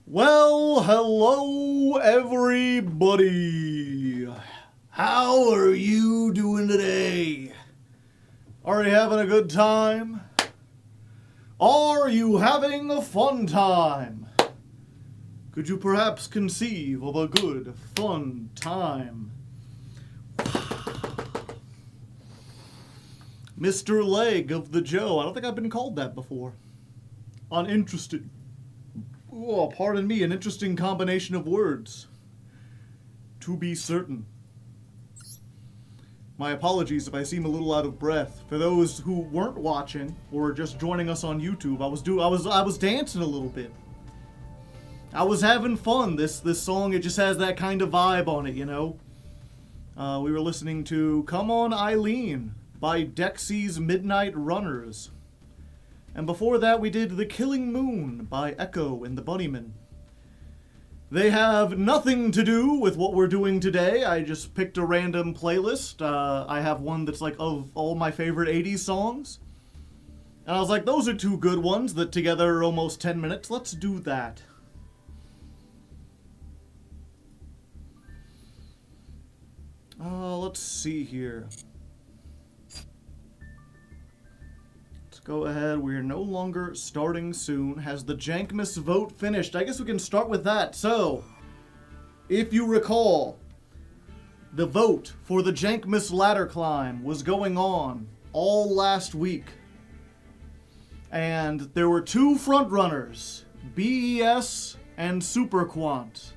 Well, hello everybody. How are you doing today? Are you having a good time? Are you having a fun time? Could you perhaps conceive of a good, fun time? Mr. Leg of the Joe. I don't think I've been called that before. Uninteresting. Oh, pardon me, an interesting combination of words. To be certain. My apologies if I seem a little out of breath. For those who weren't watching or just joining us on YouTube, I was dancing a little bit. I was having fun. This song, it just has that kind of vibe on it, you know. We were listening to Come On Eileen by Dexy's Midnight Runners. And before that, we did The Killing Moon by Echo and the Bunnymen. They have nothing to do with what we're doing today. I just picked a random playlist. I have one that's like of all my favorite 80s songs. And I was like, those are two good ones that together are almost 10 minutes. Let's do that. Let's see here. Go ahead, we are no longer starting soon. Has the Jankmas vote finished? I guess we can start with that. So, if you recall, the vote for the Jankmas ladder climb was going on all last week. And there were two frontrunners, BES and Superquant.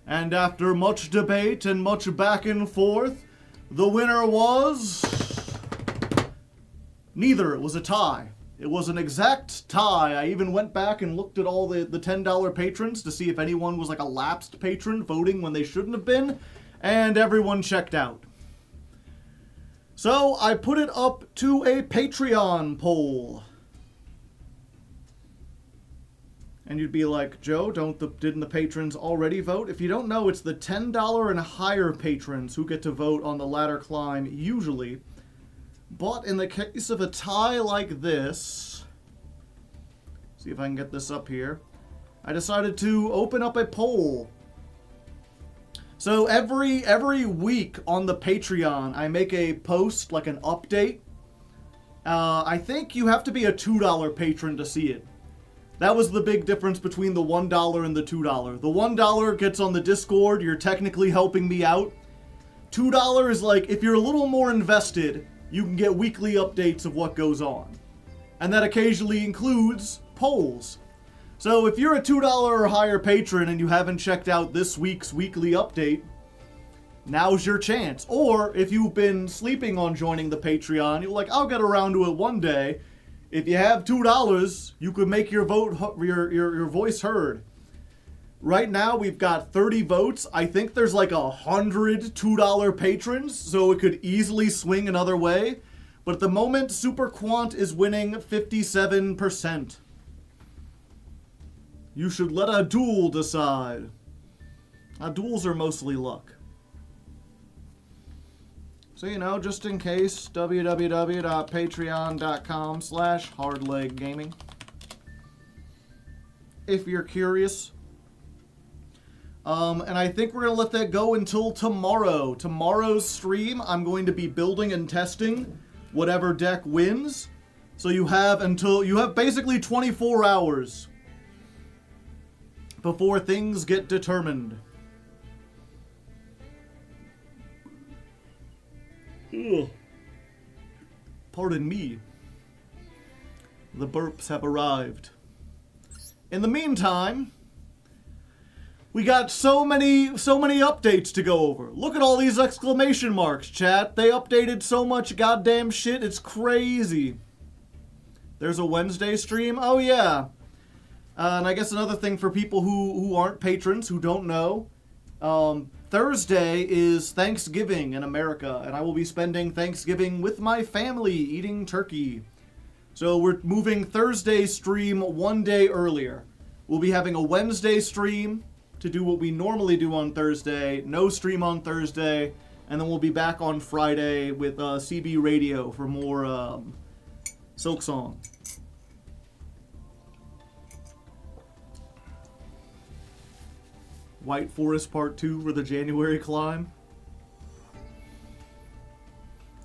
And after much debate and much back and forth, the winner was... neither. It was a tie. It was an exact tie. I even went back and looked at all the $10 patrons to see if anyone was like a lapsed patron voting when they shouldn't have been, and everyone checked out. So I put it up to a Patreon poll. And you'd be like, Joe, didn't the patrons already vote? If you don't know, it's the $10 and higher patrons who get to vote on the ladder climb usually. But in the case of a tie like this, see if I can get this up here, I decided to open up a poll. So every week on the Patreon, I make a post, like an update. I think you have to be a $2 patron to see it. That was the big difference between the $1 and the $2. The $1 gets on the Discord, you're technically helping me out. $2 is like, if you're a little more invested, you can get weekly updates of what goes on. And that occasionally includes polls. So if you're a $2 or higher patron and you haven't checked out this week's weekly update, now's your chance. Or if you've been sleeping on joining the Patreon, you're like, I'll get around to it one day. If you have $2, you could make your vote, your voice heard. Right now, we've got 30 votes. I think there's like 100 $2 patrons, so it could easily swing another way. But at the moment, Superquant is winning 57%. You should let a duel decide. Duels are mostly luck. So, you know, just in case, www.patreon.com/hardleggaming. If you're curious. And I think we're going to let that go until tomorrow. Tomorrow's stream, I'm going to be building and testing whatever deck wins. So you have basically 24 hours before things get determined. Ugh. Pardon me. The burps have arrived. In the meantime, we got so many updates to go over. Look at all these exclamation marks, chat. They updated so much goddamn shit, it's crazy. There's a Wednesday stream? Oh, yeah. And I guess another thing for people who aren't patrons, who don't know, Thursday is Thanksgiving in America, and I will be spending Thanksgiving with my family eating turkey. So we're moving Thursday's stream one day earlier. We'll be having a Wednesday stream to do what we normally do on Thursday, no stream on Thursday, and then we'll be back on Friday with CB Radio for more Silk Song. White Forest Part 2 for the January climb.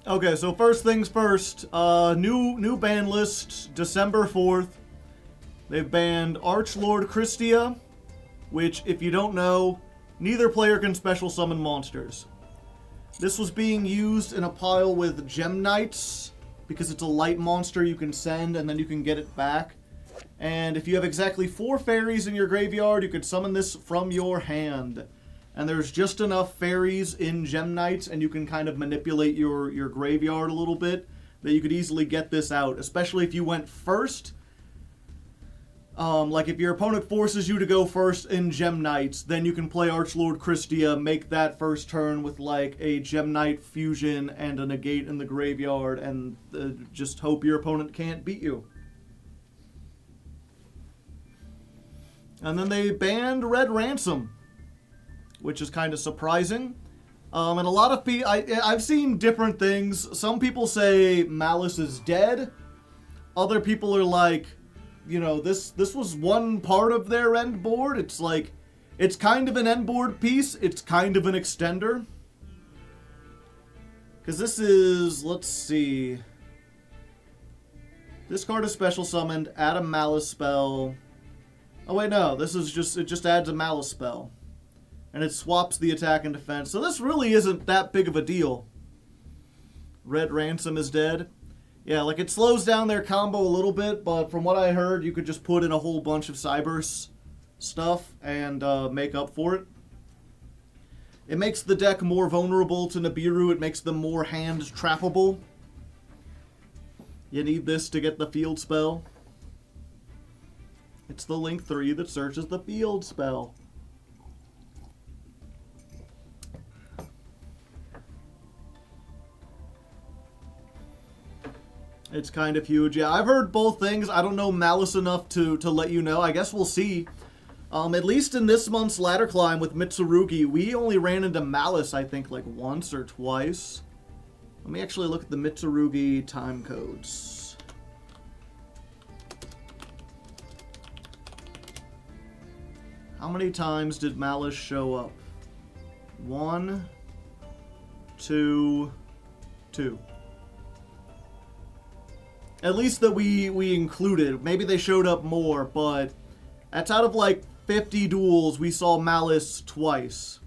Okay, so first things first. New ban list, December 4th. They've banned Archlord Christia, which, if you don't know, neither player can special summon monsters. This was being used in a pile with Gem Knights, because it's a light monster you can send and then you can get it back. And if you have exactly 4 fairies in your graveyard, you could summon this from your hand. And there's just enough fairies in Gem Knights, and you can kind of manipulate your graveyard a little bit, that you could easily get this out, especially if you went first. Like if your opponent forces you to go first in Gem Knights, then you can play Archlord Christia, make that first turn with like a Gem Knight fusion and a negate in the graveyard, and just hope your opponent can't beat you. And then they banned Red Ransom, which is kind of surprising. And a lot of people, I've seen different things. Some people say Malice is dead. Other people are like, you know, this was one part of their end board. It's like, it's kind of an end board piece. It's kind of an extender. Because this is, let's see. This card is special summoned, add a Malice spell. Oh wait, no, this is just, it just adds a Malice spell. And it swaps the attack and defense. So this really isn't that big of a deal. Red Ransom is dead. Yeah, like it slows down their combo a little bit, but from what I heard, you could just put in a whole bunch of Cybers stuff and make up for it. It makes the deck more vulnerable to Nibiru. It makes them more hand trappable. You need this to get the field spell. It's the Link 3 that searches the field spell. It's kind of huge. Yeah, I've heard both things. I don't know Malice enough to let you know. I guess we'll see. At least in this month's ladder climb with Mitsurugi, we only ran into Malice, I think, like once or twice. Let me actually look at the Mitsurugi time codes. How many times did Malice show up? 1, 2, 2. At least that we included. Maybe they showed up more, but that's out of like 50 duels, we saw Malice twice.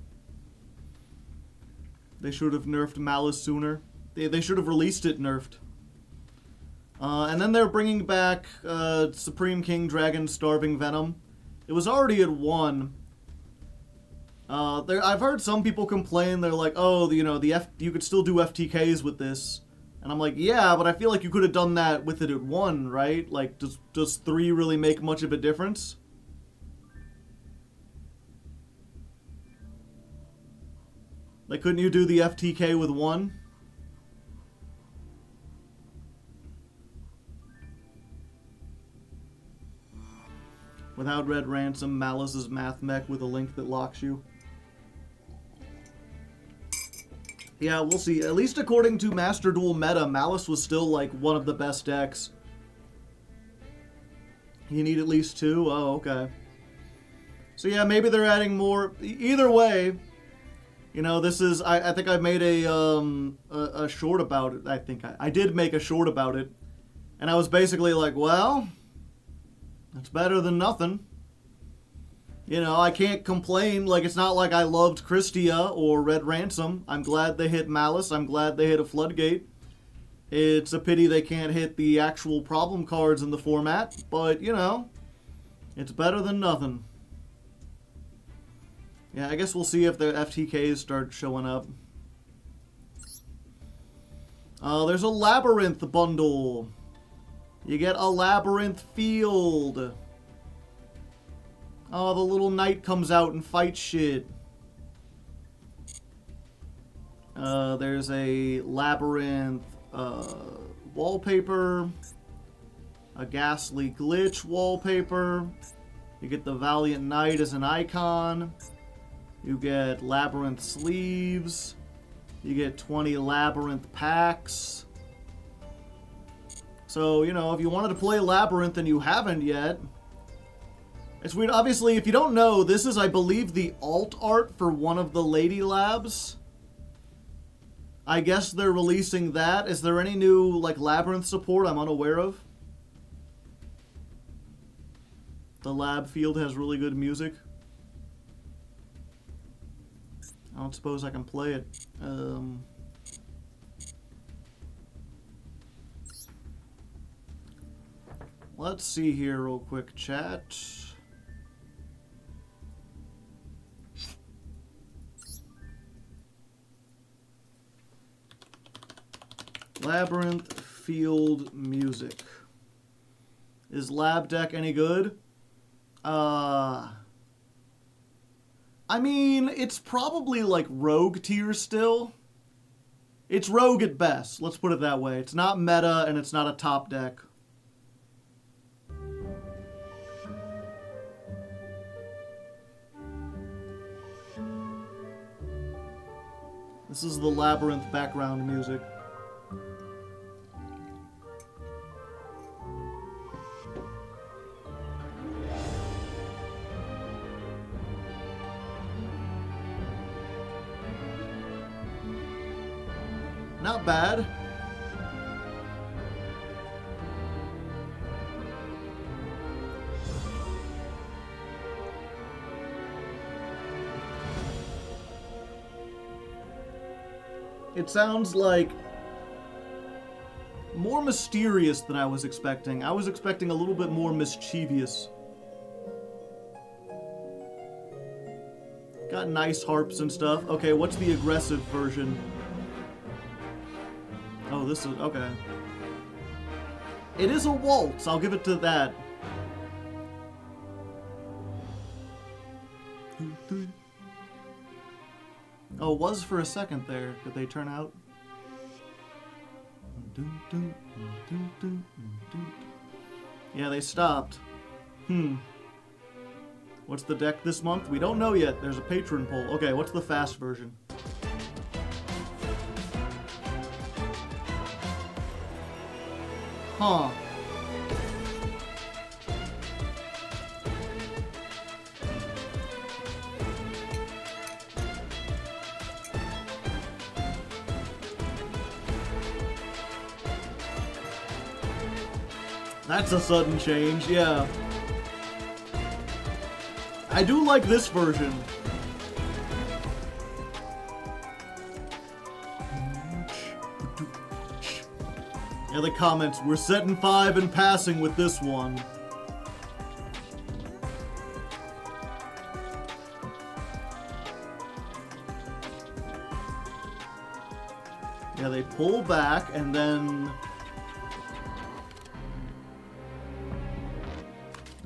They should have nerfed Malice sooner. They should have released it nerfed. And then they're bringing back Supreme King Dragon Starving Venom. It was already at 1. I've heard some people complain. They're like, oh, you know, you could still do FTKs with this. And I'm like, yeah, but I feel like you could have done that with it at 1, right? Like, does 3 really make much of a difference? Like, couldn't you do the FTK with 1? Without Red Ransom, Malice's Math Mech with a link that locks you. Yeah, we'll see. At least according to Master Duel meta, Malice was still, like, one of the best decks. You need at least 2? Oh, okay. So yeah, maybe they're adding more. Either way, you know, this is... I think I made a short about it. I think I did make a short about it. And I was basically like, well, it's better than nothing. You know, I can't complain. Like, it's not like I loved Christia or Red Ransom. I'm glad they hit Malice. I'm glad they hit a Floodgate. It's a pity they can't hit the actual problem cards in the format. But, you know, it's better than nothing. Yeah, I guess we'll see if the FTKs start showing up. There's a Labyrinth bundle. You get a Labyrinth field. Oh, the little knight comes out and fights shit. There's a Labyrinth wallpaper. A Ghastly Glitch wallpaper. You get the Valiant Knight as an icon. You get Labyrinth sleeves. You get 20 Labyrinth packs. So, you know, if you wanted to play Labyrinth and you haven't yet, It's weird. Obviously, if you don't know, this is, I believe, the alt art for one of the Lady Labs. I guess they're releasing that. Is there any new, like, Labyrinth support I'm unaware of? The lab field has really good music. I don't suppose I can play it. Let's see here real quick, chat. Labyrinth field music. Is Lab Deck any good? I mean, it's probably like rogue tier still. It's rogue at best, let's put it that way. It's not meta and it's not a top deck. This is the Labyrinth background music. Not bad. It sounds like more mysterious than I was expecting. I was expecting a little bit more mischievous. Got nice harps and stuff. Okay, what's the aggressive version? Oh, this is... okay. It is a waltz, I'll give it to that. Oh, it was for a second there. Did they turn out? Yeah, they stopped. What's the deck this month? We don't know yet. There's a patron poll. Okay, what's the fast version? Huh. That's a sudden change, yeah. I do like this version. Yeah, the comments, we're setting 5 and passing with this one. Yeah, they pull back and then...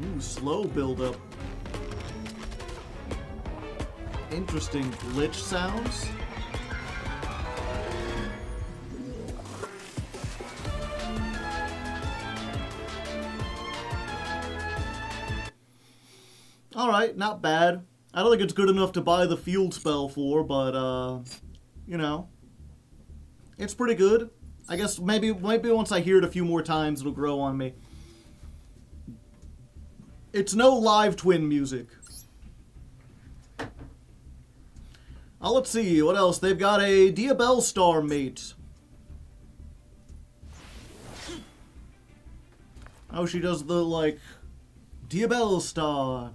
ooh, slow build-up. Interesting glitch sounds. Alright, not bad. I don't think it's good enough to buy the field spell for, but, you know. It's pretty good. I guess maybe once I hear it a few more times, it'll grow on me. It's no live twin music. Let's see, what else? They've got a Diabell Star mate. Oh, she does the, like, Diabell Star.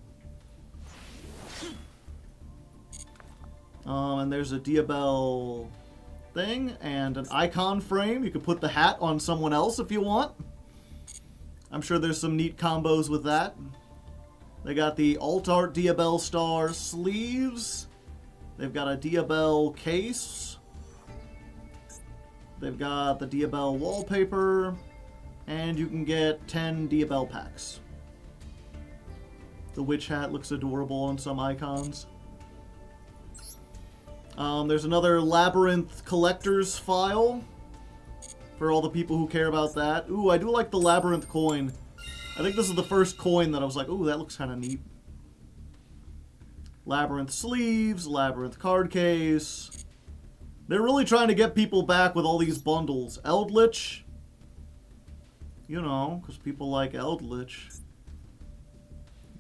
And there's a Diabell thing, and an icon frame. You can put the hat on someone else if you want. I'm sure there's some neat combos with that. They got the Alt Art Diabell Star sleeves. They've got a Diabell case. They've got the Diabell wallpaper. And you can get 10 Diabell packs. The witch hat looks adorable on some icons. There's another Labyrinth collector's file for all the people who care about that. Ooh, I do like the Labyrinth coin. I think this is the first coin that I was like, ooh, that looks kind of neat. Labyrinth sleeves, Labyrinth card case. They're really trying to get people back with all these bundles. Eldritch. You know, because people like Eldritch.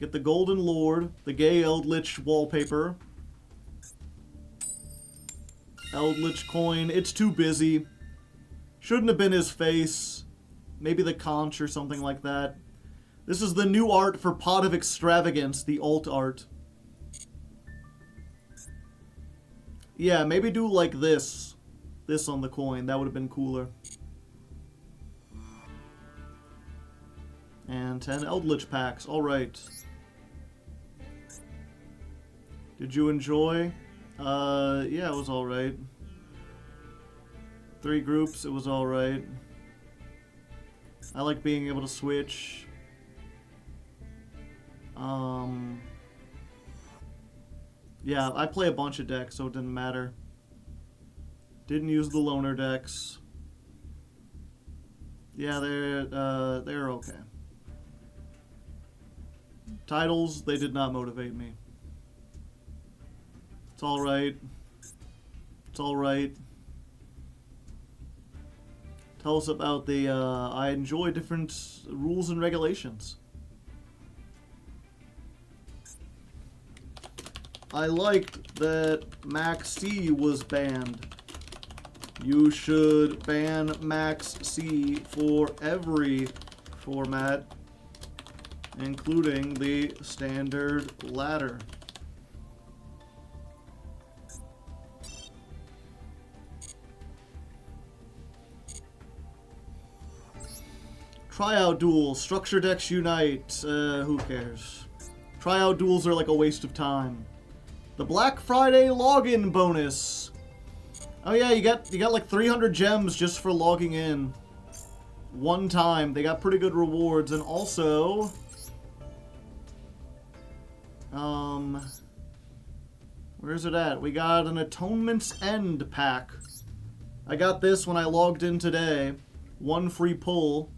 Get the Golden Lord, the gay Eldritch wallpaper. Eldritch coin, it's too busy. Shouldn't have been his face. Maybe the conch or something like that. This is the new art for Pot of Extravagance, the alt art. Yeah, maybe do like this. This on the coin, that would have been cooler. And 10 Eldritch packs, alright. Did you enjoy? Yeah, it was alright. 3 groups, it was alright. I like being able to switch. Yeah, I play a bunch of decks, so it didn't matter. Didn't use the loner decks. Yeah, they're okay. Titles, they did not motivate me. It's alright. It's alright. Tell us about the, I enjoy different rules and regulations. I liked that Max C was banned. You should ban Max C for every format, including the standard ladder. Tryout duels, structure decks unite, who cares? Tryout duels are like a waste of time. The Black Friday login bonus. Oh yeah, you got like 300 gems just for logging in. One time. They got pretty good rewards, and also where's it at? We got an Atonement's End pack. I got this when I logged in today. 1 free pull.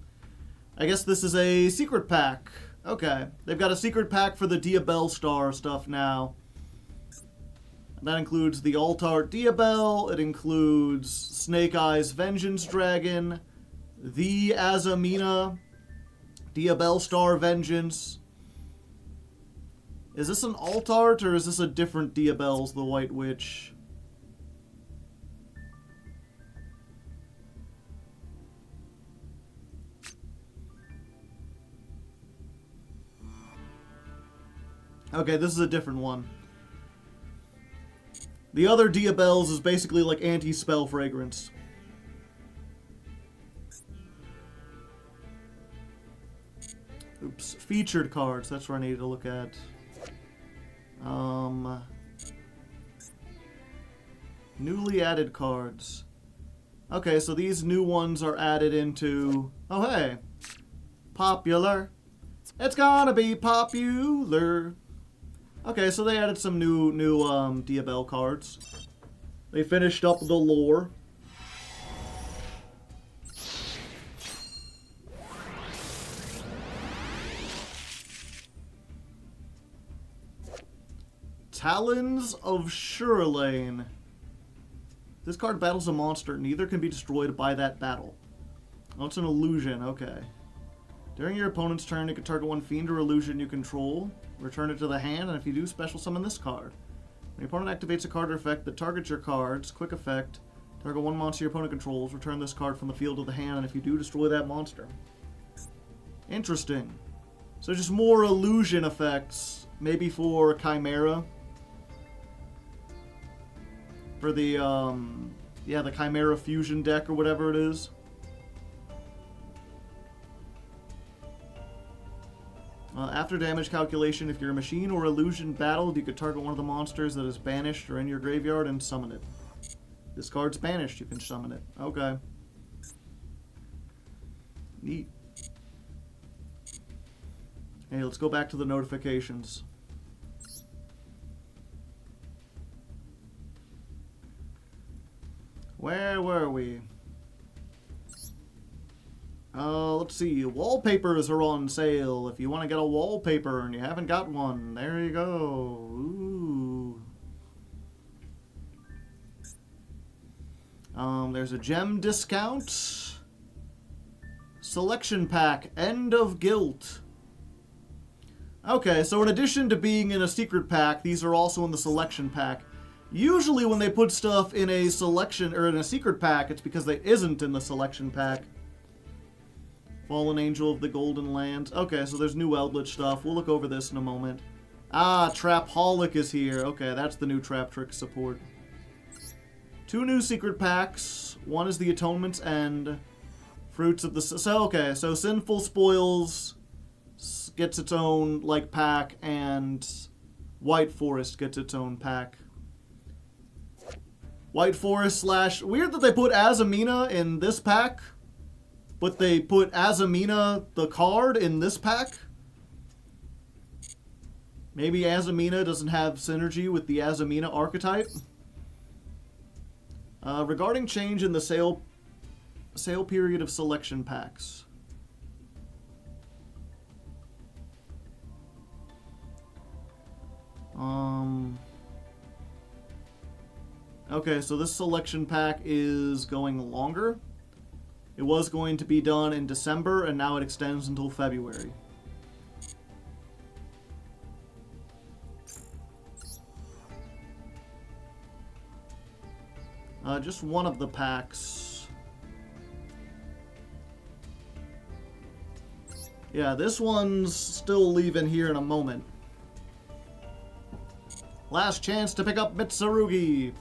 I guess this is a secret pack. Okay. They've got a secret pack for the Diabell Star stuff now. That includes the Alt-Art Diabell, it includes Snake Eyes Vengeance Dragon, the Azamina, Diabell Star Vengeance. Is this an Alt-Art, or is this a different Diabell's the White Witch? Okay, this is a different one. The other Diabells is basically like anti-spell fragrance. Oops. Featured cards. That's what I needed to look at. Newly added cards. Okay, so these new ones are added into... Oh, hey. Popular. It's gonna be popular. Okay, so they added some new Diabell cards. They finished up the lore. Talons of Shurlane. This card battles a monster. Neither can be destroyed by that battle. Oh, it's an illusion. Okay. During your opponent's turn, you can target one fiend or illusion you control. Return it to the hand, and if you do, special summon this card. When your opponent activates a card or effect that targets your cards, quick effect, target one monster your opponent controls, return this card from the field to the hand, and if you do, destroy that monster. Interesting. So just more illusion effects, maybe for Chimera. For the, yeah, the Chimera Fusion deck or whatever it is. After damage calculation, if you're a machine or illusion battled, you could target one of the monsters that is banished or in your graveyard and summon it. This card's banished, you can summon it. Okay. Neat. Hey, let's go back to the notifications. Where were we? Let's see. Wallpapers are on sale. If you want to get a wallpaper and you haven't got one, there you go. Ooh. There's a gem discount. Selection pack. End of Guilt. Okay, so in addition to being in a secret pack, these are also in the selection pack. Usually when they put stuff in a selection, or in a secret pack, it's because they isn't in the selection pack. Fallen Angel of the Golden Lands. Okay, so there's new outlet stuff. We'll look over this in a moment. Ah, Trap-holic is here. Okay, that's the new Trap Trick support. 2 new secret packs. One is the Atonement's End. Fruits of the... So, okay, so Sinful Spoils gets its own, like, pack, and White Forest gets its own pack. White Forest slash... Weird that they put Azamina in this pack, but they put Azamina, the card, in this pack. Maybe Azamina doesn't have synergy with the Azamina archetype. Regarding change in the sale period of selection packs. Okay, so this selection pack is going longer. It was going to be done in December, and now it extends until February. Just one of the packs. Yeah, this one's still leaving here in a moment. Last chance to pick up Mitsurugi.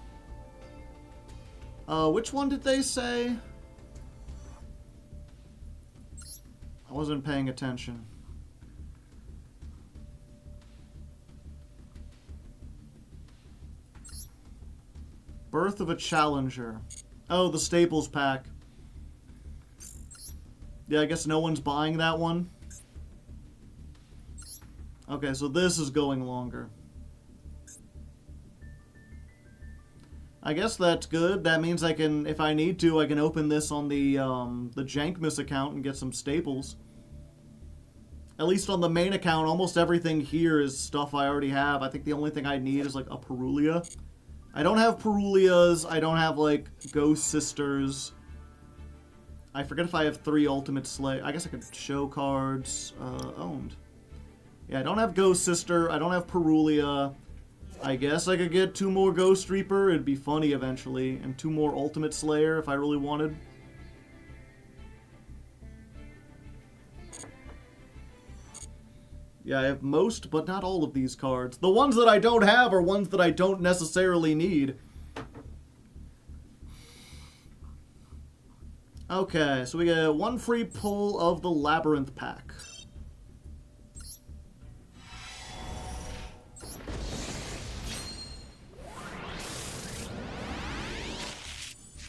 Which one did they say? I wasn't paying attention. Birth of a Challenger. Oh, the Staples pack. Yeah, I guess no one's buying that one. Okay, so this is going longer. I guess that's good. That means I can, if I need to, I can open this on the Jankmas account and get some staples. At least on the main account, almost everything here is stuff I already have. I think the only thing I need is, like, a Perulia. I don't have Perulias. I don't have, like, Ghost Sisters. I forget if I have 3 Ultimate Slay. I guess I could show cards owned. Yeah, I don't have Ghost Sister. I don't have Perulia. I guess I could get 2 more Ghost Reaper. It'd be funny eventually. And 2 more Ultimate Slayer if I really wanted. Yeah, I have most, but not all of these cards. The ones that I don't have are ones that I don't necessarily need. Okay, so we get 1 free pull of the Labyrinth pack.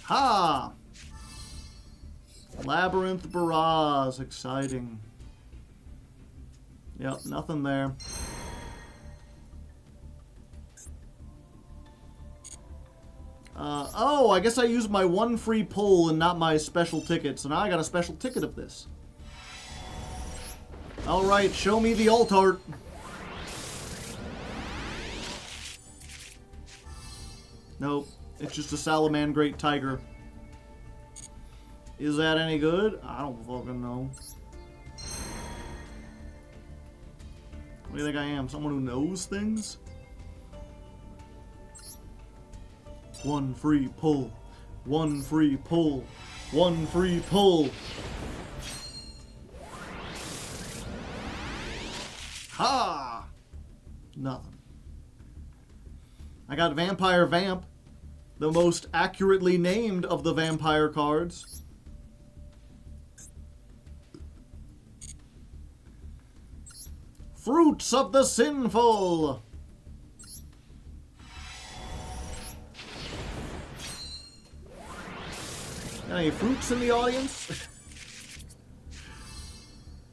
Ha! Labyrinth Barrage, exciting. Yep, nothing there. Oh, I guess I used my 1 free pull and not my special ticket, so now I got a special ticket of this. Alright, show me the alt art. Nope, it's just a Salamangreat Tiger. Is that any good? I don't fucking know. What do you think I am? Someone who knows things? 1 free pull. 1 free pull. 1 free pull. Ha! Nothing. I got Vampire Vamp, the most accurately named of the vampire cards. Fruits of the Sinful! Got any fruits in the audience?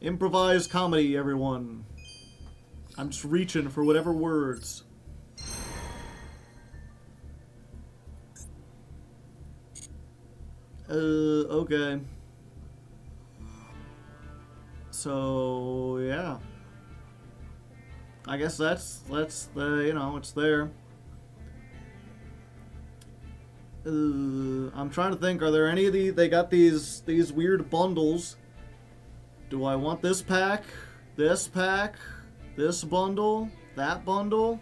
Improvised comedy, everyone. I'm just reaching for whatever words. Okay. So, yeah. I guess that's the, you know, it's there. I'm trying to think, are there any of these, they got these weird bundles. Do I want this pack? This pack? This bundle? That bundle?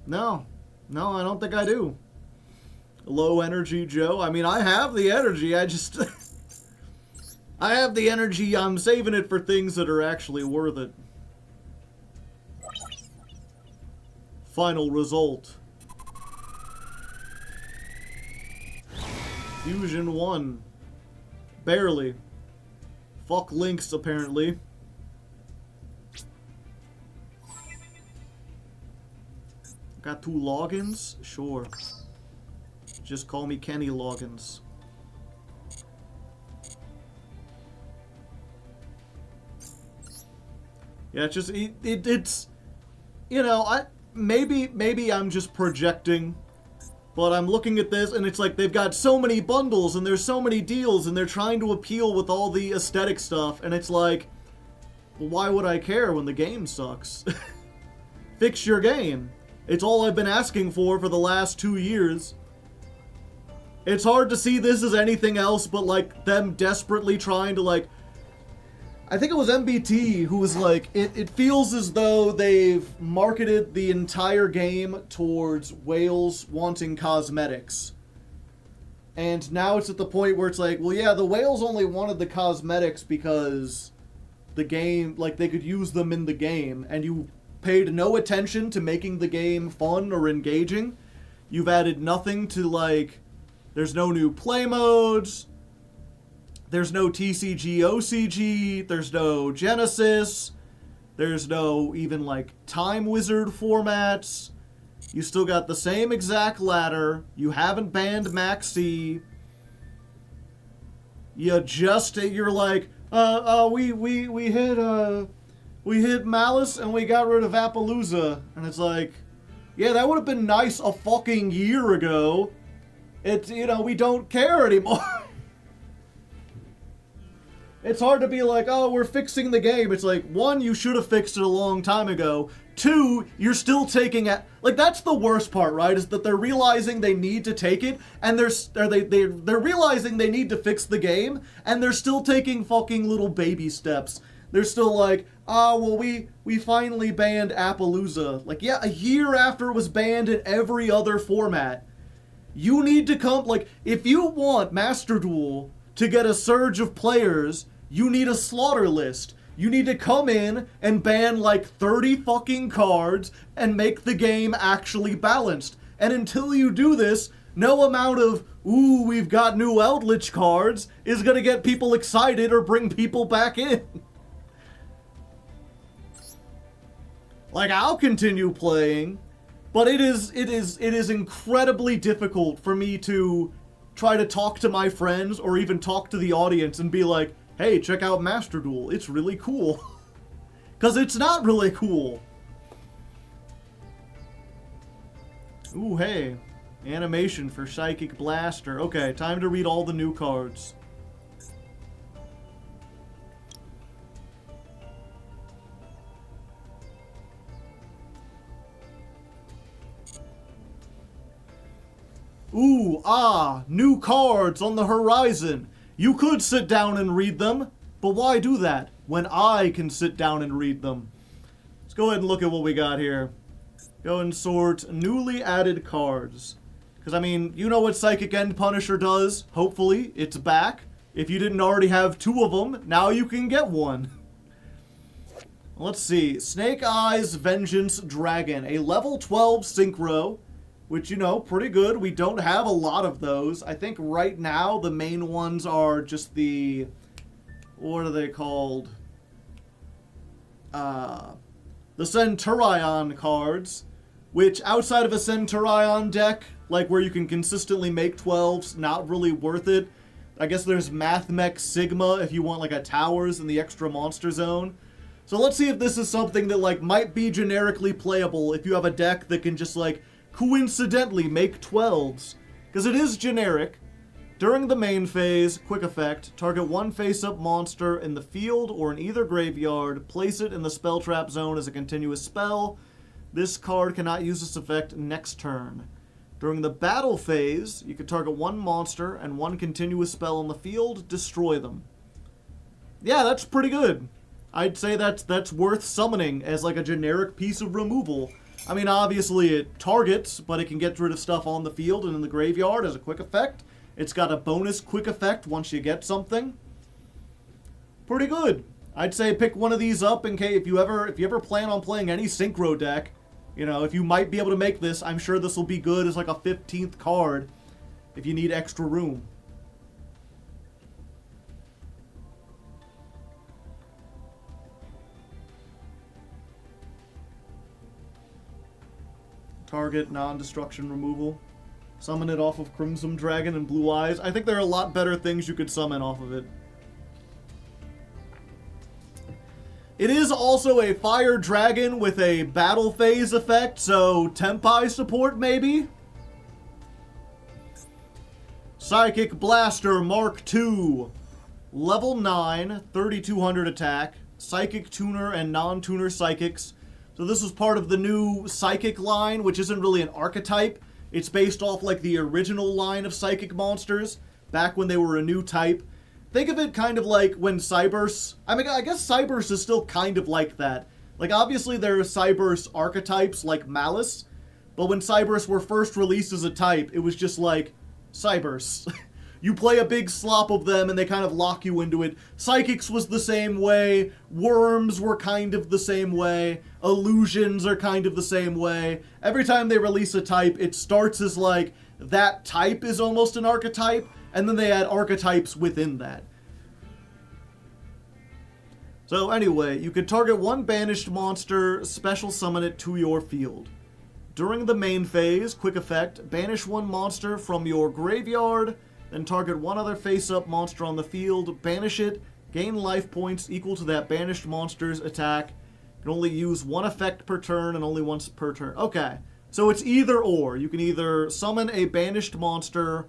No. No, I don't think I do. Low energy Joe. I mean, I have the energy. I just... I have the energy. I'm saving it for things that are actually worth it. Final result. Fusion 1. Barely. Fuck Lynx, apparently. Got 2 logins? Sure. Just call me Kenny Loggins. Yeah, it's just it's you know, maybe I'm just projecting, but I'm looking at this and it's like they've got so many bundles and there's so many deals and they're trying to appeal with all the aesthetic stuff, and it's like, well, why would I care when the game sucks? Fix your game. It's all I've been asking for the last 2 years. It's hard to see this as anything else but like them desperately trying to like... I think it was MBT who was like, it feels as though they've marketed the entire game towards whales wanting cosmetics. And now it's at the point where it's like, well, yeah, the whales only wanted the cosmetics because the game, like, they could use them in the game, and you paid no attention to making the game fun or engaging. You've added nothing to, like, there's no new play modes. There's no TCG, OCG, there's no Genesis, there's no even like Time Wizard formats. You still got the same exact ladder. You haven't banned Maxi. You're like, we hit Malice and we got rid of Appaloosa. And it's like, yeah, that would have been nice a fucking year ago. It's, you know, we don't care anymore. It's hard to be like, oh, we're fixing the game. It's like, 1, you should have fixed it a long time ago. 2, you're still taking it. Like, that's the worst part, right? Is that they're realizing they need to take it, and they're realizing they need to fix the game, and they're still taking fucking little baby steps. They're still like, oh, well, we finally banned Appaloosa. Like, yeah, a year after it was banned in every other format. You need to come, like, if you want Master Duel to get a surge of players, you need a slaughter list. You need to come in and ban like 30 fucking cards and make the game actually balanced. And until you do this, no amount of, ooh, we've got new Eldritch cards is gonna get people excited or bring people back in. Like, I'll continue playing, but it is incredibly difficult for me to try to talk to my friends or even talk to the audience and be like, hey, check out Master Duel, it's really cool. Because it's not really cool. Ooh, hey. Animation for Psychic Blaster. Okay, time to read all the new cards. Ooh, new cards on the horizon. You could sit down and read them, but why do that when I can sit down and read them? Let's go ahead and look at what we got here. Go and sort newly added cards. Because, I mean, you know what Psychic End Punisher does. Hopefully, it's back. If you didn't already have 2 of them, now you can get 1. Let's see. Snake Eyes Vengeance Dragon. A level 12 synchro. Which, you know, pretty good. We don't have a lot of those. I think right now the main ones are just the... What are they called? The Centurion cards. Which, outside of a Centurion deck, like where you can consistently make 12s, not really worth it. I guess there's Mathmech Sigma if you want like a Towers in the extra monster zone. So let's see if this is something that like might be generically playable if you have a deck that can just like coincidentally make 12s. Because it is generic. During the main phase, quick effect, target 1 face-up monster in the field or in either graveyard, place it in the spell trap zone as a continuous spell. This card cannot use this effect next turn. During the battle phase, you can target 1 monster and 1 continuous spell in the field, destroy them. Yeah, that's pretty good. I'd say that's worth summoning as like a generic piece of removal. I mean, obviously it targets, but it can get rid of stuff on the field and in the graveyard as a quick effect. It's got a bonus quick effect once you get something. Pretty good. I'd say pick one of these up in case if you ever plan on playing any synchro deck. You know, if you might be able to make this, I'm sure this will be good as like a 15th card if you need extra room. Target non-destruction removal. Summon it off of Crimson Dragon and Blue Eyes. I think there are a lot better things you could summon off of it. It is also a fire dragon with a battle phase effect, so Tempai support maybe? Psychic Blaster Mark II. Level 9, 3200 attack. Psychic Tuner and non-tuner psychics. So this was part of the new Psychic line, which isn't really an archetype. It's based off like the original line of Psychic monsters, back when they were a new type. Think of it kind of like when Cyberse... I mean, I guess Cyberse is still kind of like that. Like, obviously there are Cyberse archetypes like Malice, but when Cyberse were first released as a type, it was just like, Cyberse. You play a big slop of them and they kind of lock you into it. Psychics was the same way. Worms were kind of the same way. Illusions are kind of the same way. Every time they release a type, it starts as like, that type is almost an archetype, and then they add archetypes within that. So anyway, you can target one banished monster, special summon it to your field. During the main phase, quick effect, banish one monster from your graveyard, then target one other face-up monster on the field, banish it, gain life points equal to that banished monster's attack. You can only use one effect per turn and only once per turn. Okay, so it's either or. You can either summon a banished monster,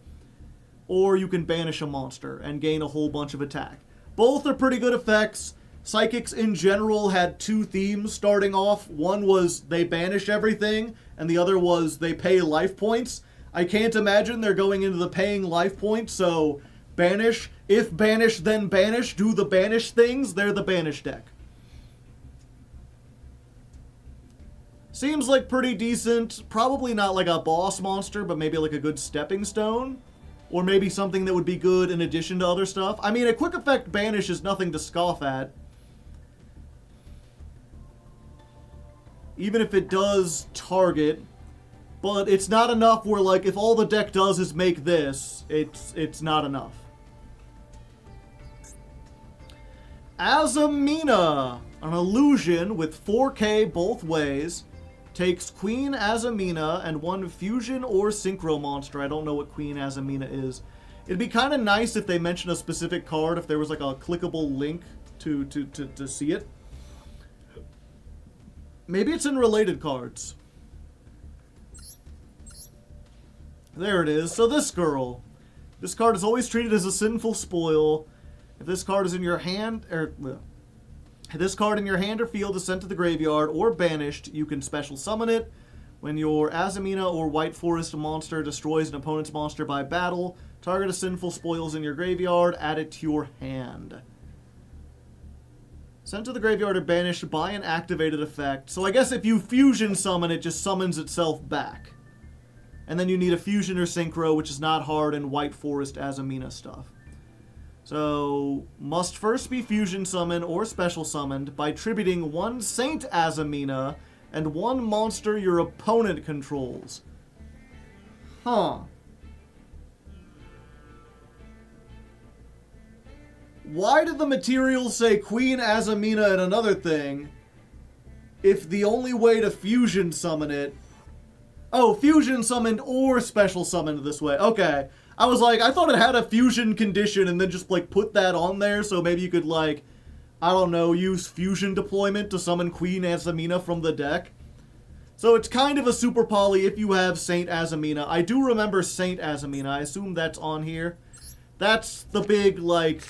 or you can banish a monster and gain a whole bunch of attack. Both are pretty good effects. Psychics in general had two themes starting off. One was they banish everything, and the other was they pay life points. I can't imagine they're going into the paying life points, so banish. If banish, then banish. Do the banish things. They're the banish deck. Seems like pretty decent. Probably not like a boss monster, but maybe like a good stepping stone. Or maybe something that would be good in addition to other stuff. I mean, a quick effect banish is nothing to scoff at. Even if it does target. But it's not enough where, like, if all the deck does is make this, it's not enough. Azamina, an illusion with 4K both ways, takes Queen Azamina and one fusion or synchro monster. I don't know what Queen Azamina is. It'd be kind of nice if they mentioned a specific card, if there was like a clickable link to see it. Maybe it's in related cards. There it is. So this girl. This card is always treated as a sinful spoil. If this card is in your hand, if this card in your hand or field is sent to the graveyard or banished, you can special summon it. When your Azamina or White Forest monster destroys an opponent's monster by battle, target a sinful spoils in your graveyard, add it to your hand. Sent to the graveyard or banished by an activated effect. So I guess if you fusion summon, it just summons itself back. And then you need a fusion or synchro, which is not hard in White Forest Azamina stuff. So, must first be fusion summoned or special summoned by tributing one Saint Azamina and one monster your opponent controls. Huh. Why did the materials say Queen Azamina and another thing if the only way to fusion summon it... Oh, fusion summoned or special summoned this way. Okay. I was like, I thought it had a fusion condition and then just, like, put that on there so maybe you could, like, I don't know, use fusion deployment to summon Queen Azamina from the deck. So it's kind of a super poly if you have Saint Azamina. I do remember Saint Azamina. I assume that's on here. That's the big, like,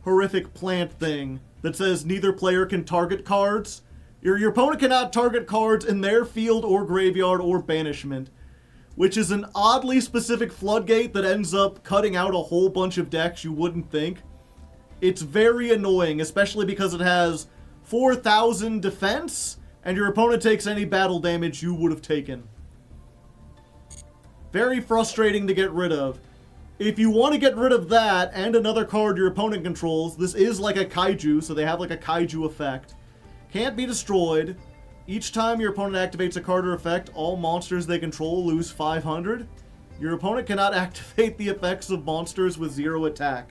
horrific plant thing that says neither player can target cards. Your opponent cannot target cards in their field or graveyard or banishment, which is an oddly specific floodgate that ends up cutting out a whole bunch of decks you wouldn't think. It's very annoying, especially because it has 4,000 defense, and your opponent takes any battle damage you would have taken. Very frustrating to get rid of. If you want to get rid of that and another card your opponent controls, this is like a kaiju, so they have like a kaiju effect. Can't be destroyed. Each time your opponent activates a card or effect, all monsters they control lose 500. Your opponent cannot activate the effects of monsters with 0 attack.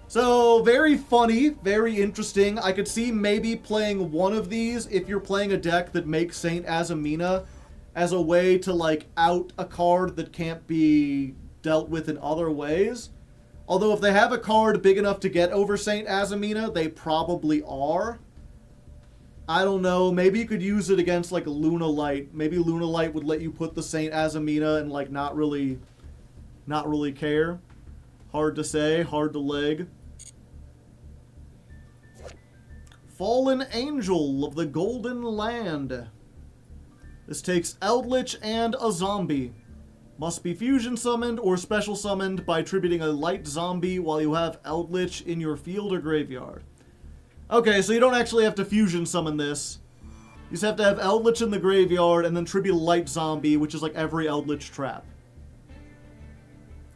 So, very funny, very interesting. I could see maybe playing one of these if you're playing a deck that makes Saint Azamina as a way to, like, out a card that can't be dealt with in other ways. Although if they have a card big enough to get over Saint Azamina, they probably are. I don't know, maybe you could use it against, like, Luna Light. Maybe Luna Light would let you put the Saint Azamina and, like, not really care. Hard to say, hard to leg. Fallen Angel of the Golden Land. This takes Eldritch and a zombie. Must be fusion summoned or special summoned by attributing a light zombie while you have Eldritch in your field or graveyard. Okay, so you don't actually have to fusion summon this. You just have to have Eldritch in the graveyard and then tribute a light zombie, which is like every Eldritch trap.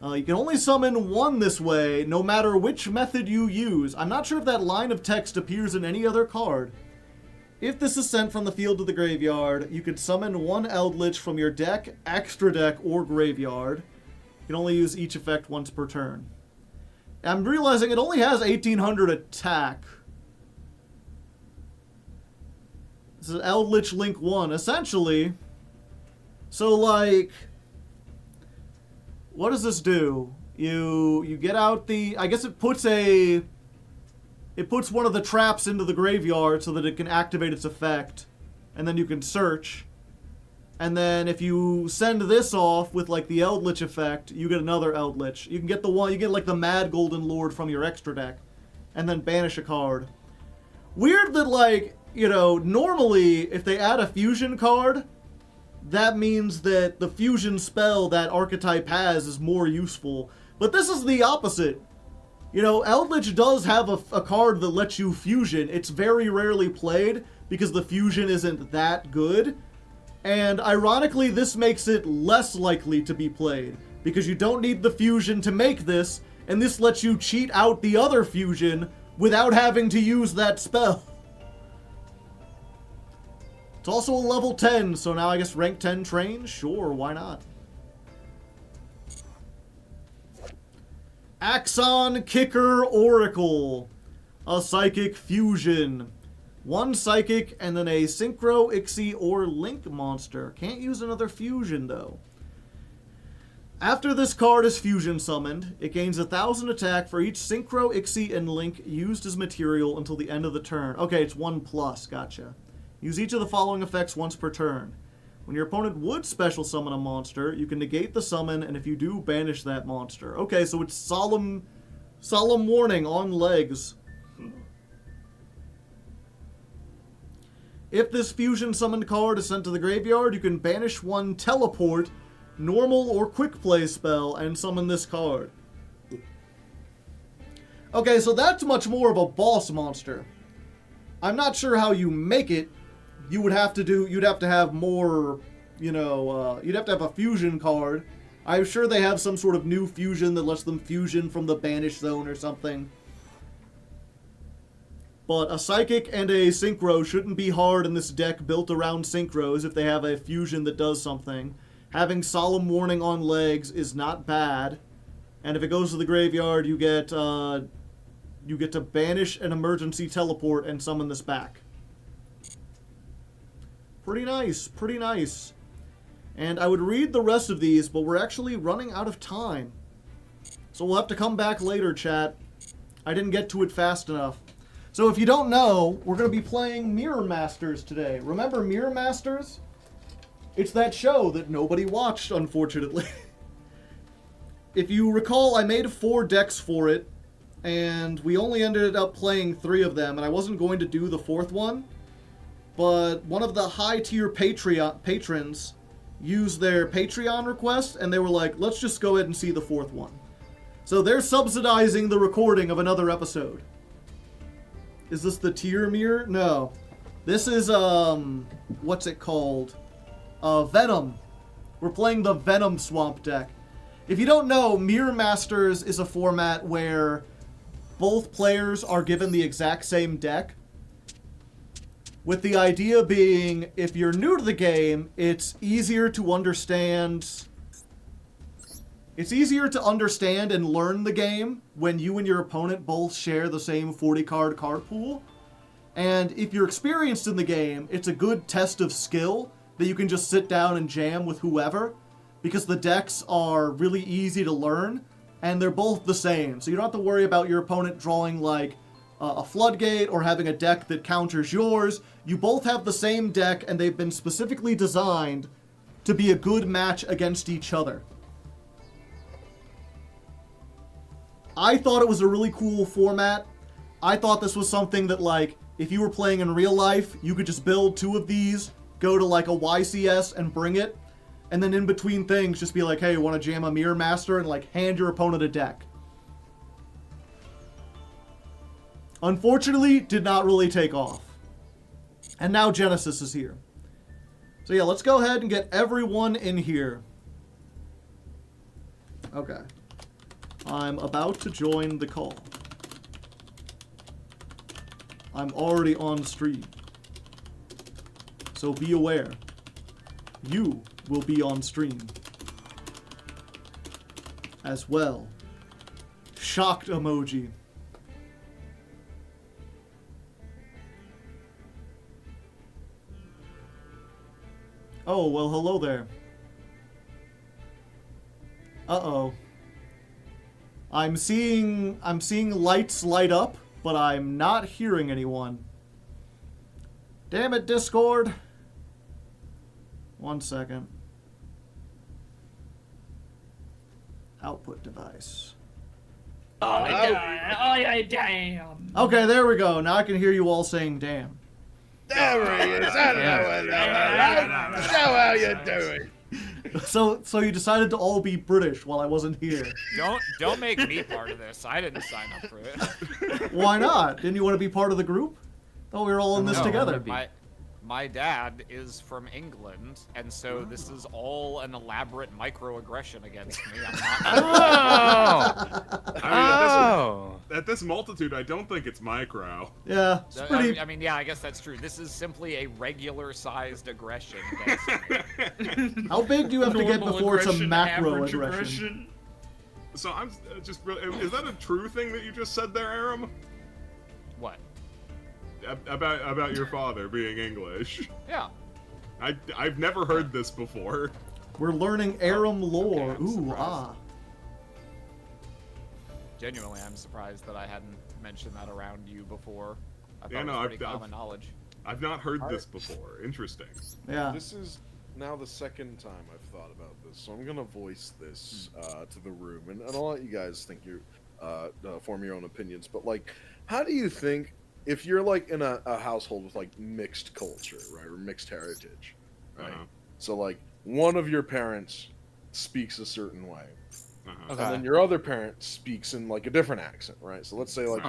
You can only summon one this way, no matter which method you use. I'm not sure if that line of text appears in any other card. If this is sent from the field to the graveyard, you could summon one Eldritch from your deck, extra deck, or graveyard. You can only use each effect once per turn. I'm realizing it only has 1800 attack. This is Eldritch Link 1, essentially. So, like, what does this do? You get out the... I guess it puts one of the traps into the graveyard so that it can activate its effect. And then you can search. And then if you send this off with, like, the Eldritch effect, you get another Eldritch. You can get like, the Mad Golden Lord from your extra deck. And then banish a card. Weird that, like, you know, normally, if they add a fusion card, that means that the fusion spell that archetype has is more useful. But this is the opposite. You know, Eldritch does have a card that lets you fusion. It's very rarely played because the fusion isn't that good. And ironically, this makes it less likely to be played because you don't need the fusion to make this, and this lets you cheat out the other fusion without having to use that spell. It's also a level 10, so now I guess rank 10 train? Sure, why not? Axon Kicker Oracle. A Psychic Fusion. One Psychic and then a Synchro, Ixie, or Link monster. Can't use another fusion, though. After this card is fusion summoned, it gains 1,000 attack for each Synchro, Ixie, and Link used as material until the end of the turn. Okay, it's 1+, gotcha. Use each of the following effects once per turn. When your opponent would special summon a monster, you can negate the summon, and if you do, banish that monster. Okay, so it's solemn warning on legs. If this fusion summoned card is sent to the graveyard, you can banish one teleport, normal, or quick play spell, and summon this card. Okay, so that's much more of a boss monster. I'm not sure how you make it. You'd have to have more, you know, you'd have to have a fusion card. I'm sure they have some sort of new fusion that lets them fusion from the banish zone or something. But a Psychic and a Synchro shouldn't be hard in this deck built around Synchros if they have a fusion that does something. Having Solemn Warning on legs is not bad. And if it goes to the graveyard, you get to banish an emergency teleport and summon this back. Pretty nice, pretty nice. And I would read the rest of these, but we're actually running out of time. So we'll have to come back later, chat. I didn't get to it fast enough. So if you don't know, we're going to be playing Mirror Masters today. Remember Mirror Masters? It's that show that nobody watched, unfortunately. If you recall, I made 4 decks for it, and we only ended up playing 3 of them, and I wasn't going to do the 4th one. But one of the high-tier patrons used their Patreon request, and they were like, let's just go ahead and see the 4th one. So they're subsidizing the recording of another episode. Is this the tier mirror? No. This is, what's it called? Venom. We're playing the Venom Swamp deck. If you don't know, Mirror Masters is a format where both players are given the exact same deck, with the idea being, if you're new to the game, it's easier to understand and learn the game when you and your opponent both share the same 40-card card pool. And if you're experienced in the game, it's a good test of skill that you can just sit down and jam with whoever, because the decks are really easy to learn, and they're both the same. So you don't have to worry about your opponent drawing like a floodgate or having a deck that counters yours. You both have the same deck, and they've been specifically designed to be a good match against each other. I thought it was a really cool format. I thought this was something that, like, if you were playing in real life, you could just build 2 of these, go to like a YCS and bring it, and then in between things just be like, hey, want to jam a Mirror Master, and like hand your opponent a deck. Unfortunately, did not really take off. And now Genesis is here. So yeah, let's go ahead and get everyone in here. Okay. I'm about to join the call. I'm already on stream. So be aware. You will be on stream. As well. Shocked emoji. Oh, well, hello there. Uh-oh. I'm seeing lights light up, but I'm not hearing anyone. Damn it, Discord. 1 second. Output device. Oh, damn. Okay, there we go. Now I can hear you all saying damn. There he is. Hello. So how you doing? So you decided to all be British while I wasn't here. Don't make me part of this. I didn't sign up for it. Why not? Didn't you want to be part of the group? Thought we were all in this together. My dad is from England, and so this is all an elaborate microaggression against me. I'm not. At this multitude, I don't think it's micro. Yeah, it's pretty... I mean, yeah, I guess that's true. This is simply a regular-sized aggression against me. How big do you have to get before it's a macro aggression? So I'm just really... Is that a true thing that you just said there, Aram? What? About your father being English. Yeah. I've never heard this before. We're learning Aram lore. Okay, Ooh, ah. Genuinely, I'm surprised that I hadn't mentioned that around you before. I thought Yeah, it no, was pretty common knowledge. I've not heard this before. Interesting. Yeah. This is now the second time I've thought about this, so I'm gonna voice this to the room, and I'll let you guys think form your own opinions. But like, how do you think, if you're like in a household with like mixed culture, right, or mixed heritage, right? So like one of your parents speaks a certain way, and then your other parent speaks in like a different accent, right? So let's say like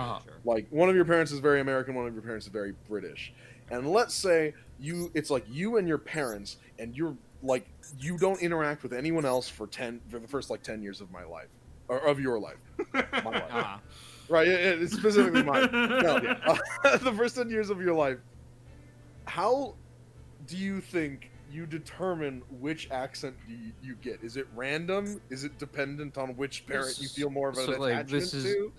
one of your parents is very American, one of your parents is very British, and let's say it's like you and your parents, and you're like, you don't interact with anyone else for the first like 10 years of my life, or of your life, my life. Right, it's specifically mine. No, the first 10 years of your life, how do you think you determine which accent you get? Is it random? Is it dependent on which parent you feel more of an attachment to?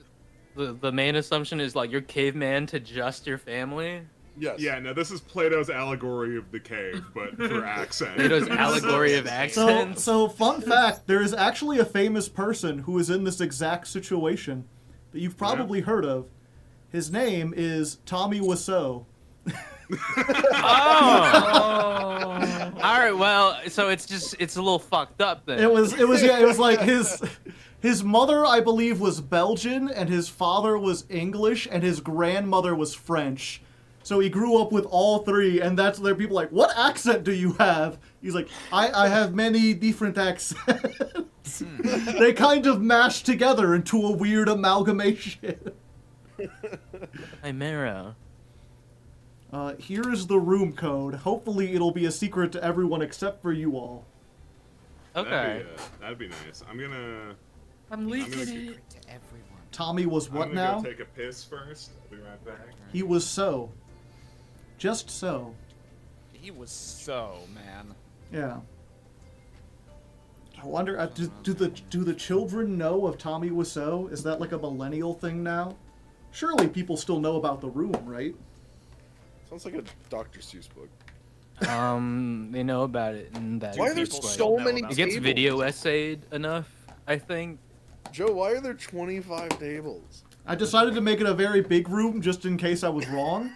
The main assumption is like you're caveman to just your family? Yes. Yeah, no, this is Plato's allegory of the cave, but for accents. Plato's allegory of accents? So fun fact, there is actually a famous person who is in this exact situation that you've probably heard of. His name is Tommy Wiseau. Oh. All right, well, so it's a little fucked up then. It was like his mother, I believe, was Belgian, and his father was English, and his grandmother was French. So he grew up with all three, and that's where people are like, what accent do you have? He's like, I have many different accents. They kind of mashed together into a weird amalgamation. Chimera. Here is the room code. Hopefully it'll be a secret to everyone except for you all. Okay. That'd be nice. I'm leaking gonna- it. Secret to everyone. Tommy was what I'm now? gonna go take a piss first. I'll be right back. He was so. Just so. He was so, man. Yeah. I wonder, do the children know of Tommy Wiseau? Is that like a millennial thing now? Surely people still know about the room, right? Sounds like a Dr. Seuss book. They know about it and that. Why are there people it's so still know many about It gets tables? video essayed enough, I think. Joe, why are there 25 tables? I decided to make it a very big room just in case I was wrong.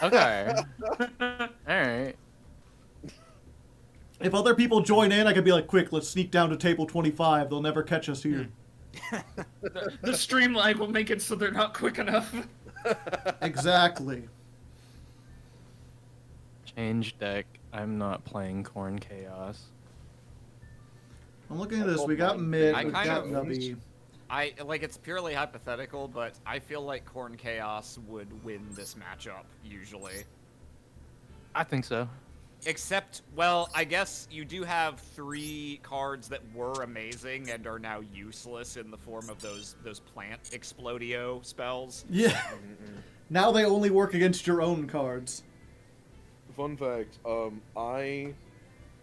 Okay. Alright. If other people join in, I could be like, quick, let's sneak down to table 25. They'll never catch us here. The stream lag will make it so they're not quick enough. Exactly. Change deck. I'm not playing Corn Chaos. I'm looking at this. We got Mid, I we kind got of- Nubby. It's purely hypothetical, but I feel like Corn Chaos would win this matchup, usually. I think so. Except, well, I guess you do have 3 cards that were amazing and are now useless in the form of those plant explodio spells. Yeah. Now they only work against your own cards. Fun fact, I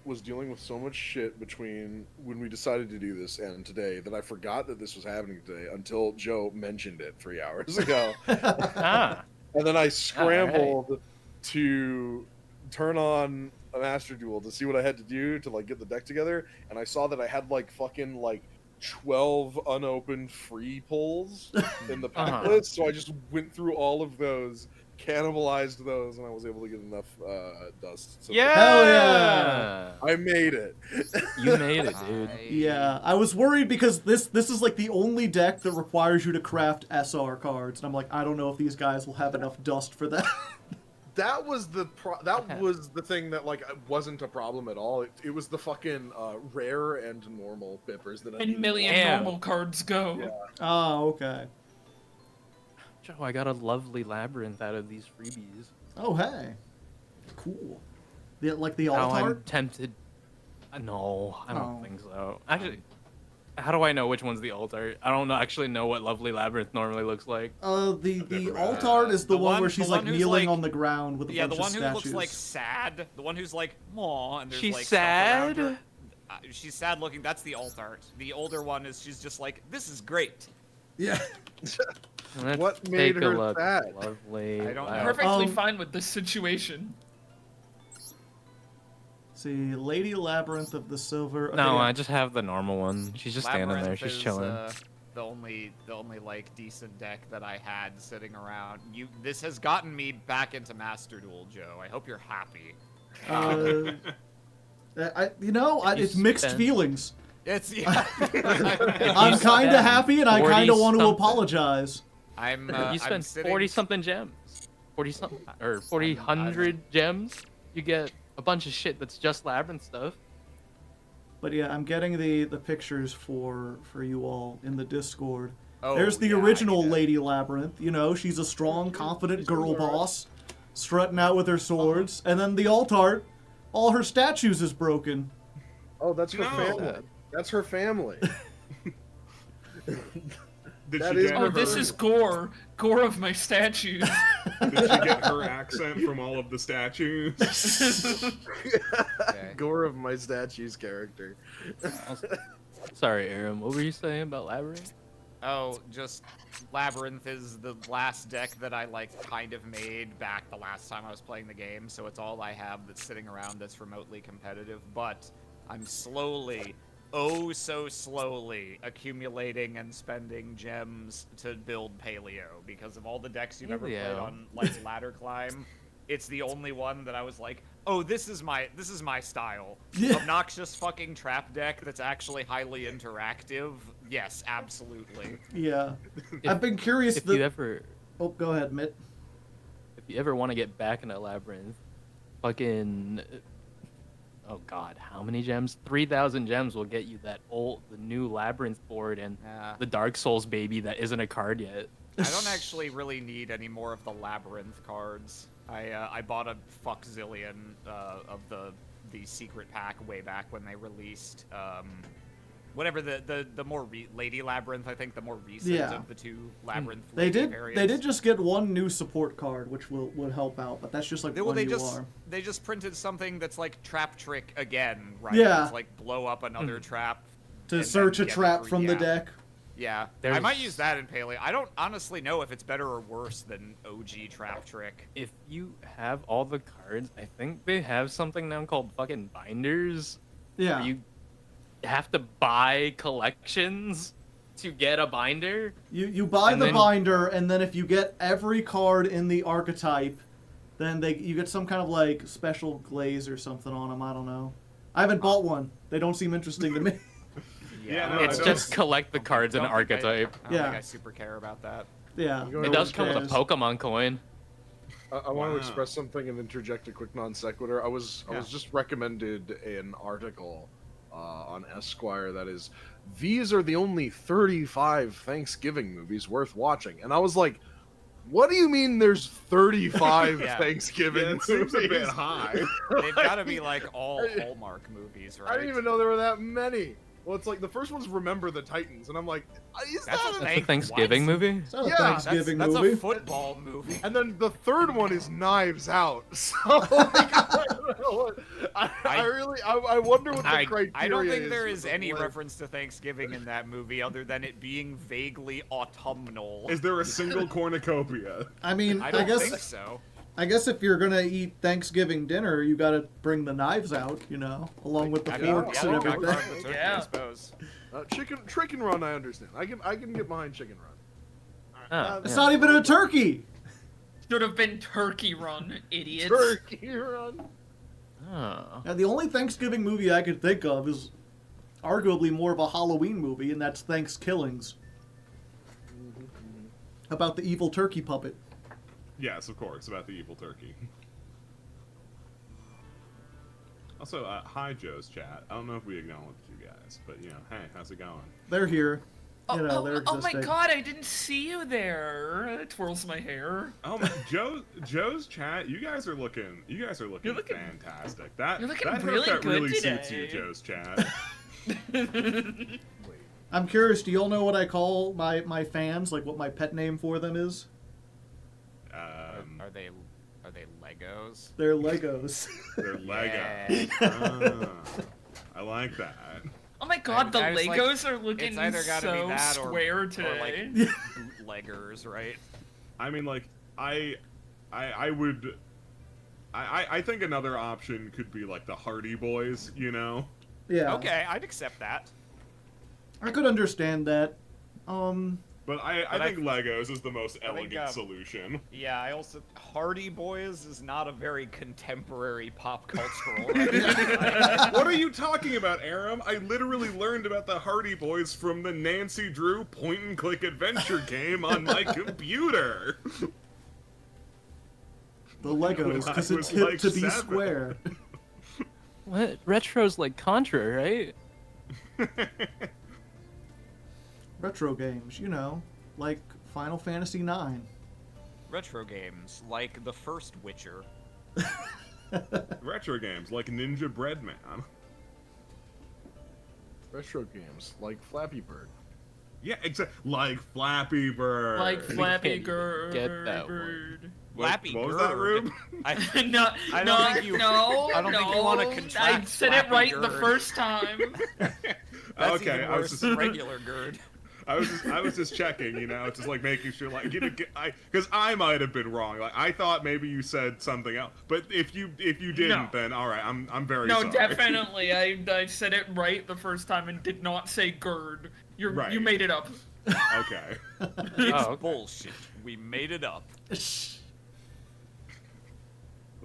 was dealing with so much shit between when we decided to do this and today that I forgot that this was happening today until Joe mentioned it 3 hours ago. Ah. And then I scrambled to turn on a Master Duel to see what I had to do to like get the deck together, and I saw that I had like fucking like 12 unopened free pulls in the pack list, so I just went through all of those, cannibalized those, and I was able to get enough dust. So Yeah! Hell yeah! I made it. You made it, dude. Yeah, I was worried because this is like the only deck that requires you to craft SR cards, and I'm like, I don't know if these guys will have enough dust for that. That was the was the thing that like wasn't a problem at all. It was the fucking rare and normal bippers that I 10 needed. million Damn. normal cards go. Yeah. Oh, okay. Joe, I got a lovely labyrinth out of these freebies. Oh, hey. Cool. Like the Now alt I'm art? tempted. No, I don't Oh. think so. Actually, how do I know which one's the alt art? I don't actually know what lovely labyrinth normally looks like. The alt art is the one where she's like who's, kneeling like- on the ground with a Yeah, bunch the one of who statues. looks like sad. The one who's like, aw, and there's She's like stuff around sad? her. She's sad looking. That's the alt art. The older one is she's just like, this is great. Yeah. Let's What made take a her look. sad? Lovely. I don't know. labyrinth. Perfectly Um, fine with this situation. See, Lady Labyrinth of the Silver. Okay, No, yeah. I just have the normal one. She's just standing there. Labyrinth She's is, chilling. The only like decent deck that I had sitting around. This has gotten me back into Master Duel, Joe. I hope you're happy. It's mixed spent- feelings. It's yeah. I'm kind of happy and I kind of want to 40-something. apologize. I'm. You I'm spend sitting... 40 something gems. 40 something or 400 gems. You get a bunch of shit that's just labyrinth stuff. But yeah, I'm getting the pictures for you all in the Discord. Oh, There's the yeah, I original need to- Lady Labyrinth. You know, she's a strong, confident girl boss, strutting out with her swords. And then the alt art, all her statues is broken. Oh, that's her No. family. That's her family. Did That she is get Oh, her, this is gore. Gore of my statues. Did she get her accent from all of the statues? Okay. Gore of my statues character. Sorry, Aaron. What were you saying about labyrinth? Oh, just Labyrinth is the last deck that I kind of made back the last time I was playing the game, so it's all I have that's sitting around that's remotely competitive, but I'm slowly, oh so slowly, accumulating and spending gems to build Paleo, because of all the decks you've ever played Paleo. on Ladder Climb, it's the only one that I was like, oh, this is my style. Yeah. Obnoxious fucking trap deck that's actually highly interactive. Yes, absolutely. Yeah. I've been curious. If you ever Oh, go ahead, Mitt. if you ever want to get back into labyrinth, fucking oh god, how many gems? 3,000 gems will get you the new labyrinth board and Yeah. the Dark Souls baby that isn't a card yet. I don't actually really need any more of the labyrinth cards. I bought a fuck zillion of the secret pack way back when they released whatever the more Lady Labyrinth, I think the more recent of the two Labyrinth. They did. variants. They did just get one new support card, which would help out, but that's just like one UR. They just printed something that's like Trap Trick again, right? Yeah. It's like blow up another trap To and search a then get trap free- from the yeah. deck. Yeah, I might use that in Paleo. I don't honestly know if it's better or worse than OG Trap Trick. If you have all the cards, I think they have something now called fucking binders. Yeah. Where you have to buy collections to get a binder. You buy And the then- binder, and then if you get every card in the archetype, then you get some kind of like special glaze or something on them. I don't know. I haven't bought one. They don't seem interesting to me. Yeah, no, It's I don't- just collect the cards in an archetype. I don't Yeah. think I super care about that. Yeah. It does come with a Pokemon coin. I want to Wow. express something and interject a quick non sequitur. I was just recommended an article on Esquire that is, these are the only 35 Thanksgiving movies worth watching, and I was like, what do you mean there's 35 Yeah. Thanksgiving Yeah, it movies? seems a bit high. They've got to be like all Hallmark movies, right? I didn't even know there were that many. Well, it's like the first one's Remember the Titans, and I'm like, is That's that a a... thing. Thanksgiving What? movie? It's not a Yeah, Thanksgiving that's movie. a football movie. And then the third one is Knives Out. So like, I don't know what... I wonder what the criteria is. I don't think there for is the any list. reference to Thanksgiving in that movie other than it being vaguely autumnal. Is there a single cornucopia? I mean, I I don't guess think so. I guess if you're gonna eat Thanksgiving dinner, you gotta bring the knives out, along with the I mean, forks yeah, and we got everything. cards with turkey, Yeah. I suppose. Chicken Run, I understand. I can get behind Chicken Run. Oh, It's yeah. not even a turkey. Should have been Turkey Run, idiots. Turkey Run. Oh. Now, the only Thanksgiving movie I could think of is arguably more of a Halloween movie, and that's Thanksgivings. About the evil turkey puppet. Yes, of course, about the evil turkey. Also, hi Joe's chat. I don't know if we acknowledged you guys, but hey, how's it going? They're here. Oh, They're oh my existing. god, I didn't see you there. It twirls my hair. Oh, my, Joe's chat. You guys are looking You're looking- fantastic. That you're looking that really haircut good really suits you, today. Joe's chat. I'm curious, do y'all know what I call my fans? Like what my pet name for them is? Are they Legos? They're Legos. They're Lego. Yeah. I like that. Oh my god, the I was like, Legos are looking It's either got to be so that square or today. like bootleggers, right? I mean, like, I think another option could be like the Hardy Boys, Yeah. Okay, I'd accept that. I could understand that. But I think Legos is the most I think, elegant solution. Yeah, I also Hardy Boys is not a very contemporary pop cultural. Right? What are you talking about, Aram? I literally learned about the Hardy Boys from the Nancy Drew point-and-click adventure game on my computer. The Legos, I because was it's hip like to be 7. square. What? Retro's like Contra, right? Retro games, like Final Fantasy IX. Retro games like the first Witcher. Retro games like Ninja Breadman. Retro games like Flappy Bird. Yeah, exactly. Like Flappy Bird. Like Flappy can't Bird. get that one. Bird. Flappy what was that, Bird. Rube? No, I don't no, think you- no, I don't no. think you wanna I contract said Flappy it right the Bird. first time. That's Okay, even I was worse just- than regular GERD. I was just checking, just like making sure, like, because I might have been wrong. Like, I thought maybe you said something else, but if you didn't, No. then all right, I'm very No, sorry. definitely. I said it right the first time and did not say GERD. You Right. made it up. Okay. It's Oh, okay. bullshit. We made it up.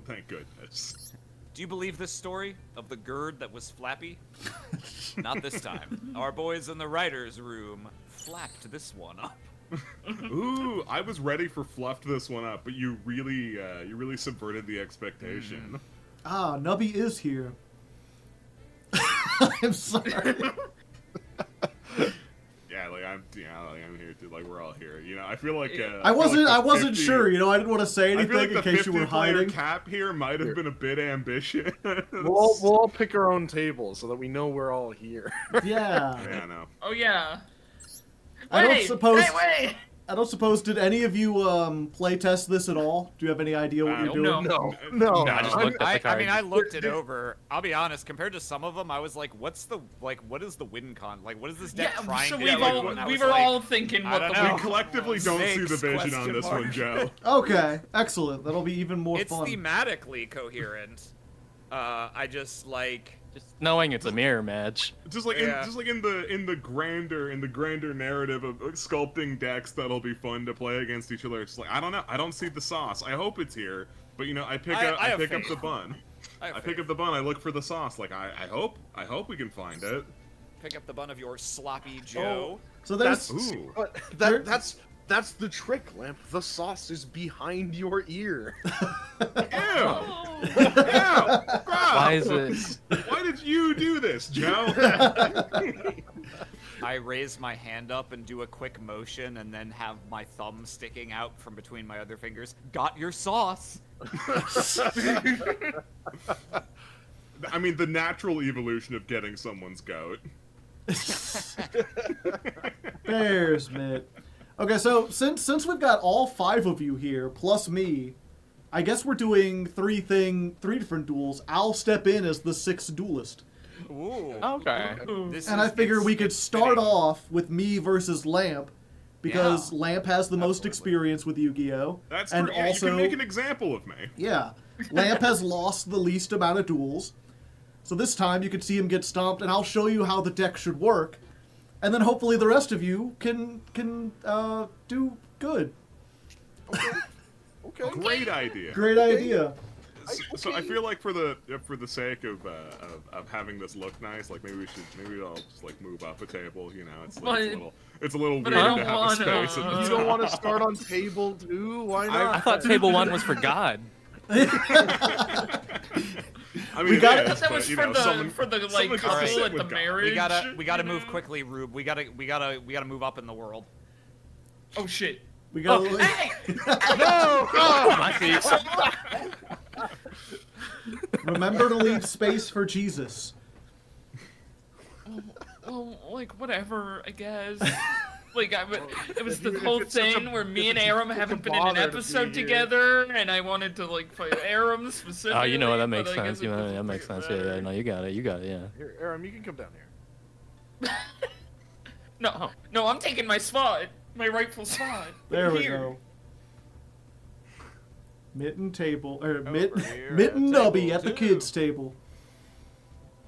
Thank goodness. Do you believe this story of the GERD that was flappy? Not this time. Our boys in the writer's room flapped this one up. Ooh, I was ready for fluffed this one up, but you really subverted the expectation. Ah, Nubby is here. I'm sorry. Yeah, like I'm here too. Like we're all here. You know, I feel like I wasn't 50 sure. You know, I didn't want to say I feel anything like in the case you were 50-player hiding. cap here might have been a bit ambitious. We'll all pick our own table so that we know we're all here. Yeah. Yeah, no. Oh yeah. I don't Wait, suppose. Wait. I don't suppose. Did any of you play test this at all? Do you have any idea what you're doing? no. No. I just looked at the I mean, card. I looked it over. I'll be honest. Compared to some of them, I was like, what is the win con? Like, what is this deck Yeah, trying so to we've do? all, And I we was were like, all thinking I what don't the know. We collectively don't see the Snakes, vision on this one, question Joe. Okay, excellent. That'll be even more It's fun. thematically coherent. I just like. Just knowing it's a mirror match. Just like Yeah. in the grander narrative of sculpting decks that'll be fun to play against each other. It's like I don't know. I don't see the sauce. I hope it's here, but you know, I pick I up have the faith. bun. I have I pick faith. up the bun. I look for the sauce. Like I hope we can find it. Pick up the bun of your sloppy Joe. So there's Ooh. But There- that's the trick, Lamp. The sauce is behind your ear. Ew! Oh. Ew! Gross! Why is it? Why did you do this, Joe? I raise my hand up and do a quick motion, and then have my thumb sticking out from between my other fingers. Got your sauce. I mean, the natural evolution of getting someone's goat. Bears, Mitt. Okay, so since we've got all 5 of you here plus me, I guess we're doing 3 different duels. I'll step in as the 6th duelist. Ooh. Okay. This And I is- figure it's- we could it's start fitting. off with me versus Lamp, because Yeah. Lamp has the most Absolutely. experience with Yu-Gi-Oh! That's and true. Yeah, also, you can make an example of me. yeah, Lamp has lost the least amount of duels. So this time you can see him get stomped, and I'll show you how the deck should work. And then hopefully the rest of you can do good. Okay. Great idea. Great idea. So I feel like for the sake of having this look nice, like maybe I'll just like move up a table. You know, it's a little But weird I don't to have a wanna- space. In You the don't top. want to start on table 2? Why not? I thought table 1 was for God. I mean, We it gotta- is, That but, was you for know, the someone- for the someone like could sit couple at with the God. marriage. We gotta you move know? quickly, Rube. We gotta move up in the world. Oh shit. We got. Hey! No! Oh, my feet. Remember to leave space for Jesus. Well, like whatever, I guess. Like it was the If whole it's such a- thing where me if and it's Aram such a haven't been in an bother to be episode here. together, and I wanted to like fight Aram specifically. Oh, you know what? That but makes I guess sense. it You know, doesn't that makes sense. matter. Yeah, no, you got it. Yeah. Here, Aram, you can come down here. No, I'm taking my spot, my rightful spot. There we Here. go. Mitten table, or Over here mitten at nubby table at the 2. kids' table.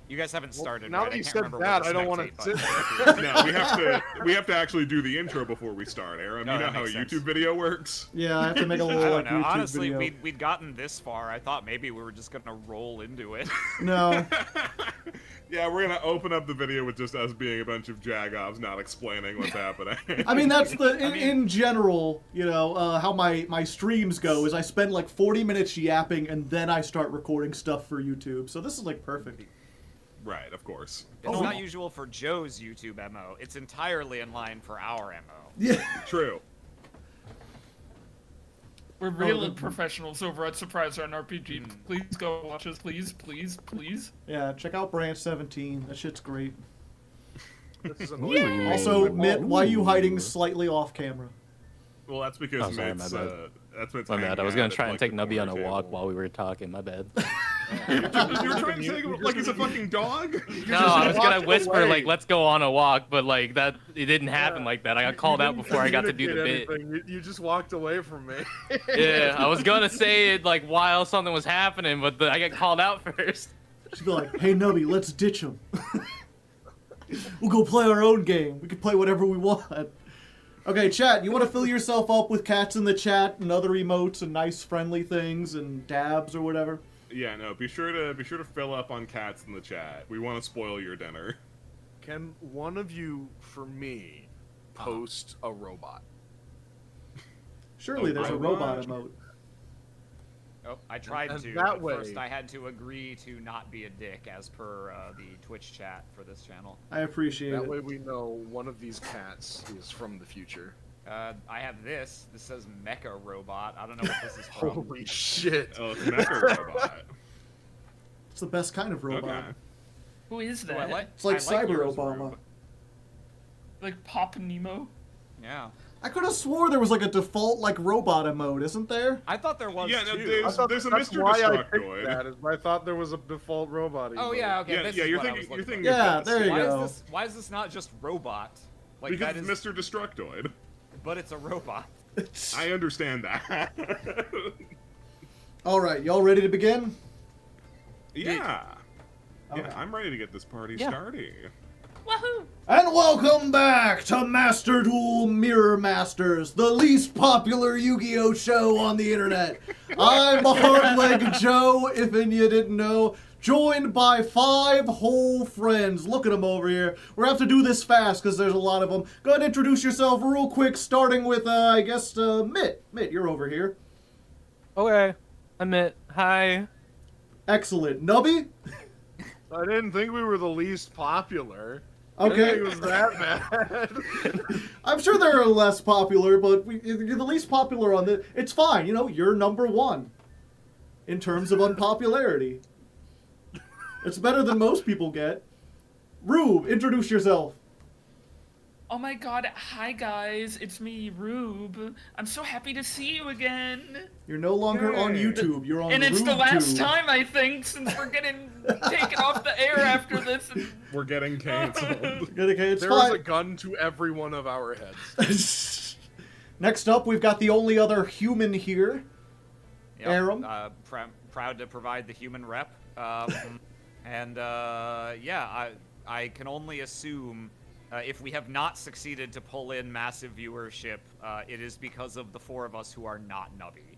You guys haven't started. now right? that I you can't said remember that, where the I don't wanna spectate button is. No, we have to actually do the intro before we start, Aram. No, You know that how a makes sense. YouTube video works? Yeah, I have to make a I little don't like know. YouTube Honestly, video. we'd gotten this far. I thought maybe we were just gonna roll into it. No, Yeah, we're gonna open up the video with just us being a bunch of jagoffs not explaining what's happening. I mean that's the mean- in general, you know, how my streams go is I spend like 40 minutes yapping and then I start recording stuff for YouTube. So this is like perfect. Right, of course. It's Oh. not usual for Joe's YouTube MO. It's entirely in line for our MO. Yeah. True. We're real the- professionals over at Surprise Run RPG. Please go watch us, please. Yeah, check out Branch 17. That shit's great. This is annoying. Also, Mitt, why are you hiding slightly off camera? Well, that's because Oh, sorry, Mitt's, my bad. that's Mitt's My bad. hanging I was gonna out try at, and like, take the Nubby on a corner walk table. while we were talking. My bad. You were trying to say like he's a fucking dog? No, I was gonna walked whisper away. like, "Let's go on a walk," but like that, it didn't happen like that. I got called out before I got to do the bit. You just walked away from me. Yeah, I was gonna say it like while something was happening, but I got called out first. She'd be like, hey, Nubby, let's ditch him. We'll go play our own game. We can play whatever we want. Okay, chat, you want to fill yourself up with cats in the chat and other emotes and nice friendly things and dabs or whatever? Yeah, no. Be sure to fill up on cats in the chat. We want to spoil your dinner. Can one of you, for me, post a robot? Surely there's a robot robot. emote. Oh, I tried And to. that But first, way- I had to agree to not be a dick, as per the Twitch chat for this channel. I appreciate That it. way we know one of these cats is from the future. I have this. This says Mecha Robot. I don't know what this is from. Holy shit! Oh, it's Mecha Robot. It's the best kind of robot. Okay. Who is Ooh, that? I like, It's like I like Cyber yours, Obama. Rube. Like Pop Nemo? Yeah. I could have swore there was like a default like robot emote, isn't there? I thought there was Yeah, no, too. I thought there's a that's Mr. why I picked Destructoid. that. Is I thought there was a default robot. Oh emote. yeah, okay. Yeah, this yeah, is you're what I thinking, was you're looking thinking. for. Yeah, of there you Why go. Why is this not just robot? Like Because that is, Mr. Destructoid. but it's a robot. I understand that. All right, y'all ready to begin? Yeah. Okay. Yeah, I'm ready to get this party Yeah. started. Woohoo! And welcome back to Master Duel Mirror Masters, the least popular Yu-Gi-Oh show on the internet. I'm Hardleg Joe, if any you didn't know, joined by 5 whole friends. Look at them over here. We're gonna have to do this fast because there's a lot of them. Go ahead and introduce yourself real quick, starting with, I guess, Mitt. Mitt, you're over here. Okay, I'm it. Hi. Excellent. Nubby? I didn't think we were the least popular. I didn't Okay. think it was that bad. I'm sure they're less popular, but you're the least popular on the. It's fine, you know. You're number 1 in terms of unpopularity. It's better than most people get. Rube, introduce yourself. Oh my god, hi guys, it's me, Rube. I'm so happy to see you again. You're no longer on Yay. YouTube. You're on And it's the last RubeTube. time, I think, since we're getting taken off the air after this. And... We're getting canceled. Okay, it's There was a fine. gun to every one of our heads. Next up, we've got the only other human here. Yep. Aram? Proud to provide the human rep. And yeah, I can only assume if we have not succeeded to pull in massive viewership, it is because of the 4 of us who are not Nubby.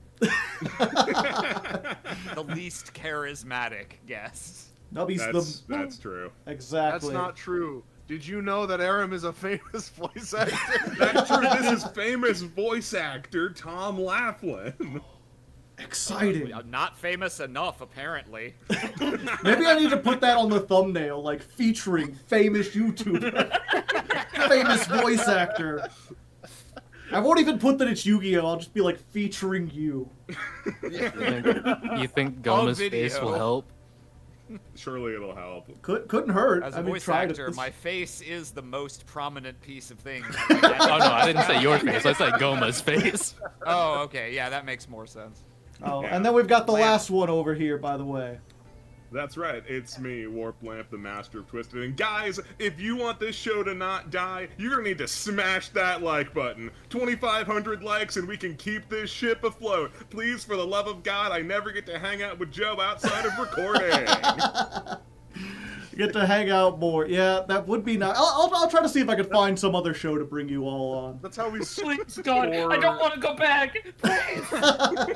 The least charismatic guest. Nubby's That's true. Exactly. That's not true. Did you know that Aram is a famous voice actor? That's true. This is famous voice actor Tom Laughlin. Exciting. Not famous enough, apparently. Maybe I need to put that on the thumbnail, like featuring famous YouTuber, famous voice actor. I won't even put that it's Yu-Gi-Oh! I'll just be like featuring you. You think Goma's face will video. help? Surely it'll help. Couldn't hurt. As a I mean, voice tried actor, it. my face is the most prominent piece of things. Oh no, I didn't say your face. I said Goma's face. Oh, okay. Yeah, that makes more sense. Oh, Yeah. and then we've got the Lamp. last one over here, by the way. That's right, it's me, Warp Lamp, the master of Twisted. And guys, if you want this show to not die, you're gonna need to smash that like button. 2,500 likes and we can keep this ship afloat. Please, for the love of God, I never get to hang out with Joe outside of recording. Get to hang out more. Yeah, that would be nice. I'll try to see if I can find some other show to bring you all on. That's how we Please, God, I don't want to go back. Please.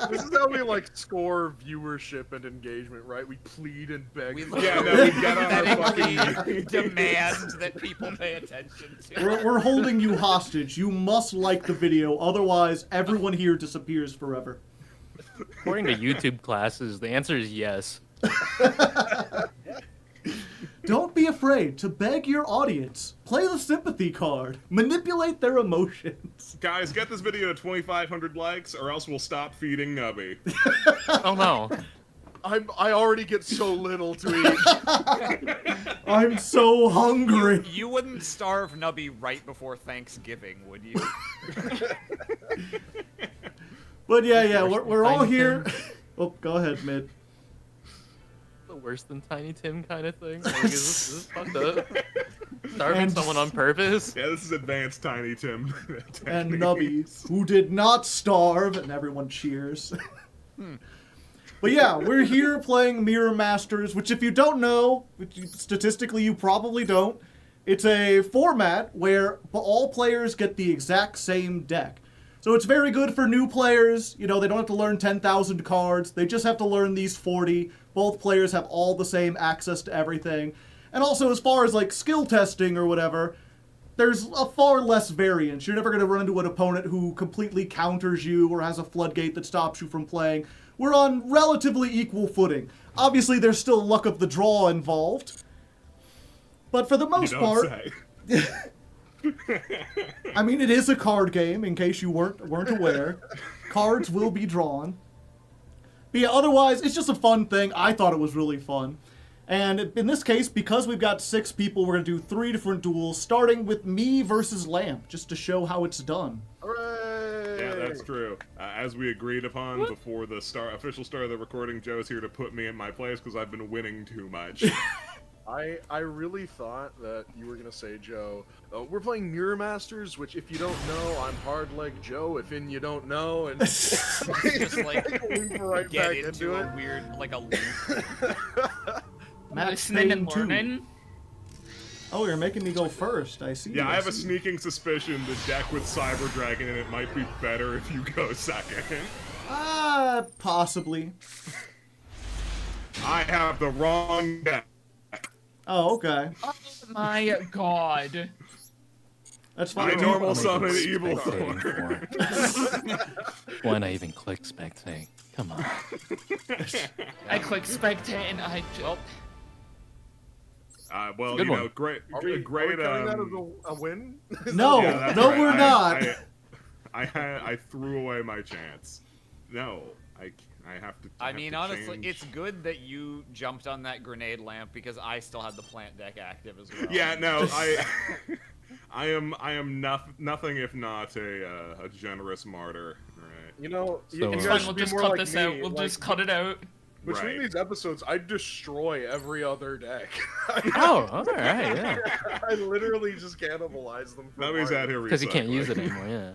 This is how we like score viewership and engagement, right? We plead and beg. We for- Yeah, no, we get on our pathetically fucking demand that people pay attention to. We're holding you hostage. You must like the video, otherwise everyone here disappears forever. According to YouTube classes, the answer is yes. Don't be afraid to beg your audience. Play the sympathy card. Manipulate their emotions. Guys, get this video to 2,500 likes or else we'll stop feeding Nubby. Oh no. I already get so little to eat. I'm so hungry. You wouldn't starve Nubby right before Thanksgiving, would you? But yeah, we're all Tiny here. Tim. Oh, go ahead, Mid. The worse than Tiny Tim kind of thing. Like, is this fucked up? Starving And- someone on purpose? Yeah, this is advanced Tiny Tim. And techniques. Nubby, who did not starve, and everyone cheers. But yeah, we're here playing Mirror Masters, which if you don't know, which statistically you probably don't, it's a format where all players get the exact same deck. So it's very good for new players. You know, they don't have to learn 10,000 cards. They just have to learn these 40. Both players have all the same access to everything. And also, as far as like skill testing or whatever, there's a far less variance. You're never going to run into an opponent who completely counters you or has a floodgate that stops you from playing. we're on relatively equal footing. Obviously, there's still luck of the draw involved. But for the most part, I mean, it is a card game, in case you weren't aware. Cards will be drawn. But yeah, otherwise, it's just a fun thing. I thought it was really fun. And in this case, because we've got 6 people, we're going to do 3 different duels, starting with me versus Lamp, just to show how it's done. Hooray! Yeah, that's true. As we agreed upon before the official start of the recording, Joe's here to put me in my place because I've been winning too much. I really thought that you were gonna say, Joe, we're playing Mirror Masters, which if you don't know, I'm Hardleg Joe. If you don't know, and Just like right get back into into a it. weird, like a loop. Max Listening and Payne 2. learning. Oh, you're making me go first. I see. Yeah, I have a see. sneaking suspicion the deck with Cyber Dragon in it might be better if you go second. Possibly. I have the wrong deck. Oh, okay. Oh my god. That's My fine. normal I'm summon even evil spectating form. Why not even click spectate? Come on. I click spectate and I just... Well, Good you one. know, great, Are we great. counting that as a win? No, Yeah, that's no, right. we're not. I threw away my chance. No, I have to. I mean, to honestly, change. it's good that you jumped on that grenade lamp because I still had the plant deck active as well. Yeah, no, I am nothing if not a generous martyr. Right. You know, So, you It's guys fine, we'll should be just more cut like this me, out. We'll like, just cut it out. Between Right. these episodes, I destroy every other deck. Oh, all right, yeah. I literally just cannibalize them. That means out here Because you can't recycling. use it anymore, yeah.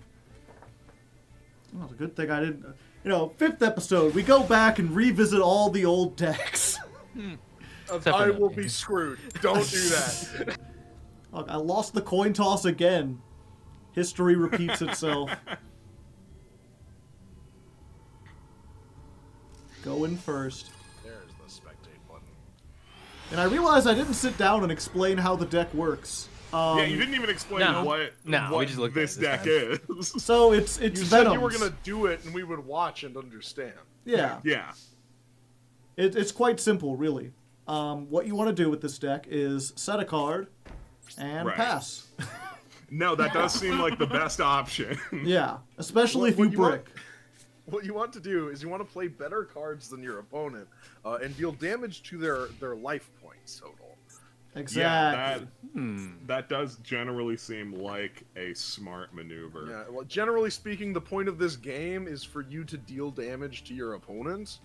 Well, it's a good thing I didn't. You know, 5th episode, we go back and revisit all the old decks. Except I for will that be game. screwed. Don't do that. Look, I lost the coin toss again. History repeats itself. Going first. There's the spectate button. And I realized I didn't sit down and explain how the deck works. Yeah, you didn't even explain No. what No, we just looked at this it deck this is. So it's You Venoms. said you were gonna do it, and we would watch and understand. Yeah. Yeah. It's quite simple, really. What you want to do with this deck is set a card and Right. pass. No, that does seem like the best option. Yeah, especially if What you you want- brick. What you want to do is you want to play better cards than your opponent, and deal damage to their life points total. Exactly. Yeah, that does generally seem like a smart maneuver. Yeah. Well, generally speaking, the point of this game is for you to deal damage to your opponent,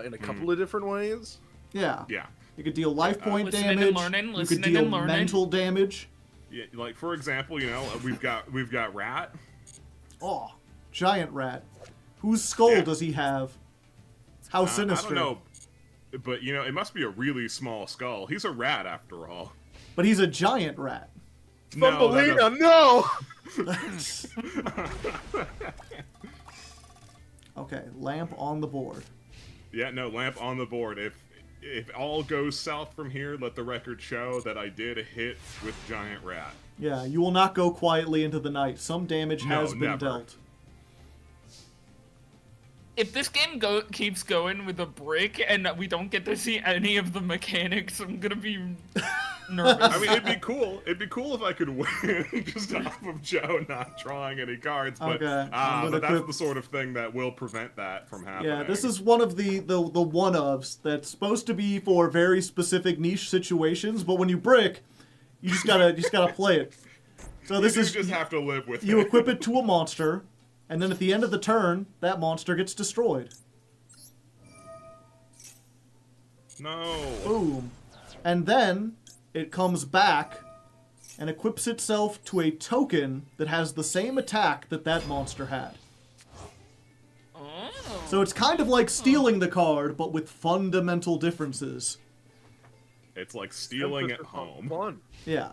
in a couple of different ways. Yeah. Yeah. You could deal life point Listening and damage. learning, you could listening deal and learning. mental damage. Yeah, like for example, you know, we've got Rat. Oh, giant rat. Whose skull Yeah. does he have? How sinister. I don't know, but you know, it must be a really small skull. He's a rat after all. But he's a giant rat. No, that Thumbelina, no! Okay, lamp on the board. yeah, no, lamp on the board. If all goes south from here, let the record show that I did a hit with giant rat. Yeah, you will not go quietly into the night. Some damage No, has been never. dealt. If this game keeps going with a brick and we don't get to see any of the mechanics, I'm gonna be nervous. I mean, it'd be cool. It'd be cool if I could win just off of Joe not drawing any cards. But, Okay, I'm gonna but that's quit. the sort of thing that will prevent that from happening. Yeah, this is one of the one-ofs that's supposed to be for very specific niche situations, but when you brick, you just gotta play it. So this you is just have to live with you it. equip it to a monster, and then at the end of the turn, that monster gets destroyed. No. Boom. And then it comes back and equips itself to a token that has the same attack that monster had. Oh. So it's kind of like stealing the card, but with fundamental differences. It's like stealing at Emphasis on home. Fun. Yeah.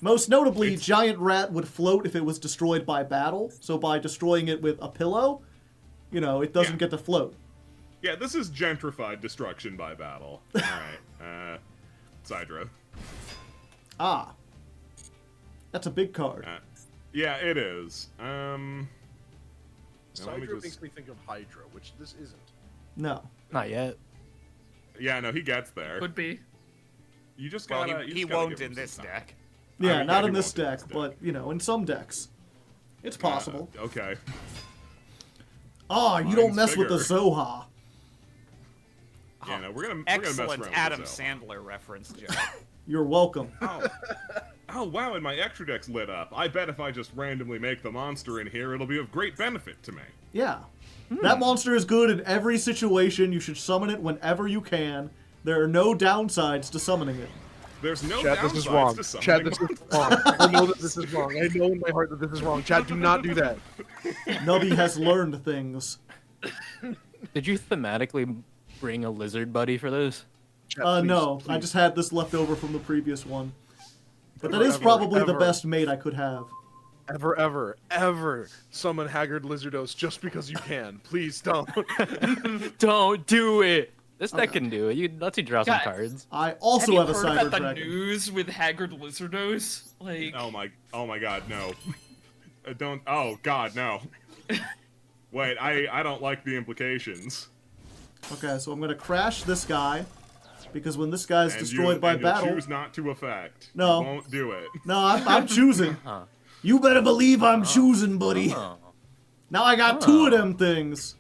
Most notably, It's- Giant Rat would float if it was destroyed by battle. So by destroying it with a pillow, you know, it doesn't Yeah. get to float. Yeah, this is gentrified destruction by battle. Alright, Sidra. Ah. That's a big card. Yeah, it is. Now let me Sidra just- makes me think of Hydra, which this isn't. No. Not yet. Yeah, no, he gets there. Could be. You just Well, gotta. he won't in this deck. Yeah, mean, not he in this won't in deck, this deck. but, you know, in some decks. It's possible. Okay. Oh, you don't mine's mess with the bigger. Zoha. Yeah, no, we're gonna Excellent mess around Adam with this Sandler reference, Joe. You're welcome. Oh wow, and my extra deck's lit up. I bet if I just randomly make the monster in here, it'll be of great benefit to me. Yeah. That monster is good in every situation. You should summon it whenever you can. There are no downsides to summoning it. There's no Chad, downsides this is wrong. to summoning Chad, this is monsters. wrong. I know that this is wrong. I know in my heart that this is wrong. Chad, do not do that. Nubby has learned things. Did you thematically bring a lizard buddy for this? Chad, please, No. I please. just had this left over from the previous one. But that Ever, is ever, probably the ever. best mate I could have. Ever summon Haggard Lizardos just because you can. Please don't. Don't do it. This deck can do it. You lets you draw some God. cards. I also have have, you a heard Cyber about the Dragon. news with Haggard Lizardos? Like, Oh my god, no. Don't, oh god, no. Wait, I don't like the implications. Okay, so I'm going to crash this guy. Because when this guy's And destroyed you, by and you'll battle... choose not to affect. No. You won't do it. No, I'm choosing. Huh. You better believe I'm choosing, buddy. Oh. Now I got two of them things.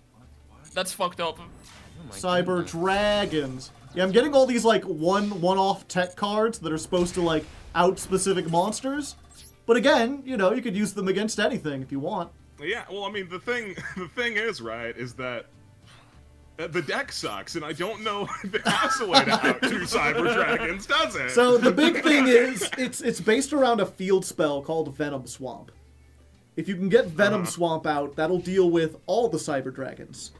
that's fucked up. Oh my Cyber goodness. Dragons. Yeah, I'm getting all these, like, one-off tech cards that are supposed to, like, out specific monsters. But again, you know, you could use them against anything if you want. Yeah, well, I mean, the thing is, right, is that the deck sucks, and I don't know if it has a way to out two Cyber Dragons, does it? So the big thing is, it's based around a field spell called Venom Swamp. If you can get Venom Swamp out, that'll deal with all the Cyber Dragons.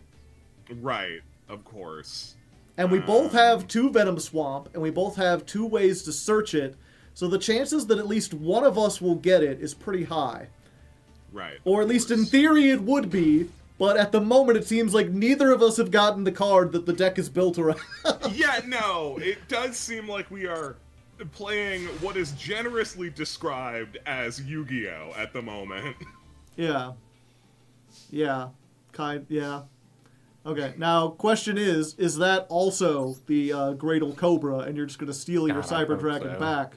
Right, of course. And we both have two Venom Swamp, and we both have two ways to search it, so the chances that at least one of us will get it is pretty high. Right. Or at least in theory it would be, but at the moment it seems like neither of us have gotten the card that the deck is built around. Yeah, no, it does seem like we are playing what is generously described as Yu-Gi-Oh! At the moment. Yeah. Yeah. Yeah. Okay, now, question is that also the Gradle Cobra, and you're just going to steal your God, I Cyber hope Dragon so. back?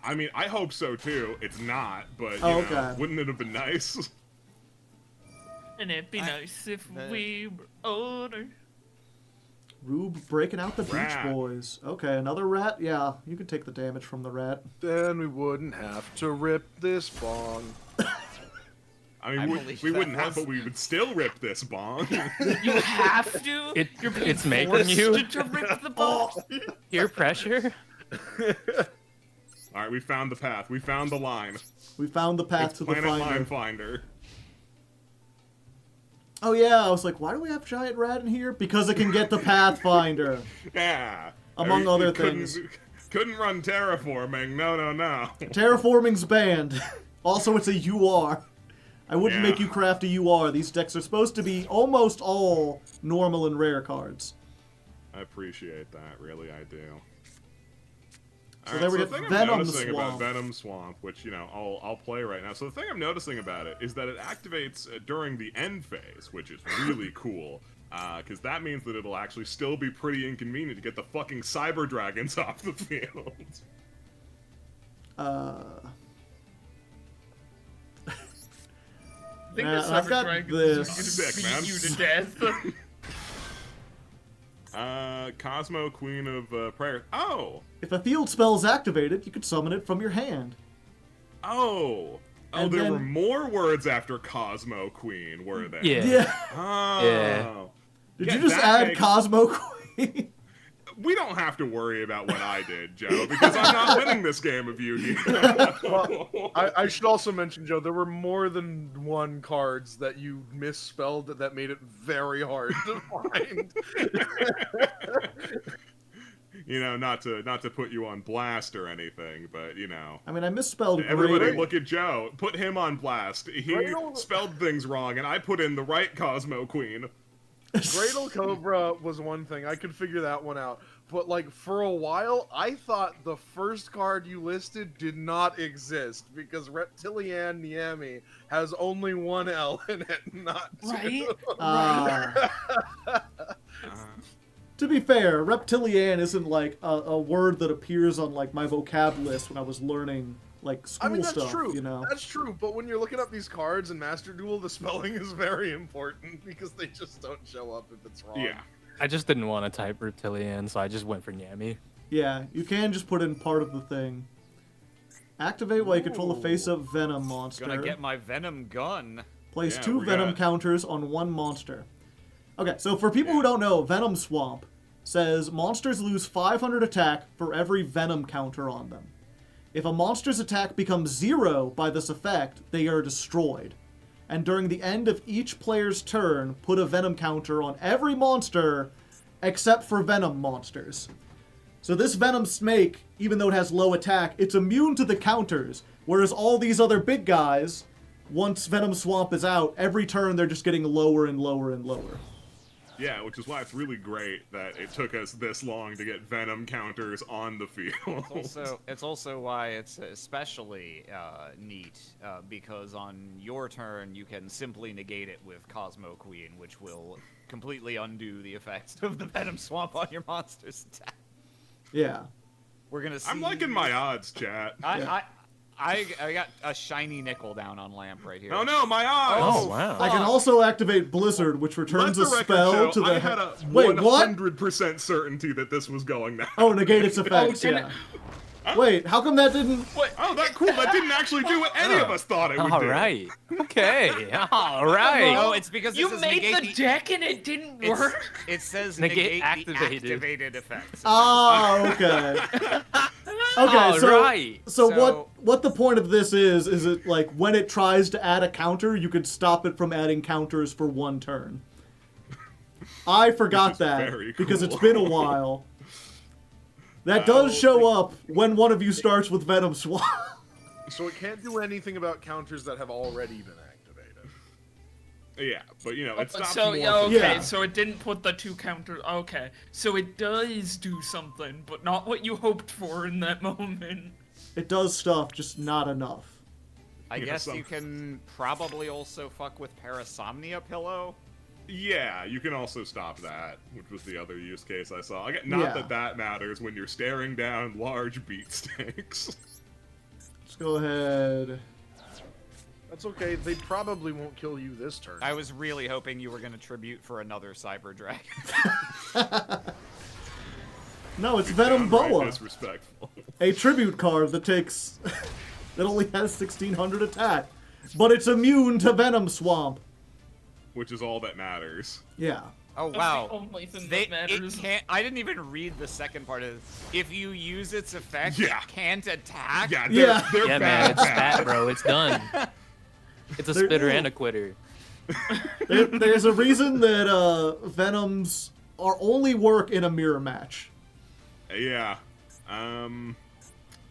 I mean, I hope so too. It's not, but you Oh, know, okay. wouldn't it have been nice? And it'd be nice if we were older. Rube breaking out the Beach Rat. Boys. Okay, another rat? Yeah, you can take the damage from the rat. Then we wouldn't have to rip this bong. I mean, I we believe wouldn't that have, was- all but we would still rip this bong. You have to. You're being it's making forced you. to rip the ball. Peer pressure. All right, we found the path. We found the line. We found the path It's to the Planet finder. Line Finder. Oh yeah, I was like, why do we have Giant Rat in here? Because it can get the Pathfinder. Yeah. Among You other couldn't- things. Couldn't run terraforming. No. Terraforming's banned. Also, it's a UR. I wouldn't Yeah. make you craft a UR. These decks are supposed to be almost all normal and rare cards. I appreciate that. Really, I do. So there we the get thing Venom I'm noticing Swamp. about Venom Swamp, which, you know, I'll play right now. So the thing I'm noticing about it is that it activates during the end phase, which is really cool. Because that means that it'll actually still be pretty inconvenient to get the fucking Cyber Dragons off the field. I think Yeah, the I've Cyber got Dragons this. are Sick, gonna man. beat you to death. Cosmo, Queen of Prayer. Oh! If a field spell is activated, you could summon it from your hand. Oh! Oh, And there then- were more words after Cosmo Queen, were there? Yeah. Yeah. Oh. Yeah. Did Yeah, you just that add makes- Cosmo Queen? We don't have to worry about what I did, Joe, because I'm not winning this game of Yu-Gi-Oh! I should also mention, Joe, there were more than one cards that you misspelled that made it very hard to find. You know, not to put you on blast or anything, but you know. I mean, I misspelled Everybody Gradle. look at Joe. Put him on blast. He Gradle- spelled things wrong, and I put in the right Cosmo Queen. Gradle Cobra was one thing. I could figure that one out. But, like, for a while, I thought the first card you listed did not exist because Reptilian Niami has only one L in it, not two. Right? Ah. To be fair, reptilian isn't like a word that appears on like my vocab list when I was learning like school I mean, that's stuff. true. You know. That's true. But when you're looking up these cards in Master Duel, the spelling is very important because they just don't show up if it's wrong. Yeah. I just didn't want to type reptilian, so I just went for Nyami. Yeah, you can just put in part of the thing. Activate while you control the face-up Venom monster. Gonna get my Venom gun. Place Yeah, 2 we Venom got- counters on 1 monster. Okay, so for people who don't know, Venom Swamp says monsters lose 500 attack for every Venom counter on them. If a monster's attack becomes 0 by this effect, they are destroyed. And during the end of each player's turn, put a Venom counter on every monster except for Venom monsters. So this Venom Snake, even though it has low attack, it's immune to the counters, whereas all these other big guys, once Venom Swamp is out, every turn they're just getting lower and lower and lower. Yeah, which is why it's really great that it took us this long to get Venom counters on the field. It's also why it's especially neat, because on your turn you can simply negate it with Cosmo Queen, which will completely undo the effects of the Venom Swamp on your monster's attack. Yeah. We're gonna see. I'm liking my odds, chat. I got a shiny nickel down on lamp right here. Oh no, my odds! Oh, wow. I can also activate Blizzard, which returns Let a the record spell show, to the... I had a Wait, what? 100% certainty that this was going down. Oh, negate its effects, yeah. Wait, how come that didn't... Oh, that cool. That didn't actually do what any of us thought it would All do. right. Okay. All right. Oh, it's because it You says made negate the deck and it didn't work. It says Negate negate the activated. activated effects. Oh, okay. Okay, All so, right. so So- what the point of this is it like when it tries to add a counter, you could stop it from adding counters for 1 turn. I forgot is that very because it's cool. been a while. That does show up when one of you starts with Venom Swamp. So it can't do anything about counters that have already been activated. Yeah, but you know, it stops So more. yeah, okay, Yeah. so it didn't put the 2 counters. Okay, so it does do something, but not what you hoped for in that moment. It does stuff, just not enough. I Yeah, guess some- you can probably also fuck with Parasomnia Pillow. Yeah, you can also stop that, which was the other use case I saw. Not Yeah. that matters when you're staring down large beatsticks. Let's go ahead. That's okay. They probably won't kill you this turn. I was really hoping you were going to tribute for another Cyber Dragon. No, it's Venom Downright Boa, disrespectful. a tribute card that takes that only has 1600 attack, but it's immune to Venom Swamp. Which is all that matters. Yeah. Oh That's wow. the only thing It that matters. can't. I didn't even read the second part of this. If you use its effect, Yeah. it can't attack. Yeah, Yeah. they're Yeah, man, bad, it's bad. spat, bro. It's done. It's a They're- spitter and a quitter. There's a reason that Venoms are only work in a mirror match. Yeah. I'll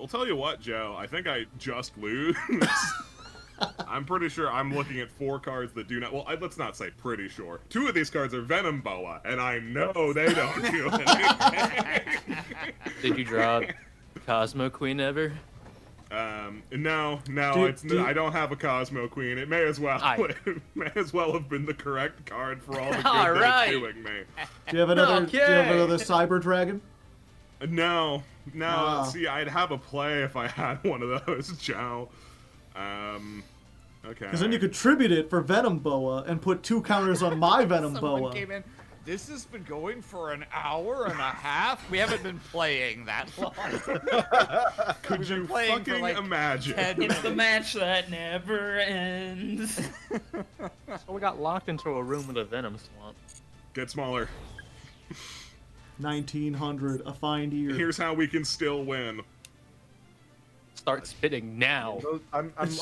tell you what, Joe. I think I just lose. I'm pretty sure I'm looking at 4 cards that do not. Well, let's not say pretty sure. 2 of these cards are Venom Boa, and I know they don't do anything. Did you draw Cosmo Queen ever? No, Do- I don't have a Cosmo Queen. It may as well. Aye. It may as well have been the correct card for all the good All that right. it's doing me. Do you have another? Do you have Okay. another Cyber Dragon? No. Ah. See, I'd have a play if I had one of those, Joe. Okay. Because then you could tribute it for Venom Boa and put 2 counters on my Venom Someone Boa. came in. This has been going for an hour and a half. We haven't been playing that long. Could We've been you playing for, fucking like, imagine? 10 It's the match that never ends. So we got locked into a room with a Venom Swamp. Get smaller. 1900, a fine year. Here's how we can still win. Start spitting now. I'm doing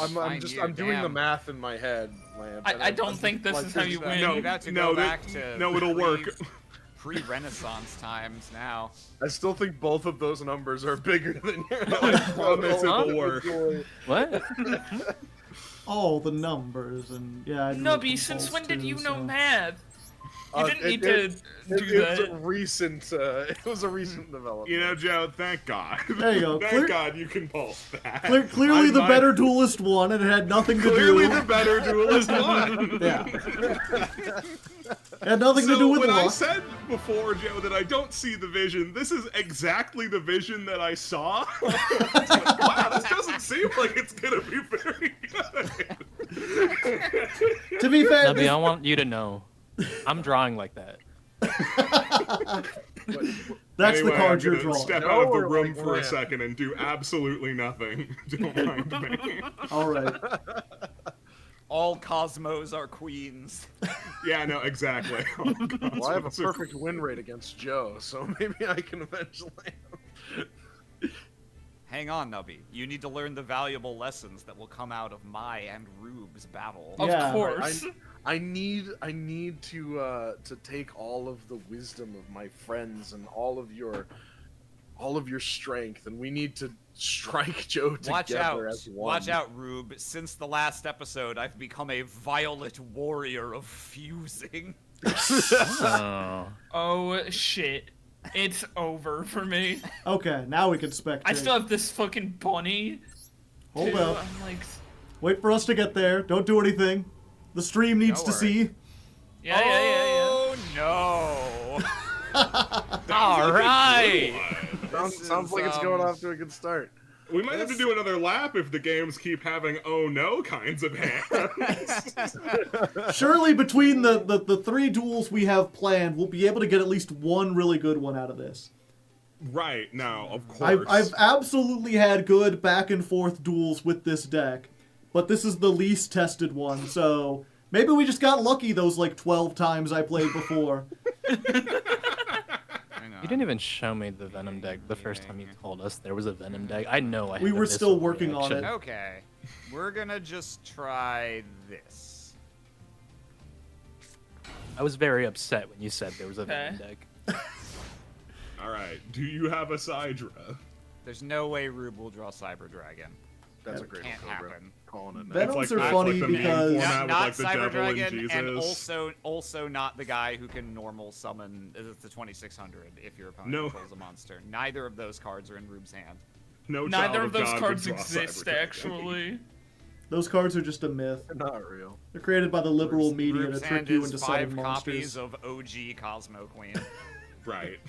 the Damn. math in my head, Lamp. and I don't I'm think just this is how you win. No, You'd have to no, go that- back to no, it'll work. Pre-Renaissance times now. I still think both of those numbers are bigger than your. I promise it'll work. What? All the numbers and yeah. I didn't look Nubby, them since both when did too, you know so- math? You didn't need to do It's a that. recent. It was a recent development. You know, Joe, thank God. There you go. Thank God you can pulse that. Clearly the might- better duelist won, and it had nothing to Clearly do. the better duelist won. Yeah. It had nothing to do with when I luck. said before, Joe, that I don't see the vision, this is exactly the vision that I saw. It's like, wow, this doesn't seem like it's gonna be very good. To be fair, Nubby, I want you to know, I'm drawing like that. that's Anyway, the card I'm you're gonna drawing. step No, out of the or room like for a ramp? second and do absolutely nothing. Don't mind me. All right. All Cosmos are queens. Yeah, no, exactly. Oh, God, Well, I have a so- perfect win rate against Joe, so maybe I can eventually. Hang on, Nubby. You need to learn the valuable lessons that will come out of my and Rube's battle. Of Yeah, course. I need to take all of the wisdom of my friends and all of your strength, and we need to strike Joe Watch out. together as one. Watch out, Rube. Since the last episode, I've become a violet warrior of fusing. Oh. Oh shit. It's over for me. Okay, now we can spectate. I still have this fucking bunny. Hold too. up. I'm like, Wait for us to get there. Don't do anything. The stream needs Don't to worry. see. yeah. Oh no. All right. Sounds is, like it's going off to a good start. We might have to do another lap if the games keep having oh no kinds of hands. Surely between the three duels we have planned, we'll be able to get at least one really good one out of this. Right, now, of course. I've absolutely had good back and forth duels with this deck, but this is the least tested one, so maybe we just got lucky those like 12 times I played before. Hang on. You didn't even show me the Venom deck the first time you told us there was a Venom deck. I know I We had a were still visceral working on reaction. it. Okay. We're gonna just try this. I was very upset when you said there was a Venom Okay. deck. Alright, do you have a Sidra? There's no way Rube will draw Cyber Dragon. That's a great Can't Cobra. happen. Calling it now. Venoms It's are like- funny it's like the meme because format. with, Not like, the Cyber devil and Dragon, and Jesus. also not the guy who can normal summon the 2600 if your opponent No. controls a monster. Neither of those cards are in Rube's hand. No Neither child of those God cards could draw exist, Cyber Dragon. actually. Those cards are just a myth. They're not real. They're created by the liberal media Rube's to hand trick you is into 5 selling copies monsters. of OG Cosmo Queen. Right.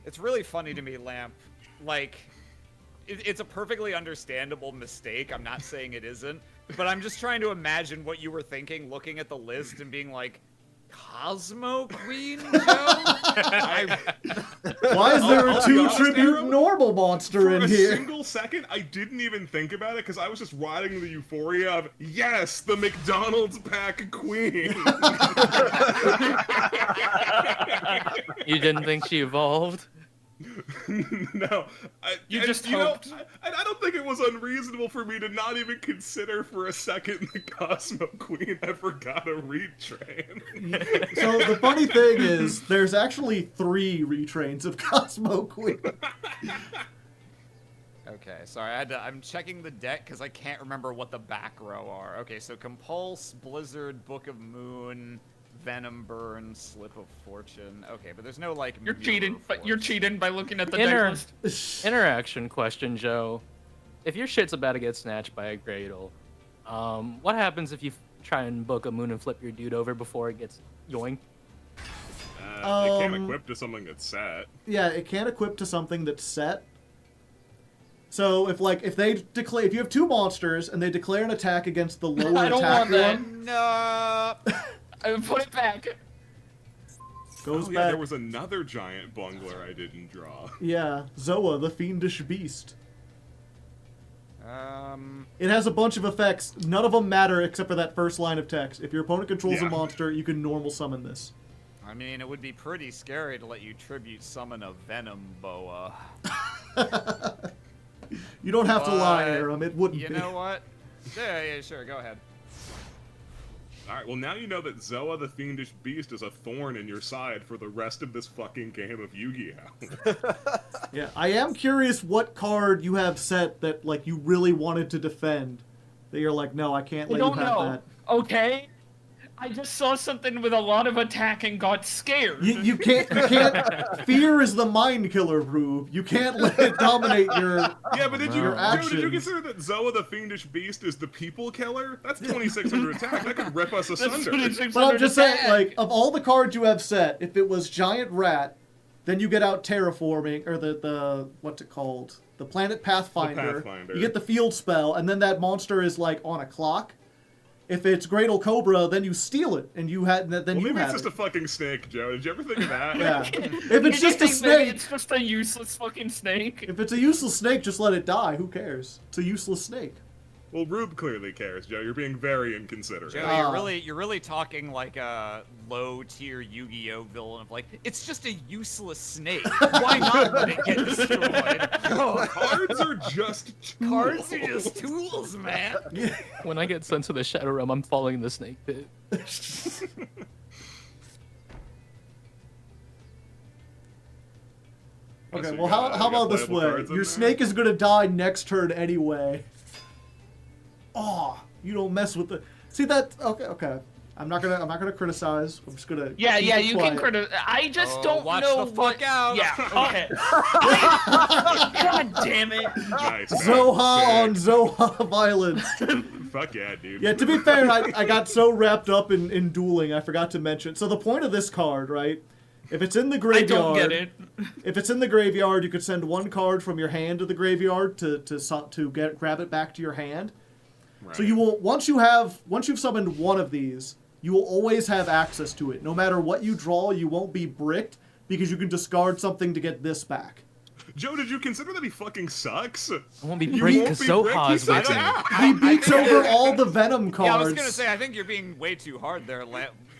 It's really funny to me, Lamp. Like, it's a perfectly understandable mistake. I'm not saying it isn't. But I'm just trying to imagine what you were thinking looking at the list and being like, Cosmo Queen, Joe? Why is there a I'll be honest, 2-tribute Arrow, normal monster For in a here? single second, I didn't even think about it because I was just riding the euphoria of, yes, the McDonald's pack queen. You didn't think she evolved? No, You and, just know, hoped. I don't think it was unreasonable for me to not even consider for a second the Cosmo Queen ever got a retrain. So the funny thing is, there's actually 3 retrains of Cosmo Queen. Okay, sorry, I'm checking the deck because I can't remember what the back row are. Okay, so Compulse, Blizzard, Book of Moon, Venom Burn, Slip of Fortune. Okay, but there's no, like, You're Mirror cheating, but you're Force. cheating by looking at the Inner- deck list. Interaction question, Joe. If your shit's about to get snatched by a Gradle, what happens if you try and book a moon and flip your dude over before it gets yoinked? It can't Um, equip to something that's set. Yeah, it can't equip to something that's set. So if they declare, if you have 2 monsters and they declare an attack against the lower I don't attack want that. one, No! I would put it back. goes Oh yeah, back. there was another giant bungler I didn't draw. Yeah, Zoa, the fiendish beast. Um, It has a bunch of effects. None of them matter except for that first line of text. If your opponent controls Yeah. a monster, you can normal summon this. I mean, it would be pretty scary to let you tribute summon a Venom Boa. You don't have to lie, But, Aram. It wouldn't You be. know what? Yeah, sure, go ahead. Alright, well now you know that Zoa the Fiendish Beast is a thorn in your side for the rest of this fucking game of Yu-Gi-Oh! Yeah, I am curious what card you have set that like you really wanted to defend. that you're like, no, I can't I let you don't have know. that. Okay. I just saw something with a lot of attack and got scared. You can't. Fear is the mind killer, Rube. You can't let it dominate your. Yeah, but did you, Your Joe, did you actions. consider that Zoa the Fiendish Beast is the people killer? That's 2,600 attack. That could rip us That's asunder. 2600 But I'm just saying, attack. like, of all the cards you have set, if it was Giant Rat, then you get out Terraforming, or the what's it called? The Planet Pathfinder. Pathfinder. You get the field spell, and then that monster is, like, on a clock. If it's Greater Cobra, then you steal it, and you had then Well, you maybe have it's just it. a fucking snake, Joe. Did you ever think of that? Yeah. If You it's just a think maybe snake, It's just a useless fucking snake. if it's a useless snake, just let it die. Who cares? It's a useless snake. Well, Rube clearly cares, Joe. You're being very inconsiderate. Joe, you're really talking like a low-tier Yu-Gi-Oh villain of like, it's just a useless snake. Why not let it get destroyed? Oh, Cards are just tools. cards are just tools, man. When I get sent to the Shadow Realm, I'm falling in the snake pit. Okay, So well, you got- how you got about this playable way? cards in Your there? snake is gonna die next turn anyway. Oh, you don't mess with the. See that? Okay. I'm not gonna criticize. I'm just gonna. Yeah, keep yeah, it you quiet. can criticize. I just Oh, don't watch know the fuck what. out. Yeah. Okay. God damn it. Nice. Zoha on Sick. Zoha violence. Fuck yeah, dude. Yeah, to be fair, I got so wrapped up in dueling, I forgot to mention. So the point of this card, right? If it's in the I graveyard, don't get it. If it's in the graveyard, you could send one card from your hand to the graveyard to grab it back to your hand. Right. So you will once you've summoned one of these, you will always have access to it. No matter what you draw, you won't be bricked because you can discard something to get this back. Joe, did you consider that he fucking sucks? I won't be You bricked won't because be bricked, Zoha's he with sucks me. ass. He beats over all the Venom cards. Yeah, I was gonna say, I think you're being way too hard there.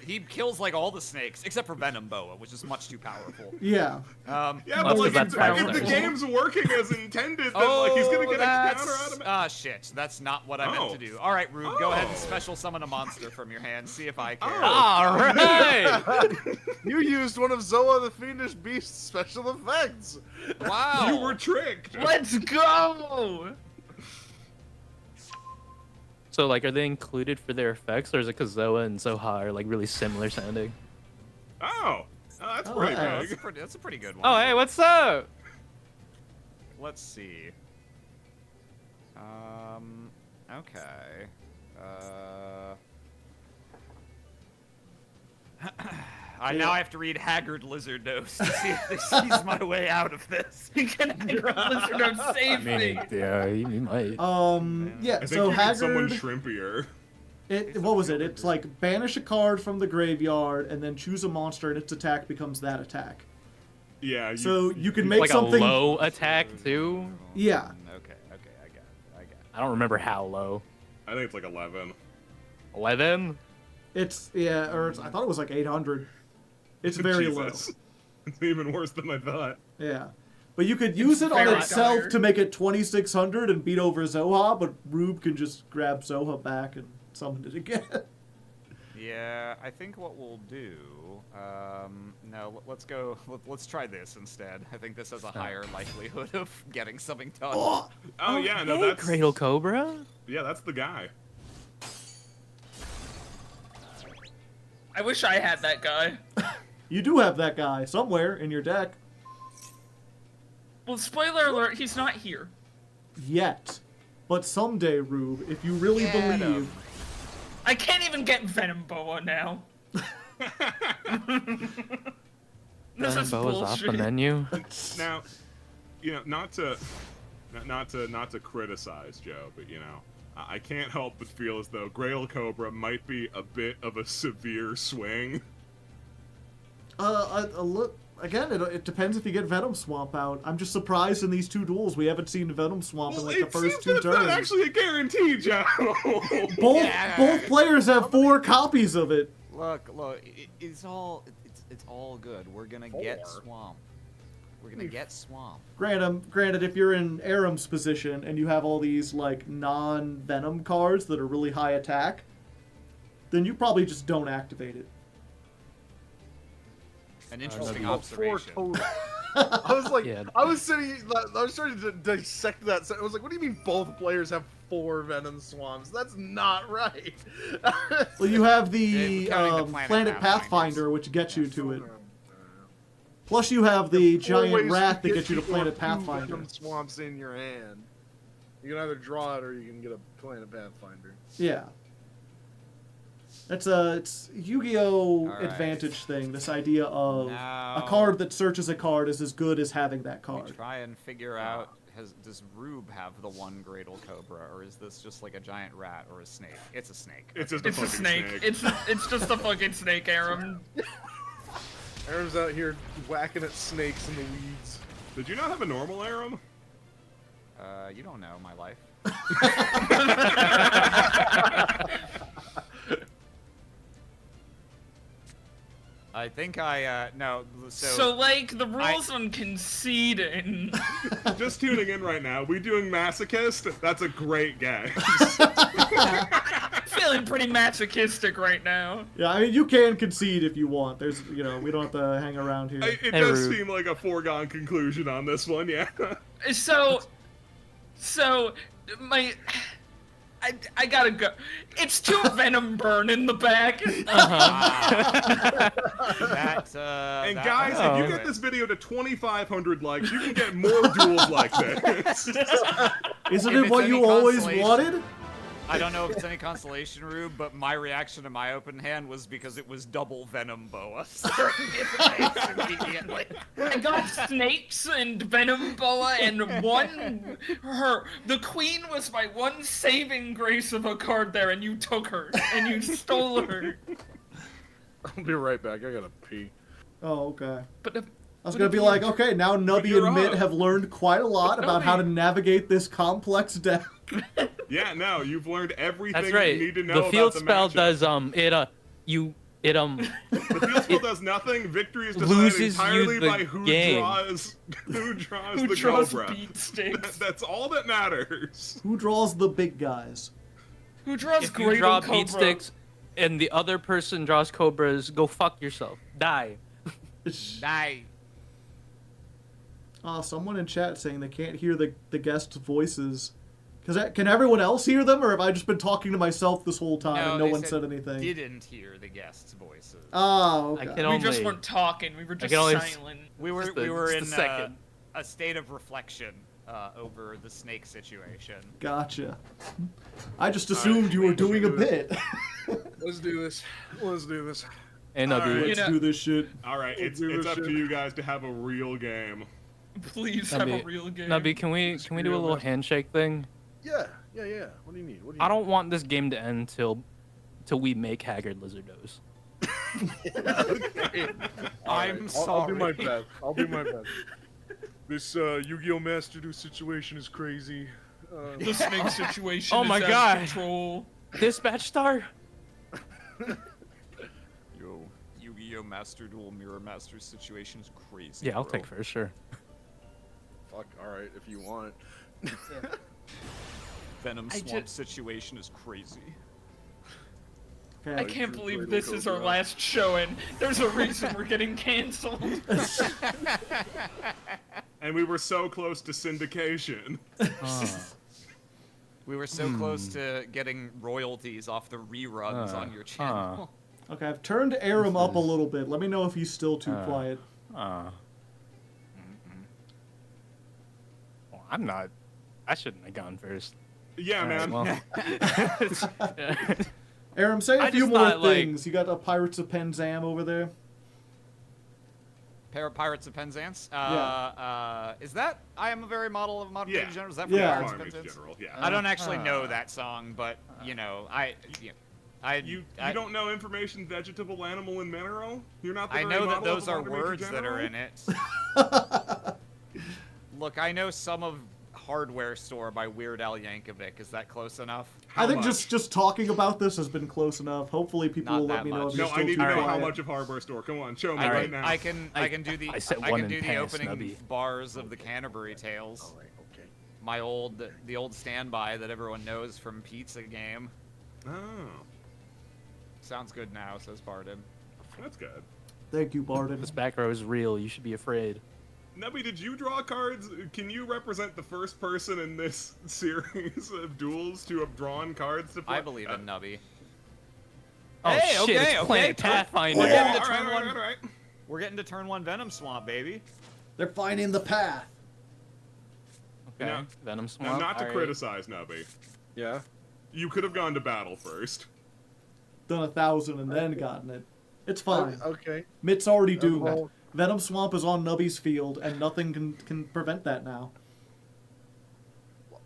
He kills like all the snakes except for Venom Boa, which is much too powerful. Yeah. Yeah, That's but like, 'cause if that's the powerful. game's working as intended, then like he's gonna get a counter out of it. Ah, shit. That's not what I meant Oh. to do. All right, Rube, go ahead and Oh. special summon a monster from your hand. See if I care. Oh. All right. You used one of Zoa the Fiendish Beast's special effects. Wow. You were tricked. Let's go. So, like, are they included for their effects, or is it because Zoa and Zoha are, like, really similar sounding? Oh, that's Oh, pretty yeah. big. That's a pretty good one. Oh, hey, what's up? Let's see. Okay. Now I have to read Haggard Lizard Nose to see if this sees my way out of this. Can Lizard Nose save me? Yeah, he might. Yeah. I think So you need someone Haggard. shrimpier. What was it? It's like banish a card from the graveyard and then choose a monster, and its attack becomes that attack. Yeah. So you can make Like something. a low attack, too? Yeah. Okay, I got it. I don't remember how low. I think it's like 11. 11? I thought it was like 800. It's very low. Jesus. It's even worse than I thought. Yeah. But you could use it on very itself dire. to make it 2600 and beat over Zoha, but Rube can just grab Zoha back and summon it again. Yeah, I think what we'll do. No, let's go. Let's try this instead. I think this has a higher likelihood of getting something done. Oh yeah, no, Hey, that's Cradle Cobra? yeah, that's the guy. I wish I had that guy. You do have that guy somewhere in your deck. Well, spoiler alert, he's not here. Yet. But someday, Rube, if you really Get believe... him. I can't even get Venom Boa now. This is Boa's off the bullshit. menu. Now, you know, not to criticize Joe, but you know, I can't help but feel as though Grail Cobra might be a bit of a severe swing. Look, again, it depends if you get Venom Swamp out. I'm just surprised in these two duels we haven't seen Venom Swamp in like the it first seems two that it's turns. not actually a guarantee, Joe. Both players have 4 copies of it. Look, it's all good. We're gonna get Swamp. We're gonna get Swamp. Granted, if you're in Aram's position and you have all these like non-Venom cards that are really high attack, then you probably just don't activate it. An interesting Well, 4 observation. total. I was like, Yeah. I was trying to dissect that. I was like, what do you mean both players have 4 venom swamps? That's not right. Well, you have Yeah, the counting the Planet Planet Pathfinder, Pathfinders. which gets you to it. Plus, you have the giant rat that gets you to Planet Pathfinder. Venom swamps in your hand. You can either draw it or you can get a Planet Pathfinder. Yeah. It's Yu-Gi-Oh! Alright. Advantage thing. This idea of Now- a card that searches a card is as good as having that We card. try and figure out, does Rube have the one Gradle Cobra, or is this just like a giant rat or a snake? It's a snake. It's just It's a a fucking snake. snake. It's just a fucking snake, Aram. Aaron's out here whacking at snakes in the weeds. Did you not have a normal Aram? You don't know my life. I think no. So like the rules on conceding. Just tuning in right now. We doing Masochist? That's a great game. Feeling pretty masochistic right now. Yeah, I mean, you can concede if you want. There's, we don't have to hang around here. It Hey, does Rube. seem like a foregone conclusion on this one, yeah. So my. I gotta go. It's 2 venom burn in the back. that, And that- guys, Oh. if you get this video to 2,500 likes, you can get more duels like this. Isn't If it it's what any you always consolation- wanted? I don't know if it's any consolation, Rube, but my reaction to my open hand was because it was double venom boa. Immediately. I got snakes and venom boa and the queen was my one saving grace of a card there, and you took her and you stole her. I'll be right back. I gotta pee. Oh, okay. But I was gonna be like, okay, now Nubby you're and Mitt up. have learned quite a lot about how to navigate this complex deck. Yeah, no, you've learned everything That's right. you need to know The about field the spell matchup. does The field spell does nothing. Victory is decided loses you entirely the by who game. draws who the draws Cobra. beat sticks? That's all that matters. Who draws the big guys? Who draws If you Gradle draw Cobra? beat sticks and the other person draws cobras, go fuck yourself. Die. Nice. Someone in chat saying they can't hear the guests' voices. Can everyone else hear them, or have I just been talking to myself this whole time and no they one said anything? Didn't hear the guests' voices. Oh, I okay. can We only... just weren't talking. We were just can only- silent. We were Just the- we were just in the second. a state of reflection over the snake situation. Gotcha. I just assumed you were doing a bit. Let's do this. Let's do this. Hey, Nubby. Alright. Let's know- do this shit. All right, We'll it's do this up to shit. you guys to have a real game. Please have a Nubby, real game. Nubby, can we do a little handshake thing? Yeah. What do you need? What do you I don't want this game to end till we make Haggard Lizardos. I'm I'll do my sorry. best. I'll do my best. This Yu-Gi-Oh! Master Duel situation is crazy. The snake situation Oh is my out of God. control. Dispatch Star? Yo, Yu-Gi-Oh! Master Duel Mirror Master situation is crazy. Yeah, I'll bro. take first, sure. Fuck. All right, if you want. Venom I Swamp ju- situation is crazy. I Okay. can't True believe Gradle this is our Cobra. last showing. There's a reason we're getting canceled. And we were so close to syndication. We were so close to getting royalties off the reruns on your channel. Okay, I've turned Aram up a little bit. Let me know if he's still too quiet. Well, I'm not. I shouldn't have gone first. Yeah, man. Well, Aram, say a I few just more thought, like- things. You got the Pirates of Penzam over there. Pirates of Penzance. Yeah. Is that I Am a Very Model of Modern Yeah. Day General? Is that from Yeah. Pirates of Farmers Penzance? General, yeah. I don't actually know that song, but you know, You don't know information vegetable, animal, and mineral? You're not the I very know that model of those a are modern Major words that are General? in it. Look, I know some of Hardware Store by Weird Al Yankovic. Is that close enough? I think much? just talking about this has been close enough. Hopefully, people Not will let that me know much. if you're No, still I need too to know how quiet. much of Hardware Store. Come on, show me I right can, now. I can do the I said I one can in do the pass, opening Nubby. bars of the Canterbury Tales. All right. Okay. The old standby that everyone knows from Pizza Game. Oh, Sounds good now, says Barden. that's good. Thank you, Barden. this back row is real. You should be afraid. Nubby, did you draw cards? Can you represent the first person in this series of duels to have drawn cards to play? I believe in Nubby. Oh Hey, shit! okay, It's Planet okay, Pathfinder. We're getting to All turn right, one. all right. We're getting to turn 1 Venom Swamp, baby. They're finding the path. Okay. Now- Venom Now, Swamp. not to alright. criticize Nubby, Yeah. you could have gone to battle first. Done 1,000 and then gotten it. It's fine. Okay. Mitt's already doomed. well- Venom Swamp is on Nubby's field, and nothing can prevent that now.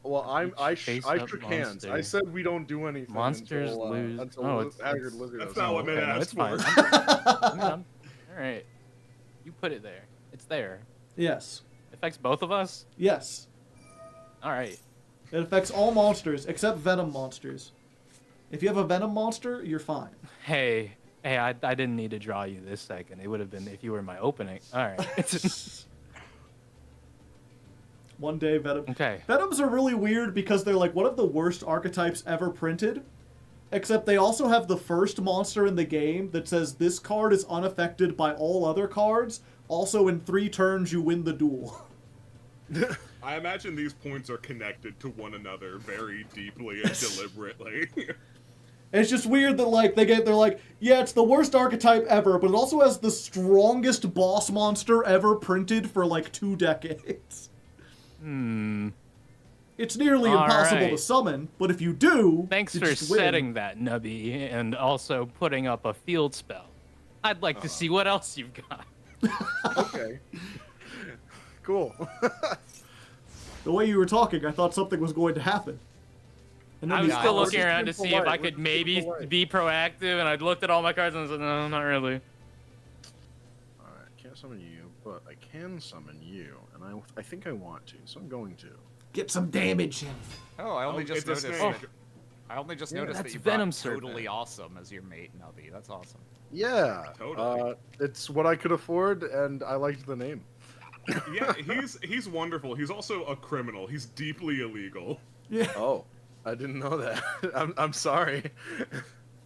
Well, I Face up shook hands. monster. I said we don't do anything. Monsters until, lose. Until Oh, it's- Haggard it's- Lizard That's does not it. what Mitt Okay, no, asked it's for. fine. All right. You put it there. It's there. Yes. It affects both of us. Yes. All right. It affects all monsters except Venom monsters. If you have a Venom monster, you're fine. Hey, I didn't need to draw you this second. It would have been if you were my opening. All right. One day, Venom. Okay. Venoms are really weird because they're like one of the worst archetypes ever printed. Except they also have the first monster in the game that says this card is unaffected by all other cards. Also, in 3 turns, you win the duel. I imagine these points are connected to one another very deeply and deliberately. It's just weird that like they're like, yeah, it's the worst archetype ever, but it also has the strongest boss monster ever printed for like 2 decades. It's nearly All impossible to right. summon, but if you do, Thanks you for just win. setting that, Nubby, and also putting up a field spell. I'd like to see what else you've got. Okay. Cool. The way you were talking, I thought something was going to happen. And I was you still paused. looking around to Simple see if light. I We're could just maybe simple light. be proactive, and I looked at all my cards and I said, no, not really. Alright, can't summon you, but I can summon you, and I think I want to, so I'm going to. Get some damage in. Oh, I only Oh, just it's a noticed. snake. I only just Yeah, noticed that's that you Venom brought Serpent. Totally Awesome as your mate, Nubby. That's awesome. Yeah. Totally. It's what I could afford, and I liked the name. Yeah, he's wonderful. He's also a criminal. He's deeply illegal. Yeah, Oh, I didn't know that. I'm sorry.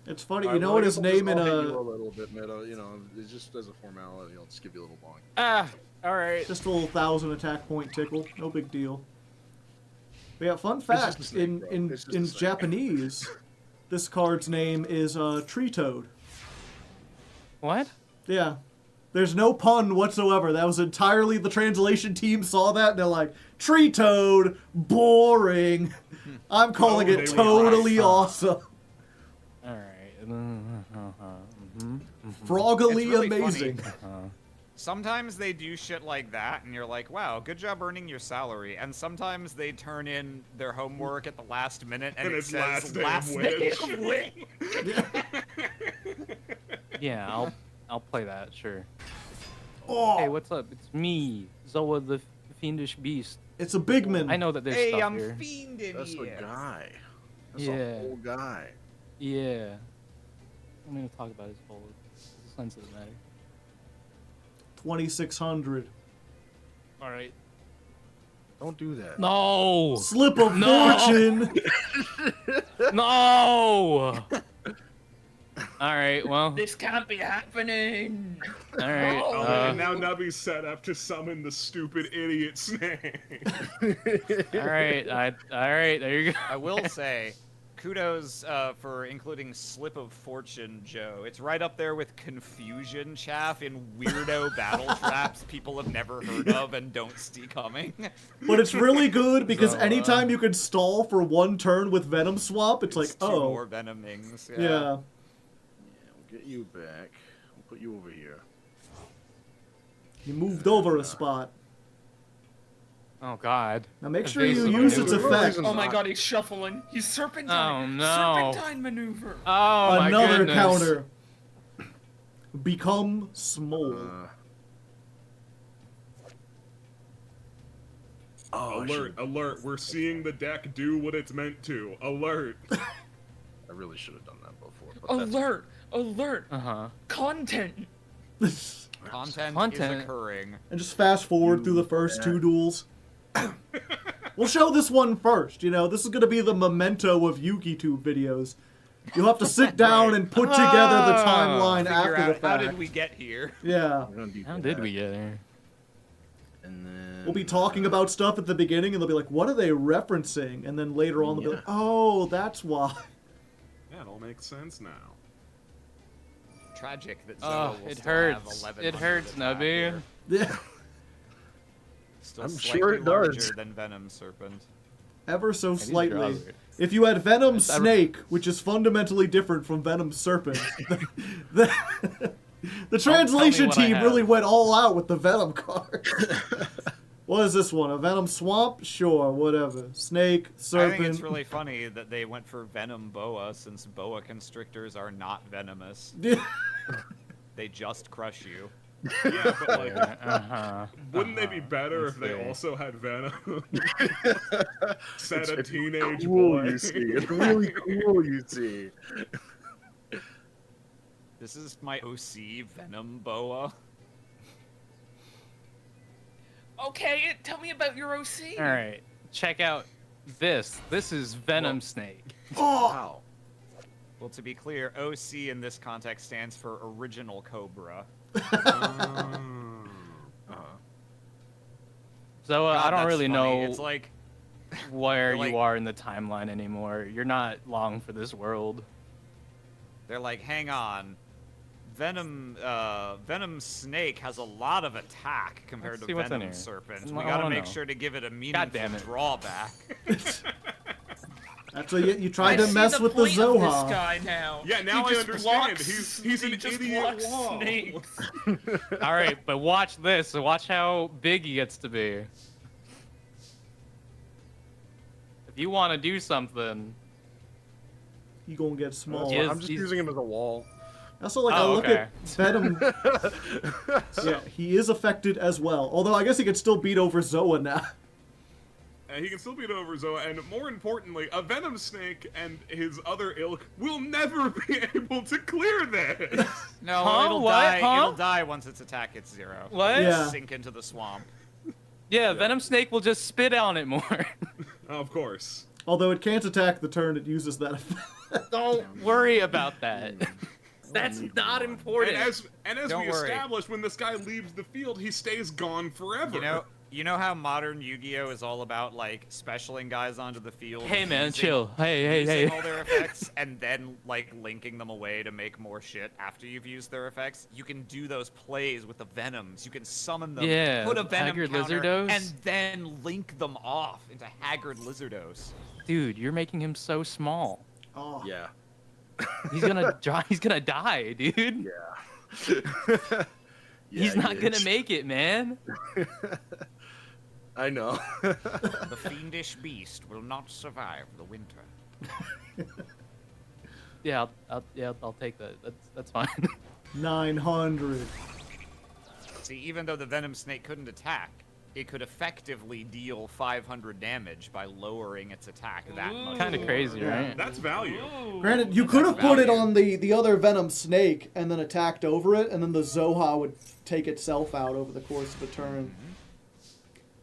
it's funny. Alright, You know well, what I his guess I'll just- name in I'll hit you a a little bit, Meadow. You know, it's just as a formality. I'll just give you a little bonk. Ah, all right. just a little 1,000 attack point tickle. No big deal. But yeah, fun just a fact snake, in bro. in It's just in a snake. Japanese, this card's name is Tree Toad. What? Yeah. There's no pun whatsoever. That was entirely the translation team saw that and they're like, Tree Toad, boring. I'm calling Oh, it they were totally right. awesome. All right. Froggily It's really amazing. funny. Sometimes they do shit like that, and you're like, wow, good job earning your salary. And sometimes they turn in their homework at the last minute, and, And it it's says last day of day Witch." of Witch. Yeah, I'll play that. Sure. Oh, Hey, what's up? It's me, Zoa the Fiendish Beast. it's a big man. I know that there's Hey, stuff I'm here. fiending That's here. a guy. That's Yeah. a whole guy. Yeah. I'm gonna talk about his whole sensitive matter. 2,600. All right. Don't do that. No. Slip of No. fortune. No. All right. Well. This can't be happening. All right. Oh, And now Nubby's set up to summon the stupid idiot snake. all right. All right. There you go. I will say, kudos for including Slip of Fortune, Joe. It's right up there with Confusion Chaff in weirdo battle traps people have never heard of and don't see coming. But it's really good because So, anytime you can stall for 1 turn with Venom Swap, it's like, It's two oh. more Venomings. Yeah. Yeah, we'll get you back. We'll put you over here. You moved over a spot. Oh God. Now make sure you Evasive use its maneuver. effect. Oh my god, he's shuffling. He's serpentine. Oh, no. Serpentine maneuver. Oh my Another goodness. counter. Become small. Oh, Alert, alert, we're seeing the deck do what it's meant to. Alert. I really should have done that before. But that's- Alert! Alert! Uh huh. Content! Content Content. is occurring. And just fast forward through the first 2 duels. We'll show this one first. You know, this is going to be the memento of YukiTube videos. You'll have to sit down and put together the timeline Figure after the out how fact. did we get here? Yeah. We're gonna do How that. did we get there? And then We'll be talking about stuff at the beginning, and they'll be like, "What are they referencing?" And then later on, they'll be like, "Oh, that's why." Yeah, it all makes sense now. Tragic that Zoa Oh, will it still have hurts. 1100 It hurts, attack Nubby. here. Yeah. Still I'm slightly sure it larger does. than Venom Serpent. Ever so these slightly. draws are- If you had Venom That's ever- Snake, which is fundamentally different from Venom Serpent, the, the translation what I team have. really went all out with the Venom card. What is this one? A Venom Swamp? Sure, whatever. Snake, I Serpent. think it's really funny that they went for Venom Boa since Boa Constrictors are not venomous. They just crush you. Yeah, but like, Uh-huh. wouldn't they be better Let's if they see. also had Venom? Said a It's teenage cool, boy. you see. It's really cool, you see. This is my OC Venom Boa. Okay, tell me about your OC. All right, check out this. This is Venom Snake. Oh, Wow. Well, to be clear, OC in this context stands for Original Cobra. Oh. So God, I don't that's really funny. know It's like where like- you are in the timeline anymore. You're not long for this world. they're like, hang on. Venom Snake has a lot of attack compared Let's to see what's in Venom here. Serpent. I We gotta wanna make know. sure to give it a damn meaningful it. drawback. that's what you I tried to see mess the with the point of this Zoha. guy now. Yeah, now He I just understand. blocks- He's he an just idiot blocks wall. snakes. All right, but watch this. Watch how big he gets to be. If you want to do something, You gonna get small. Yes. I'm just he's- using him as a wall. Also, like, Oh, I look okay. at Venom. Yeah, he is affected as well. Although I guess he could still beat over Zoa now. He can still beat over Zoa, and more importantly, a Venom Snake and his other ilk will never be able to clear this. No, Huh? it'll What? die. Huh? It'll die once its attack hits 0. what? Yeah. Sink into the swamp. Yeah, Venom Snake will just spit on it more. Of course. Although it can't attack the turn it uses that effect. Don't worry about that. That's need not one. important. And as Don't we worry. established, when this guy leaves the field, he stays gone forever. You know how modern Yu-Gi-Oh is all about like specialing guys onto the field. Hey man, using- chill. Hey, using hey. all their effects and then like linking them away to make more shit after you've used their effects. You can do those plays with the Venoms. You can summon them, Yeah, put a Venom Haggard counter, Lizardos. and then link them off into Haggard Lizardos. Dude, you're making him so small. Oh, Yeah. He's gonna he's gonna die, dude. Yeah. He's Yeah, not he gonna is. make it, man. I know. The fiendish beast will not survive the winter. Yeah, I'll take that. That's fine. 900. See, even though the Venom Snake couldn't attack, it could effectively deal 500 damage by lowering its attack that much. Kind of crazy, right? That's value. Granted, you could have put it on the other Venom Snake and then attacked over it, and then the Zoha would take itself out over the course of a turn.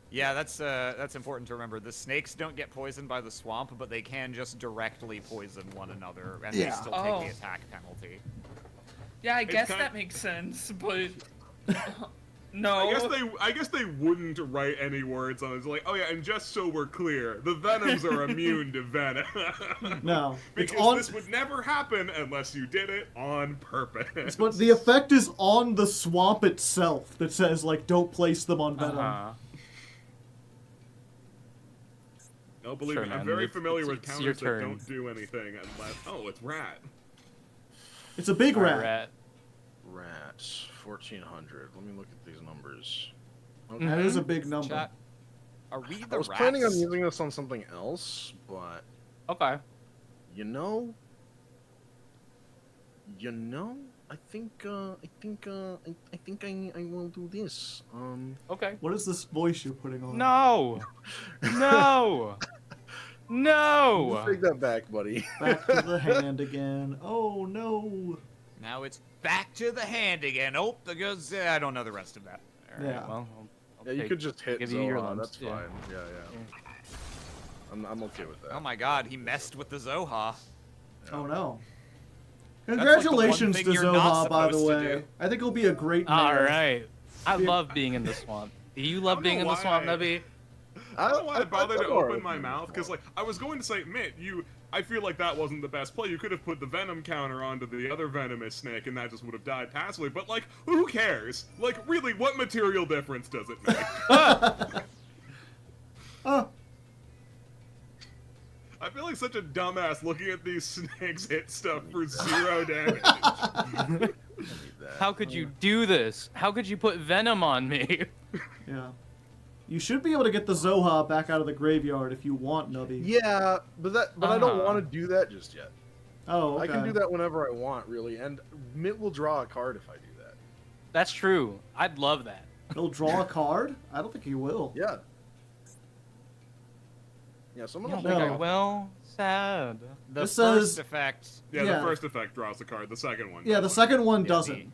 Yeah, that's important to remember. The snakes don't get poisoned by the swamp, but they can just directly poison one another, and Yeah. they still Oh. take the attack penalty. Yeah, I guess kind- that makes sense, but I no. guess they wouldn't write any words on it. It's like, oh yeah, and just so we're clear, the Venoms are immune to Venom. No, it's Because on. this would never happen unless you did it on purpose. But the effect is on the swamp itself that says like don't place them on Venom. Uh-huh. No, believe Sure, me, man. I'm very It's- familiar it's- with it's your counters that turn. don't do anything unless. Oh, it's Rat. It's a big rat. Rat. Rats. 1400. Let me look at these numbers. That is a big number. Chat, are we the I was rats? planning on using this on something else, but Okay. you know, I think I will do this. Okay. What is this voice you're putting on? No. No. No. Take that back, buddy. Back to the hand again. Oh no. Now it's back to the hand again. Oh, there goes. I don't know the rest of that. All right, Yeah. well, I'll Yeah, you take- could just hit give you your Zoha. lumps, That's yeah. fine. Yeah. I'm okay with that. Oh my God, he messed with the Zoha. Oh no. like the one Congratulations thing to you're not Zoha, by the supposed to way. do. I think it'll be a great All mayor. right. I love being in the swamp. Do you love being in the swamp, Nubby? I don't know why I bothered to adore open my it. mouth, because, like, I was going to say, Mitt, I feel like that wasn't the best play. You could have put the Venom counter onto the other venomous snake, and that just would have died passively. But, like, who cares? Like, really, what material difference does it make? I feel like such a dumbass looking at these snakes hit stuff for 0 damage. How could you do this? How could you put venom on me? Yeah. You should be able to get the Zoha back out of the graveyard if you want, Nubby. Yeah, but I don't want to do that just yet. Oh, okay. I can do that whenever I want, really, and Mitt will draw a card if I do that. That's true. I'd love that. He'll draw a card? I don't think he will. Yeah. Yeah, so I'm You gonna don't think I No. will? Sad. The This first says- effect. Yeah, Yeah. the first effect draws the card, the second one Yeah, the doesn't. second one Yeah, doesn't. neat.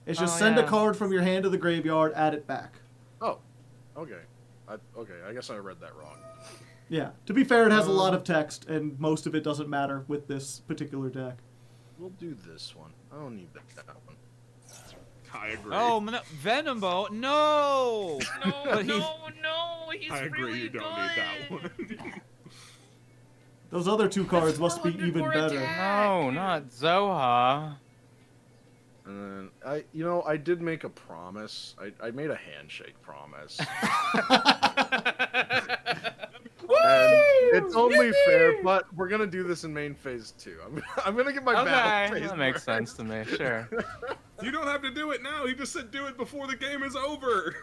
It's just Oh, send a yeah. card from your hand to the graveyard, add it back. Oh, okay. Okay, I guess I read that wrong. Yeah. To be fair, it has a lot of text, and most of it doesn't matter with this particular deck. We'll do this one. I don't need that one. I agree. Oh, Venombo, no! No, But he's- no, he's I agree, really you don't good. need that one. Those other two cards That's must be 400 even more better. attack. No, not Zoha. And then I did make a promise. I made a handshake promise. And it's only fair, but we're gonna do this in main phase 2. I'm gonna get my battle Okay, phase. that makes back. sense to me. Sure. You don't have to do it now. He just said do it before the game is over.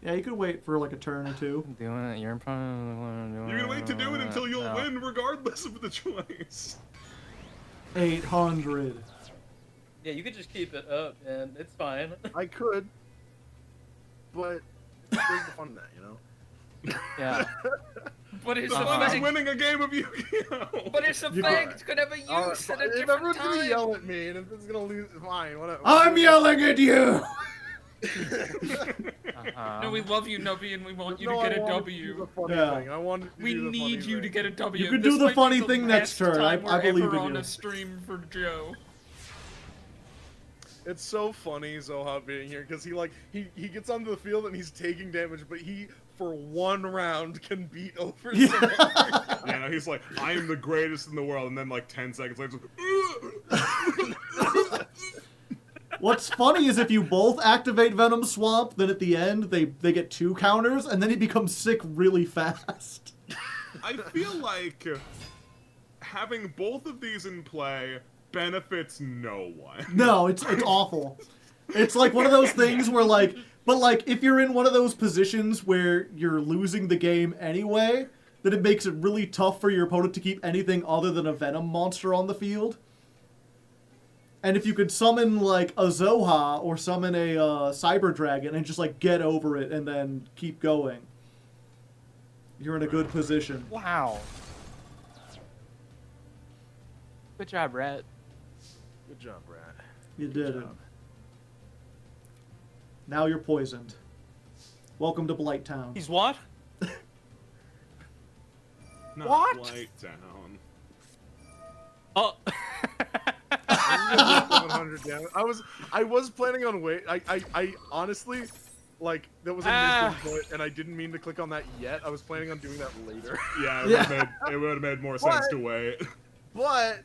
Yeah, you could wait for like a turn or two. Doing it. You're probably You can wait to do it until you'll No. win, regardless of the choice. 800. Yeah, you could just keep it up, and it's fine. I could, but there's the fun in that, you know. Yeah. But his The fun is effect, winning a game of Yu-Gi-Oh! but his effect could have a All right, use at a if different everyone's gonna time. yell at me, and if it's gonna lose, fine. Whatever. I'm yelling at you! No, we love you, Nubby, and we want you No, to get I a wanted to do the W. funny Yeah. thing. I wanted to We do the need funny you to thing. get a W. You can This do the might funny be thing next last turn. time I we're believe ever in on you. a stream for Joe. It's so funny Zoha being here because he gets onto the field and he's taking damage, but he for one round can beat over Yeah. someone. Yeah, no, he's like, I am the greatest in the world, and then like 10 seconds later, What's funny is if you both activate Venom Swamp, then at the end they get 2 counters, and then he becomes sick really fast. I feel like having both of these in play benefits no one. No, it's awful. It's like one of those things where like, but like if you're in one of those positions where you're losing the game anyway, then it makes it really tough for your opponent to keep anything other than a Venom monster on the field. And if you could summon like a Zoha or summon a Cyber Dragon and just like get over it and then keep going, you're in a good position. Wow. Good job, Rat. Good job, Brad. You Good did it. job. Now you're poisoned. Welcome to Blight Town. He's what? Not What? Light down. Oh. 700 damage. I was planning on wait. I honestly, like, that was a misinput, and I didn't mean to click on that yet. I was planning on doing that later. Yeah, Yeah. it would have made more sense What? to wait. But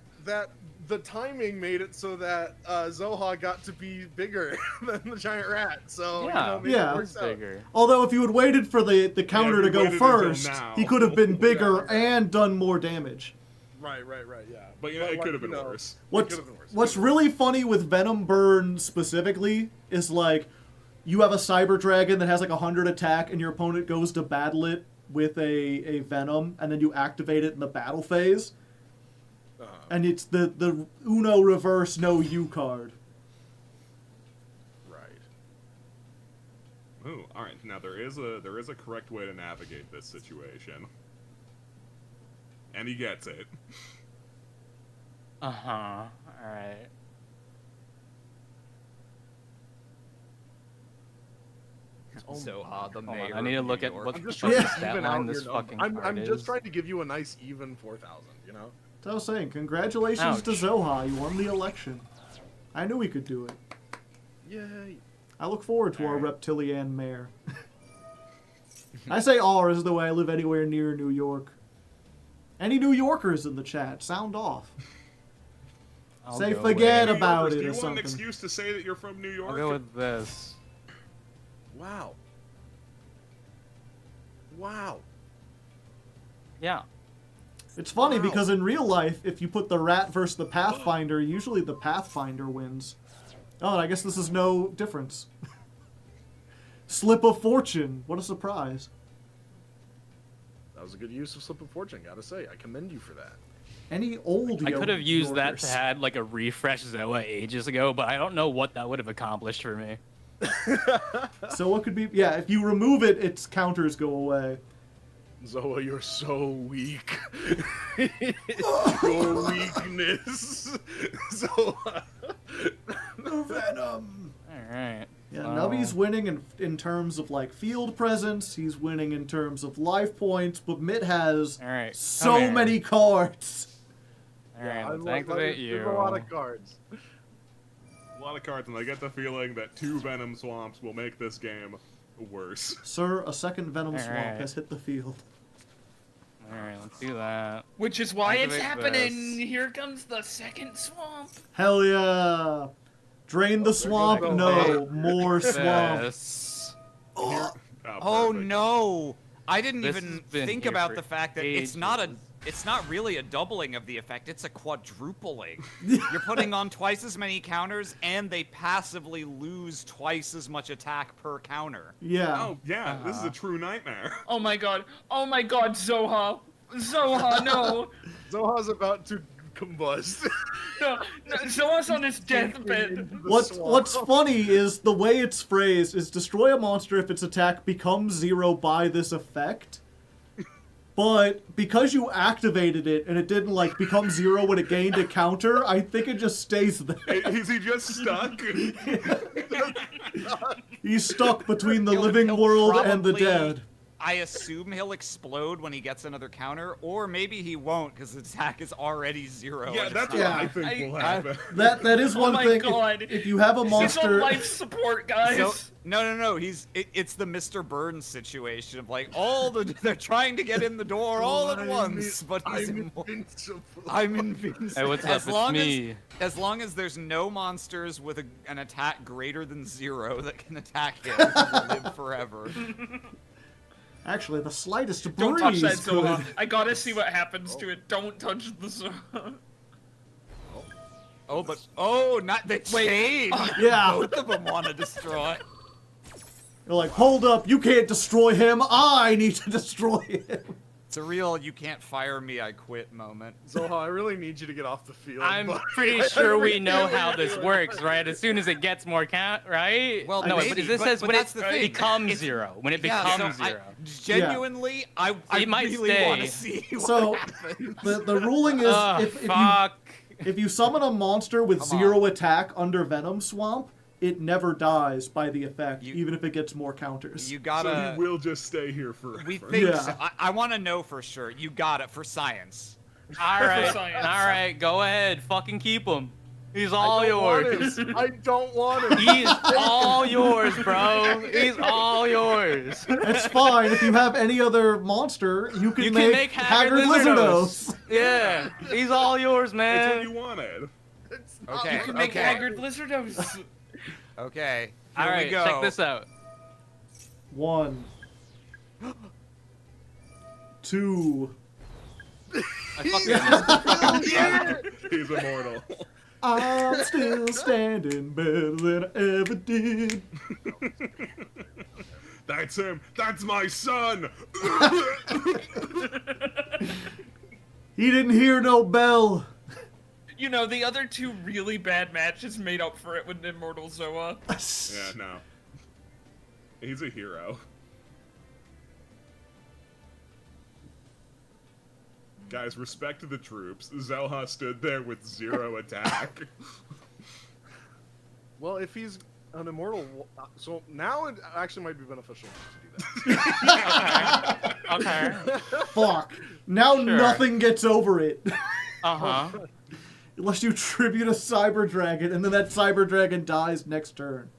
the timing made it so that Zoha got to be bigger than the giant rat. So Yeah. you know, maybe Yeah. it works out. Bigger. Although if you had waited for the counter if to you go waited until first, now. he could have been bigger Yeah. and done more damage. Right, yeah. But you know, it like, could have you been know, worse. What's could've been worse. what's really funny with Venom Burn specifically is like you have a Cyber Dragon that has like 100 attack and your opponent goes to battle it with a Venom and then you activate it in the battle phase and it's the Uno reverse no U card. Right. Ooh, all right. Now there is a correct way to navigate this situation, and he gets it. Uh-huh. Alright. Zoha, the Hold on, mayor I need to of look New at York. what I'm just the trying to Yeah. stat even line out this your fucking number. I'm card just is. trying to give you a nice even 4,000. You know. So I was saying, congratulations to Ouch. Zoha, you won the election. I knew he could do it. Yay. I look forward to our Alright. reptilian mare. I say "our" as though I live anywhere near New York. Any New Yorkers in the chat, sound off. I'll Say go forget with- about Do it you or want something. an excuse to say that you're from New York? I'll go with this. Wow. Wow. Yeah. It's funny Wow. because in real life, if you put the rat versus the Pathfinder, usually the Pathfinder wins. Oh, and I guess this is no difference. Slip of Fortune. What a surprise. That was a good use of Slip of Fortune, gotta say. I commend you for that. Any old I could have used that Yorkers? to had like a refresh Zoa ages ago, but I don't know what that would have accomplished for me. So what could be... Yeah, if you remove it, its counters go away. Zoa, you're so weak. Your weakness. Zoa. Venom! Alright. Yeah, Well, Nubby's winning in terms of, like, field presence. He's winning in terms of life points, but Mitt has Alright, come so here. many cards. Alright, let's like- activate you. There's a lot of cards. A lot of cards, and I get the feeling that 2 Venom Swamps will make this game worse. Sir, a second Venom Swamp Alright. has hit the field. Alright, let's do that. Which is why it's Activate happening. this. Here comes the second swamp. Hell yeah! Drain the swamp? go. No, more swamp. This. Oh perfect. no! I didn't This even has been think here about for the fact that ages. it's not really a doubling of the effect, it's a quadrupling. You're putting on twice as many counters, and they passively lose twice as much attack per counter. Yeah. Oh, yeah, this is a true nightmare. Oh my god. Oh my god, Zoha. Zoha, no. Zoha's about to combust. No, Zoha's on his deathbed. What's funny is the way it's phrased is destroy a monster if its attack becomes 0 by this effect. But because you activated it and it didn't like become 0 when it gained a counter, I think it just stays there. Is he just stuck? He's stuck between the He'll- living he'll world and the probably- dead. I assume he'll explode when he gets another counter, or maybe he won't because the attack is already 0. Yeah, and that's it's what not- I think I- will happen. That is Oh one my thing. God. If you have a He's on monster, life support, guys. So, no. It's the Mr. Burns situation of like they're trying to get in the door all at once, but he's I'm immortal. invincible. I'm invincible. Hey, what's up? As It's long me. as long as there's no monsters with an attack greater than 0 that can attack him, he will live forever. actually, the slightest breeze Don't touch that could. Zoha. I gotta see what happens to it. Don't touch the Zoha. Not the chain. Yeah. Both of them want to destroy. You're like, hold up, you can't destroy him. I need to destroy him. It's a real "you can't fire me, I quit" moment. Zoha, I really need you to get off the field. I'm but- pretty sure we know how this works, right? As soon as it gets more count, right? Well, no, maybe, but this but- says but when that's it the thing. becomes It's- 0. When it Yeah, becomes so 0. Genuinely, I might really stay. want to see So, what happens. The ruling is Oh, if you fuck. if you summon a monster with Come 0 attack under Venom Swamp, it never dies by the effect, You- even if it gets more counters. You So gotta. he will just stay here forever. We think Yeah. so. I want to know for sure. You got it for science. All right, science. all right, go ahead. Fucking keep him. He's all I don't want yours. him. I don't want him. He's all yours, bro. He's all yours. It's fine. If you have any other monster, you can, You can make Haggard Lizardos. Yeah, he's all yours, It's what man. you wanted. It's not- Okay. You can make okay. Haggard Lizardos. Okay. All Here right, we go. check this out. 1, 2. I fucking He's immortal. I'm still standing better than I ever did. That's him. That's my son. He didn't hear no bell. You know, the other two really bad matches made up for it with Immortal Zoa. Yeah, no. He's a hero. Guys, respect to the troops. Zelha stood there with 0 attack. Well, if he's an immortal, so now it actually might be beneficial to do that. Okay. Fuck. Now Sure. nothing gets over it. Uh-huh. Unless you tribute a Cyber Dragon, and then that Cyber Dragon dies next turn.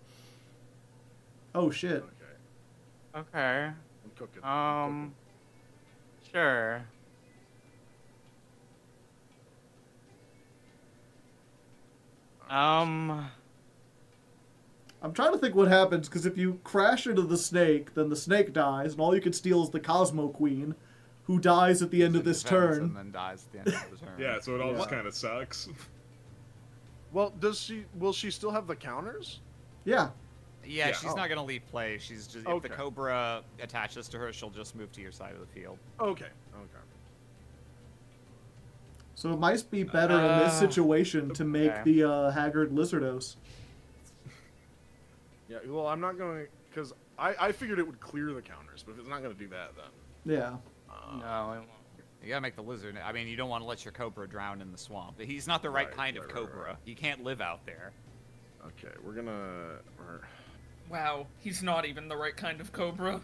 Oh shit. Okay. Okay. I'm cooking. I'm Sure. I'm trying to think what happens, because if you crash into the snake, then the snake dies, and all you can steal is the Cosmo Queen, who dies at the end of this turn. And then dies at the end of the turn. Yeah, so it all just Yeah. kind of sucks. Well, will she still have the counters? Yeah. Yeah, Yeah. she's not gonna leave play. She's just if the Okay. Cobra attaches to her, she'll just move to your side of the field. Okay. So it might be better in this situation to make okay. the Haggard Lizardos. Yeah, well, I'm not going to, because I figured it would clear the counters, but if it's not going to do that, then... Yeah. No, it won't. You gotta make the lizard. I mean, you don't want to let your Cobra drown in the swamp. He's not the right kind of Cobra. He can't live out there. Okay, we're going to... Wow, he's not even the right kind of Cobra.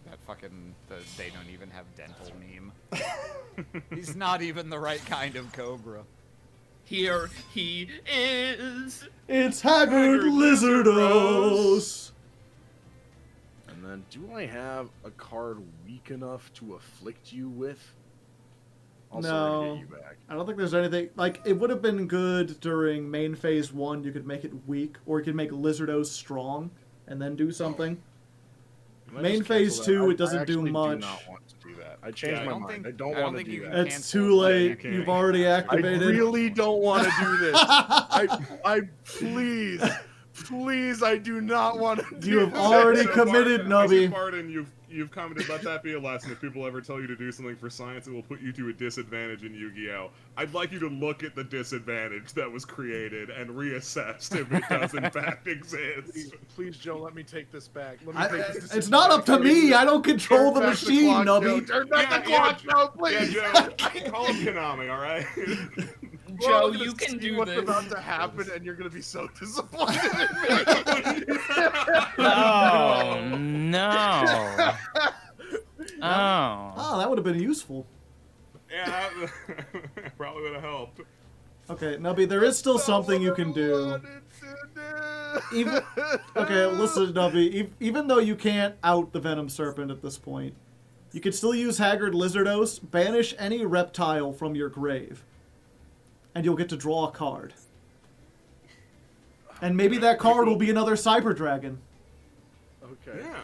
That fucking they don't even have dental meme. He's not even the right kind of Cobra. Here he is. It's Haggard Lizardos! And then, do I have a card weak enough to afflict you with? Also, No. to get you back. I don't think there's anything... Like, it would have been good during main phase 1, you could make it weak, or you could make Lizardos strong, and then do something. Can I Main just phase cancel that? 2, I it doesn't do actually much. do not want to do that. I changed I my don't mind. think- I don't I don't want to think do you that. can. It's Cancel. too late. You can't. You've already I activated. really don't want to do this. I please, I do not want to do You have this. already So, committed, Barton, Nubby. Barton, you've commented, let that be a lesson. If people ever tell you to do something for science, it will put you to a disadvantage in Yu-Gi-Oh! I'd like you to look at the disadvantage that was created and reassess if it does in fact exist. Please, Joe, let me take this back. Let me take this It's not up to me. I don't control the Turn back machine, clock, Nubby. Joe. Turn back the clock, Joe, please. Yeah, Joe, call him Konami, alright? We're all Joe, gonna you can see do what's this. about to happen, and you're gonna be so disappointed in me. Oh no. Oh. Oh, that would have been useful. Yeah, that probably would have helped. Okay, Nubby, there is still something you can do. Even okay, listen, Nubby. Even though you can't out the Venom Serpent at this point, you can still use Haggard Lizardos, banish any reptile from your grave, and you'll get to draw a card. And maybe that card will be another Cyber Dragon. Okay. Yeah.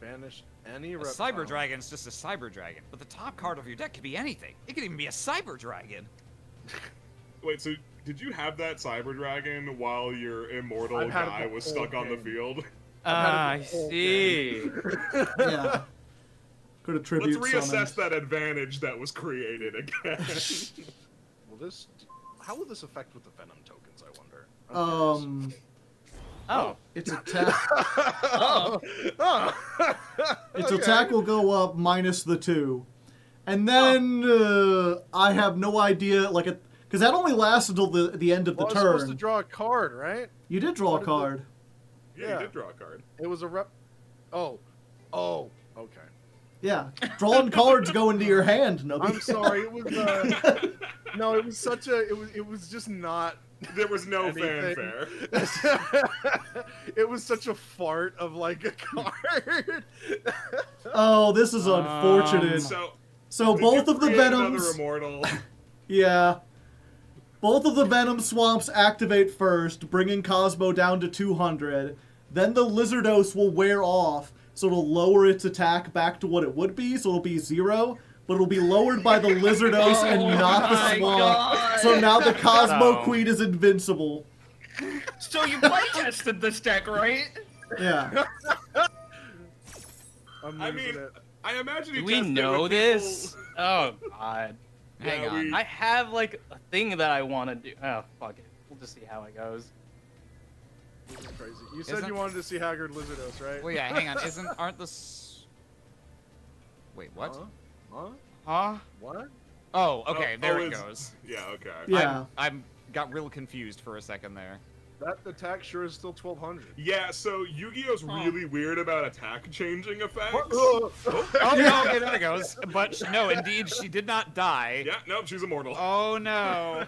Banish any A reptile. Cyber Dragon's just a Cyber Dragon, but the top card of your deck could be anything. It could even be a Cyber Dragon. Wait, so did you have that Cyber Dragon while your immortal I've had it guy the was whole stuck on the game. field? I see. Yeah. Could Let's attribute reassess summon. that advantage that was created again. Will this? How will this affect with the Venom tokens? I wonder. I'm curious. Oh. Its attack. Oh. Its Okay. attack will go up minus the 2. And then I have no idea, like, because that only lasts until the end of the Well, I was supposed to turn. draw a card, right? You did draw a What did the- card. Yeah, Yeah. you did draw a card. It was a rep. Oh. Okay. Yeah. Drawing cards go into your hand, Nubby. I'm sorry. It was. No, it was such a. It was just not. There was no Anything. fanfare. It was such a fart of like a card. Oh, this is unfortunate. So So both did you of the create another Venoms... immortal. Yeah. Both of the Venom Swamps activate first, bringing Cosmo down to 200. Then the Lizardos will wear off, so it'll lower its attack back to what it would be, so it'll be 0. But it'll be lowered by the Lizardos and not the my Swamp. God. So now the Cosmo No. Queen is invincible. So you playtested this deck, right? Yeah. I'm I losing mean, it. I imagine Do he we tested know with this? people- Oh god. Hang Yeah, on. we- I have like a thing that I want to do. Oh fuck it. We'll just see how it goes. This is crazy. You said Isn't- you wanted to see Haggard Lizardos, right? Well, yeah, hang on. Aren't Wait, what? Huh? Huh? What? Oh, okay, there it it's- goes. Yeah, okay. Yeah. I'm got real confused for a second there. That attack sure is still 1200. Yeah, so Yu-Gi-Oh's really weird about attack changing effects. Oh, no, okay, there it goes. But no, indeed, she did not die. Yeah, nope, she's immortal. Oh no.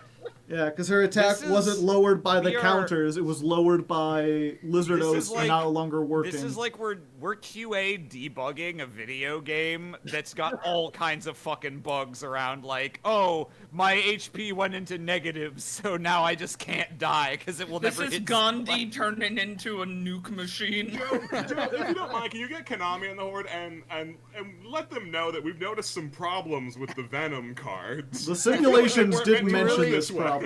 Yeah, because her attack This is- wasn't lowered by the we are- counters; it was lowered by Lizardos This is like- no longer working. This is like we're QA debugging a video game that's got all kinds of fucking bugs around. Like, oh, my HP went into negatives, so now I just can't die because it will This never is hit. Gandhi turning into a nuke machine. Joe, if you don't mind, can you get Konami on the horde and let them know that we've noticed some problems with the Venom cards? The simulations We're didn't meant to mention work this way. problem.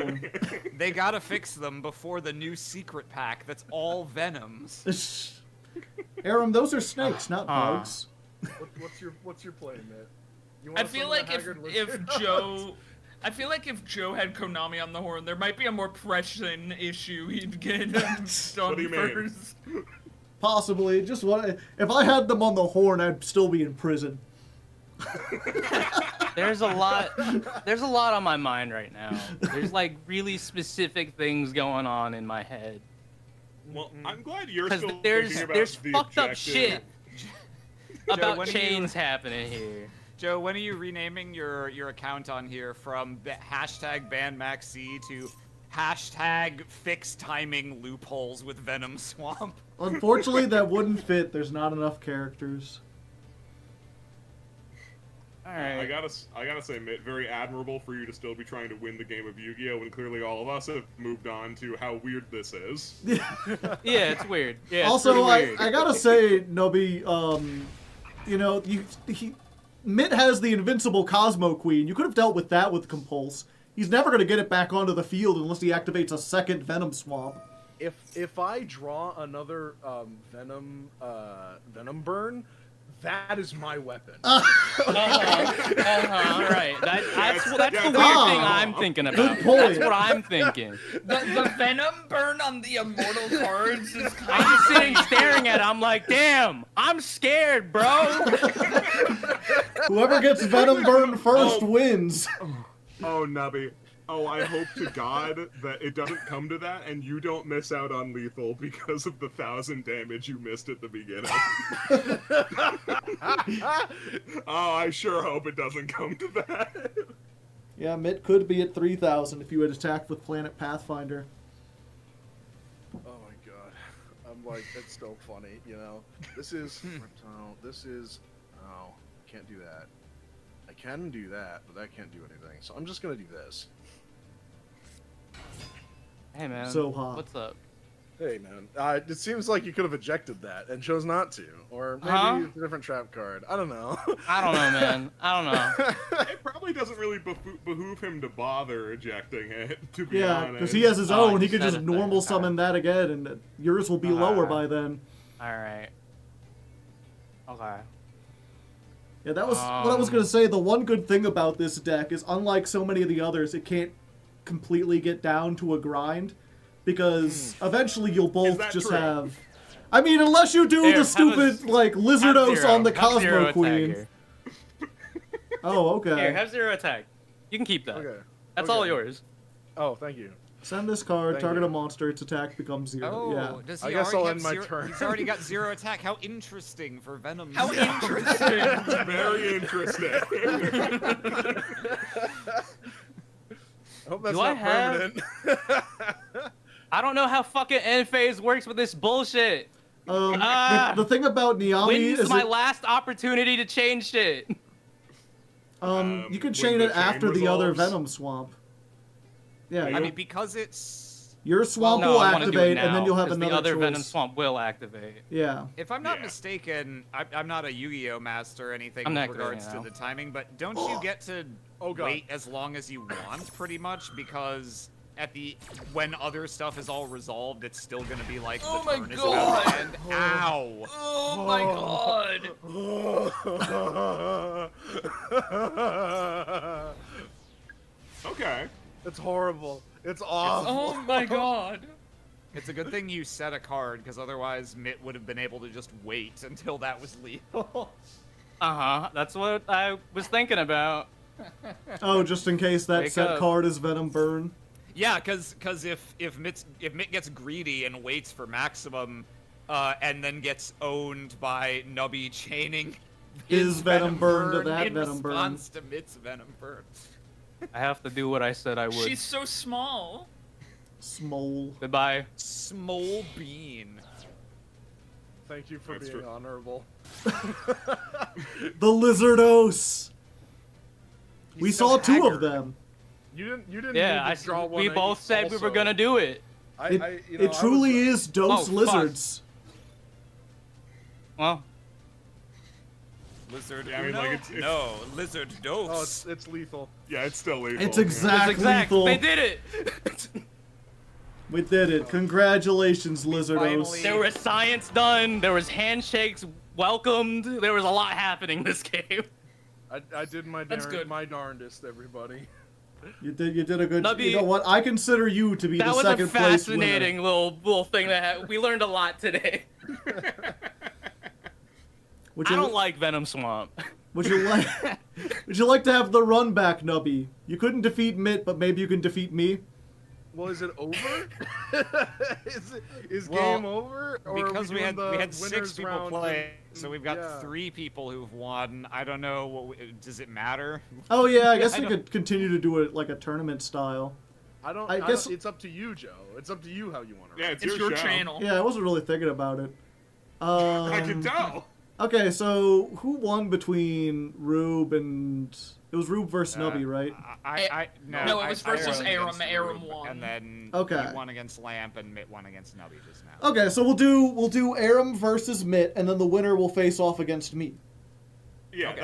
They gotta fix them before the new secret pack that's all Venoms. Aram, those are snakes, not bugs. What's your play, Mitt? You I wanna feel summon a like haggard if lizard? Joe, I feel like if Joe had Konami on the horn, there might be a more pressing issue he'd get done What do you mean? first. Possibly. If I had them on the horn, I'd still be in prison. There's a lot on my mind right now. There's like really specific things going on in my head. Well, I'm glad you're Because still there's thinking about there's the fucked up objective. shit about when are you- chains happening here. Joe, when are you renaming your account on here from hashtag #BanMaxC to hashtag fix timing loopholes with Venom Swamp? Unfortunately, that wouldn't fit. There's not enough characters. All right. I gotta say, Mitt, very admirable for you to still be trying to win the game of Yu-Gi-Oh! When clearly all of us have moved on to how weird this is. Yeah, it's weird. Yeah. It's Also, pretty weird. I gotta say, Nobi, you know, Mitt has the invincible Cosmo Queen. You could have dealt with that with Compulse. He's never gonna get it back onto the field unless he activates a second Venom Swamp. If I draw another Venom burn, that is my weapon. Right. That's the weird thing I'm thinking about. Good point. That's what I'm thinking. The Venom burn on the immortal cards is kind I'm of just sitting staring at it. I'm like, damn, I'm scared, bro. Whoever gets Venom Burn first wins. Oh, Nubby. Oh, I hope to God that it doesn't come to that and you don't miss out on lethal because of the 1,000 damage you missed at the beginning. Oh, I sure hope it doesn't come to that. Yeah, Mitt could be at 3,000 if you had attacked with Planet Pathfinder. Oh my god. I'm like, it's so funny, you know? This is... reptile, this is... Oh, can't do that. I can do that, but that can't do anything. So I'm just gonna do this. Hey, man. So hot. What's up? Hey, man. It seems like you could have ejected that and chose not to. Or maybe it's a different trap card. I don't know. I don't know, man. I don't know. It probably doesn't really behoove him to bother ejecting it, to be Yeah, honest. because he has his Oh, own. He you could said just it there. normal Okay. summon that again, and yours will be lower by then. All right. Okay. Yeah, that was what I was going to say. The one good thing about this deck is, unlike so many of the others, it can't completely get down to a grind, because eventually you'll both that just true? have... I mean, unless you do Here, the have stupid, a- like, Lizardos Have on the zero. Have zero Cosmo attack Queen. here. Oh, okay. Here, have 0 attack. You can keep that. Okay. That's Okay. all yours. Oh, thank you. Send this card, Thank target you. a monster, its attack becomes 0. Oh, Yeah. does he I guess already I'll have end my zero? turn. He's already got 0 attack. How interesting for Venom. How interesting. Very interesting. I hope that's Do I not have- permanent. I don't know how fucking end phase works with this bullshit. The thing about Niami When's is my that, last opportunity to change shit? you when can the chain it chain after the other resolves? Venom Swamp. Yeah, I you'll- mean, because it's... your swamp No, will I wanna do it activate, and then now, you'll have 'cause another the other choice. Venom Swamp will activate. Yeah. If I'm not Yeah. mistaken, I'm not a Yu-Gi-Oh master or anything I'm with not activating regards it to now. the timing, but don't you get to Oh, God. wait as long as you want, pretty much? Because when other stuff is all resolved, it's still gonna be like Oh the my turn is God. about to end. Ow! Oh my god. Okay. It's horrible. It's awful. Oh my god. It's a good thing you set a card, because otherwise Mitt would have been able to just wait until that was lethal. That's what I was thinking about. Oh, just in case that Wake set up. card is Venom Burn. Yeah, because if Mitt gets greedy and waits for maximum, and then gets owned by Nubby chaining His Venom Burn to that in Venom Burn. response to Mitt's Venom Burn. I have to do what I said I would. She's so small. Smole. Goodbye. Smole bean. Thank you for That's being true. honorable. The Lizardos. We He's so saw two of haggard. them. You didn't Yeah, need to draw one. we both said we were also. gonna do it. It truly is dose Oh, fuck. lizards. Well, Lizard. Yeah, I mean, Uno? like, it's- no, lizard dose. Oh, it's lethal. Yeah, it's still lethal. It's yeah. exact it's exact. lethal. They did it. We did it. Congratulations, Lizardos. finally- There was science done. There was handshakes welcomed. There was a lot happening this game. I did my That's good. my darndest, everybody. You did a good. Nubby, You know what? I consider you to be That the was a second place winner. fascinating little thing that we learned a lot today. Would I you, don't like Venom Swamp. would you like? Would you like to have the run back, Nubby? You couldn't defeat Mitt, but maybe you can defeat me. Well, is it over? is Well, game over? Or are because we doing had the 6 winners people round play, and- so we've got yeah. 3 people who've won. I don't know does it matter? Oh yeah, I guess I we don't- could continue to do it like a tournament style. I guess- it's up to you, Joe. It's up to you how you want to. Yeah, run. it's It's your your show. channel. Yeah, I wasn't really thinking about it. I can tell. Okay, so who won between Rube and it was Rube versus Nubby, right? No, it was versus won Aram. against Aram Rube, won. And then Okay. he won against Lamp, and Mitt won against Nubby just now. Okay, so we'll do Aram versus Mitt, and then the winner will face off against me. Yeah, Okay.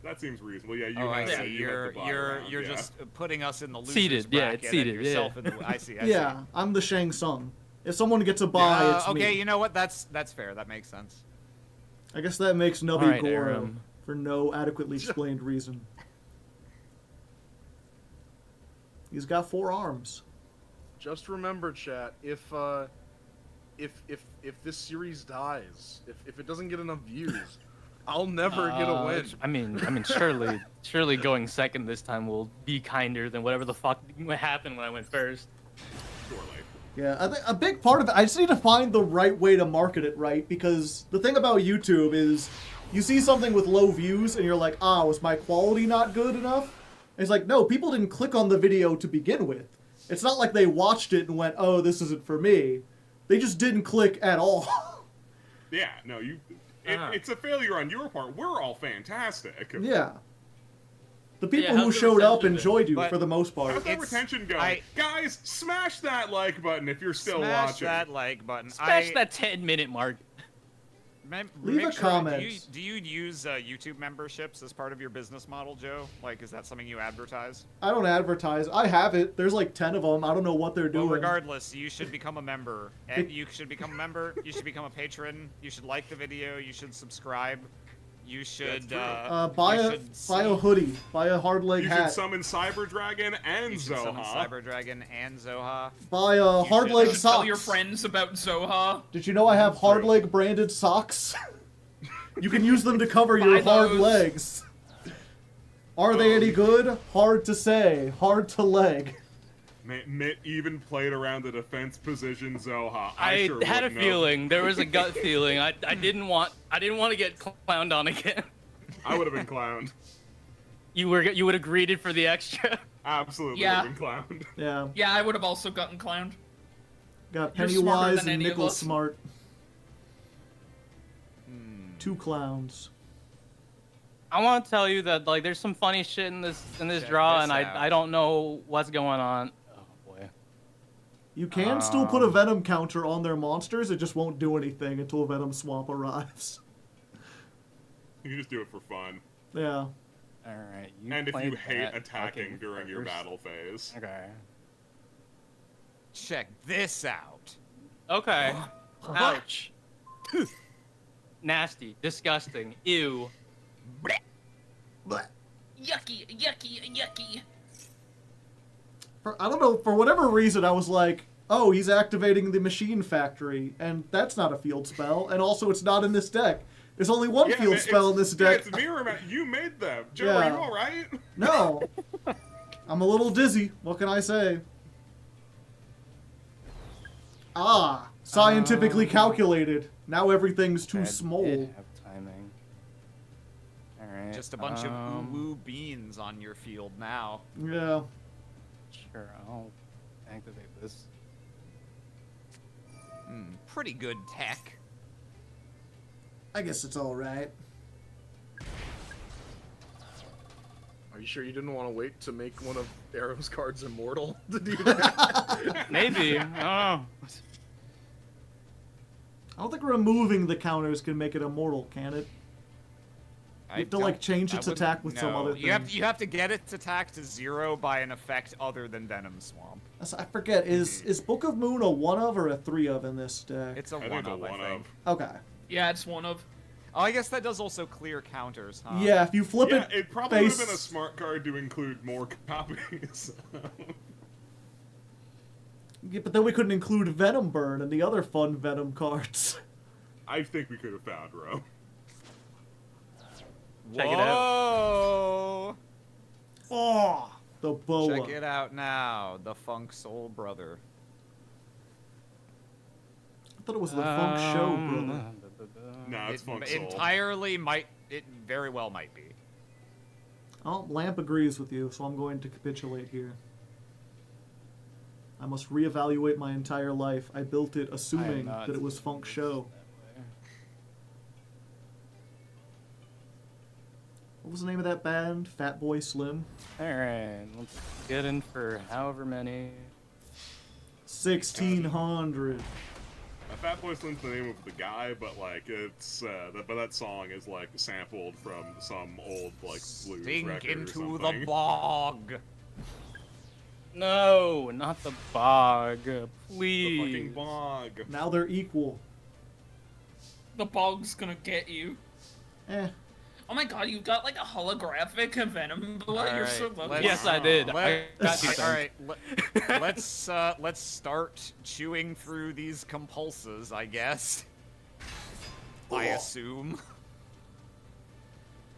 that seems reasonable. Yeah, you Oh, I have see. the- you have the bottom round, You're yeah. just putting us in the losers Seated, yeah, bracket it's seated, and yourself yeah. in the. I see. I Yeah, I'm the Shang Tsung. If someone gets a see. bye, it's Okay, me. you know what? That's fair. That makes sense. I guess that makes Nubby Alright, Goro Aram. for no adequately explained reason. He's got 4 arms. Just remember, chat. If this series dies, if it doesn't get enough views, I'll never get a win. I mean, surely going second this time will be kinder than whatever the fuck happened when I went first. Surely. Yeah, I think a big part of it, I just need to find the right way to market it right, because the thing about YouTube is you see something with low views and you're like, was my quality not good enough? And it's like, no, people didn't click on the video to begin with. It's not like they watched it and went, oh, this isn't for me. They just didn't click at all. Yeah, no, it's a failure on your part. We're all fantastic. Yeah. The people Yeah, who how's the showed up reception been? enjoyed you But- for the most How's part. that It's- retention going? I- Guys, smash that like button if you're still Smash watching. that like button. Smash that 10-minute mark. Leave a Do comment. you use YouTube memberships as part of your business model, Joe? Like, is that something you advertise? I don't advertise. I have it. There's like 10 of them. I don't know what they're Well, doing. regardless, you should become a member. And you should become a member. You should become a patron. You should like the video. You should subscribe. You should buy you a should hoodie. Buy a Hardleg You hat. should summon Cyber Dragon and You should summon Zoha. Cyber Dragon and Zoha. Buy a should- Hardleg you Should socks. tell your friends about Zoha. Did you know I have True. Hardleg branded socks? You can use them to cover your Buy hard those. legs. Are they any good? Hard to say. Hard to leg. Mitt even played around the defense position Zoha. I sure had a wouldn't have. feeling. There was a gut feeling. I didn't want to get clowned on again. I would have been clowned. You would have greeted for the extra. Absolutely Yeah. would have been clowned. Yeah. Yeah, I would have also gotten clowned. Got You're smarter Pennywise than and any of Nickel us. Smart. 2 clowns. I want to tell you that like there's some funny shit in this Check draw, this and out. I don't know what's going on. Oh boy. You can still put a Venom counter on their monsters, it just won't do anything until Venom Swamp arrives. You can just do it for fun. Yeah. All right. And if you played hate that. attacking Okay, during your first. battle phase. Okay. Check this out. Okay. Ouch. Nasty. Disgusting. Ew. Yucky, yucky, yucky. I don't know, for whatever reason, I was like, oh, he's activating the machine factory, and that's not a field spell, and also it's not in this deck. There's only one Yeah, field man, spell in this yeah, deck. it's mirror. You made them. Joe, Yeah. are you alright? No. I'm a little dizzy. What can I say? Scientifically calculated. Now everything's too That small. did have timing. All right. Just a bunch of woo beans on your field now. Yeah. Sure, I'll activate this. Pretty good tech. I guess it's all right. Are you sure you didn't want to wait to make one of Arrow's cards immortal to do that? Maybe. I don't know. I don't think removing the counters can make it immortal, can it? You have to like change its attack with some other thing. You have to get its attack to 0 by an effect other than Venom Swamp. I forget. Is Book of Moon a 1 of or a 3 of in this deck? It's a I 1 think of, a I 1 think. of. Okay. Yeah, it's one of. Oh, I guess that does also clear counters, huh? Yeah, if you flip Yeah, it, it probably would have face... been a smart card to include more copies. Yeah, but then we couldn't include Venom Burn and the other fun Venom cards. I think we could have found Ro. Check it out. Whoa! Oh, the boa. Check it out now, the Funk Soul Brother. I thought it was the Funk Show, brother. No, it's Funk Soul. It very well might be. Oh, Lamp agrees with you, so I'm going to capitulate here. I must reevaluate my entire life. I built it assuming that it was Funk Show. What was the name of that band? Fat Boy Slim? Alright, let's get in for however many. 1600. Fat Boy Slim's the name of the guy, but like it's but that song is like sampled from some old like blues Sink record into or the something. bog. No, not the bog. The Please. fucking bog. Now they're equal. The bog's gonna get you. Eh. Oh my god, you got like a holographic Venom Boa. You're Alright, so lucky. let's- Yes, I did. I got you, All right, let's start chewing through these compulses, I guess. I assume.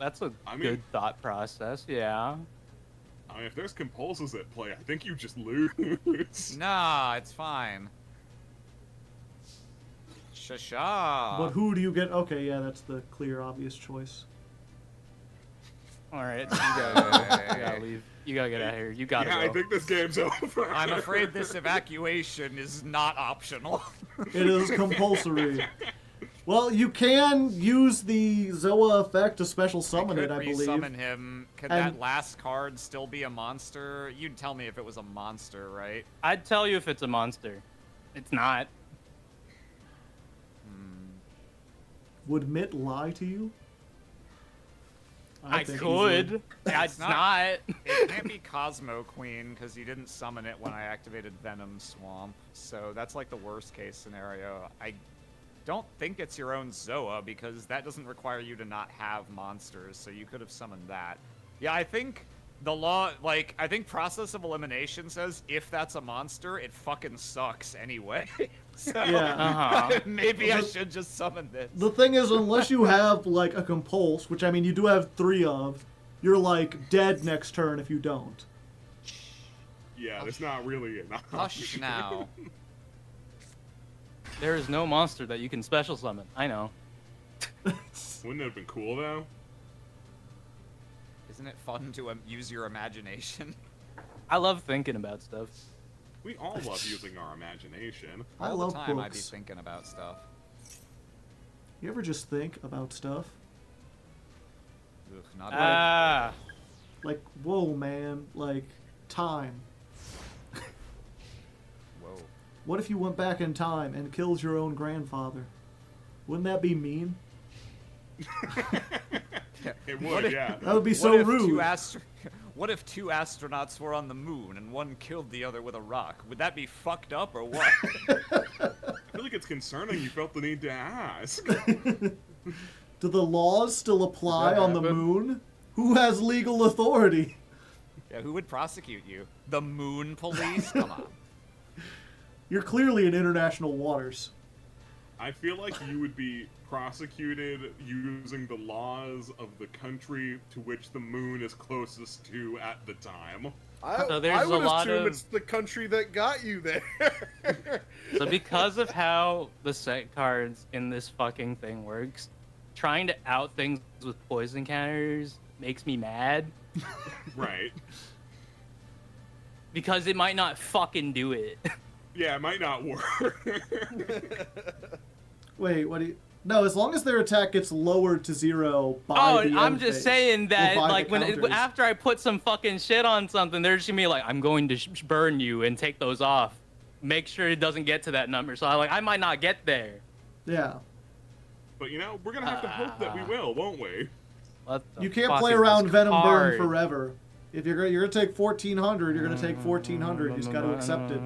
That's a I mean- good thought process, yeah. I mean, if there's compulses at play, I think you just lose. Nah, it's fine. Shasha. But who do you get? Okay, yeah, that's the clear, obvious choice. Alright, you gotta leave. You gotta get out of here. You gotta Yeah, go. I think this game's over. I'm afraid this evacuation is not optional. It is compulsory. Well, you can use the Zoa effect to special summon it, I believe. Summon him. Could And- that last card still be a monster? You'd tell me if it was a monster, right? I'd tell you if it's a monster. It's not. Would Mitt lie to you? I think he could. would. It's not. It can't be Cosmo Queen because you didn't summon it when I activated Venom Swamp. So that's like the worst case scenario. I don't think it's your own Zoa because that doesn't require you to not have monsters. So you could have summoned that. Yeah, I think the law, like, I think Process of Elimination says if that's a monster, it fucking sucks anyway. So Yeah. maybe I should just summon this. The thing is, unless you have, like, a compulse, which, I mean, you do have 3 of, you're, like, dead next turn if you don't. Yeah, there's not really an Hush now. There is no monster that you can special summon. I know. Wouldn't it have been cool though? Isn't it fun to use your imagination? I love thinking about stuff. We all love using our imagination. I All love the time I'd be books. thinking about stuff. You ever just think about stuff? Ugh, not Ah. Like, whoa, man, like, time. Whoa. What if you went back in time and killed your own grandfather? Wouldn't that be mean? It What would, if- yeah. That would be so what if rude. What if 2 astronauts were on the moon and one killed the other with a rock? Would that be fucked up or what? I feel like it's concerning you felt the need to ask. Do the laws still apply Does that on the happen? moon? Who has legal authority? Yeah, who would prosecute you? The moon police? Come on. You're clearly in international waters. I feel like you would be prosecuted using the laws of the country to which the moon is closest to at the time. So there's I a would lot assume of- it's the country that got you there. So because of how the set cards in this fucking thing works, trying to out things with poison counters makes me mad Right. because it might not fucking do it. Yeah, it might not work. Wait, what do you? No, as long as their attack gets lowered to 0 by the I'm end just phase, saying or that, by like, the when counters. after I put some fucking shit on something, they're just gonna be like, I'm going to burn you and take those off. Make sure it doesn't get to that number. So I might not get there. Yeah. But you know, we're gonna have to hope that we will, won't we? What the You can't fuck play is around this Venom card? Burn forever. If you're gonna take 1400, you're gonna take 1400. You just got to accept it.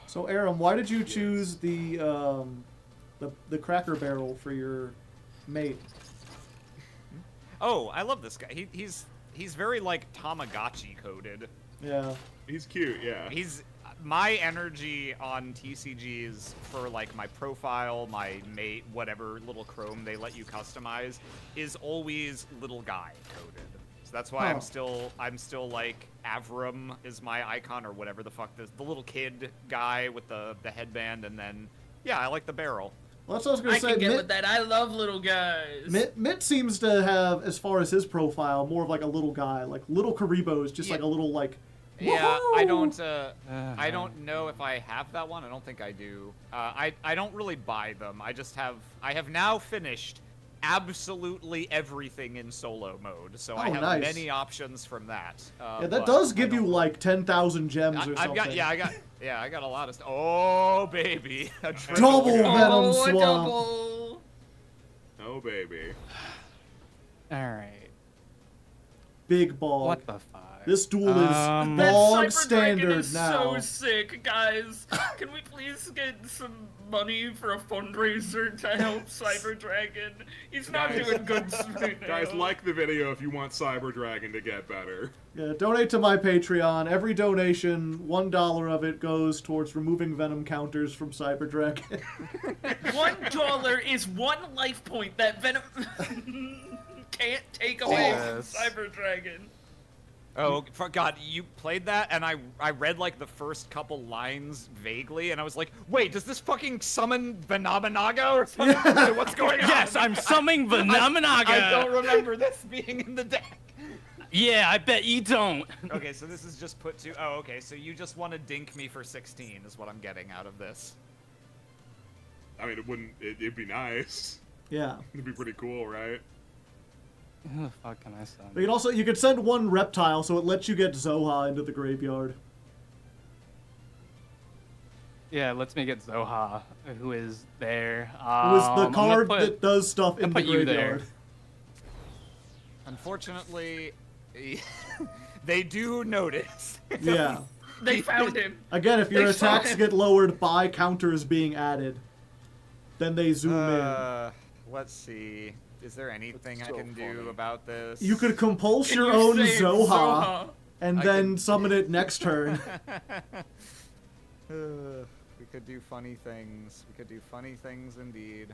So, Aram, why did you choose the Cracker Barrel for your mate? Oh, I love this guy. He's very like Tamagotchi coded. Yeah. He's cute, yeah. He's my energy on TCGs for like my profile, my mate, whatever little Chrome they let you customize is always little guy coded. So that's why I'm still like Avram is my icon or whatever the fuck this the little kid guy with the headband, and then yeah, I like the barrel. Well, that's what I was gonna I say. can get with that. I love little guys. Mitt seems to have, as far as his profile, more of like a little guy. Like little Karibo is just like a little like. Yeah, I "Woohoo!" I don't know if I have that one. I don't think I do. I don't really buy them. I have now finished absolutely everything in solo mode, so I have nice. many options from that. Yeah, that but does I give you don't- like 10,000 gems or something. I've got I got a lot of stuff. Oh baby, a Double triple Venom Oh, a Swamp. double. Oh, baby. All right. Big ball. What the fuck? This duel is That That bog Cyber standard Dragon is now. so sick, guys. Can we please get some money for a fundraiser to help Cyber Dragon? He's not Guys. doing good right now. Guys, like the video if you want Cyber Dragon to get better. Yeah, donate to my Patreon. Every donation, $1 of it goes towards removing Venom counters from Cyber Dragon. $1 is one life point that Venom can't take away Yes. from Cyber Dragon. Oh, for God, you played that, and I read, like, the first couple lines vaguely, and I was like, wait, does this fucking summon Venomanaga or something? What's going on? Yes, I'm summoning Venomanaga. I don't remember this being in the deck. Yeah, I bet you don't. Okay, so this is just put to... Oh, okay, so you just want to dink me for 16 is what I'm getting out of this. I mean, it'd be nice. Yeah. It'd be pretty cool, right? Who the fuck can I summon? You could send one reptile, so it lets you get Zoha into the graveyard. Yeah, let's make it Zoha, who is there. Who is the I'm gonna card put- that does stuff in the put you there. graveyard. Unfortunately, they do notice. Yeah. They found him. Again, if your They saw attacks him. get lowered by counters being added, then they zoom Let's see. Is there anything That's I so can do funny. about this? in. You could compulse Can your you own save Zoha, and I then can- summon it next turn. We could do funny things. We could do funny things indeed.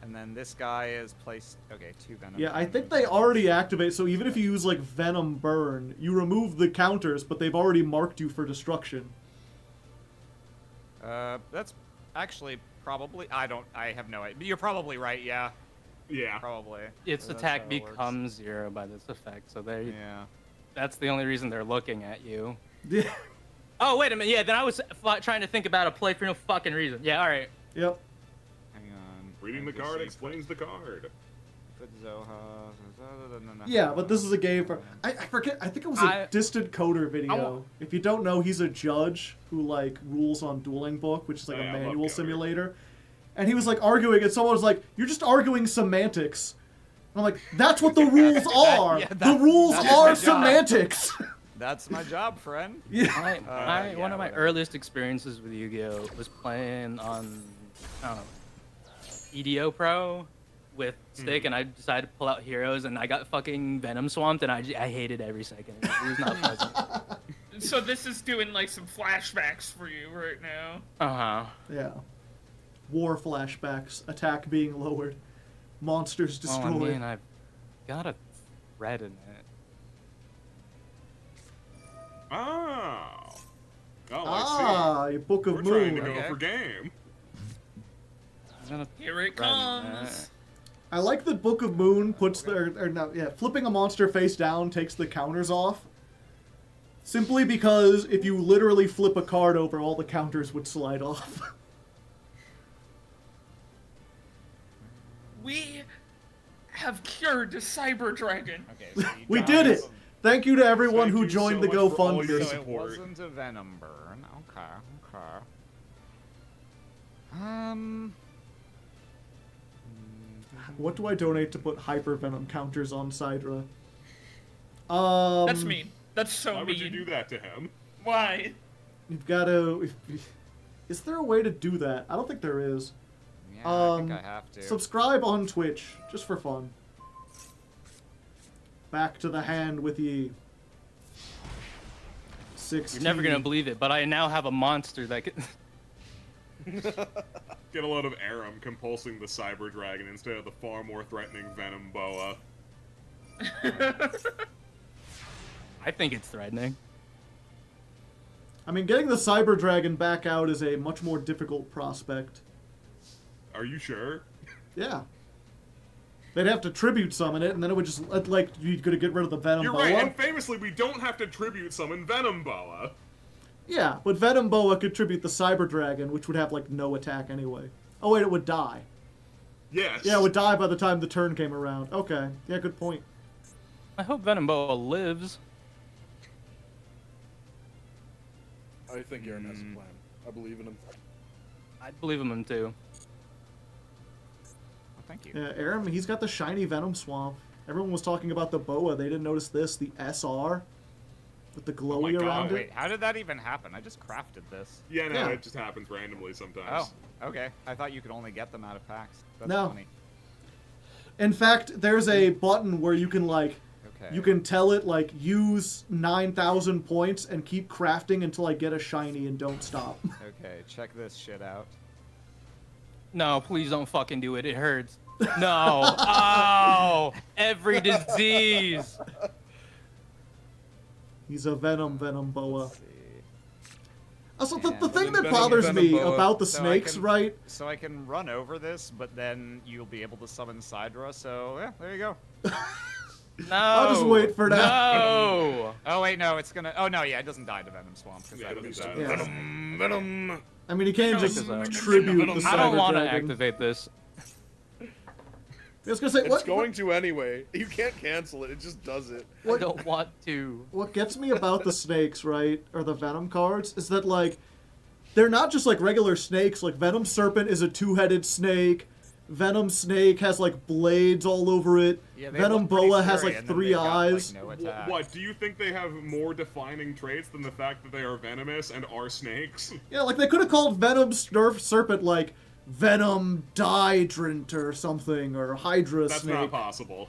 And then this guy is placed. Okay, 2 Venom. Yeah, I think they already activate, so even if you use like Venom Burn, you remove the counters, but they've already marked you for destruction. That's actually probably. I have no idea. You're probably right. Yeah, Yeah. probably. Its That's attack how it works. becomes 0 by this effect, so they Yeah. that's the only reason they're looking at you. Yeah. Oh, wait a minute. Yeah, then I was trying to think about a play for no fucking reason. Yeah, all right. Yep. Hang on. Reading the card explains the card. Put Zoha. Yeah, but this is a game for... I forget, I think it was a I- Distant Coder video. wa- If you don't know, he's a judge who, like, rules on Dueling Book, which is like Oh, a yeah, I love manual Coder. simulator. And he was, like, arguing, and someone was like, you're just arguing semantics. And I'm like, that's what the rules are! yeah, The that- rules that is are my job. semantics! That's my job, friend. Yeah. yeah, One of my whatever. earliest experiences with Yu-Gi-Oh was playing on, I don't know, EDO Pro with Stick, and I decided to pull out heroes, and I got fucking Venom swamped, and I hated every second. It was not pleasant. So this is doing like some flashbacks for you right now. Uh huh. Yeah. war flashbacks, attack being lowered, monsters Oh, destroyed. I mean, I've got a thread in it. Oh. Oh, Ah, I your Book see. of We're Moon. trying to go Okay. for game. I'm gonna Here it thread in comes. that. I like that Book of Moon puts flipping a monster face down takes the counters off. Simply because if you literally flip a card over, all the counters would slide off. We have cured the Cyber Dragon. Okay, so you We got did it! some- All to everyone Thank who you joined so the much for all your GoFundMe. So it support. wasn't a Venom burn. Okay, okay. What do I donate to put Hyper Venom counters on Sidra? That's mean. That's so Why mean. would you do that to him? Why? You've got to... Is there a way to do that? I don't think there is. Yeah, I think I have to. Subscribe on Twitch, just for fun. Back to the hand with ye. 16. You're never gonna believe it, but I now have a monster that can... Get a load of Aram compulsing the Cyber Dragon instead of the far more threatening Venom Boa. I think it's threatening. I mean, getting the Cyber Dragon back out is a much more difficult prospect. Are you sure? Yeah. They'd have to tribute summon it, and then it would just, like, you're gonna get rid of the Venom You're Boa. right, and famously, we don't have to tribute summon Venom Boa. Yeah, but Venom Boa could tribute the Cyber Dragon, which would have, like, no attack anyway. Oh, wait, it would die. Yes. Yeah, it would die by the time the turn came around. Okay. Yeah, good point. I hope Venom Boa lives. I think Aaron has a plan. I believe in him. I believe him too. Oh, thank you. Yeah, Aram, he's got the shiny Venom Swamp. Everyone was talking about the Boa. They didn't notice this, the SR, with the glowy God, around Wait, it. how did that even happen? I just crafted this. Yeah, no, Yeah. it just happens randomly sometimes. Oh, okay. I thought you could only get them out of packs. That's No. funny. In fact, there's a button where you can, like, Okay. you can tell it, like, use 9,000 points and keep crafting until I get a shiny and don't stop. Okay, check this shit out. No, please don't fucking do it. It hurts. No. Oh, every disease. He's a Venom Boa. Let's see. Also, the Yeah. thing that Venom bothers me Boa. about the So I snakes, can- right? So I can run over this, but then you'll be able to summon Sidra, so yeah, there you go. No. I'll just wait for now. No. Oh wait, no, it's gonna... Oh no, yeah, it doesn't die to Venom Swamp. 'cause Yeah, I it used doesn't to- die. Yeah. Venom. I mean, he can't No, just check this out. tribute the Cyber I don't want to Dragon. activate this. I was gonna say, It's what, going to anyway. You can't cancel it. It just does it. I don't want to. what gets me about the snakes, right, or the Venom cards, is that, like, they're not just, like, regular snakes. Like, Venom Serpent is a two-headed snake. Venom Snake has, like, blades all over it. Yeah, they Venom look pretty Boa has, scary, like, and then 3 they've got, like, eyes. no attack. What, do you think they have more defining traits than the fact that they are venomous and are snakes? Yeah, like, they could have called Venom Serpent, like, Venom Hydrant or something, or Hydra That's Snake. not possible.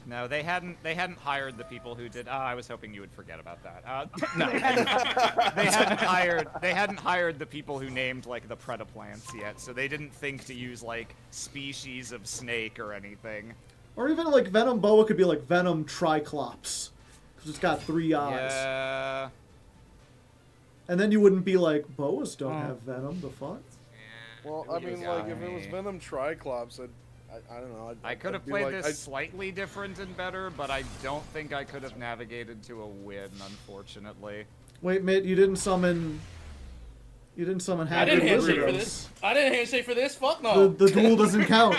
No, they hadn't hired the people who did. I was hoping you would forget about that. No. They hadn't hired the people who named like the Predaplants yet, so they didn't think to use like species of snake or anything. Or even, like, Venom Boa could be, like, Venom Triclops. Because it's got 3 eyes. Yeah. And then you wouldn't be like, Boas don't have Venom, the fuck? Well, It I would mean, be like, if it was funny. Venom Triclops, I don't know. I could have I'd be played like, this slightly different and better, but I don't think I could have navigated to a win, unfortunately. Wait, Mitt, you didn't summon... You didn't summon I Hagrid didn't handshake for Wizards. this. I didn't handshake for this. Fuck no. The duel doesn't count.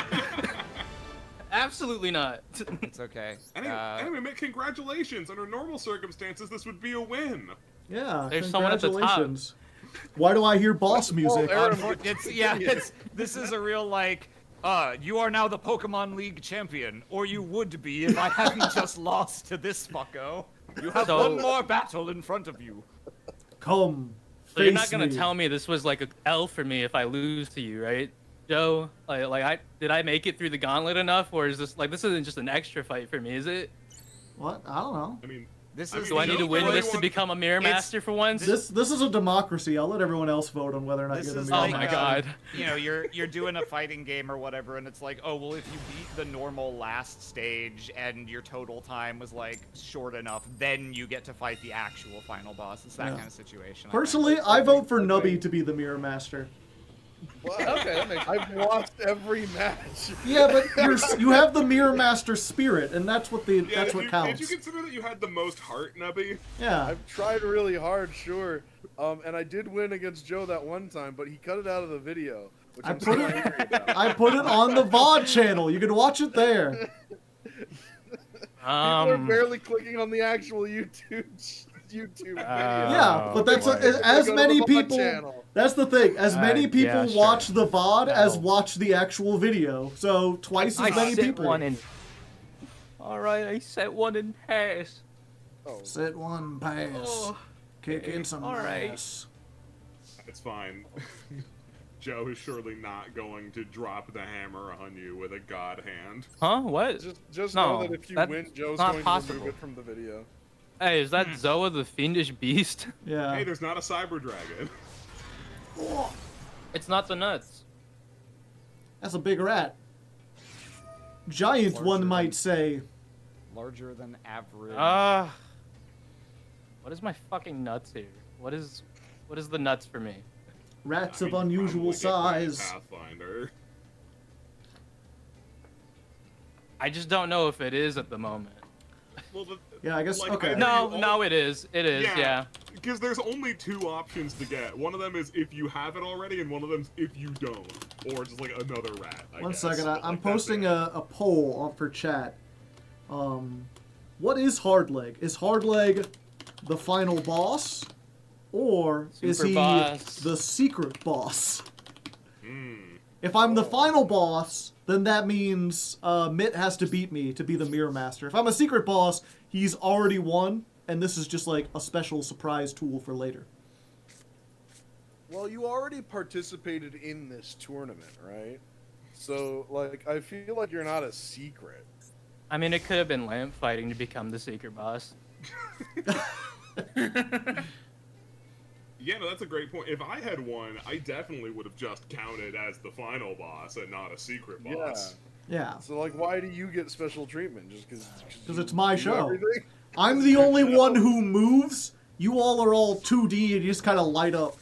Absolutely not. It's okay. Anyway, Mick, congratulations. Under normal circumstances, this would be a win. Yeah, There's someone at the top. congratulations. Why do I hear boss music? Aaron, This is a real like. You are now the Pokemon League champion, or you would be if I hadn't just lost to this fucko. You have So- one more battle in front of you. Come, So you're face not gonna me. tell me this was like a L for me if I lose to you, right, Joe? Did I make it through the gauntlet enough, or is this isn't just an extra fight for me? Is it? What? I don't know. I mean, This I is. mean, Do I need to win really this to want- become a mirror It's- master for once? This is a democracy. I'll let everyone else vote on whether or not This you're the is mirror Oh like, my master. god. You know, you're doing a fighting game or whatever, and it's like, oh well, if you beat the normal last stage and your total time was like short enough, then you get to fight the actual final boss. It's that Yeah. kind of situation. Personally, I vote for Nubby to be the mirror master. Okay, that makes I've watched every match. Yeah, but you have the mirror master spirit, and that's what Did you counts. consider that you had the most heart, Nubby? Yeah. I've tried really hard, sure. And I did win against Joe that one time, but he cut it out of the video, which I I'm put still it- angry about. I put it on the VOD channel. You can watch it there. People are barely clicking on the actual YouTube video. Yeah, but that's boy. as Go to many the VOD people. channel. That's the thing. As many people yeah, sure. watch the VOD as No. watch the actual video. So twice as many set people. one in. All right, I set one in pass. Oh, Sit one pass. Oh, Kick in some all right. ass. It's fine. Joe is surely not going to drop the hammer on you with a god hand. Huh? What? just No, know that if you that's win, Joe's not going to possible. remove it from the video. Hey, is that Zoa the fiendish beast? Yeah. Hey, there's not a cyber dragon. It's not the nuts. That's a big rat. Giant, Larger one than- might say. Larger than average. What is my fucking nuts here? What is the nuts for me? Rats I of mean, unusual probably get size. Pathfinder. I just don't know if it is at the moment. Well, Yeah, I guess. Like, Okay. I- No, it is. It is. Yeah. Because there's only two options to get. One of them is if you have it already, and one of them's if you don't, or just like another rat. One guess. second. But, I'm like, that's posting it. a poll on for chat. What is Hardleg? Is Hardleg the final boss, or is Super he boss. the secret boss? Hmm. If I'm the final boss, then that means Mitt has to beat me to be the Mirror Master. If I'm a secret boss, he's already won, and this is just like a special surprise tool for later. Well, you already participated in this tournament, right? So, like, I feel like you're not a secret. I mean, it could have been lamp fighting to become the secret boss. Yeah, no, that's a great point. If I had won, I definitely would have just counted as the final boss and not a secret boss. Yeah. So, like, why do you get special treatment? Just because? 'Cause it's my show. Everything? I'm the only one who moves. You all are all 2D and you just kind of light up.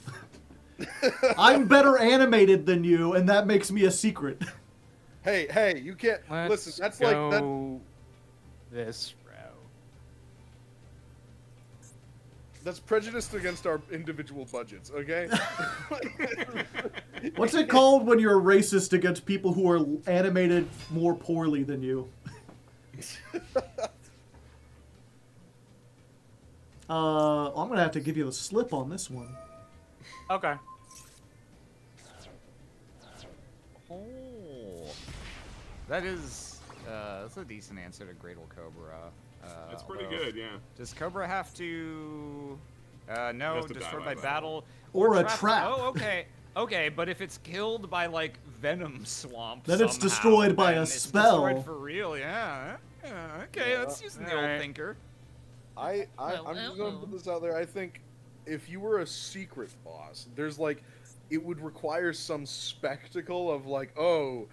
I'm better animated than you, and that makes me a secret. Hey, you can't Let's listen. That's like that. go this route. That's prejudiced against our individual budgets. Okay. What's it called when you're racist against people who are animated more poorly than you? I'm gonna have to give you the slip on this one. Okay. Oh, that is that's a decent answer to Gradle Cobra. That's pretty although- good, yeah. Does Cobra have to? No, Has to die destroyed by by battle. Or a trap. Oh, okay. Okay, but if it's killed by like Venom Swamp, Then it's somehow, destroyed by then a it's spell. destroyed for real, yeah. Okay, Yeah. that's using the Alright. old thinker. I'm just gonna put this out there. I think if you were a secret boss, there's like, it would require some spectacle of like, oh,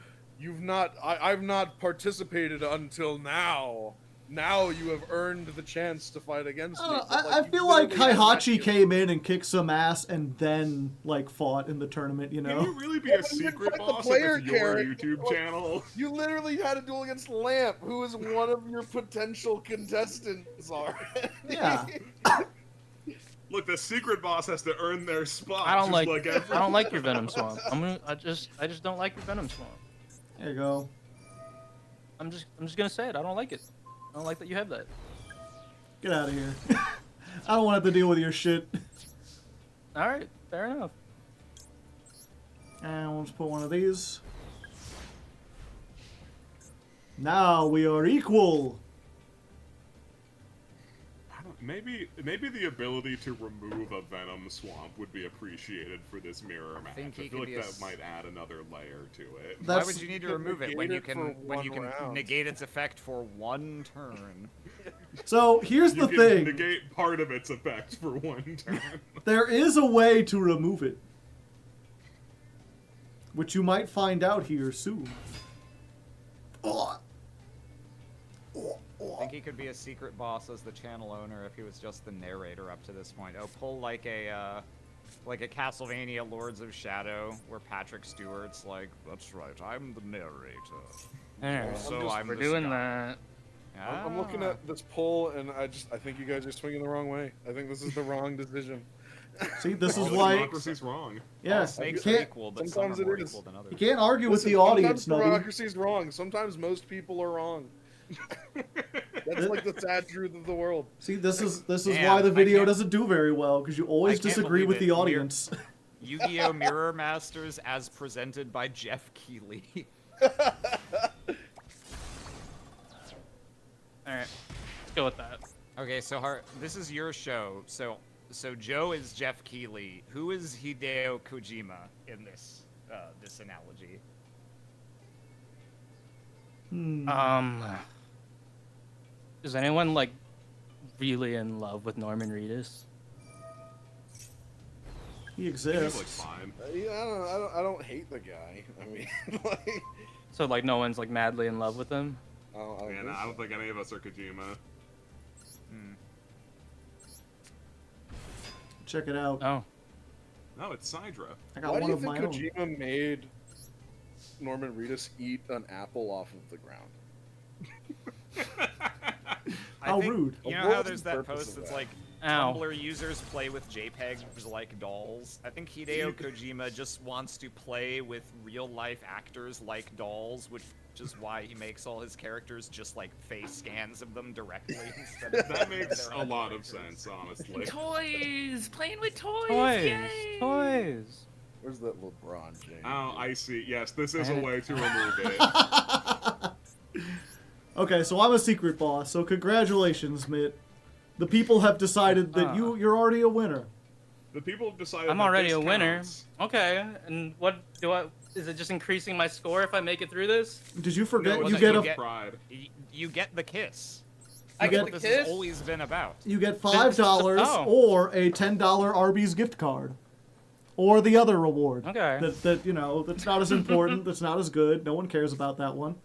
I've not participated until now. Now you have earned the chance to fight against me. But, I you feel like literally have not Heihachi killed- came in and kicked some ass and then like fought in the tournament, you Can know? you really be Yeah, a but you secret didn't fight the boss player if it's your character. YouTube channel? You literally had a duel against Lamp, who is one of your potential contestants already. Yeah. Look, the secret boss has to earn their spot. I don't just like. every- I don't like your Venom Swamp. I just don't like your Venom Swamp. There you go. I'm just gonna say it. I don't like it. I don't like that you have that. Get out of here. I don't want to have to deal with your shit. All right, fair enough. And we'll just put one of these. Now we are equal. I don't- Maybe the ability to remove a Venom Swamp would be appreciated for this mirror match. think he I feel could like be a that s- might add another layer to it. Why That's- would you need to can remove it negate when you it can for one round. negate its effect for one turn? So here's You the can thing. negate part of its effect for one turn. There is a way to remove it. Which you might find out here soon. I think he could be a secret boss as the channel owner if he was just the narrator up to this point. Oh, pull like a Castlevania Lords of Shadow, where Patrick Stewart's like, that's right, I'm the narrator. Alright, So I'm we're the doing sky." that. I'm looking at this poll, and I think you guys are swinging the wrong way. I think this is the wrong decision. See, this All is the why. democracy's wrong. Yeah, All snakes you are can't, equal, but sometimes some are more it is. equal than others. you can't argue with Listen, the audience, sometimes Nubby. democracy's wrong. Sometimes most people are wrong. That's like the sad truth of the world. See, this is Damn, why the I video can't- doesn't do very well, because you always I can't disagree with believe the it. audience. Yu-Gi-Oh! Mirror Masters as presented by Jeff Keighley. Alright, let's go with that. Okay, so this is your show. So Joe is Jeff Keighley. Who is Hideo Kojima in this this analogy? Is anyone like really in love with Norman Reedus? He He's exists. like fine. Yeah, I don't hate the guy. I mean, like, So like no one's like madly in love with him? I don't Man, think I so. don't think any of us are Kojima. Check it out. Oh. No, it's Sidra. I got Why do one you of think my own. Kojima made Norman Reedus eat an apple off of the ground? How think, rude. You know What how was there's the that purpose post of that's that? like Ow. Tumblr users play with JPEGs like dolls? I think Hideo Kojima just wants to play with real life actors like dolls, which is why he makes all his characters just like face scans of them directly instead of That makes their a own lot of characters. sense, honestly. Toys! Playing with toys! Toys! Yay! Toys! Where's that LeBron James? Oh, I see. Yes, this is a way to remove it. Okay, so I'm a secret boss, so congratulations, Mitt. The people have decided that you're already a winner. The people have decided I'm that already this a winner. counts. Okay, and what do I? Is it just increasing my score if I make it through this? Did you forget No, you it's get just a pride. You get the kiss. I You get get the This kiss. has always been about. you get $5 Oh. or a $10 Arby's gift card, or the other reward. Okay. That you know that's not as important. That's not as good. No one cares about that one.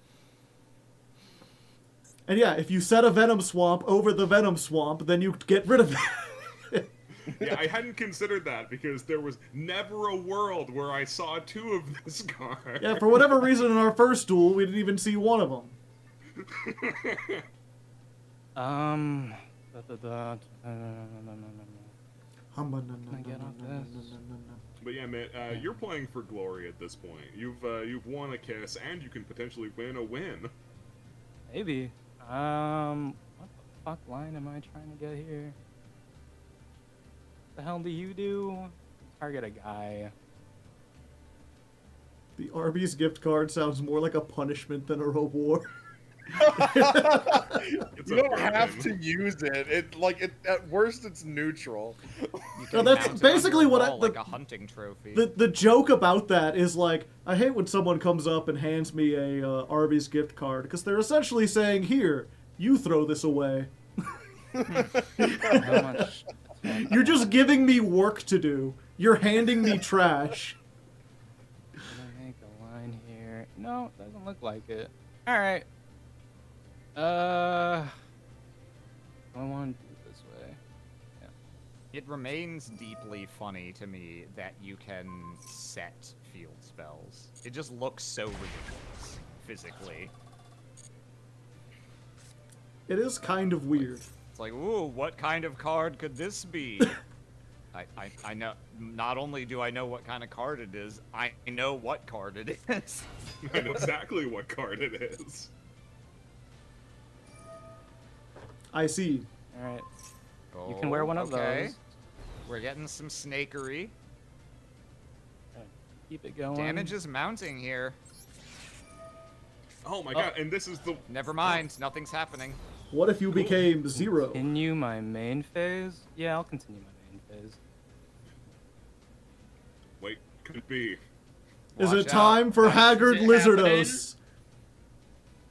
And yeah, if you set a Venom Swamp over the Venom Swamp, then you get rid of it. Yeah, I hadn't considered that because there was never a world where I saw two of this card. Yeah, for whatever reason in our first duel, we didn't even see one of them. Can I get off this? But yeah, man, you're playing for glory at this point. You've won a kiss, and you can potentially win a win. Maybe. What the fuck line am I trying to get here? The hell do you do? Target a guy. The Arby's gift card sounds more like a punishment than a reward. It's You a don't have burden. to use it. At worst, it's neutral. You No, can that's mount it basically on your what I- wall the- like a hunting trophy. The joke about that is like, I hate when someone comes up and hands me a Arby's gift card, because they're essentially saying, here, you throw this away. How much? You're just giving me work to do. You're handing me trash. Can I make a line here? No, doesn't look like it. Alright. Do I want to do it this way? It remains deeply funny to me that you can set field spells. It just looks so ridiculous, physically. It is kind of weird. It's like, ooh, what kind of card could this be? I know, not only do I know what kind of card it is, I know what card it is. I know exactly what card it is. I see. Alright. You can wear one of okay. those. We're getting some snakery. Keep it going. Damage is mounting here. Oh my god, and this is the... Never mind, nothing's happening. What if you became zero? Continue my main phase? Yeah, I'll continue my main phase. Wait, could be. Is Watch it out. time for Haggard Is it Lizardos?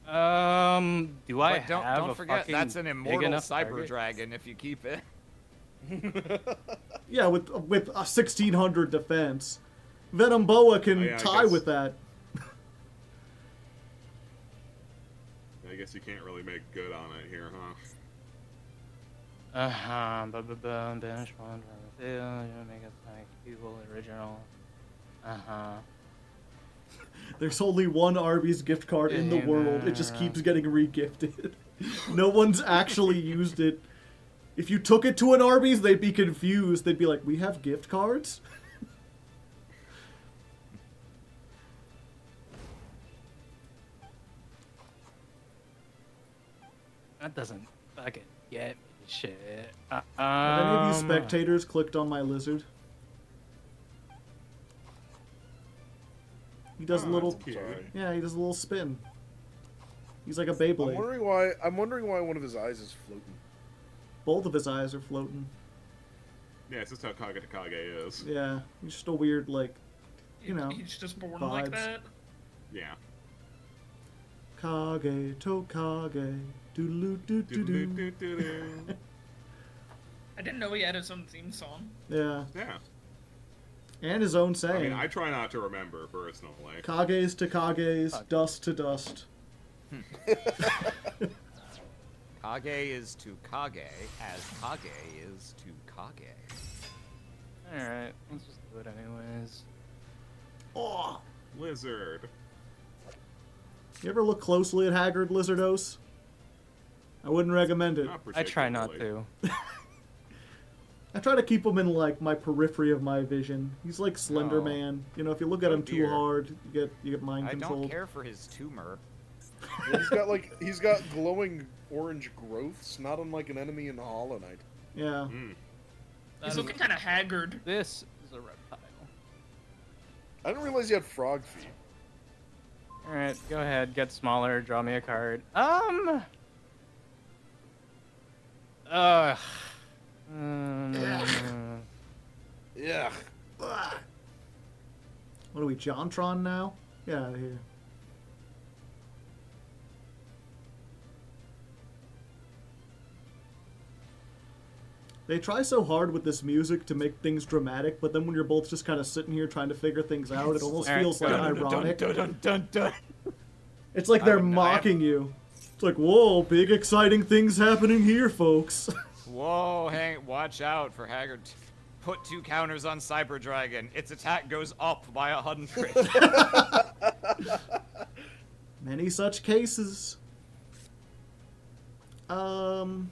Do I But don't have don't a forget fucking that's an big immortal enough cyber target? dragon if you keep it. Yeah, with a 1600 defense. Venom Boa can Oh, yeah, I tie guess- with that. I guess you can't really make good on it here, huh? Banish one from the field. You make it like people original. There's only one Arby's gift card in the world. It just keeps getting re-gifted. No one's actually used it. If you took it to an Arby's, they'd be confused. They'd be like, "We have gift cards?" That doesn't fucking get me shit. Have any of you Um, spectators clicked on my lizard? He does a Oh, little... that's cute. Sorry. Yeah, he does a little spin. He's like a I'm Beyblade. wondering why one of his eyes is floating. Both of his eyes are floating. Yeah, it's just how Kage to Kage is. Yeah, he's just a weird, like, you know, He's just born like vibes. that. Yeah. Kage to Kage, doodaloo doo doo doo. Do-do-do-do-do. I didn't know he had his own theme song. Yeah, Yeah. and his own I saying. mean, I try not to remember personally. Kages to Kages, dust to dust. Kage is to Kage as Kage is to Kage. Alright, let's just do it anyways. Oh! Lizard. You ever look closely at Haggard Lizardos? I wouldn't recommend it. Not I try not particularly. to. I try to keep him in, like, my periphery of my vision. He's like Slender Oh. Man. You know, if you look at Oh, him too dear. hard, you get mind I controlled. don't care for his tumor. Well, he's got glowing orange growths, not unlike an enemy in Hollow Knight. Yeah. Mm. He's looking kind of haggard. This is a reptile. I didn't realize he had frog feet. Alright, go ahead, get smaller, draw me a card. Ugh. Yeah. What are we, Jontron now? Get out of here. They try so hard with this music to make things dramatic, but then when you're both just kind of sitting here trying to figure things out, it almost Alright, feels like go. ironic. Dun, dun, dun. It's like they're I have- mocking you. It's like, whoa, big exciting things happening here, folks. Whoa, watch out for Haggard. Put 2 counters on Cyber Dragon. Its attack goes up by 100. Many such cases. Alright.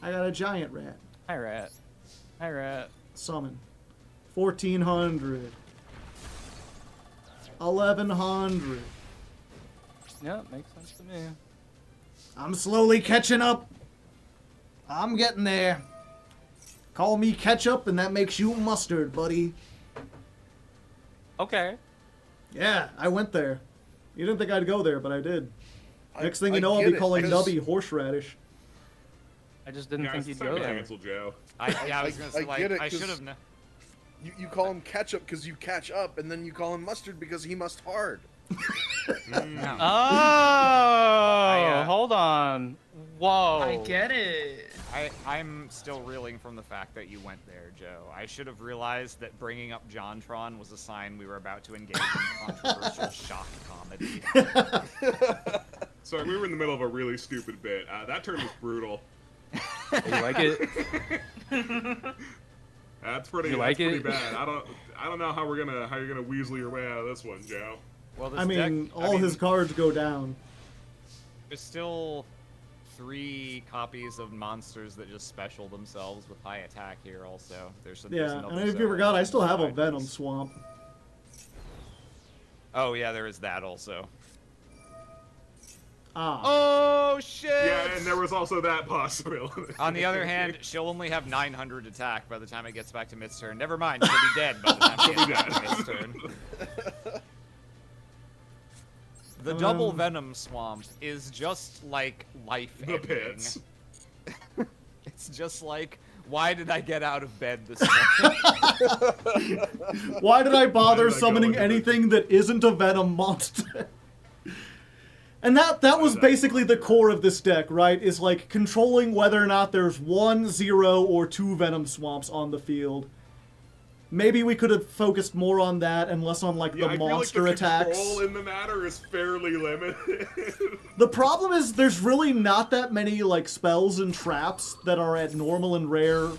I got a giant rat. Hi, rat. Hi, rat. Summon. 1400. 1100. Yeah, makes sense to me. I'm slowly catching up. I'm getting there. Call me ketchup and that makes you mustard, buddy. Okay. Yeah, I went there. You didn't think I'd go there, but I did. Next thing you I know, I'll get be it, calling 'cause- Nubby horseradish. I just didn't Guys, think it's you'd time go to there. cancel Joe. I was gonna say, I like, get it, I 'cause- should have. You call him ketchup because you catch up, and then you call him mustard because he must hard. No. Oh, hold on. Whoa. I get it. I'm still reeling from the fact that you went there, Joe. I should have realized that bringing up JonTron was a sign we were about to engage in controversial shock comedy. Sorry, we were in the middle of a really stupid bit. That turn was brutal. You like it? That's pretty. You like that's pretty it? bad. I don't know how you're gonna weasel your way out of this one, Joe. Well, this I mean, deck, all his cards go down. There's still 3 copies of monsters that just special themselves with high attack here. Also, there's Yeah, another and if set you forgot, I still have a besides Venom this. Swamp. Oh yeah, there is that also. Ah. Oh shit! Yeah, and there was also that possibility. On the other hand, she'll only have 900 attack by the time it gets back to Mid's turn. Never mind, she'll be dead by the time she She'll gets be back to dead. Mid's turn. The double Venom Swamp is just like life The ending. pits. It's just like Why did I get out of bed this morning? Why did I bother Why did I go summoning into anything that isn't a Venom monster? And that was basically the core of this deck, right? Is like controlling whether or not there's 1, 0, or 2 Venom Swamps on the field. Maybe we could have focused more on that and less on like Yeah, the I feel monster like the attacks. control in the matter is fairly limited. The problem is there's really not that many like spells and traps that are at normal and rare,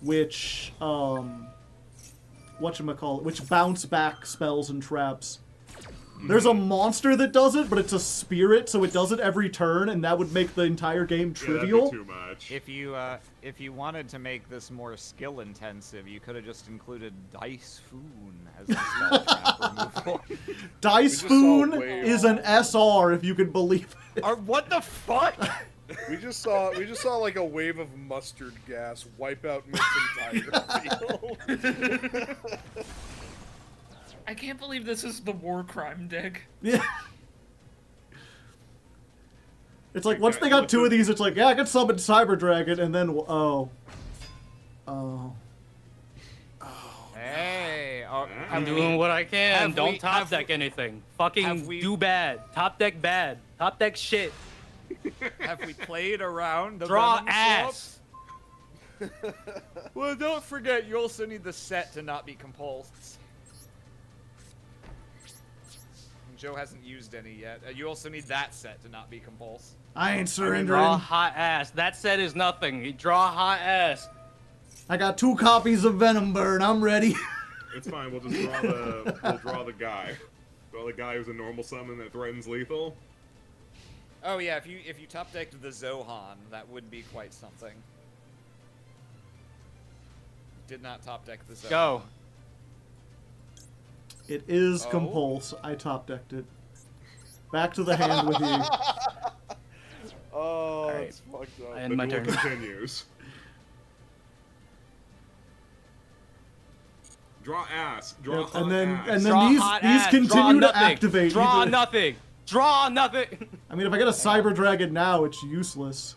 which which bounce back spells and traps. There's a monster that does it, but it's a spirit, so it does it every turn, and that would make the entire game trivial. Yeah, that'd be too much. If you wanted to make this more skill intensive, you could have just included Dice Foon as the spell trap removal. Dice saw Foon way is an SR, if you can believe it. What the fuck? We just saw like a wave of mustard gas wipe out Mitt's entire field. I can't believe this is the war crime deck. Yeah. It's like, once they got 2 of these, it's like, yeah, I can summon Cyber Dragon, and then, Hey, I'm doing what I can. have Don't we- top have deck we- anything. have Fucking we- do bad. Top deck bad. Top deck shit. have we played around the Draw Venom ass. Swamps? Well, don't forget, you also need the set to not be compulsed. Joe hasn't used any yet. You also need that set to not be compulsed. I ain't Draw surrendering. hot ass. That set is nothing. You draw hot ass. I got 2 copies of Venom Burn. I'm ready. It's fine. We'll just draw the guy. Draw the guy who's a normal summon that threatens lethal. Oh yeah, if you top decked the Zohan, that would be quite something. Did not top deck the Zohan. Go. It is Oh. compulse. I top decked it. Back to the hand with you. Oh, Alright. that's fucked up. I end The my duel turn. continues. Draw ass. Draw Yep, hot and then ass. and then Draw these hot these ass. Draw continue to nothing. activate. Draw either- nothing. Draw nothing. I mean, if I get a Cyber Dragon now, it's useless.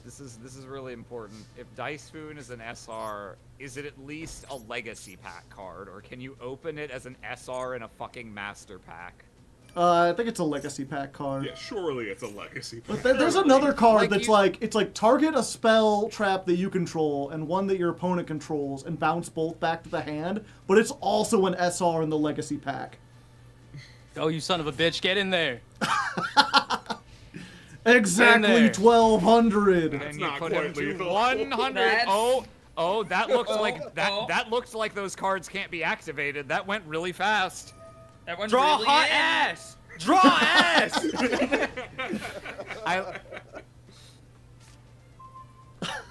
This is really important. If Dice Foon is an SR, is it at least a Legacy Pack card, or can you open it as an SR in a fucking Master Pack? I think it's a Legacy Pack card. Yeah, surely it's a legacy. But there's another card Like that's you- it's like target a spell trap that you control and one that your opponent controls and bounce both back to the hand, but it's also an SR in the Legacy Pack. Oh, you son of a bitch. Get in there. Exactly there. 1200. And you not put him quite to lethal. 100. That's- Oh, that looks like that. oh. That looks like those cards can't be activated. That went really fast. That one Draw really hot in. ass. Draw ass.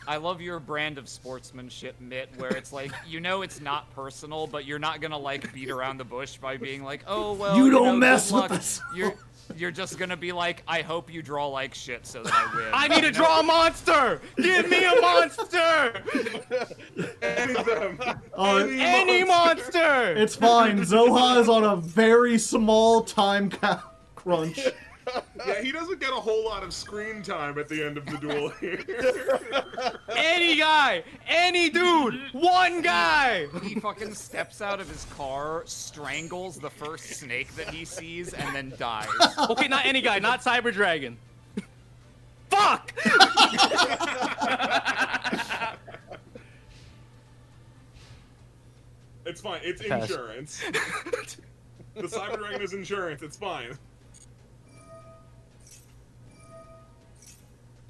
I love your brand of sportsmanship, Mitt, where it's like, it's not personal, but you're not gonna like beat around the bush by being like, oh well. You don't good mess with luck. us. You're just gonna be like, I hope you draw like shit so that I win. I need to draw a monster. Give me a monster. Any of them. Any monster. It's fine. Zoha is on a very small time crunch. Yeah, he doesn't get a whole lot of screen time at the end of the duel here. Any guy. Any dude. One guy. He fucking steps out of his car, strangles the first snake that he sees, and then dies. Okay, not any guy. Not Cyber Dragon. Fuck. It's fine. It's Pass. insurance. The Cyber Dragon is insurance. It's fine.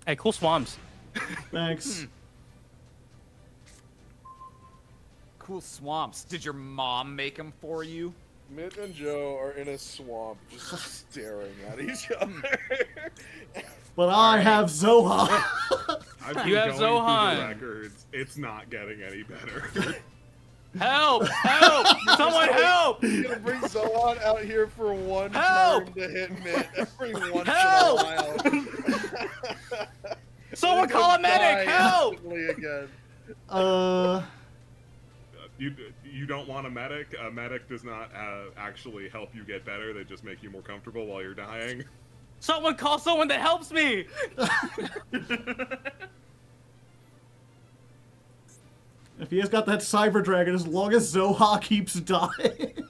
Hey, cool swamps. Thanks. Cool swamps. Did your mom make them for you? Mitt and Joe are in a swamp just staring at each other. But I have Zoha. I've been You have going through Zohan. the records. It's not getting any better. Help! Help! Someone help! I'm gonna bring Zohan out here for one Help! turn to hit Mitt every once Help! in a while. Someone Then call a he'll medic! die Help! instantly again. You don't want a medic. A medic does not actually help you get better. They just make you more comfortable while you're dying. Someone call someone that helps me! If he has got that Cyber Dragon, as long as Zoha keeps dying,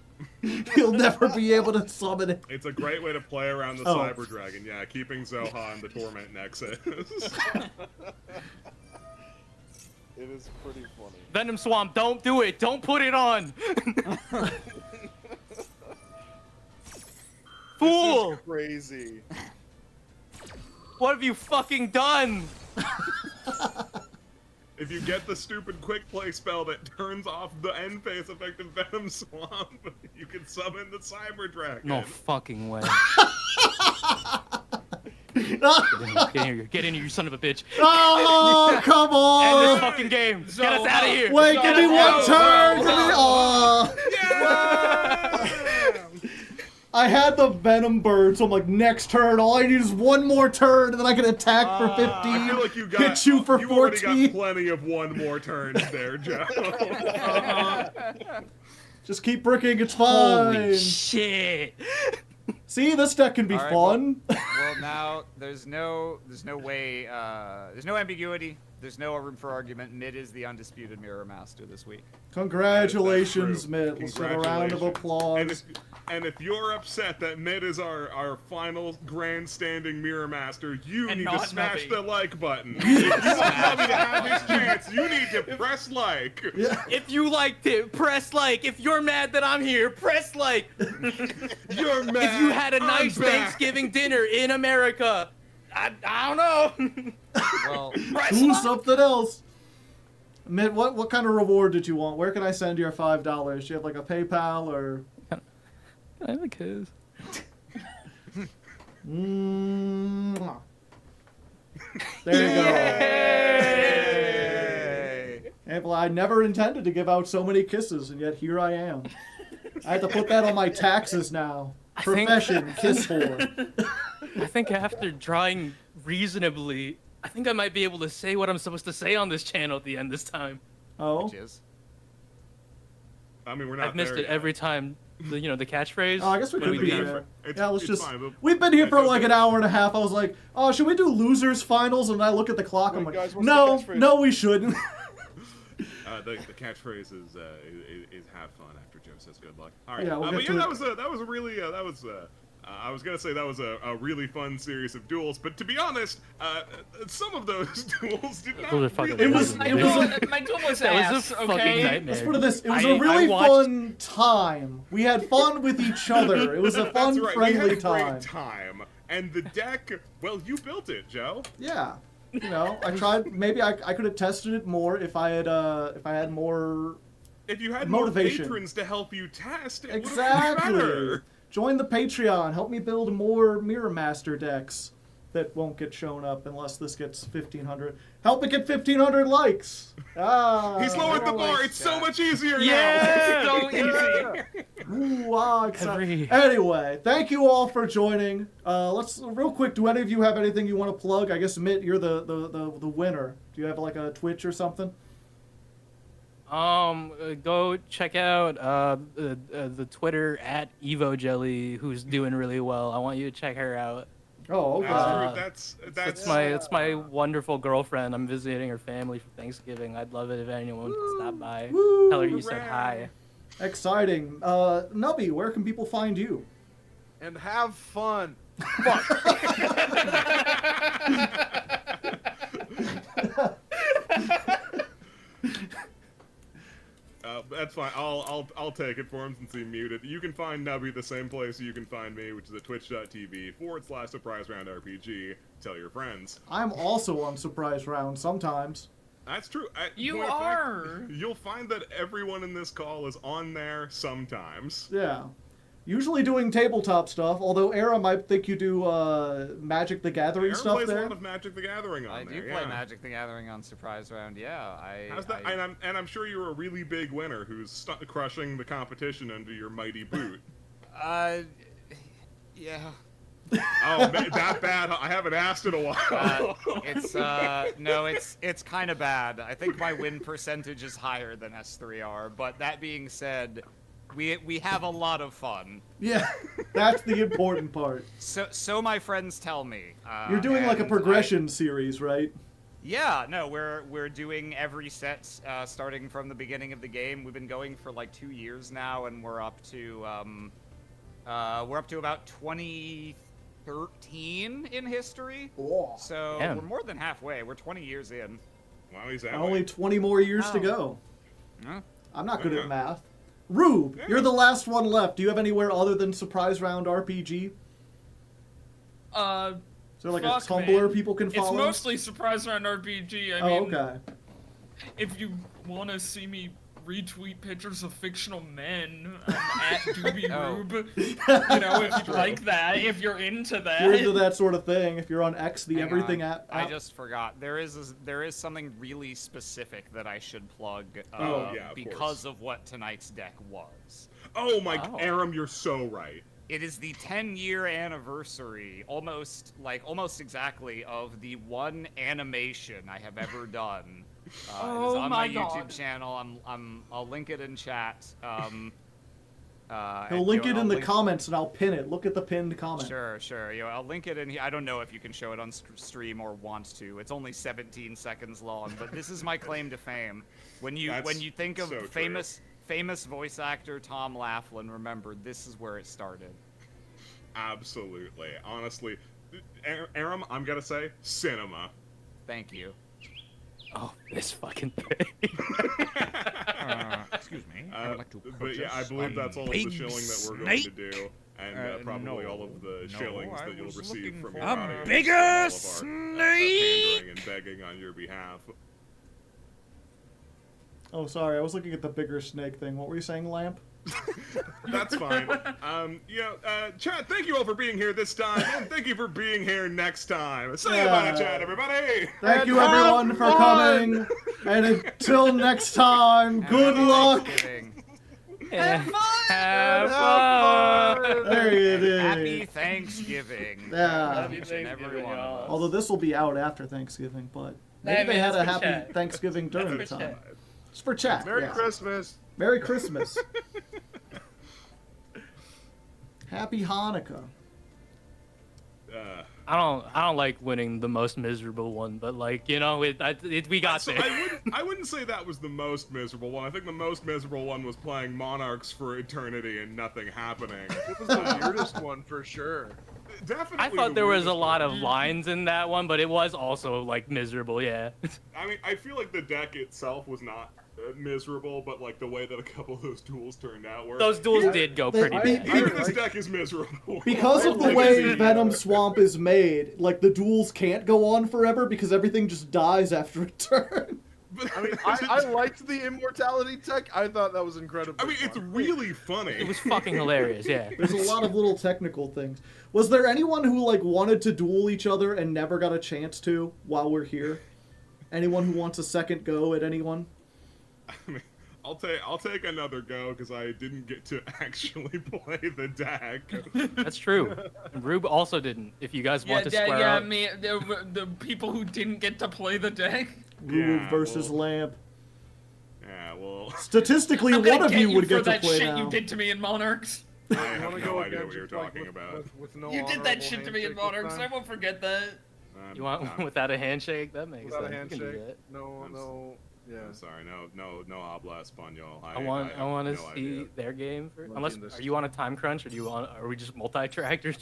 he'll never be able to summon it. It's a great way to play around the Oh. Cyber Dragon. Yeah, keeping Zoha in the Torment Nexus. It is pretty funny. Venom Swamp, don't do it! Don't put it on! Fool! This is crazy. What have you fucking done? If you get the stupid quick play spell that turns off the end phase effect of Venom Swamp, you can summon the Cyber Dragon. No fucking way. Get in here, you son of a bitch. Oh, come End this on! fucking game. Get us out of here. Wait, give me one turn! Give me... Oh. Yeah! I had the Venom Bird, so I'm like, next turn, all I need is one more turn, and then I can attack for 15, I feel like you got, hit you for you already 14. got plenty of one more turns there, Joe. Just keep bricking, it's fine. Holy shit. See, this deck can be All right, fun. Well, now there's no way, there's no ambiguity. There's no room for argument. Mid is the undisputed Mirror Master this week. Congratulations, That's Mitt. Let's get a round of applause. And if you're upset that Mid is our final grandstanding Mirror Master, you And need to not smash Nubby. the like button. If you want Nubby to have his chance, you need to press like. Yeah. If you liked it, press like. If you're mad that I'm here, press like. You're mad. If you had a I'm nice back. Thanksgiving dinner in America, I don't know. Well, Do something else. Mitt, what kind of reward did you want? Where can I send your $5? Do you have like a PayPal or? I have a kiss. Mwah. There you go. hey. And well, I never intended to give out so many kisses, and yet here I am. I have to put that on my taxes now. think- Profession, kiss whore. I think after drawing reasonably, I think I might be able to say what I'm supposed to say on this channel at the end this time. Oh. Which is? I mean, we're not I've missed there it yet. every time. The catchpatchphrase. Oh, I guess we when could we be leave. there. It's- Yeah, let's it's just. fine, but- We've been here for Yeah, like an go- hour and a half. I was like, oh, should we do losers finals? And I look at the clock. I'm Wait, like, guys, what's no, the catchphrase? no, we shouldn't. The catchphrase is have fun after Joe says good luck. All right, Yeah, we'll but get yeah, to that it. was a really I was gonna say that was a really fun series of duels, but to be honest, some of those duels did not Those are fucking really. It was- My it duel, was my duel was That ass, was a fucking okay? nightmare. Let's put it this. It was I a really watched- fun time. We had fun with each other. It was a fun, That's right. friendly we had a time. great time, and the deck. Well, you built it, Joe. Yeah. You know, I tried. Maybe I could have tested it more if I had more. If you had Motivation. more patrons to help you test, it would have been Exactly. better. Join the Patreon. Help me build more Mirror Master decks that won't get shown up unless this gets 1,500. Help it get 1,500 likes. Ah. He's lowered the bar. It's so much easier Yeah. So easy. Ooh, ah, exciting. Every- Anyway, thank you all for joining. Let's real quick. Do any of you have anything you want to plug? I guess Mitt, you're the winner. Do you have like a Twitch or something? Go check out the Twitter at EvoJelly, who's doing really well. I want you to check her out. Oh, okay. That's It's my wonderful girlfriend. I'm visiting her family for Thanksgiving. I'd love it if anyone could stop by. Woo. Tell her you said hi. Exciting. Nubby, where can people find you? And have fun. That's fine. I'll take it for him since he muted. You can find Nubby the same place you can find me, which is at twitch.tv/surprise round RPG. Tell your friends. I'm also on Surprise Round sometimes. That's true. You point of fact, are. You'll find that everyone in this call is on there sometimes. Yeah. Usually doing tabletop stuff, although Era might think you do Magic the Gathering Aaron stuff plays a there. lot of Magic the Gathering on I there. do play yeah. Magic the Gathering on Surprise Round. Yeah, How's that? And I'm sure you're a really big winner who's crushing the competition under your mighty boot. Yeah. Oh, man, that bad? I haven't asked in a while. It's kind of bad. I think my win percentage is higher than S3R, but that being said, We have a lot of fun. Yeah, that's the important part. So my friends tell me. You're doing like a and progression series, right? Yeah, no, we're doing every set starting from the beginning of the game. We've been going for like 2 years now, and we're up to about 2013 in history. Oh. So Damn. we're more than halfway. We're 20 years in. Wow, he's that Only way. 20 more years to Oh. go. Huh? I'm not good at math. Rube, you're the last one left. Do you have anywhere other than Surprise Round RPG? Is there like a Fuck, Tumblr man. people can It's follow? mostly Surprise Round RPG. I Oh, mean, okay. if you want to see me retweet pictures of fictional men, I'm at Doobie Oh. Rube. You know, if you like that, if you're into that. You're into that sort of thing. If you're on X, the Hang everything on. app. I just forgot. There is something really specific that I should plug Oh, yeah, of because course. of what tonight's deck was. Oh my, Oh. Aram, you're so right. It is the 10-year anniversary, almost exactly, of the one animation I have ever done. It is Oh on my my God. YouTube channel. I'll link it in chat. He'll link it in I'll the link- comments and I'll pin it. Look at the pinned comment. Sure. I'll link it in here. I don't know if you can show it on stream or want to. It's only 17 seconds long, but this is my claim to fame. When you That's think of so true. famous voice actor Tom Laughlin, remember this is where it started. Absolutely. Honestly, Aram, I'm gonna say cinema. Thank you. Oh, this fucking thing. Excuse me. I would like to But yeah, I believe that's all of the shilling that we're going to do, and probably all of the shillings that you'll receive from your audience. bigger from all of our, snake! pandering and begging on your behalf. Oh, sorry. I was looking at the bigger snake thing. What were you saying, Lamp? That's fine. Chat, thank you all for being here this time, and thank you for being here next time. Say goodbye to chat, everybody! Thank you, everyone, for coming. And until next time, good luck. Thanksgiving. Have Have fun. fun. There it is. Happy Thanksgiving. Yeah. Happy Each and every Thanksgiving, one of y'all. us. Although this will be out after Thanksgiving, but maybe Hey, they man, had it's a for happy chat. Thanksgiving during the That's for time. chat. It's for chat. Merry yeah. Christmas. Merry Christmas. Happy Hanukkah. I don't like winning the most miserable one, but like we got So there. I wouldn't say that was the most miserable one. I think the most miserable one was playing Monarchs for Eternity and nothing happening. It was the weirdest one for sure. Definitely. I thought the there was a weirdest lot one. of lines in that one, but it was also like miserable. Yeah. I mean, I feel like the deck itself was not miserable, but like the way that a couple of those duels turned out were. Those duels did go pretty bad. Even this deck is miserable. Because of the Like, way it's- Venom Swamp is made, like the duels can't go on forever because everything just dies after a turn. but- I mean, I liked the immortality tech. I thought that was incredible. I mean, it's really funny. It was fucking hilarious. Yeah. There's a lot of little technical things. Was there anyone who like wanted to duel each other and never got a chance to while we're here? Anyone who wants a second go at anyone? I mean, I'll take another go because I didn't get to actually play the deck. That's true. Rube also didn't. If you guys want to square up. Me, the people who didn't get to play the deck. Rube Yeah, versus well- Lamp. Yeah, well, Statistically, I'm gonna one of get you would for get to that play shit now. you did to me in Monarchs. I have wanna no go idea what against you're just, like, talking about. with no You did that honorable shit to me in handshake this Monarchs. I time. won't forget that. You want without a handshake? That makes Without a sense. You can do handshake. that. No. Yeah. I'm sorry, no habla español. I want have to no see idea. their game. For, Lucky unless this are you on a time crunch or are we just multi-tracked or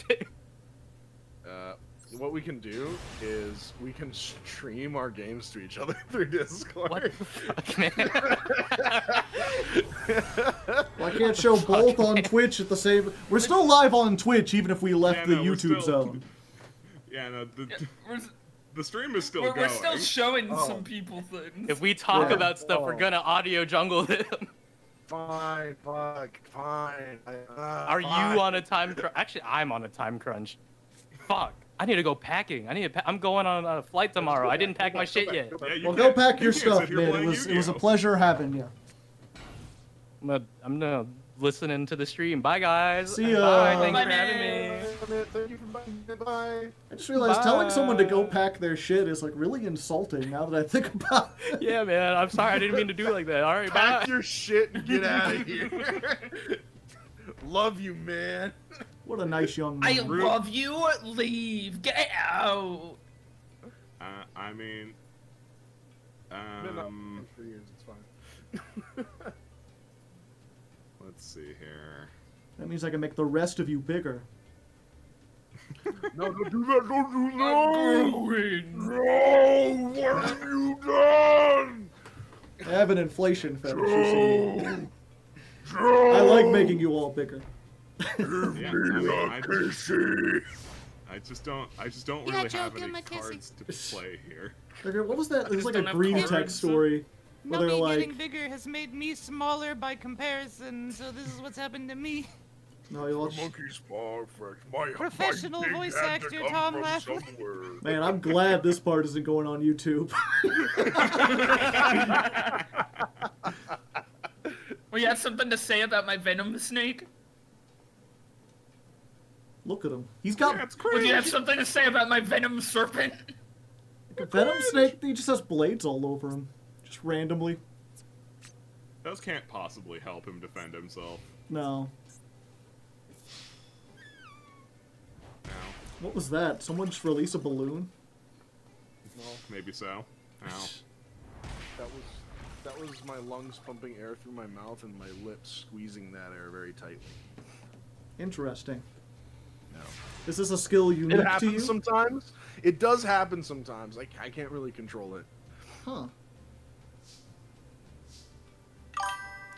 What we can do is we can stream our games to each other through Discord. What the fuck, man? Well, I can't show both on Twitch at the same. We're still live on Twitch, even if we left Yeah, the no, we're YouTube still- zone. Yeah, no, We're, the stream is still we're going. still showing Oh. some people things. If we talk Yeah. about stuff, we're gonna audio jungle them. Fine. Are fine. you on a time crunch? Actually, I'm on a time crunch. Fuck. I need to go packing. I'm going on a flight tomorrow. I didn't pack my shit yet. Yeah, you Well, can't- go pack you your can't stuff, sit here man. It playing was a Yu-Gi-Oh. pleasure having you. I'm gonna listen into the stream. Bye, guys. See ya. Bye. Thanks Bye, for having me. man. Thank you for buying. Goodbye. I just realized telling someone to go Bye. pack their shit is like really insulting now that I think about it. Yeah, man. I'm sorry. I didn't mean to do it like that. All right, Pack bye. your shit and get out of here. Love you, man. What a nice young I man. love you. Leave. Get out. I mean, Been up for years, it's fine. let's see here. That means I can make the rest of you bigger. No, don't do that. Don't do I'm that. going. No, what have you done? I have an inflation fetish, you see. Joe. I like making you all bigger. Yeah, I mean, I just don't really Joe, have give him any a kissy. cards to play here. Okay, what was that? It was just like don't a have green cards. tech story. Where No, they're me like, getting bigger has made me smaller by comparison, so this is what's happened to me. no, you'll Monkey's paw effect. My Professional my big voice had to actor come Tom from Laughlin. somewhere. man, I'm glad this part isn't going on YouTube. Well, you have something to say about my venom snake? Look at him. He's got That's Well, do crazy. you have something to say about my venom serpent? a venom snake. He just has blades all over him, just randomly. Those can't possibly help him defend himself. No. No, What was that? Someone just released a balloon? maybe so. Ow. That was my lungs pumping air through my mouth and my lips squeezing that air very tightly. Interesting. No. Is this a skill unique It to you? happens sometimes. It does happen sometimes. I can't really control it. Huh.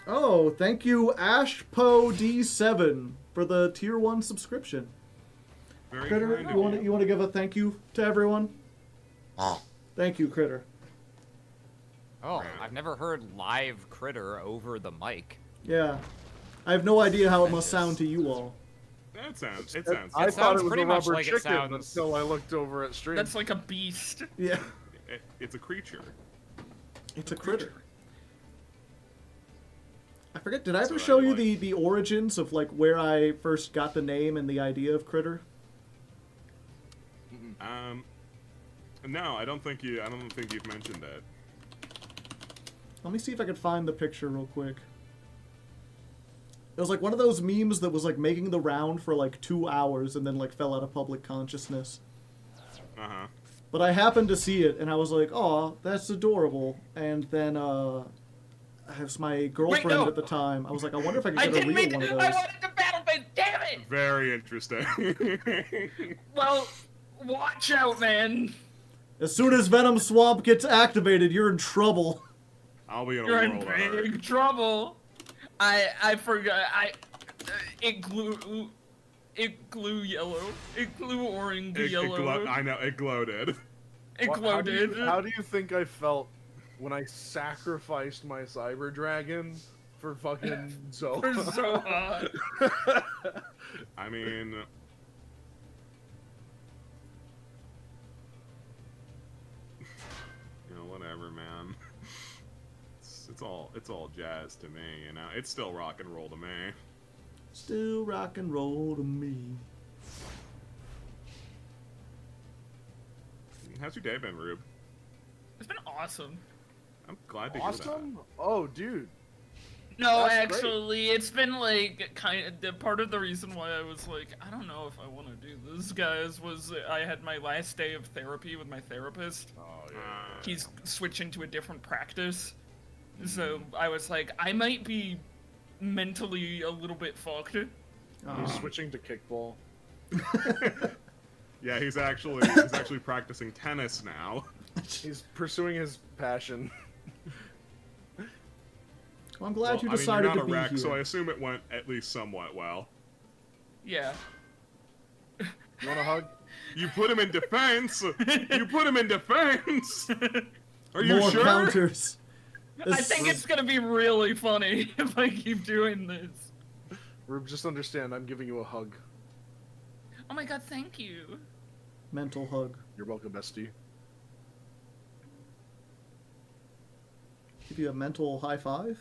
Oh, thank you, AshPo D7, for the tier 1 subscription. Very Critter, kind you want of to give a thank you to everyone? Thank you, Critter. Oh, I've never heard live Critter over the mic. Yeah. I have no idea how it must sound to you all. It sounds. It sounds. I It thought sounds it was pretty a much rubber like it chicken sounds- until I looked over at stream. That's like a beast. Yeah. It's a creature. It's a critter. I forget, did I ever So show you anyway. the origins of like where I first got the name and the idea of critter? No, I don't think you've mentioned it. Let me see if I can find the picture real quick. It was like one of those memes that was like making the round for like 2 hours and then like fell out of public consciousness. Uh-huh. But I happened to see it and I was like, "Oh, that's adorable." And then as my girlfriend no. at the time, I was like, "I wonder if I could I get a didn't real mean one of to. those." I wanted to battle, but damn it! Very interesting. Well, watch out, man. As soon as Venom Swamp gets activated, you're in trouble. I'll be in a You're in world of hurt. big trouble. I forgot. It glue yellow. It glue orange yellow. I know, it glowed. It How do glowed. how do you think I felt when I sacrificed my cyber dragon for fucking Zoe? They're so hot. I mean... You know, whatever, man. It's all jazz to me, you know? It's still rock and roll to me. Still rock and roll to me. How's your day been, Rube? It's been awesome. I'm glad to hear that. Awesome? Oh, dude. No, That's great. actually, it's been like kind of the part of the reason why I was like, I don't know if I want to do this, guys, was I had my last day of therapy with my therapist. Oh, yeah. He's switching to a different practice. So I was like, I might be mentally a little bit fucked. He's switching to kickball. Yeah, he's actually practicing tennis now. He's pursuing his passion. Well, I'm glad you Well, decided I mean, to be you're not a wreck, here. so I assume it went at least somewhat well. Yeah. You want a hug? You put him in defense. You put him in defense. Are you More sure? counters. I think it's gonna be really funny if I keep doing this. Rube, just understand, I'm giving you a hug. Oh my god, thank you. Mental hug. You're welcome, bestie. Give you a mental high five.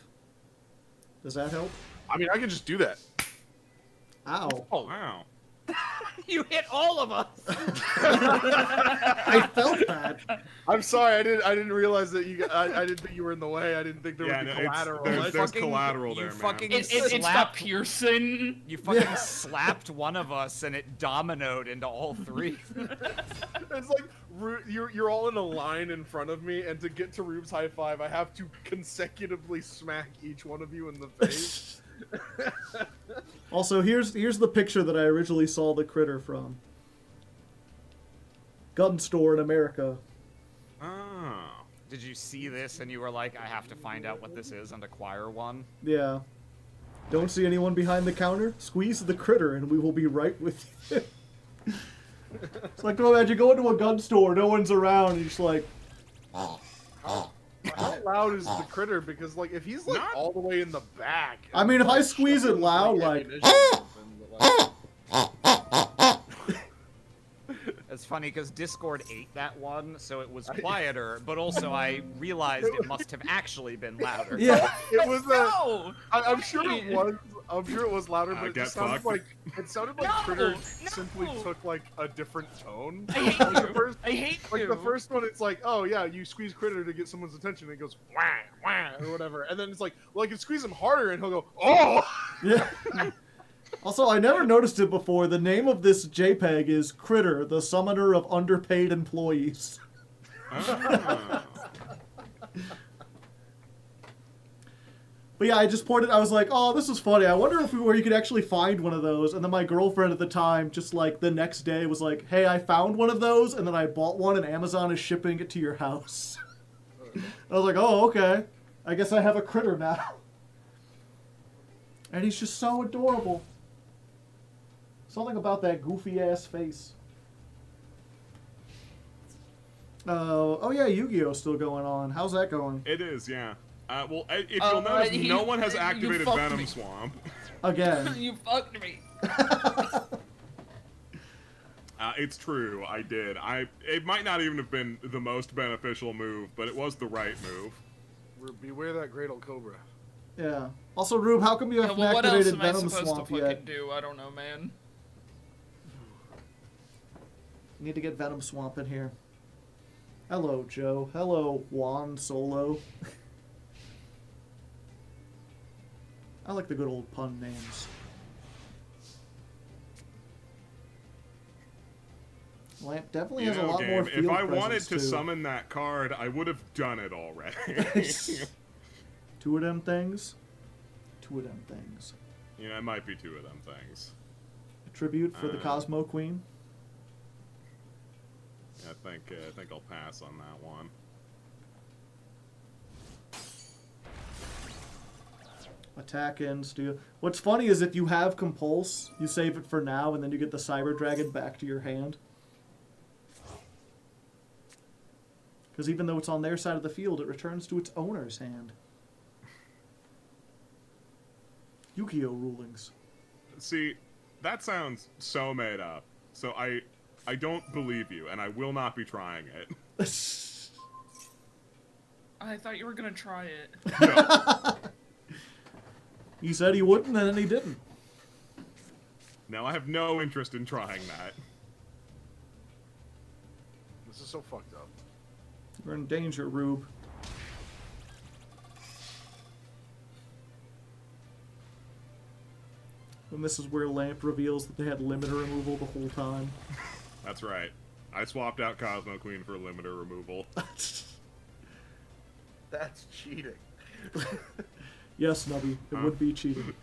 Does that help? I mean, I can just do that. Ow. Oh, wow. You hit all of us. I felt that. I'm sorry, I didn't realize that you. I didn't think you were in the way. I didn't think there Yeah, would be no, it's- collateral. there's fucking- collateral you there, man. fucking- It's the Slap. Pearson. You fucking slapped one of us, and it dominoed into all three. It's like you're all in a line in front of me, and to get to Rube's high five, I have to consecutively smack each one of you in the face. Also, here's the picture that I originally saw the critter from. Gun store in America. Oh. Did you see this and you were like, I have to find out what this is and acquire one? Yeah. Don't see anyone behind the counter? Squeeze the critter and we will be right with you. It's like, no, imagine going to a gun store, no one's around, and you're just like, How loud is the critter? Because like, if he's like Not- all the way in the back. I mean, if I squeeze it loud, like, It's funny because Discord ate that one, so it was quieter, but also I realized it must have actually been louder. yeah. It was No! I'm sure it was. I'm sure it was louder, but it Get just sounded fucked. like No, Critter no. simply took like a different tone. I hate Like, the you. first, I hate like you. the first one, it's like, oh yeah, you squeeze Critter to get someone's attention, and it goes wah wah or whatever, and then it's like, well, I can squeeze him harder, and he'll go oh. Yeah. Also, I never noticed it before. The name of this JPEG is Critter, the Summoner of Underpaid Employees. Oh. But yeah, I just pointed, I was like, oh, this is funny. I wonder if where you could actually find one of those. And then my girlfriend at the time, just like the next day, was like, hey, I found one of those, and then I bought one, and Amazon is shipping it to your house. I was like, oh, okay. I guess I have a critter now. And he's just so adorable. Something about that goofy-ass face. Oh yeah, Yu-Gi-Oh's still going on. How's that going? It is, yeah. Well, if you'll notice, no one has you activated fucked Venom me. Swamp. Again. You fucked me. It's true, I did. It might not even have been the most beneficial move, but it was the right move. Beware that Great Cobra. Yeah. Also, Rube, how come you Yeah, haven't well, what else activated am I Venom supposed Swamp to fucking yet? do? I don't know, man. You need to get Venom Swamp in here. Hello, Joe. Hello, Juan Solo. I like the good old pun names. Lamp definitely You has a know, lot more game, field if I presence, wanted to too. summon that card, I would have done it already. Two of them things. Two of them things. You know, it might be two of them things. A tribute for the Cosmo Queen. I think I'll pass on that one. Attack in, steal. What's funny is if you have Compulse, you save it for now, and then you get the Cyber Dragon back to your hand. Because even though it's on their side of the field, it returns to its owner's hand. Yu-Gi-Oh! Rulings. See, that sounds so made up. So I don't believe you, and I will not be trying it. I thought you were gonna try it. No. He said he wouldn't, and then he didn't. No, I have no interest in trying that. This is so fucked up. You're in danger, Rube. And this is where Lamp reveals that they had limiter removal the whole time. That's right. I swapped out Cosmo Queen for limiter removal. That's cheating. Yes, Nubby, it would be cheating.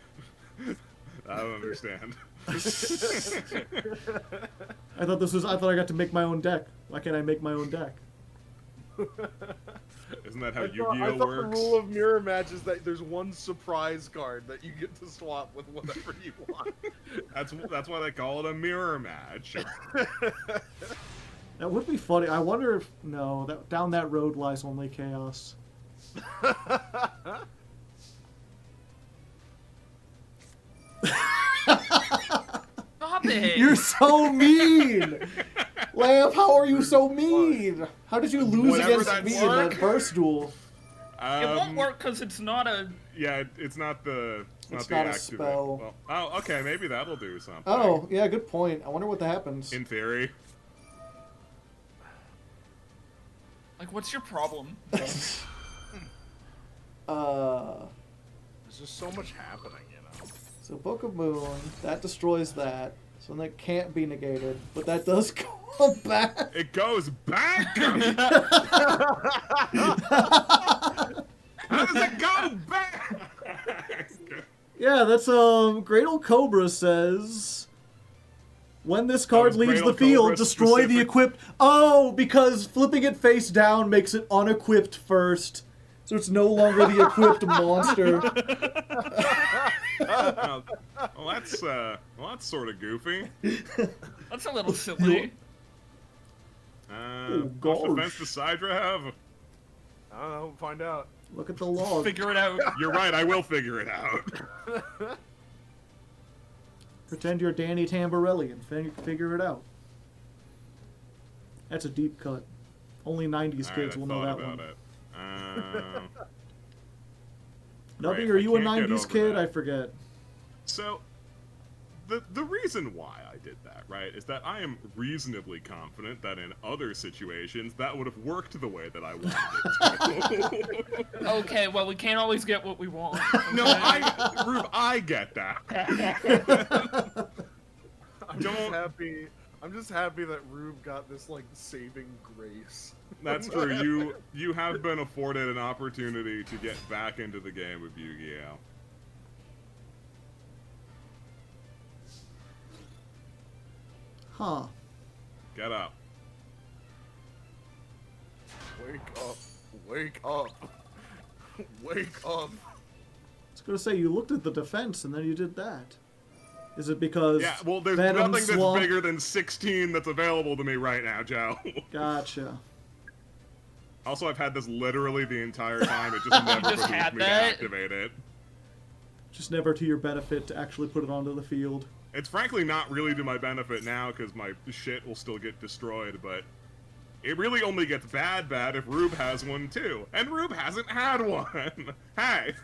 I don't understand. I thought I got to make my own deck. Why can't I make my own deck? Isn't that how I Yu-Gi-Oh thought works? the rule of mirror match is that there's one surprise card that you get to swap with whatever you want. That's why they call it a mirror match. That would be funny. I wonder if down that road lies only chaos. Stop it! You're so mean! Lamp, how are you so mean? How did you lose Whatever against that me in work. that first duel? It won't work because it's not a. Yeah, it's not the. It's the not a activate. spell. Well, oh, okay, maybe that'll do something. Oh, yeah, good point. I wonder what that happens. In theory. Like, what's your problem? There's just so much happening, you know. So Book of Moon, that destroys that. So that can't be negated, but that does come back. It goes back. How does it go back? Yeah, that's Great Old Cobra says, when this card is leaves Great the Old field, Cobra destroy the specific? equipped. Oh, because flipping it face down makes it unequipped first, so it's no longer the equipped monster. Well, that's sort of goofy. That's a little silly. Oh, Off the gosh. fence does Sidra have? I don't know. Find out. Look at the log. Figure it out. You're right, I will figure it out. Pretend you're Danny Tamborelli and figure it out. That's a deep cut. Only 90s Alright, kids I will know thought that about one. it. Nubby, Right, are I you a can't get 90s over kid? that. I forget. So, the reason why I did that, right, is that I am reasonably confident that in other situations that would have worked the way that I wanted it to. Okay, well, we can't always get what we want. No, Rube, I get that. I'm just happy that Rube got this like saving grace. That's true. You have been afforded an opportunity to get back into the game of Yu-Gi-Oh! Huh. Get up. Wake up! Wake up! Wake up! I was gonna say, you looked at the defense and then you did that. Is it because Yeah, well, there's Venom nothing Swamp... that's bigger than 16 that's available to me right now, Joe. Gotcha. Also, I've had this literally the entire time. It just never just behooves had me to that? activate it. Just never to your benefit to actually put it onto the field. It's frankly not really to my benefit now because my shit will still get destroyed, but it really only gets bad if Rube has one too. And Rube hasn't had one. Hey.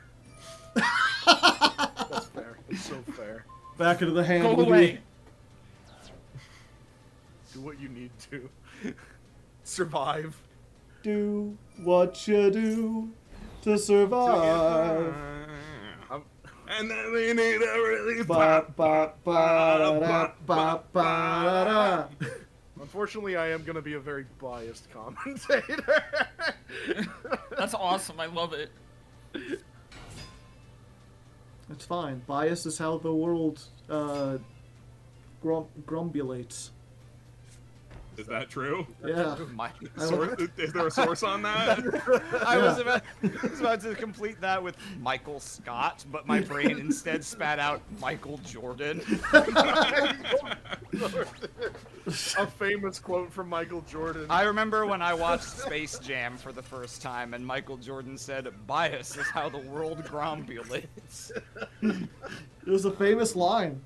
That's fair. It's so fair. Back into the hand. Go with away. you. Do what you need to. Survive. Do what you do to survive. And then we need a release. Ba, ba, ba, da, ba, ba, da. Unfortunately, I am going to be a very biased commentator. That's awesome. I love it. It's fine. Bias is how the world grumbulates. Is that true? Yeah. Is there a source on that? I was about to complete that with Michael Scott, but my brain instead spat out Michael Jordan. A famous quote from Michael Jordan. I remember when I watched Space Jam for the first time, and Michael Jordan said, "Bias is how the world grombulates." It was a famous line.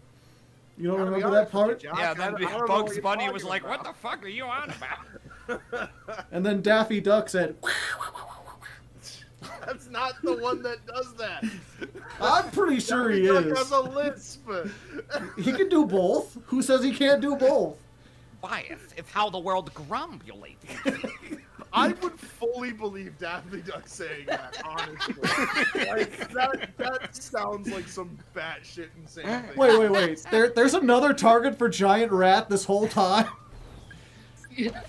You don't Gotta be remember that honest with part? you, Josh, Yeah, I then don't know Bugs what you're Bunny was talking like, about. "What the fuck are you on about?" And then Daffy Duck said, That's not the one that does that. I'm pretty sure he Daffy Duck is. has a lisp. He can do both. Who says he can't do both? Bias is how the world grumbulates. I would fully believe Daffy Duck saying that, honestly. Like, that sounds like some batshit insane thing. Wait. There's another target for Giant Rat this whole time?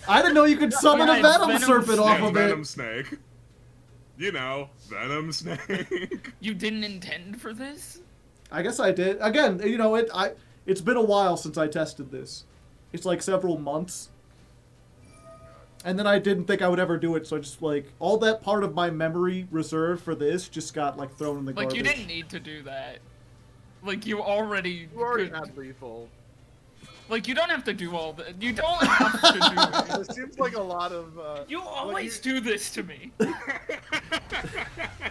I didn't know you could summon Yeah, a it's Venom Venom Serpent off Yeah, of Venom it. Snake. You know, Venom Snake. You didn't intend for this? I guess I did. Again, you know, it's been a while since I tested this. It's like several months. And then I didn't think I would ever do it, so I just, like, all that part of my memory reserved for this just got, like, thrown in the garbage. Like, you didn't need to do that. Like, you already You already could- had lethal. Like, you don't have to do all that. You don't have to do it. It seems like a lot of. You always do this to me.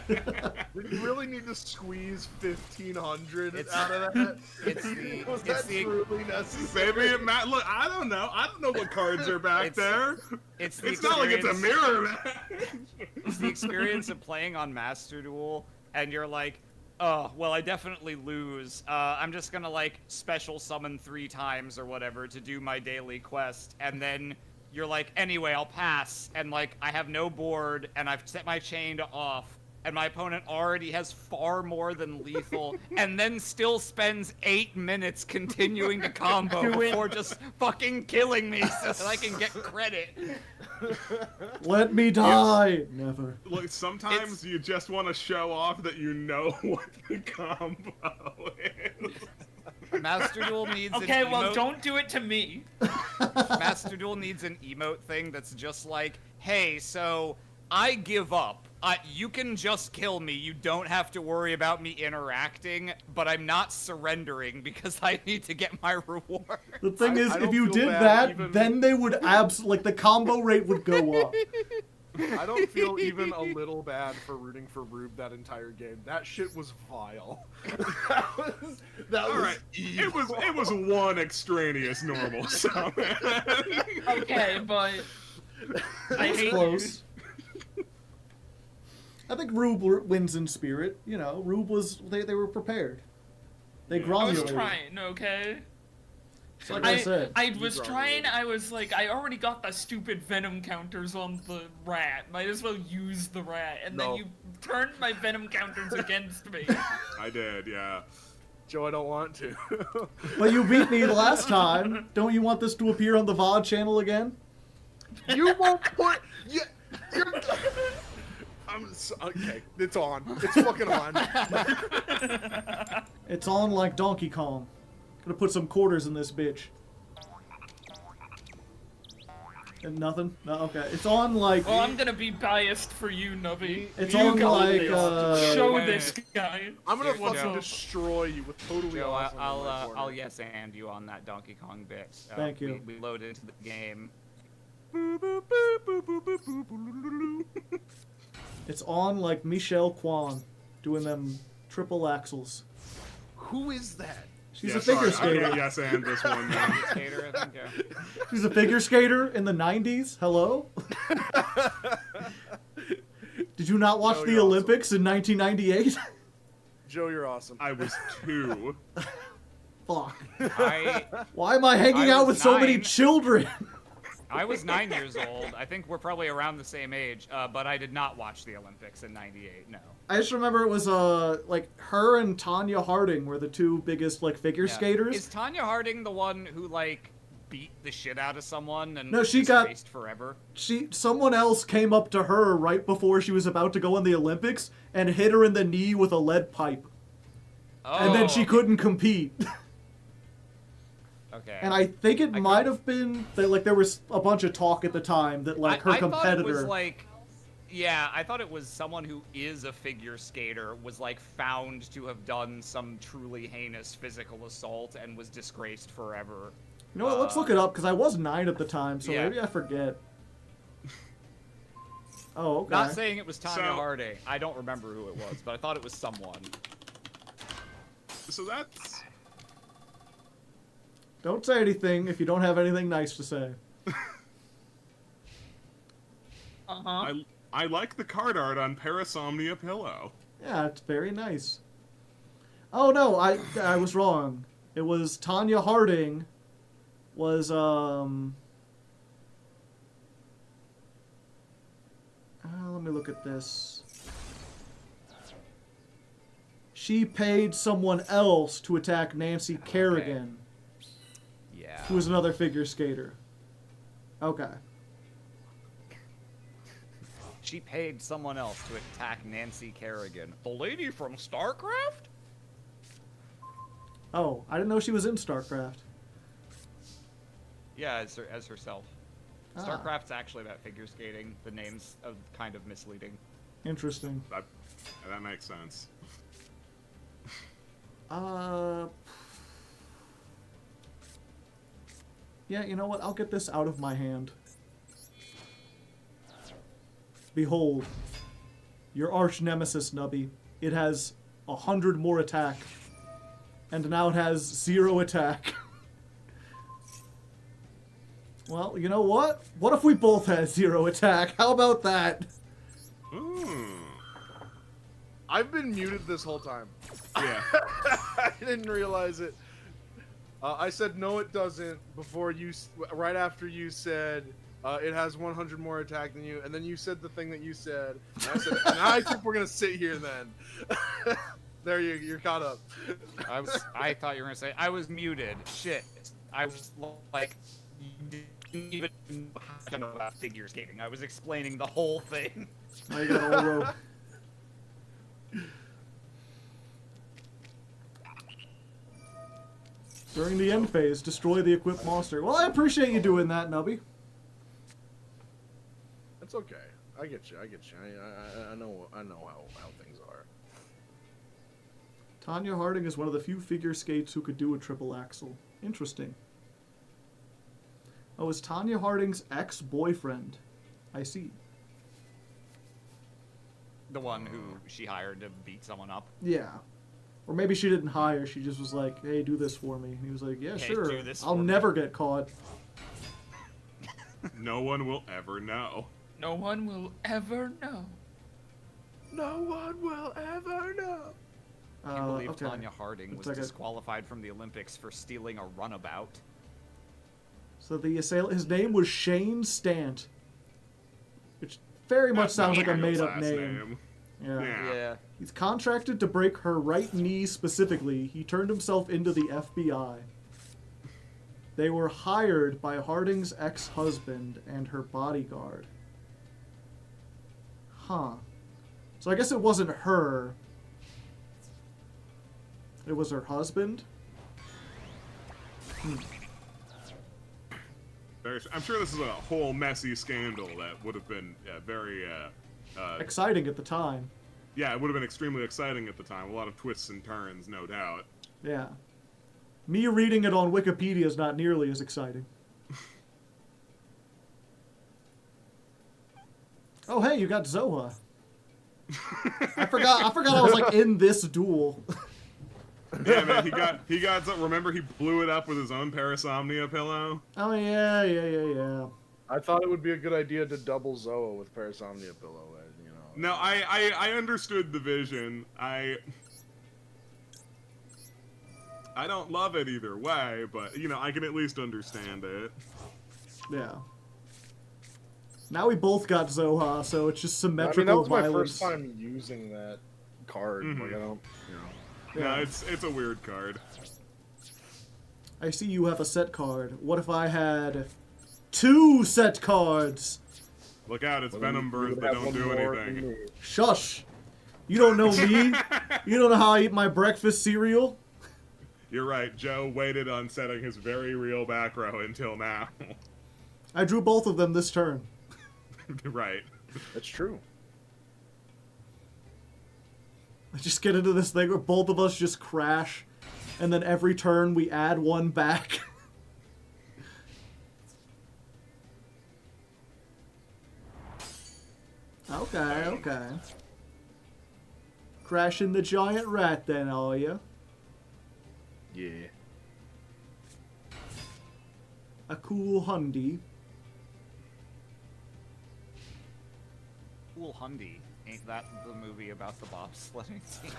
Did you really need to squeeze 1,500 It's- out of that? It's the Was it's that the truly necessary? Maybe it look, I don't know. I don't know what cards are back It's- there. it's the It's not like it's a experience- mirror match. It's the experience of playing on Master Duel, and you're like, oh, well, I definitely lose. I'm just gonna, like, special summon 3 times or whatever to do my daily quest, and then you're like, anyway, I'll pass, and, like, I have no board, and I've set my chain to off, and my opponent already has far more than lethal, and then still spends 8 minutes continuing to combo before just fucking killing me so that I can get credit. Let me die. Never. Look, sometimes you just want to show off that you know what the combo is. Master Duel needs Okay, an well, emote. don't do it to me. Master Duel needs an emote thing that's just like, hey, so I give up. You can just kill me. You don't have to worry about me interacting, but I'm not surrendering because I need to get my reward. The thing is, I if don't you feel did bad that, even- then they would like the combo rate would go up. I don't feel even a little bad for rooting for Rube that entire game. That shit was vile. that All was right, evil. it was one extraneous normal summon. Okay, but I It's hate close. I think Rube wins in spirit. You know, Rube was they were prepared. They you. I was granulated. trying, okay? So like I said, I was trying, I was like, I already got the stupid venom counters on the rat. Might as well use the rat. And No. then you turned my venom counters against me. I did, yeah. Joe, I don't want to. but you beat me last time. Don't you want this to appear on the VOD channel again? You won't put. You're. Okay, it's on. It's fucking on. It's on like Donkey Kong. Gonna put some quarters in this bitch. And nothing? No, okay. It's on like. Well, I'm gonna be biased for you, Nubby. It's you on got like. this. Show this guy. I'm gonna Joe. fucking destroy you with totally Joe, awesome. in my I'll corner. yes and you on that Donkey Kong bit. Thank you. We load into the game. It's on like Michelle Kwan doing them triple axles. Who is that? She's Yeah, a figure sorry, skater. I'm gonna yes and this one. Then. Skater, I think, yeah. She's a figure skater in the 90s. Hello? Did you not watch Joe, the you're Olympics in 1998? Joe, you're awesome. I was 2. Fuck. I Why am I hanging I out was with so many 9. children? I was 9 years old. I think we're probably around the same age, but I did not watch the Olympics in '98. No. I just remember it was like her and Tanya Harding were the two biggest like figure Yeah. skaters. Is Tanya Harding the one who like beat the shit out of someone and No, was she got- disgraced forever? Someone else came up to her right before she was about to go in the Olympics and hit her in the knee with a lead pipe. Oh, And then she couldn't compete. Okay. And I think it I might have been that like there was a bunch of talk at the time that like her I thought it was competitor. like, yeah, I thought it was someone who is a figure skater was like found to have done some truly heinous physical assault and was disgraced forever. You know what? Let's look it up because I was 9 at the time, so Yeah. maybe I forget. Oh, okay. Not saying it was Tanya So- Harding. I don't remember who it was, but I thought it was someone. So that's. Don't say anything if you don't have anything nice to say. Uh-huh. I like the card art on Parasomnia Pillow. Yeah, it's very nice. Oh no, I was wrong. It was Tanya Harding. Was let me look at this. She paid someone else to attack Nancy Kerrigan, Yeah. who was another figure skater. Okay. She paid someone else to attack Nancy Kerrigan, the lady from StarCraft. Oh, I didn't know she was in StarCraft. Yeah, as herself. Ah. StarCraft's actually about figure skating. The name's kind of misleading. Interesting. That makes sense. Yeah, you know what? I'll get this out of my hand. Behold, your arch nemesis, Nubby. It has 100 more attack. And now it has 0 attack. Well, you know what? What if we both had 0 attack? How about that? I've been muted this whole time. Yeah. I didn't realize it. I said no, it doesn't. Right after you said it has 100 more attack than you, and then you said the thing that you said. And I said, and I think we're gonna sit here then. There you're caught up. I thought you were gonna say I was muted. Shit. I was like, you didn't even know about figure skating. I was explaining the whole thing. Now you got all rope. During the end phase, destroy the equipped monster. Well, I appreciate you doing that, Nubby. That's okay. I get you. I know how things are. Tanya Harding is one of the few figure skates who could do a triple axel. Interesting. Oh, is Tanya Harding's ex-boyfriend? I see. The one who she hired to beat someone up. Yeah. Or maybe she didn't hire, she just was like, hey, do this for me. And he was like, yeah, Hey, sure. do this I'll for me." never get caught. No one will ever know. No one will ever know. No one will ever know. I can't believe okay. Tanya Harding Looks was like disqualified from the Olympics for stealing a runabout. So the assailant, his name was Shane Stant. Which very much That's sounds not like a real made-up last name. Yeah. Yeah. He's contracted to break her right knee specifically. He turned himself into the FBI. They were hired by Harding's ex-husband and her bodyguard. Huh. So I guess it wasn't her. It was her husband? I'm sure this is a whole messy scandal that would have been very, Exciting at the time. yeah, it would have been extremely exciting at the time. A lot of twists and turns, no doubt. Yeah. Me reading it on Wikipedia is not nearly as exciting. Oh, hey, you got Zoha. I forgot I was like in this duel. Yeah, man, he got. Remember, he blew it up with his own parasomnia pillow. Oh yeah. I thought it would be a good idea to double Zoa with Parasomnia Pillow. You know. No, I understood the vision. I don't love it either way, but you know, I can at least understand it. Yeah. Now we both got Zoha, so it's just I mean, symmetrical that was my violence. first time using that card. Mhm. Like, I don't, you know. Yeah. No, it's a weird card. I see you have a set card. What if I had 2 set cards? Look out, it's Venom You burns, would but have don't do one more anything. than me. Shush. You don't know me. You don't know how I eat my breakfast cereal. You're right, Joe waited on setting his very real back row until now. I drew both of them this turn. Right. That's true. I just get into this thing where both of us just crash, and then every turn we add one back. Okay. Crashing the giant rat then, are you? Yeah. A cool Hundy. Cool Hundy. Ain't that the movie about the bobsledding team?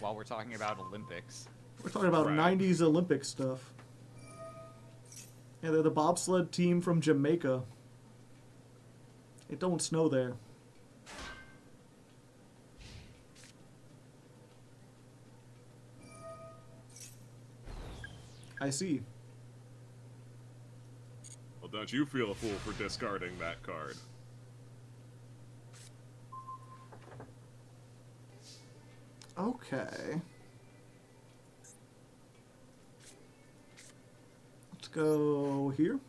While we're talking about Olympics. We're talking about Right. 90s Olympic stuff. Yeah, they're the bobsled team from Jamaica. It don't snow there. I see. Well, don't you feel a fool for discarding that card? Okay. Let's go here.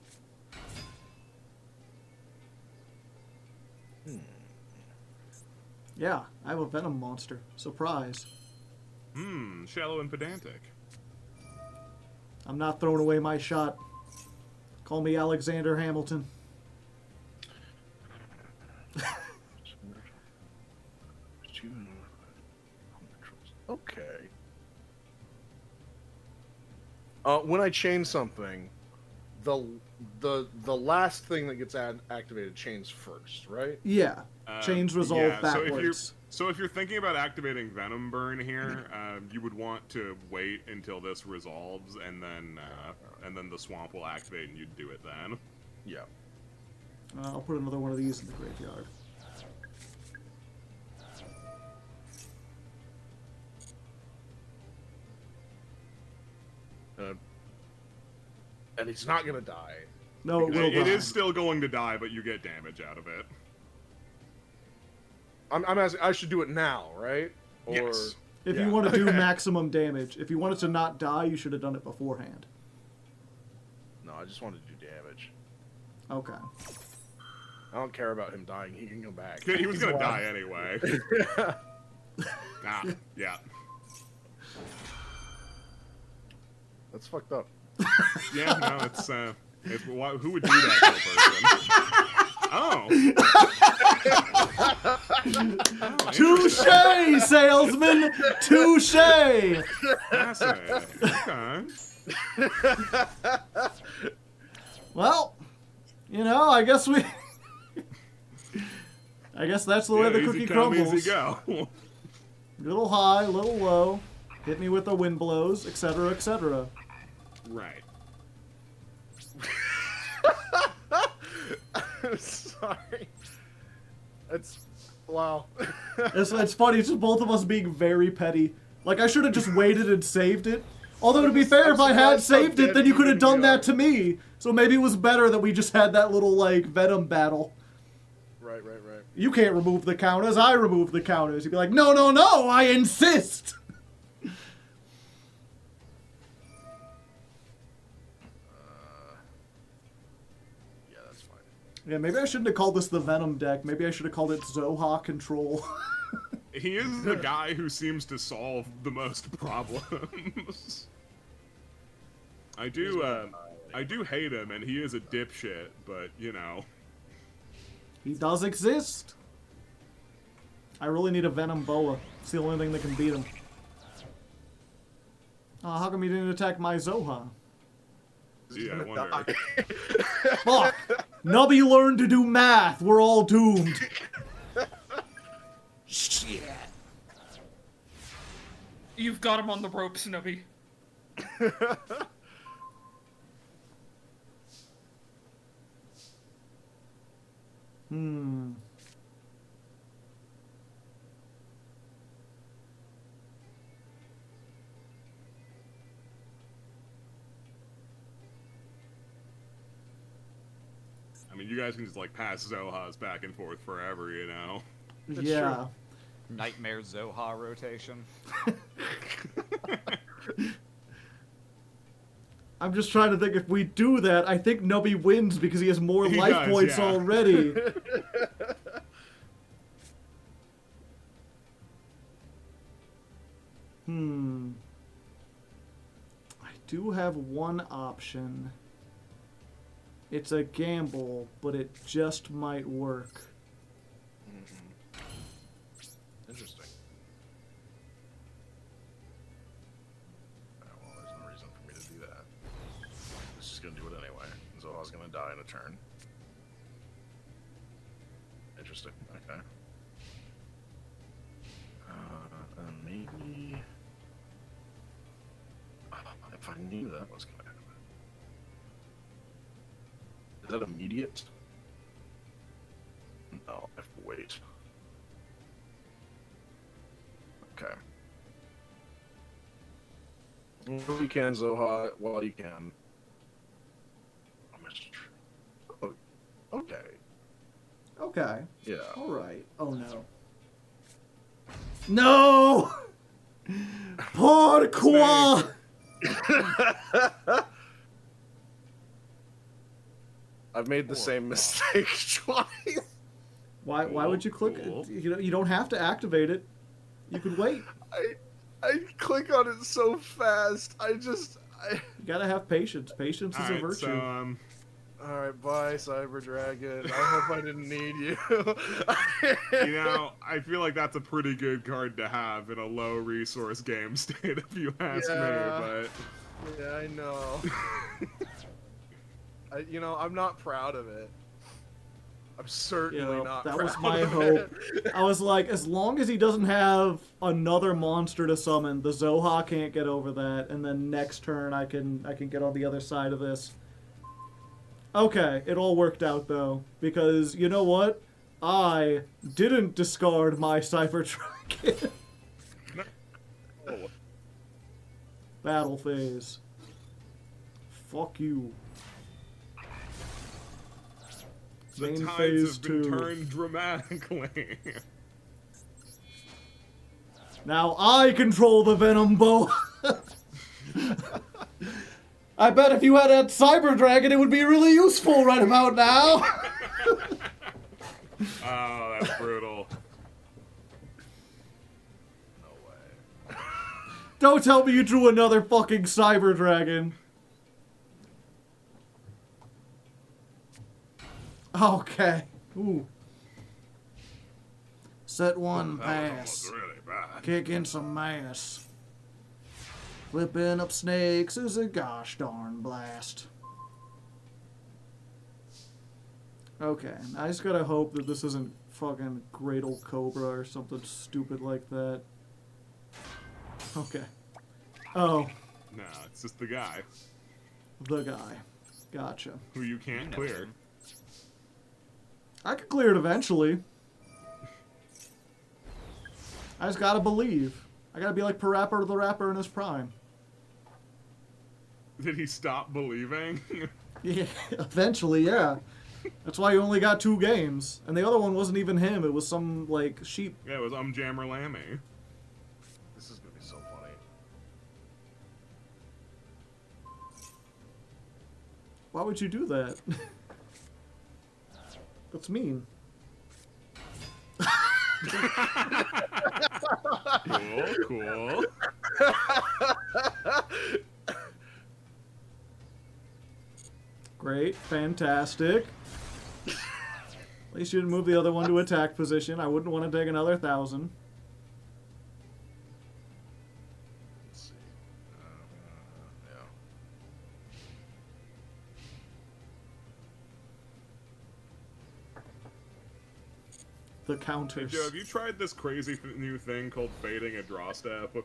Yeah, I have a Venom monster. Surprise. Shallow and pedantic. I'm not throwing away my shot. Call me Alexander Hamilton. Okay. When I chain something, the last thing that gets activated chains first, right? Yeah. Chains resolve yeah, backwards. So if you're thinking about activating Venom Burn here, you would want to wait until this resolves, and then the swamp will activate, and you'd do it then. Yeah. I'll put another one of these in the graveyard. And he's not gonna die. No, it will It die. is still going to die, but you get damage out of it. I'm asking. I should do it now, right? Or Yes. If yeah. you want to do maximum damage, if you want it to not die, you should have done it beforehand. No, I just want to do damage. Okay. I don't care about him dying. He can come back. He was He's gonna alive. die anyway. Yeah. That's fucked up. Yeah, no, who would do that to a person? Oh. Touche, salesman! Touche! Fascinating. Okay. Well, I guess I guess that's the way the cookie easy come, crumbles. easy go. Little high, little low. Hit me with the wind blows, etc., etc. Right. I'm sorry. It's wow. It's funny, it's just both of us being very petty. Like, I should have just waited and saved it. Although, to be fair, if I had saved it, then you could have done that to me. So maybe it was better that we just had that little, Venom battle. Right. You can't remove the counters, I remove the counters. You'd be like, no, no, no, I insist! Yeah, that's fine. Yeah, maybe I shouldn't have called this the Venom deck. Maybe I should have called it Zoha Control. He is the guy who seems to solve the most problems. I do hate him, and he is a dipshit, but, He does exist. I really need a Venom Boa. It's the only thing that can beat him. How come he didn't attack my Zoha? Yeah, I wonder. Fuck! Nubby learned to do math. We're all doomed. Shit. You've got him on the ropes, Nubby. I mean, you guys can just, pass Zohas back and forth forever, Yeah. Nightmare Zoha rotation. I'm just trying to think, if we do that, I think Nubby wins because he has more He life does, points yeah. already. I do have one option. It's a gamble, but it just might work. Interesting. Well, there's no reason for me to do that. This is gonna do it anyway. Zoha's gonna die in a turn. Interesting. Okay. Maybe. If I knew that was gonna happen. Is that immediate? No, I have to wait. Okay. While you can, Zoha, while you can. Oh, okay. Okay. Yeah. Alright. Oh no. No! Pourquoi? I've made the same mistake twice. Why would you click Cool. it? You don't have to activate it. You could wait. I click on it so fast. You gotta have patience. Patience is a Alright, virtue. so, Alright, bye, Cyber Dragon. I hope I didn't need you. you know, I feel like that's a pretty good card to have in a low resource game state, if you ask Yeah. me, but... Yeah, I know. You know, I'm not proud of it. I'm certainly not that proud was my of hope. it. I was like, as long as he doesn't have another monster to summon, the Zoha can't get over that, and then next turn I can get on the other side of this. Okay, it all worked out though, because you know what? I didn't discard my Cyber Dragon. Oh. Battle phase. Fuck you. The Main tides phase have been 2. turned dramatically. Now I control the Venom Bow. I bet if you had a Cyber Dragon, it would be really useful right about now. Oh, that's brutal. No way. Don't tell me you drew another fucking Cyber Dragon. Okay. Ooh. Set one, pass. Really bad. Kick in some ass. Flipping up snakes is a gosh darn blast. Okay, I just gotta hope that this isn't fucking Great Old Cobra or something stupid like that. Okay. Oh, No, it's just the guy the guy. Gotcha. who you can't clear. I could clear it eventually. I just gotta believe. I gotta be like Parappa the Rapper in his prime. Did he stop believing? Yeah, eventually, yeah. That's why he only got 2 games. And the other one wasn't even him, it was some, like, sheep. Yeah, it was Jammer Lammy. This is gonna be so funny. Why would you do that? That's mean. Cool, cool. Great, fantastic. At least you didn't move the other one to attack position. I wouldn't want to take another 1,000. Let's see. Yeah. The Hey, counters. Joe, have you tried this crazy new thing called fading a draw step?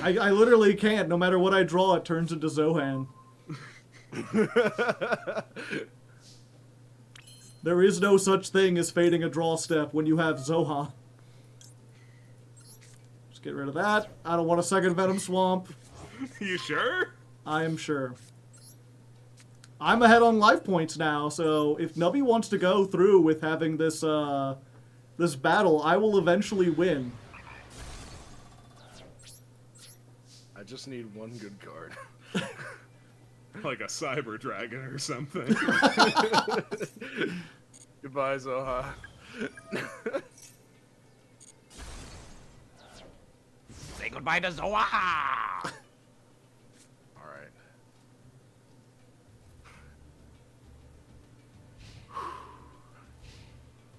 I literally can't. No matter what I draw, it turns into Zohan. There is no such thing as fading a draw step when you have Zohan. Just get rid of that. I don't want a second Venom Swamp. You sure? I am sure. I'm ahead on life points now, so if Nubby wants to go through with having this this battle, I will eventually win. I just need one good card. Like a cyber dragon or something. Goodbye, Zoha. Say goodbye to Zoa! Alright.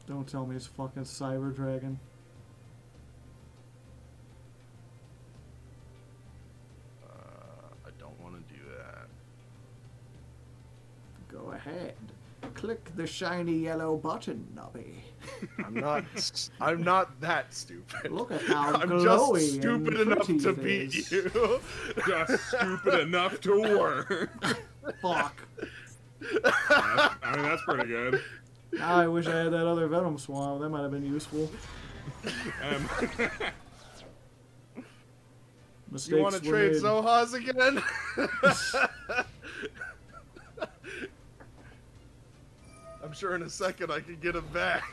Don't tell me it's fucking Cyber Dragon. I don't want to do that. Go ahead. Click the shiny yellow button, Nubby. I'm not that stupid. Look at how I'm glowy just stupid and enough pretty to it beat is. you. Just stupid enough to work. Fuck. I mean, that's pretty good. Now I wish I had that other Venom Swamp. That might have been useful. Mistakes You want to were trade made. Zohas again? I'm sure in a second I can get him back.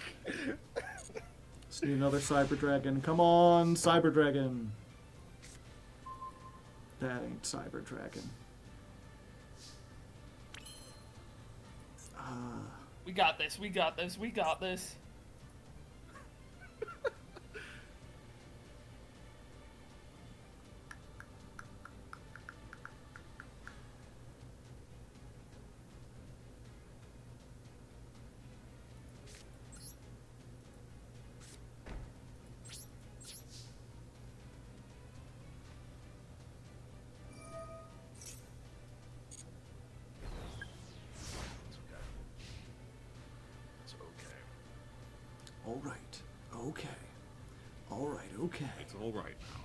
Just need another Cyber Dragon. Come on, Cyber Dragon. That ain't Cyber Dragon. We got this. We got this. We got this. okay. It's all right now.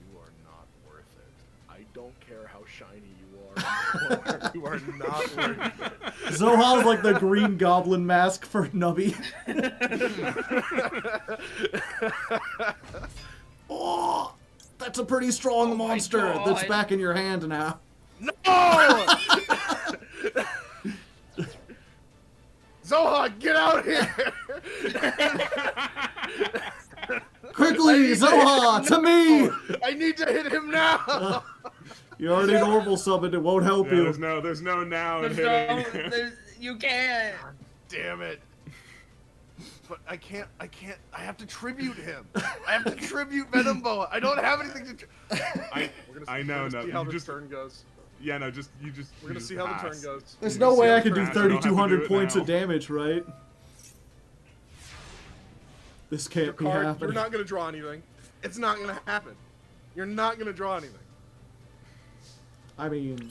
You are not worth it. I don't care how shiny you are. You are not worth it. Zoha's like the Green Goblin mask for Nubby. Oh, that's a pretty strong monster that's God. back in your hand now. No! Zoha, get out here! Quickly, Zoha, to me! I need to hit him now! You already normal summoned, it won't help Yeah, you. there's no now in There's hitting. no, you can't. Damn it. But I can't, I have to tribute him. I have to tribute Venom Boa. I don't have anything to I know, we're gonna no, see how you this just, turn goes. yeah, no, We're gonna see how the turn goes. There's You no just way see I how can do fast, I don't have to do 3,200 it points now. of damage, right? This Your can't be card, happening. you're not gonna draw anything. It's not gonna happen. You're not gonna draw anything. I mean,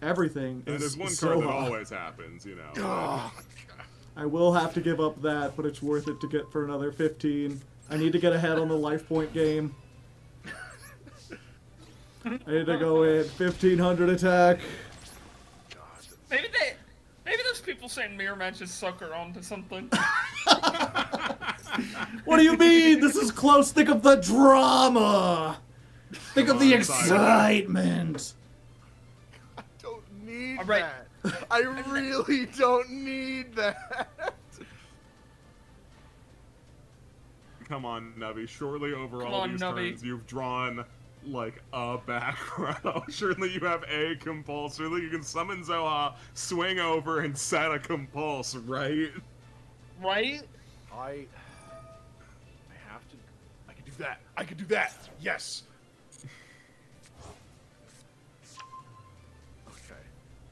everything And is there's one card that Zoha. always happens, you know. Oh, I will have to give up that, but it's worth it to get for another 15. I need to get ahead on the life point game. I need to go in 1,500 attack. Maybe those people saying mirror matches suck are onto something. What do you mean? This is close. Think of the drama. Think of the on, Simon. excitement. I don't need All right. that. I really don't need that. Come on, Nubby. Surely over Come all on, these Nubby. turns, you've drawn like a back row. Surely you have a compulse. Surely you can summon Zoha, swing over, and set a compulse, right? Right? I have to. I can do that. I can do that. Yes. Okay.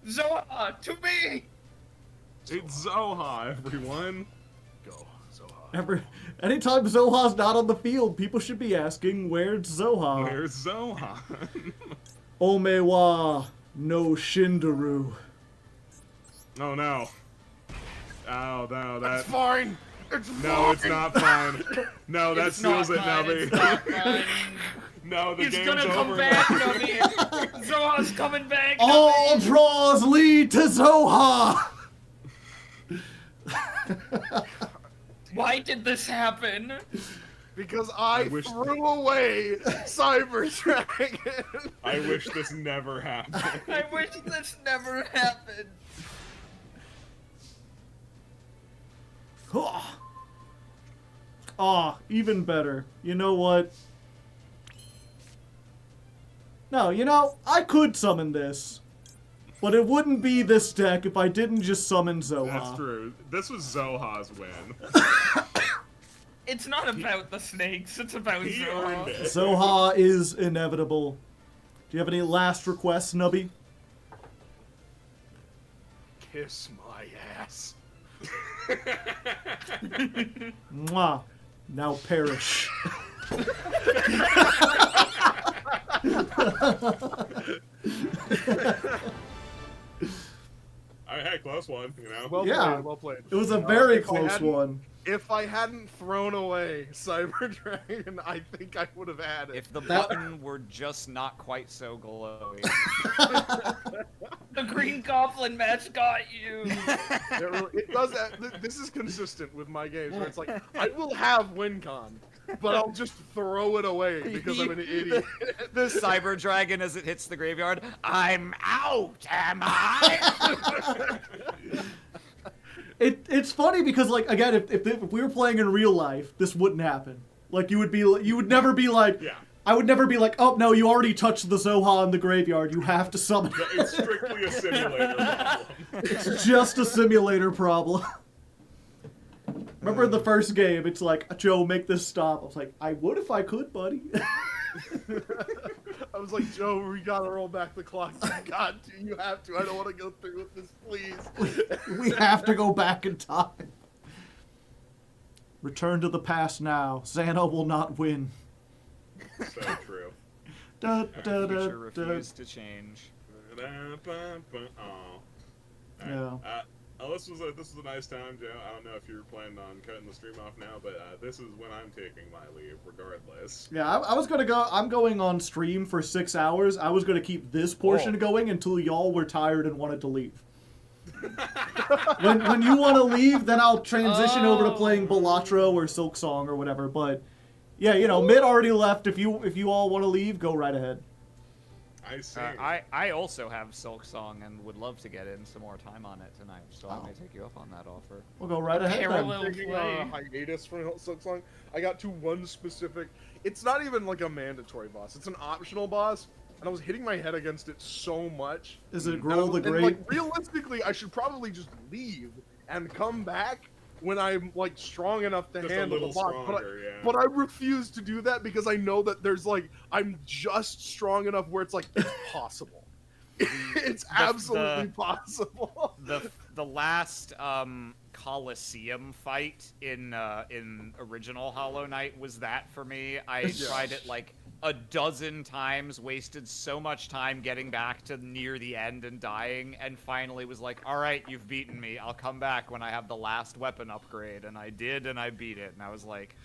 Zoa, to me! It's Zoha, everyone. Go, Zoha. Anytime Zoha's not on the field, people should be asking, where's Zoha? Where's Zoha? Omewa no Shindaru. Oh no. Oh no, that. It's fine. It's No, it's fine. not fine. No, that It's not seals it, fine, Nubby. it's not fine. No, the He's game's gonna come over. back, Nubby. Zoa's coming back. All Nubby. draws lead to Zoha! Why did this happen? Because I wish- threw away Cyber Dragon. I wish this never happened. I wish this never happened. Ah, even better. You know what? No, I could summon this. But it wouldn't be this deck if I didn't just summon Zoha. That's true. This was Zoha's win. It's not about the snakes, it's about He earned Zoa. it. Zoha is inevitable. Do you have any last requests, Nubby? Kiss my ass. Mwah. Now perish. I had a close one, you know. Well Yeah. played, well played. It was a very if I close hadn't- one. If I hadn't thrown away Cyber Dragon, I think I would have had it. If the button were just not quite so glowy. The Green Goblin match got you. It does. This is consistent with my games, where it's like I will have WinCon, but I'll just throw it away because I'm an idiot. The Cyber Dragon as it hits the graveyard. I'm out, am I? It's funny because, like, again, if we were playing in real life, this wouldn't happen. Like, you would never be like, Yeah. I would never be like, oh no, you already touched the Zoha in the graveyard, you have to summon it. It's strictly a simulator problem. It's just a simulator problem. Remember in the first game, it's like, Joe, make this stop. I was like, I would if I could, buddy. I was like, Joe, we gotta roll back the clock. You got to. You have to. I don't want to go through with this, please. We have to go back in time. Return to the past now. Xana will not win. So true. Da, da, da, Future da. refused to change. Oh. Yeah. Oh, this was a nice time, Joe. I don't know if you're planning on cutting the stream off now, but this is when I'm taking my leave, regardless. Yeah, I was gonna go. I'm going on stream for 6 hours. I was gonna keep this portion going until y'all were tired and wanted to leave. when you want to leave, then I'll transition over to playing Balatro or Silk Song or whatever. But yeah, you know, Mid already left. If you all want to leave, go right ahead. I see. I also have Silk Song and would love to get in some more time on it tonight, so I may take you up on that offer. We'll go right ahead then. Parallel Taking a hiatus from Silk Song. I got to one specific. It's not even like a mandatory boss. It's an optional boss, and I was hitting my head against it so much. Is it Grohl the And Great? like realistically, I should probably just leave and come back when I'm like strong enough to Just a handle the little boss. stronger, yeah. But I refuse to do that because I know that there's like I'm just strong enough where it's like it's possible. It's absolutely possible. The last Coliseum fight in original Hollow Knight was that for me. I tried it like a dozen times, wasted so much time getting back to near the end and dying, and finally was like, all right, you've beaten me. I'll come back when I have the last weapon upgrade. And I did, and I beat it. And I was like,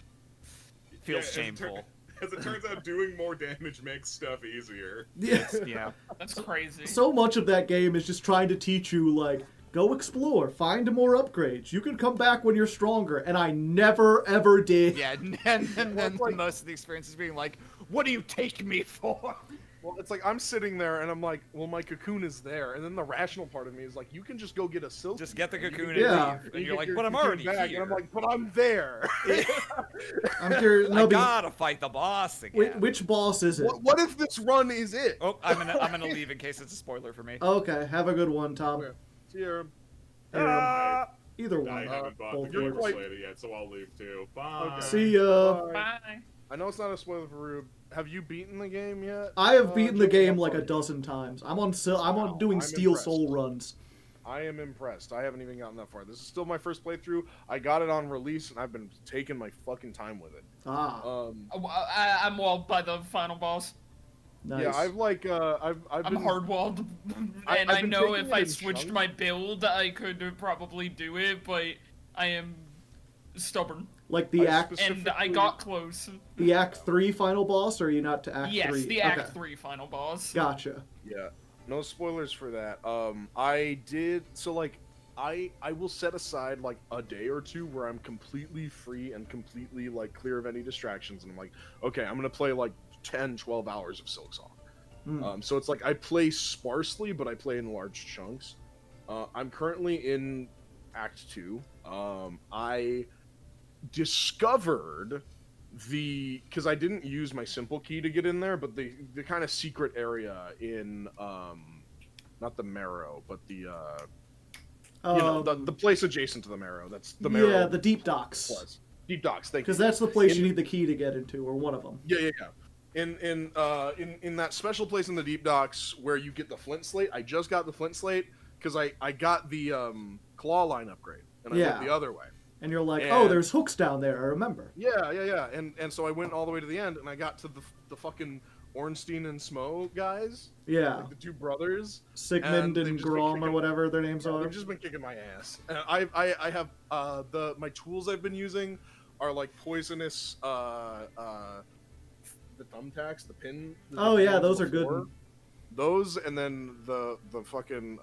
feels shameful. As it turns out, doing more damage makes stuff easier. Yeah. That's crazy. So much of that game is just trying to teach you, like, go explore, find more upgrades. You can come back when you're stronger, and I never, ever did. Yeah, and then most of the experiences being like, what do you take me for? Well, it's like I'm sitting there and I'm like, well, my cocoon is there, and then the rational part of me is like, you can just go get a silk. Just get the cocoon and Yeah. leave. And you're like, but I'm already here. And I'm like, but I'm there. I'm curious. I Nubby, gotta fight the boss again. which boss is it? What if this run is it? Oh, I'm gonna leave in case it's a spoiler for me. Okay, have a good one, Tom. Okay. See you. Either one. I haven't bought both the works. Gamer Slater yet, so I'll leave too. Bye. Okay. See ya. Bye. I know it's not a spoiler for Rube. Have you beaten the game yet? I have beaten the Joe? game like a dozen times. I'm on doing I'm Steel impressed. Soul runs. I am impressed. I haven't even gotten that far. This is still my first playthrough. I got it on release, and I've been taking my fucking time with it. I'm walled by the final boss. Nice. Yeah, I've like I've I'm been hard walled, I've and I been know taking if it I in switched chunks. my build, I could probably do it, but I am stubborn, Like the I act, and I got close. the Act 3 final boss, or are you not to Act 3? Yes, the Act Okay. 3 final boss. Gotcha. Yeah, no spoilers for that. I did so like I will set aside like a day or two where I'm completely free and completely like clear of any distractions, and I'm like, okay, I'm gonna play like 10, 12 hours of Silk Song. So it's like I play sparsely, but I play in large chunks. I'm currently in Act 2. I discovered because I didn't use my simple key to get in there, but the kind of secret area in not the Marrow, but the the place adjacent to the Marrow. That's the Marrow. Yeah, the Deep Docks. Plus. Deep Docks. Thank you. Because that's the place you need the key to get into, or one of them. Yeah. In that special place in the Deep Docks where you get the Flint Slate, I just got the Flint Slate because I got the claw line upgrade, and I went the other way. And you're like, And- oh, there's hooks down there, I remember. Yeah. And so I went all the way to the end, and I got to the fucking Ornstein and Smo guys. Yeah. Like the two brothers. Sigmund they've and just been Grom, or kicking- whatever their names Yeah, are. they've just been kicking my ass. And I have my tools I've been using are like poisonous the thumbtacks, the pin. Oh, the yeah, ones those are good. before. Those, and then the fucking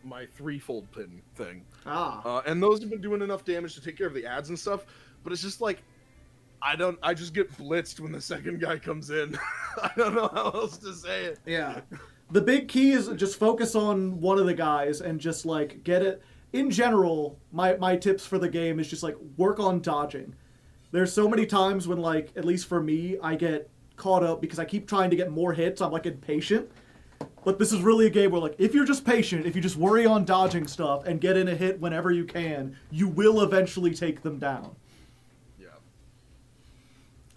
my threefold pin thing. And those have been doing enough damage to take care of the ads and stuff. But it's just like I just get blitzed when the second guy comes in. I don't know how else to say it. Yeah. The big key is just focus on one of the guys and just, like, get it. In general, my tips for the game is just, like, work on dodging. There's so many times when, like, at least for me, I get caught up because I keep trying to get more hits. I'm, like, impatient. But this is really a game where, like, if you're just patient, if you just worry on dodging stuff and get in a hit whenever you can, you will eventually take them down. Yeah.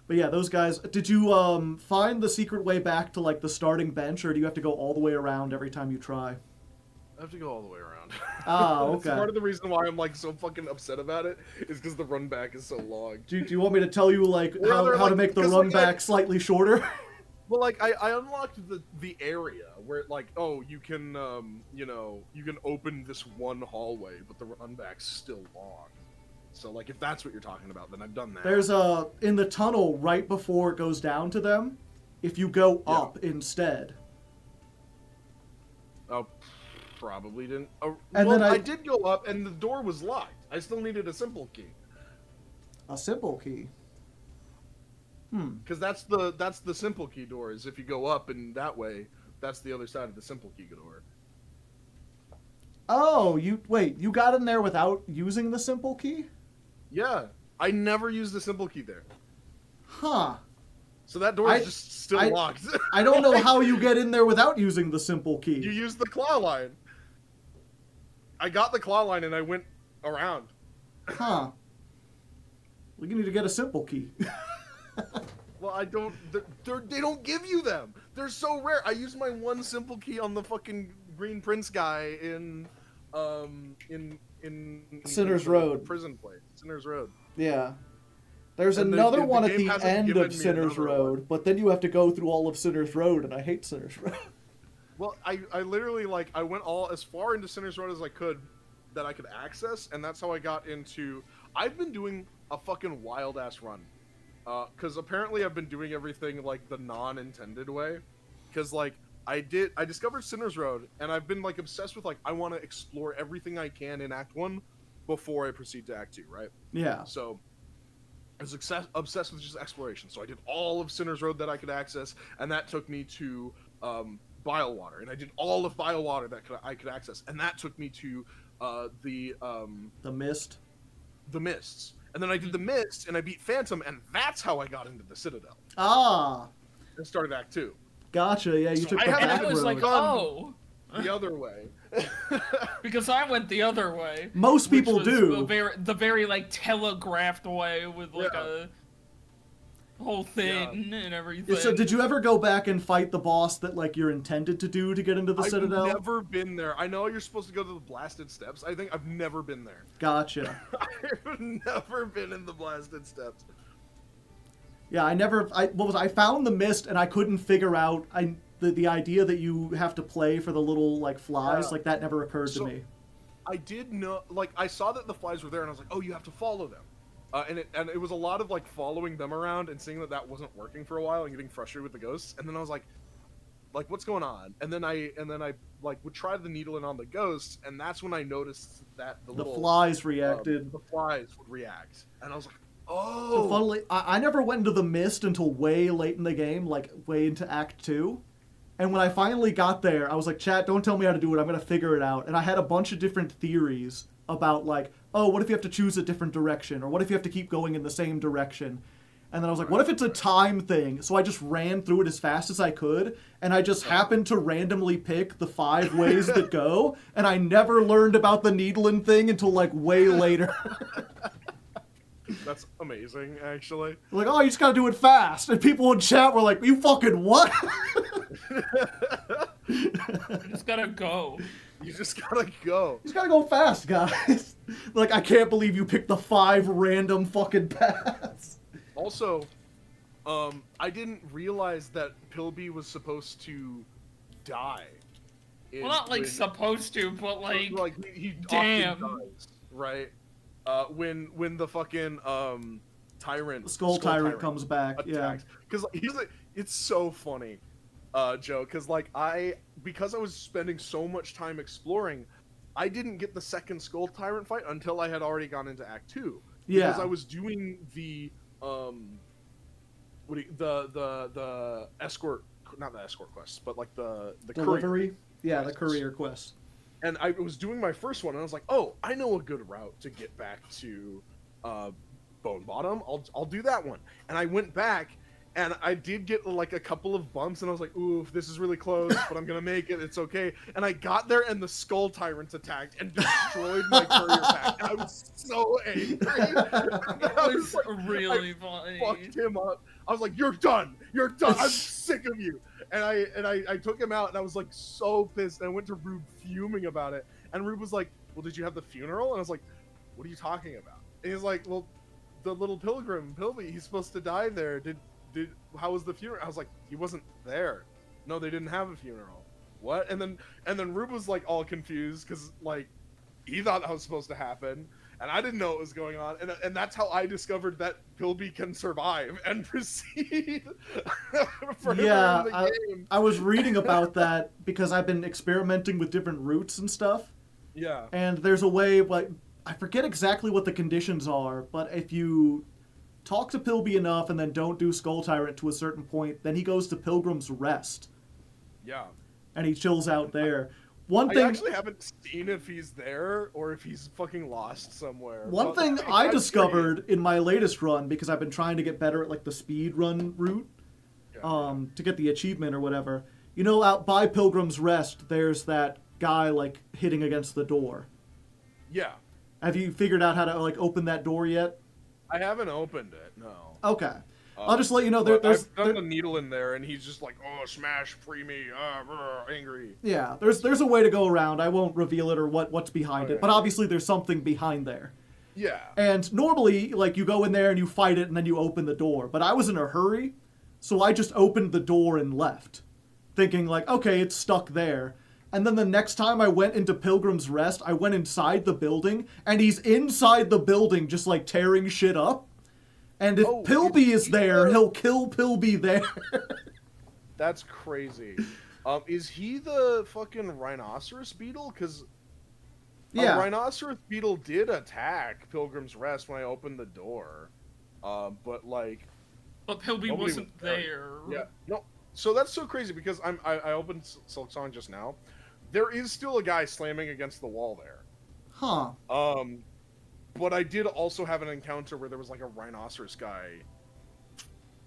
But yeah, those guys, did you find the secret way back to, like, the starting bench, or do you have to go all the way around every time you try? I have to go all the way around. Okay. That's part of the reason why I'm like so fucking upset about it is because the run back is so long. Do you want me to tell you, like, how to make the because, run like, back slightly shorter? Well, like I unlocked the area where like, oh, you can, you know, you can open this one hallway, but the run back's still long. So like, if that's what you're talking about, then I've done that. There's in the tunnel right before it goes down to them, if you go up instead. Oh, probably didn't. And well, then I did go up, and the door was locked. I still needed a simple key. A simple key. Because that's the simple key door. Is if you go up and that way, that's the other side of the simple key door. Oh, you got in there without using the simple key? Yeah, I never used the simple key there. Huh. So that door is just still locked. I don't know how you get in there without using the simple key. You use the claw line. I got the claw line and I went around. Huh. Well, you need to get a simple key. Well, I don't. They don't give you them. They're so rare. I used my one simple key on the fucking Green Prince guy in Sinner's Road. Prison place. Sinner's Road. Yeah. There's And another the one at game the hasn't end given of me Sinner's another Road, one. but then you have to go through all of Sinner's Road, and I hate Sinner's Road. Well, I literally like I went all as far into Sinner's Road as I could that I could access, and that's how I got into. I've been doing a fucking wild ass run, because apparently I've been doing everything like the non-intended way, because like I discovered Sinner's Road, and I've been like obsessed with like I want to explore everything I can in Act 1 before I proceed to Act 2, right? Yeah. So I was obsessed with just exploration, so I did all of Sinner's Road that I could access, and that took me to Bilewater, and I did all of Bilewater that I could access, and that took me to the Mist. The Mists, and then I did the Mist, and I beat Phantom, and that's how I got into the Citadel. Ah. And started Act 2. Gotcha. Yeah, you So took I the haven't back I was road. like, oh. The other way. Because I went the other way. Most which people was do. The very like telegraphed way with like a whole thing and everything. So did you ever go back and fight the boss that like you're intended to do to get into the Citadel? I've never been there. I know you're supposed to go to the Blasted Steps. I think I've never been there. Gotcha. I've never been in the Blasted Steps. Yeah, I found the Mist and I couldn't figure out the idea that you have to play for the little like flies, like that never occurred to me. I did know, like I saw that the flies were there and I was like, oh, you have to follow them. And it was a lot of like following them around and seeing that wasn't working for a while and getting frustrated with the ghosts. And then I was like what's going on? And then I like would try the needle in on the ghosts, and that's when I noticed that the flies reacted. The flies would react, and I was like, oh. So funnily, I never went into the Mist until way late in the game, like way into Act 2. And when I finally got there, I was like, chat, don't tell me how to do it. I'm going to figure it out. And I had a bunch of different theories about like, oh, what if you have to choose a different direction? Or what if you have to keep going in the same direction? And then I was like, what if it's a time thing? So I just ran through it as fast as I could. And I just happened to randomly pick the 5 ways that go. And I never learned about the needling thing until like way later. That's amazing, actually. Like, oh, you just gotta do it fast. And people in chat were like, you fucking what? You just gotta go. You just gotta go. Just gotta go fast, guys. Like, I can't believe you picked the 5 random fucking paths. Also, I didn't realize that Pilby was supposed to die. Well, not like supposed to, but like he damn. often does, right? When the fucking tyrant, Skull Tyrant comes back, attacks. Because it's so funny, Joe. Because because I was spending so much time exploring, I didn't get the second Skull Tyrant fight until I had already gone into Act 2. Yeah. Because I was doing the the escort, not the escort quests, but like the delivery. Courier. Yeah, the courier quest. And I was doing my first one, and I was like, "Oh, I know a good route to get back to Bone Bottom. I'll do that one." And I went back, and I did get like a couple of bumps, and I was like, "Oof, this is really close, but I'm gonna make it. It's okay." And I got there, and the Skull Tyrants attacked and destroyed my courier pack. And I was so angry. That was really funny. Fucked him up. I was like, "You're done. You're done. I'm sick of you." And I took him out, and I was like so pissed. And I went to Rube fuming about it, and Rube was like, "Well, did you have the funeral?" And I was like, "What are you talking about?" And he's like, "Well, the little pilgrim, Pilby, he's supposed to die there. How was the funeral?" I was like, "He wasn't there. No, they didn't have a funeral. what? And then Rube was like all confused because like he thought that was supposed to happen, and I didn't know what was going on, and that's how I discovered that Pilby can survive and proceed further Yeah, in the game. I was reading about that because I've been experimenting with different routes and stuff. Yeah. And there's a way, like, I forget exactly what the conditions are, but if you talk to Pilby enough and then don't do Skull Tyrant to a certain point, then he goes to Pilgrim's Rest. Yeah. And he chills out there. I actually haven't seen if he's there or if he's fucking lost somewhere. One thing I discovered in my latest run, because I've been trying to get better at like the speed run route, to get the achievement or whatever. You know, out by Pilgrim's Rest, there's that guy like hitting against the door. Yeah. Have you figured out how to like open that door yet? I haven't opened it. No. Okay. I'll just let you know there's I've done the needle in there, and he's just like, "Oh, smash, free me, angry." Yeah, there's a way to go around. I won't reveal it or what's behind it, but obviously there's something behind there. Yeah. And normally, like, you go in there and you fight it and then you open the door. But I was in a hurry, so I just opened the door and left, thinking like, okay, it's stuck there. And then the next time I went into Pilgrim's Rest, I went inside the building, and he's inside the building just like tearing shit up. And if Pilby is there, he'll kill Pilby there. That's crazy. Is he the fucking rhinoceros beetle? Because rhinoceros beetle did attack Pilgrim's Rest when I opened the door, but like, but Pilby wasn't there. Yeah, no. So that's so crazy because I opened Silksong just now. There is still a guy slamming against the wall there. Huh. But I did also have an encounter where there was like a rhinoceros guy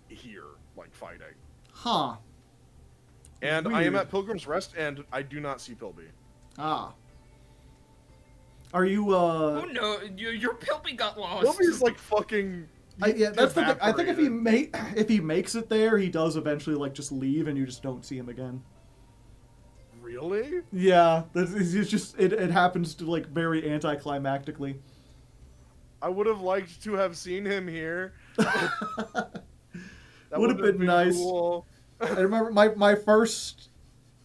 here, like fighting. Huh. And Weird. I am at Pilgrim's Rest, and I do not see Pilby. Ah. Are you, Oh no, your Pilby got lost. Pilby's like fucking... yeah, that's the thing. I think if he makes it there, he does eventually, like, just leave and you just don't see him again. Really? Yeah, it's just, it happens to, like, very anticlimactically. I would have liked to have seen him here. That would have been nice. Cool. I remember my first.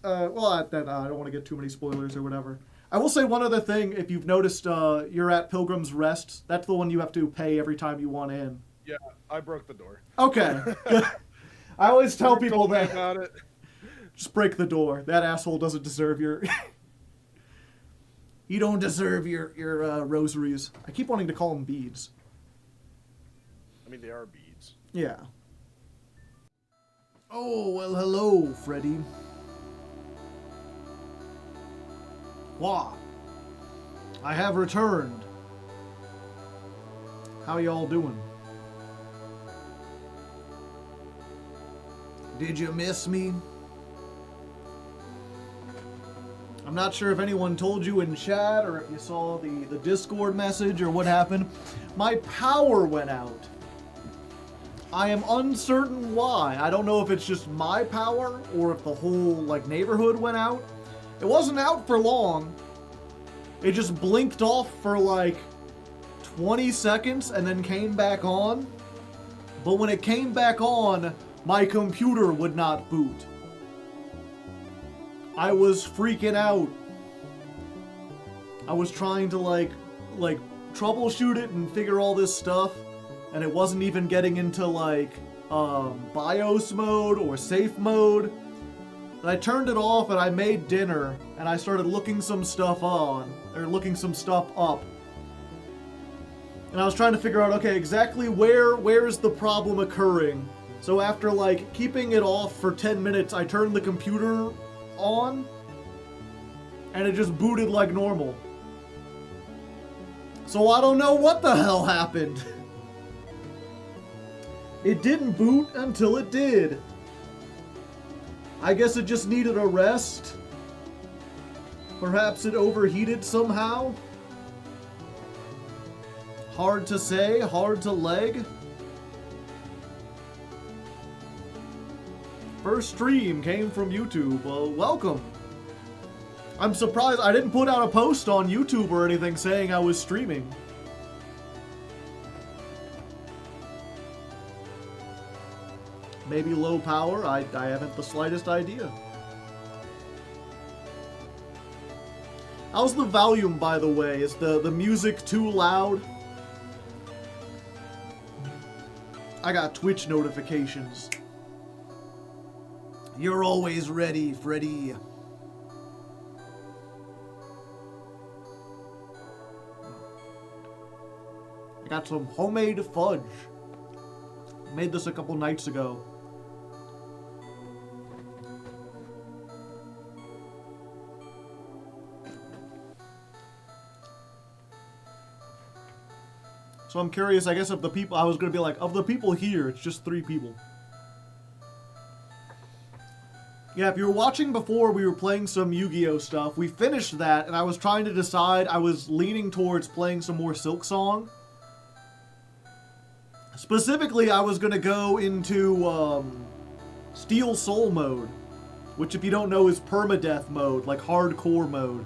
I don't want to get too many spoilers or whatever. I will say one other thing. If you've noticed, you're at Pilgrim's Rest. That's the one you have to pay every time you want in. Yeah, I broke the door. Okay. I always tell people that. About it. Just break the door. That asshole doesn't deserve your. You don't deserve your rosaries. I keep wanting to call them beads. I mean, they are beads. Yeah. Oh, well, hello, Freddy. Wah. I have returned. How y'all doing? Did you miss me? I'm not sure if anyone told you in chat or if you saw the Discord message or what happened. My power went out. I am uncertain why. I don't know if it's just my power or if the whole like neighborhood went out. It wasn't out for long. It just blinked off for like 20 seconds and then came back on. But when it came back on, my computer would not boot. I was freaking out. I was trying to like troubleshoot it and figure all this stuff, and it wasn't even getting into like BIOS mode or safe mode. And I turned it off and I made dinner and I started looking some stuff up. And I was trying to figure out, okay, exactly where is the problem occurring? So after like keeping it off for 10 minutes, I turned the computer on and it just booted like normal. So I don't know what the hell happened. It didn't boot until it did. I guess it just needed a rest. Perhaps it overheated somehow. Hard to say, hard to leg. First stream came from YouTube. Welcome. I'm surprised I didn't put out a post on YouTube or anything saying I was streaming. Maybe low power? I haven't the slightest idea. How's the volume, by the way? Is the music too loud? I got Twitch notifications. You're always ready, Freddy. I got some homemade fudge. Made this a couple nights ago. So I'm curious, I guess, of the people, I was going to be like, of the people here, it's just 3 people. Yeah, if you were watching before, we were playing some Yu-Gi-Oh stuff. We finished that, and I was trying to decide, I was leaning towards playing some more Silk Song. Specifically, I was going to go into Steel Soul mode, which if you don't know is permadeath mode, like hardcore mode.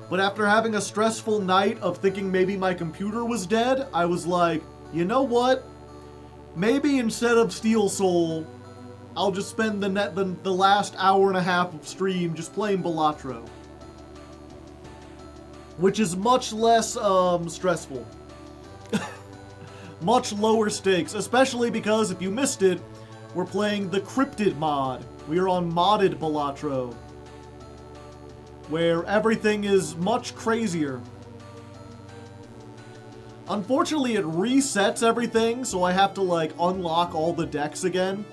But after having a stressful night of thinking maybe my computer was dead, I was like, you know what? Maybe instead of Steel Soul, I'll just spend the last hour and a half of stream just playing Balatro. Which is much less stressful. Much lower stakes, especially because if you missed it, we're playing the Cryptid mod. We are on modded Balatro, where everything is much crazier. Unfortunately, it resets everything, so I have to, like, unlock all the decks again.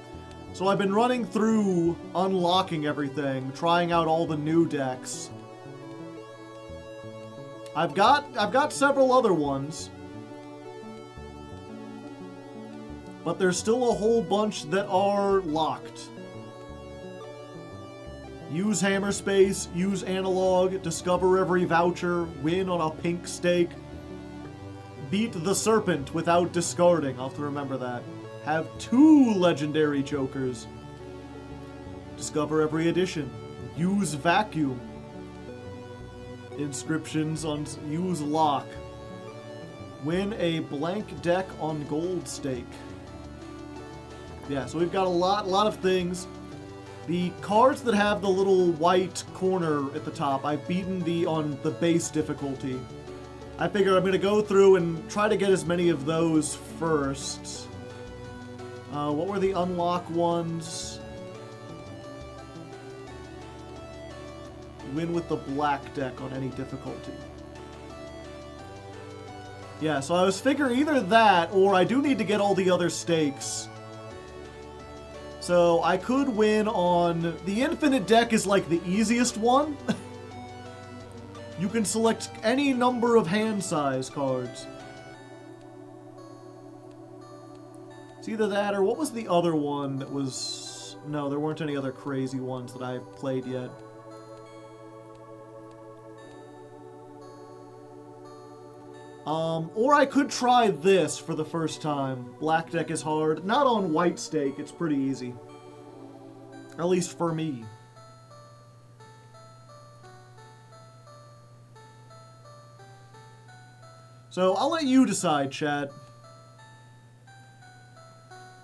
So I've been running through unlocking everything, trying out all the new decks. I've got several other ones, but there's still a whole bunch that are locked. Use hammer space, use analog, discover every voucher, win on a pink stake, beat the serpent without discarding. I'll have to remember that. Have 2 legendary jokers. Discover every edition. Use vacuum. Inscriptions on use lock. Win a blank deck on gold stake. Yeah, so we've got a lot of things. The cards that have the little white corner at the top, I've beaten on the base difficulty. I figure I'm going to go through and try to get as many of those first. What were the unlock ones? Win with the black deck on any difficulty. Yeah, so I was figuring either that, or I do need to get all the other stakes. So I could win on... The infinite deck is like the easiest one. You can select any number of hand size cards. It's either that or what was the other one that was... No, there weren't any other crazy ones that I've played yet. Or I could try this for the first time. Black deck is hard. Not on white stake, it's pretty easy. At least for me. So, I'll let you decide, chat.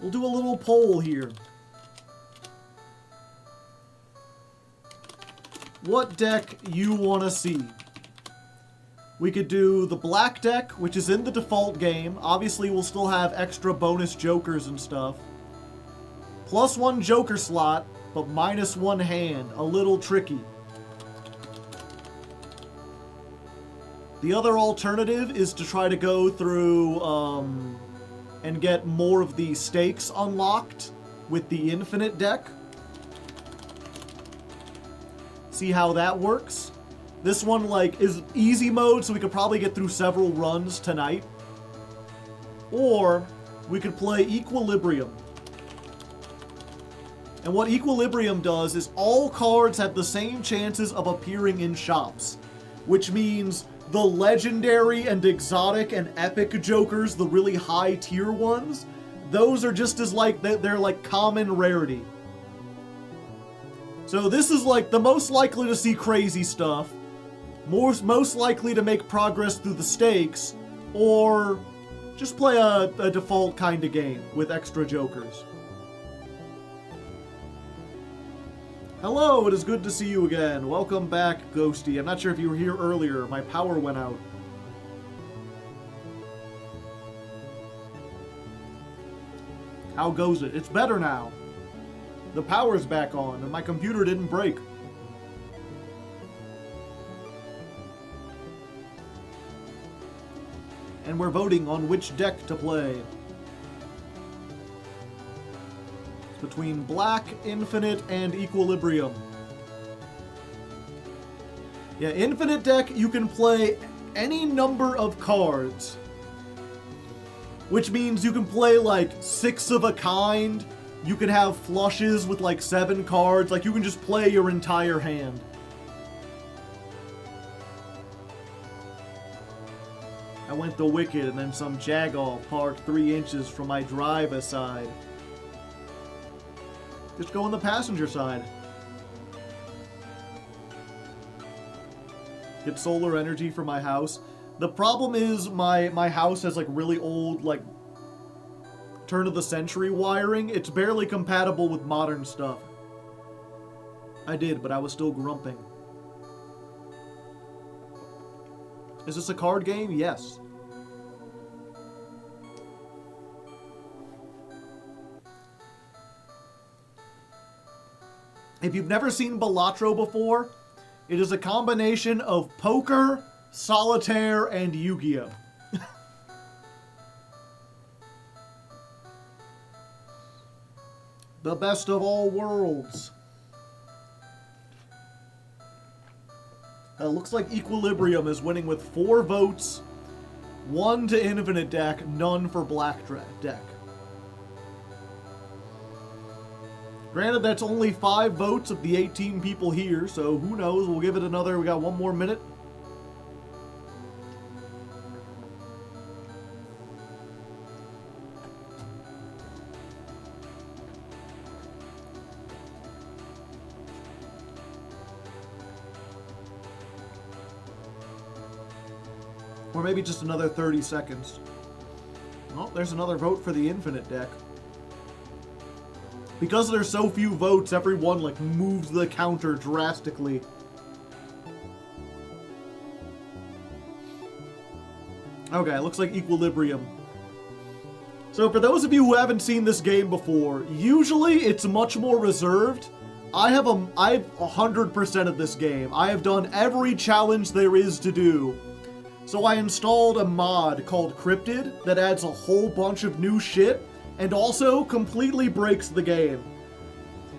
We'll do a little poll here. What deck you want to see? We could do the black deck, which is in the default game. Obviously, we'll still have extra bonus jokers and stuff. +1 joker slot, but -1 hand. A little tricky. The other alternative is to try to go through and get more of the stakes unlocked with the infinite deck. See how that works. This one, like, is easy mode, so we could probably get through several runs tonight. Or, we could play Equilibrium. And what Equilibrium does is all cards have the same chances of appearing in shops. Which means the legendary and exotic and epic jokers, the really high tier ones, those are just as like, they're like common rarity. So this is like the most likely to see crazy stuff. Most likely to make progress through the stakes, or just play a default kind of game with extra jokers. Hello, it is good to see you again. Welcome back, Ghosty. I'm not sure if you were here earlier. My power went out. How goes it? It's better now. The power's back on, and my computer didn't break. And we're voting on which deck to play. It's between Black, Infinite, and Equilibrium. Yeah, Infinite deck, you can play any number of cards. Which means you can play, like, 6 of a kind. You can have flushes with, like, 7 cards. Like, you can just play your entire hand. I went the Wicked, and then some Jagoff parked 3 inches from my driver side. Just go on the passenger side. Get solar energy for my house. The problem is my house has like really old, like, turn of the century wiring. It's barely compatible with modern stuff. I did, but I was still grumping. Is this a card game? Yes. If you've never seen Balatro before, it is a combination of poker, solitaire, and Yu-Gi-Oh! The best of all worlds. Looks like Equilibrium is winning with 4 votes. 1 to Infinite deck, none for Black deck. Granted, that's only 5 votes of the 18 people here, so who knows? We'll give it another, we got 1 more minute. Or maybe just another 30 seconds. Oh, there's another vote for the Infinite deck. Because there's so few votes, everyone, like, moves the counter drastically. Okay, looks like Equilibrium. So for those of you who haven't seen this game before, usually it's much more reserved. I've 100% of this game. I have done every challenge there is to do. So I installed a mod called Cryptid that adds a whole bunch of new shit and also completely breaks the game.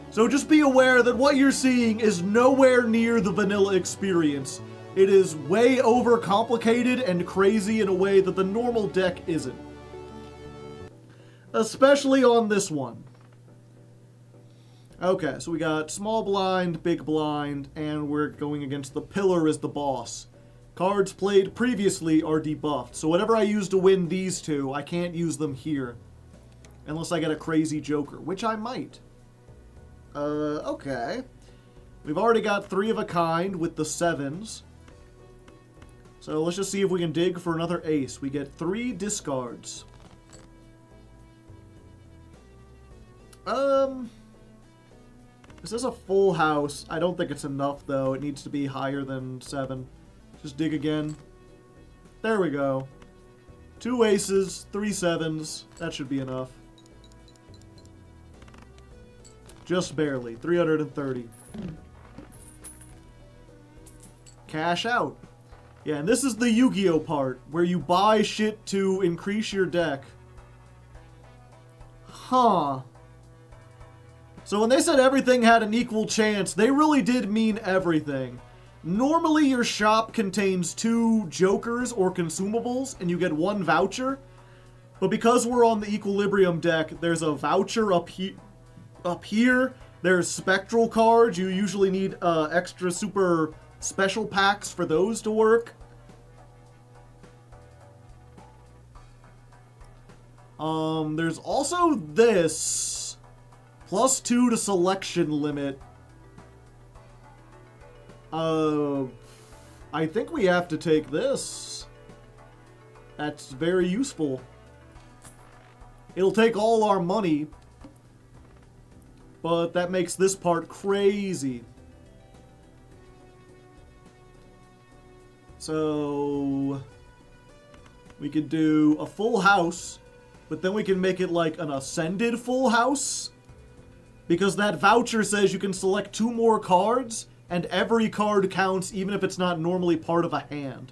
So just be aware that what you're seeing is nowhere near the vanilla experience. It is way overcomplicated and crazy in a way that the normal deck isn't. Especially on this one. Okay, so we got small blind, big blind, and we're going against the pillar as the boss. Cards played previously are debuffed, so whatever I use to win these two, I can't use them here. Unless I get a crazy joker, which I might. Okay. We've already got 3 of a kind with the 7s. So let's just see if we can dig for another ace. We get 3 discards. This is a full house. I don't think it's enough, though. It needs to be higher than 7. Just dig again. There we go. 2 aces, 3 7s. That should be enough. Just barely. 330. Cash out. Yeah, and this is the Yu-Gi-Oh part, where you buy shit to increase your deck. Huh. So when they said everything had an equal chance, they really did mean everything. Normally your shop contains 2 jokers or consumables, and you get 1 voucher. But because we're on the Equilibrium deck, there's a voucher up here. There's spectral cards. You usually need extra super special packs for those to work. There's also this. +2 to selection limit. I think we have to take this. That's very useful. It'll take all our money. but that makes this part crazy. So we could do a full house, but then we can make it like an ascended full house, because that voucher says you can select 2 more cards, and every card counts even if it's not normally part of a hand.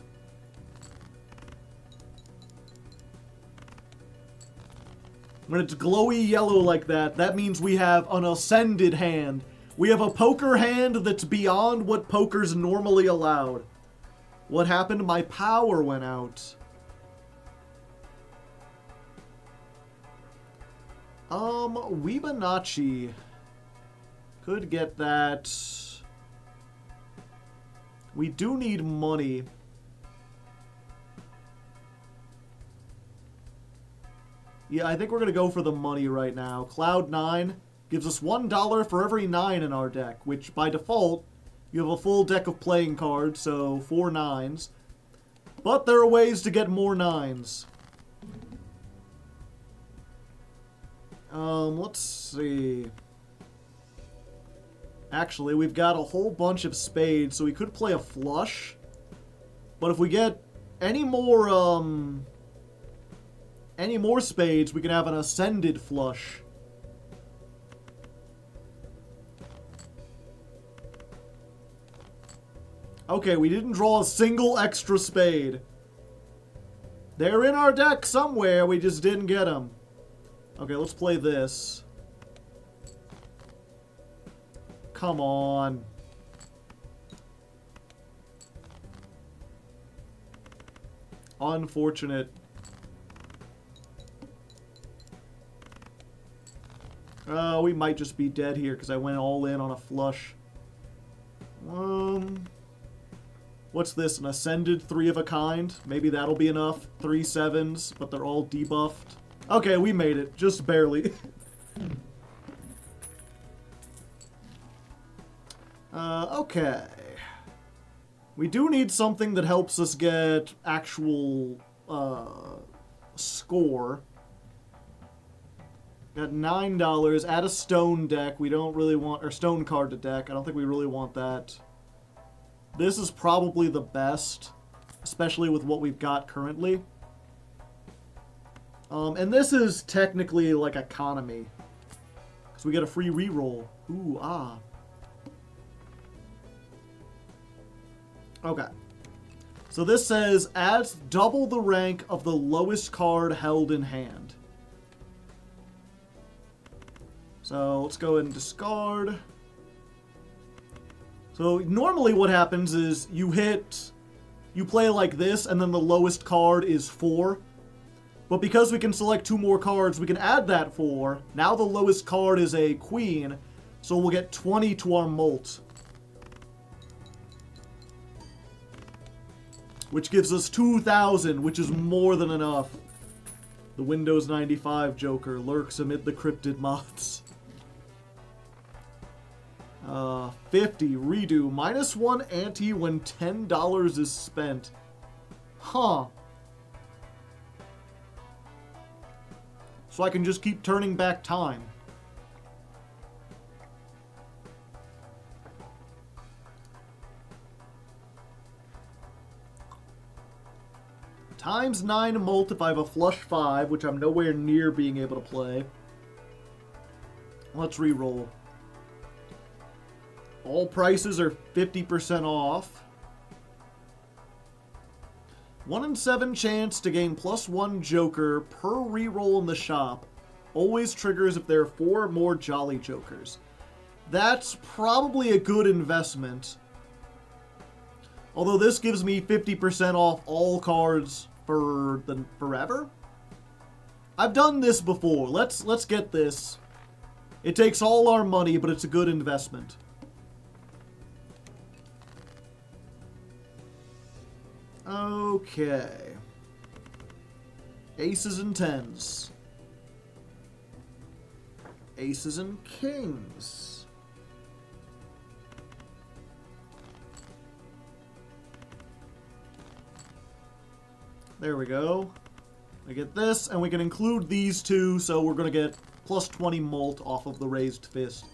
When it's glowy yellow like that, that means we have an ascended hand. We have a poker hand that's beyond what poker's normally allowed. What happened? My power went out. Weebanachi could get that. We do need money. Yeah, I think we're going to go for the money right now. Cloud9 gives us $1 for every 9 in our deck, which by default, you have a full deck of playing cards, so 4 9s. But there are ways to get more 9s. Let's see. Actually, we've got a whole bunch of spades, so we could play a flush. But if we get any more spades, we can have an ascended flush. Okay, we didn't draw a single extra spade. They're in our deck somewhere, we just didn't get them. Okay, let's play this. Come on. Unfortunate. We might just be dead here because I went all in on a flush. What's this? An ascended 3 of a kind? Maybe that'll be enough. 3 7s, but they're all debuffed. Okay, we made it. Just barely. Okay. We do need something that helps us get actual score. Got $9. Add a stone deck. We don't really want... Or stone card to deck. I don't think we really want that. This is probably the best. Especially with what we've got currently. And this is technically like economy. Because we get a free reroll. Ooh, ah. Okay. So this says, adds double the rank of the lowest card held in hand. So let's go ahead and discard. So normally what happens is you play like this, and then the lowest card is 4. But because we can select 2 more cards, we can add that 4. Now the lowest card is a queen, so we'll get 20 to our molt. Which gives us 2,000, which is more than enough. The Windows 95 Joker lurks amid the Cryptid mods. 50, redo, -1 ante when $10 is spent. Huh. So I can just keep turning back time. Times 9 molt if I have a flush 5, which I'm nowhere near being able to play. Let's re-roll. All prices are 50% off. 1 in 7 chance to gain +1 Joker per re-roll in the shop. Always triggers if there are 4 or more Jolly Jokers. That's probably a good investment. Although this gives me 50% off all cards for the forever. I've done this before. Let's get this. It takes all our money, but it's a good investment. Okay. Aces and 10s. Aces and kings. There we go. I get this, and we can include these two, so we're going to get +20 molt off of the raised fist.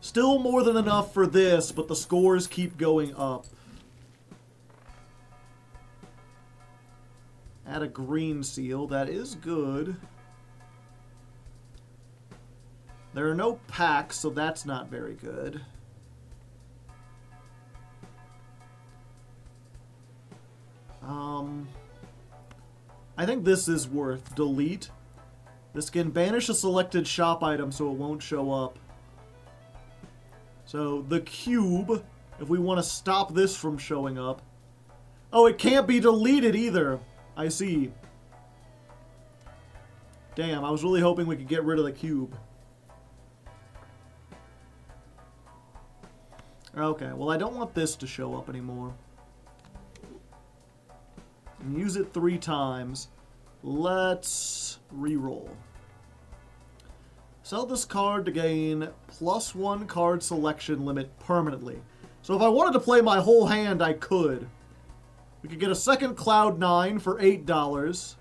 Still more than enough for this, but the scores keep going up. Add a green seal. That is good. There are no packs, so that's not very good. I think this is worth delete. This can banish a selected shop item so it won't show up. So the cube, if we want to stop this from showing up. Oh, it can't be deleted either. I see. Damn, I was really hoping we could get rid of the cube. Okay, well I don't want this to show up anymore. And use it 3 times. Let's re-roll. Sell this card to gain +1 card selection limit permanently. So if I wanted to play my whole hand, I could. We could get a second Cloud9 for $8.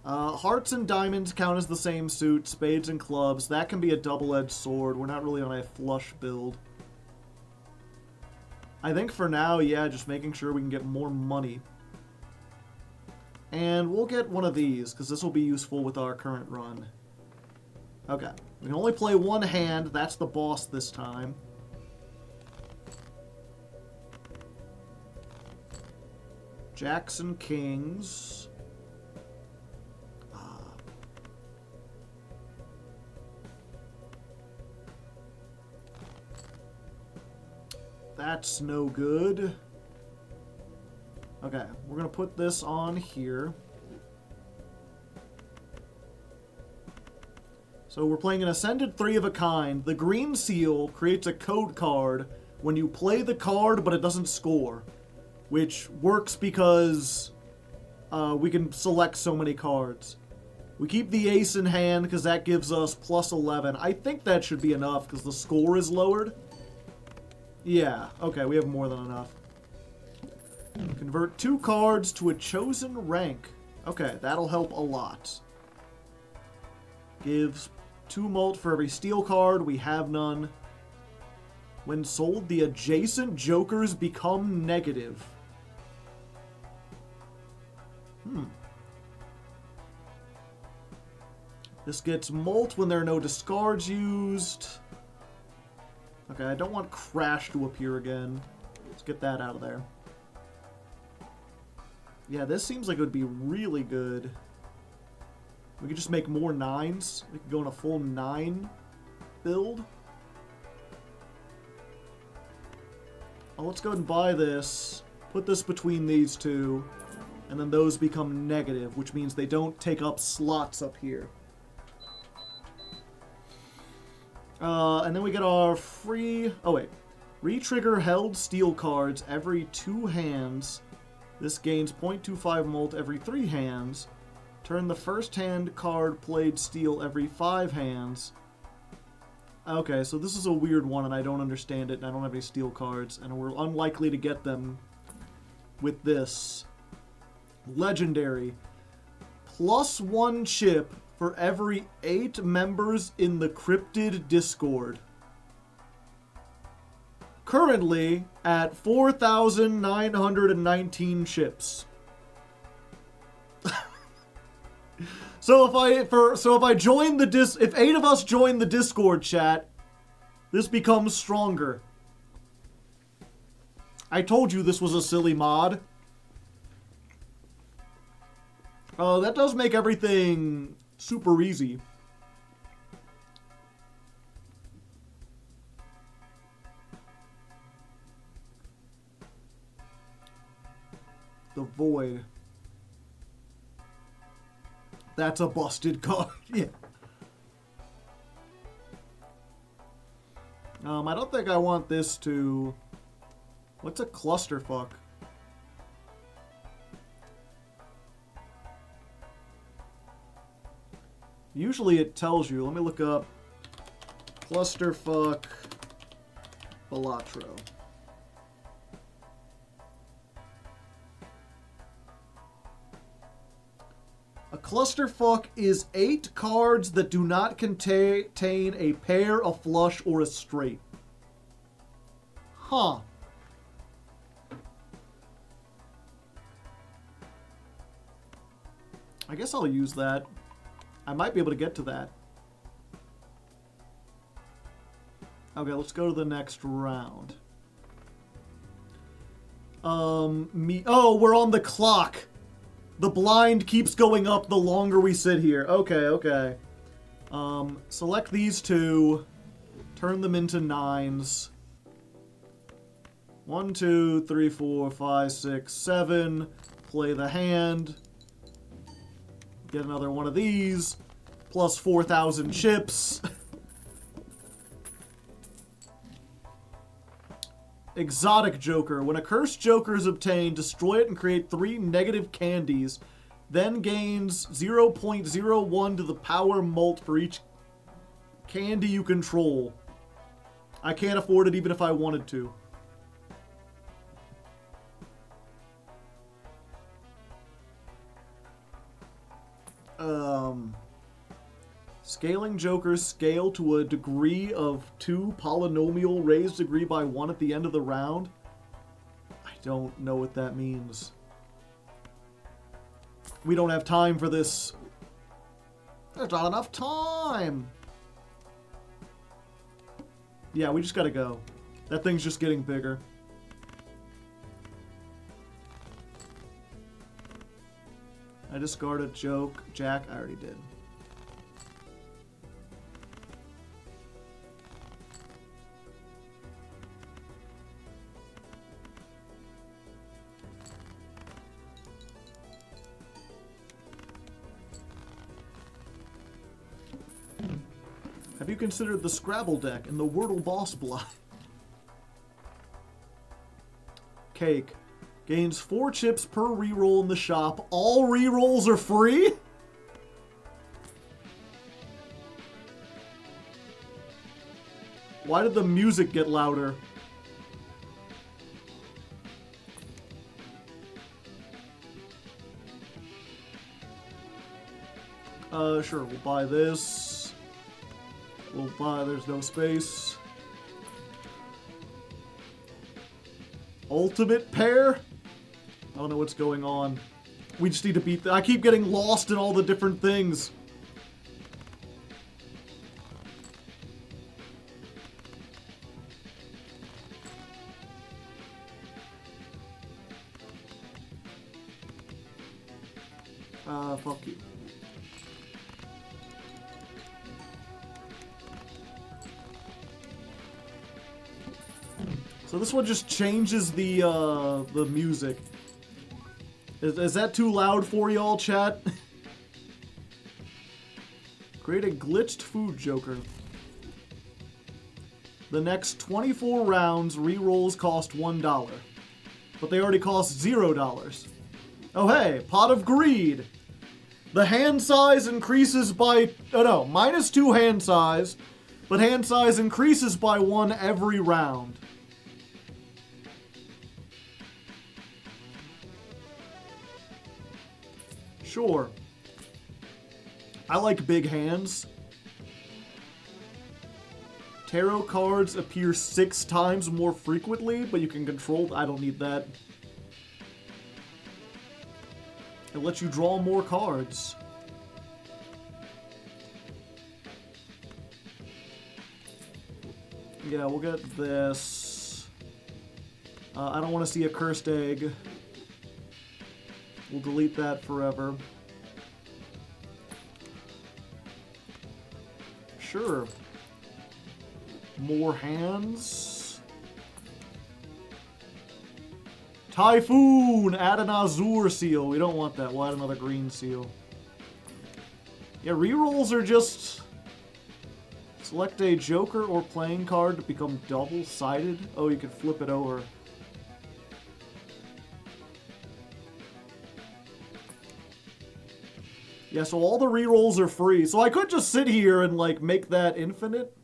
Hearts and diamonds count as the same suit. Spades and clubs. That can be a double-edged sword. We're not really on a flush build. I think for now, yeah, just making sure we can get more money. And we'll get one of these, because this will be useful with our current run. Okay. We can only play one hand. That's the boss this time. Jacks and kings. That's no good. Okay, we're going to put this on here. So we're playing an Ascended 3 of a kind. The green seal creates a code card when you play the card, but it doesn't score. Which works because we can select so many cards. We keep the ace in hand because that gives us +11. I think that should be enough because the score is lowered. Yeah, okay, we have more than enough. Convert 2 cards to a chosen rank. Okay, that'll help a lot. Gives 2 mult for every steel card. We have none. When sold, the adjacent jokers become negative. This gets mult when there are no discards used. Okay, I don't want Crash to appear again. Let's get that out of there. Yeah, this seems like it would be really good. We could just make more 9s. We could go in a full 9 build. Oh, let's go ahead and buy this. Put this between these two. And then those become negative, which means they don't take up slots up here. And then we get our free... Oh, wait. Re-trigger held steel cards every 2 hands. This gains 0.25 mult every 3 hands. Turn the first hand card played steel every 5 hands. Okay, so this is a weird one, and I don't understand it, and I don't have any steel cards, and we're unlikely to get them with this. Legendary. +1 chip for every 8 members in the Cryptid Discord. Currently at 4,919 chips. So if I join the if 8 of us join the Discord chat, this becomes stronger. I told you this was a silly mod. That does make everything super easy. The Void. That's a busted card. Yeah. I don't think I want this to... What's a clusterfuck? Usually it tells you. Let me look up clusterfuck Balatro. A clusterfuck is 8 cards that do not contain a pair, a flush, or a straight. Huh. I guess I'll use that. I might be able to get to that. Okay, let's go to the next round. Oh, we're on the clock. The blind keeps going up the longer we sit here. Okay. Select these 2. Turn them into 9s. 1, 2, 3, 4, 5, 6, 7. Play the hand. Get another one of these. Plus 4,000 chips. Exotic Joker. When a cursed Joker is obtained, destroy it and create 3 negative candies. Then gains 0.01 to the power mult for each candy you control. I can't afford it even if I wanted to. Scaling Jokers scale to a degree of 2 polynomial raised degree by 1 at the end of the round. I don't know what that means. We don't have time for this. There's not enough time. Yeah, we just gotta go. That thing's just getting bigger. I discard a joke. Jack, I already did. Have you considered the Scrabble deck and the Wordle boss block? Cake. Gains 4 chips per reroll in the shop. All rerolls are free? Why did the music get louder? Sure, we'll buy this. We'll buy, there's no space. Ultimate pair? I don't know what's going on. We just need to beat I keep getting lost in all the different things. Fuck you. So this one just changes the music. Is that too loud for y'all, chat? Create a glitched food joker. The next 24 rounds, rerolls cost $1. But they already cost $0. Oh hey, Pot of Greed! The hand size increases by... Oh no, -2 hand size. But hand size increases by 1 every round. Sure. I like big hands. Tarot cards appear 6 times more frequently, but you can control... I don't need that. It lets you draw more cards. Yeah, we'll get this. I don't want to see a cursed egg. We'll delete that forever. Sure. More hands. Typhoon! Add an Azure seal. We don't want that. We'll add another green seal. Yeah, rerolls are just... Select a joker or playing card to become double-sided. Oh, you can flip it over. Yeah, so all the rerolls are free. So I could just sit here and, like, make that infinite.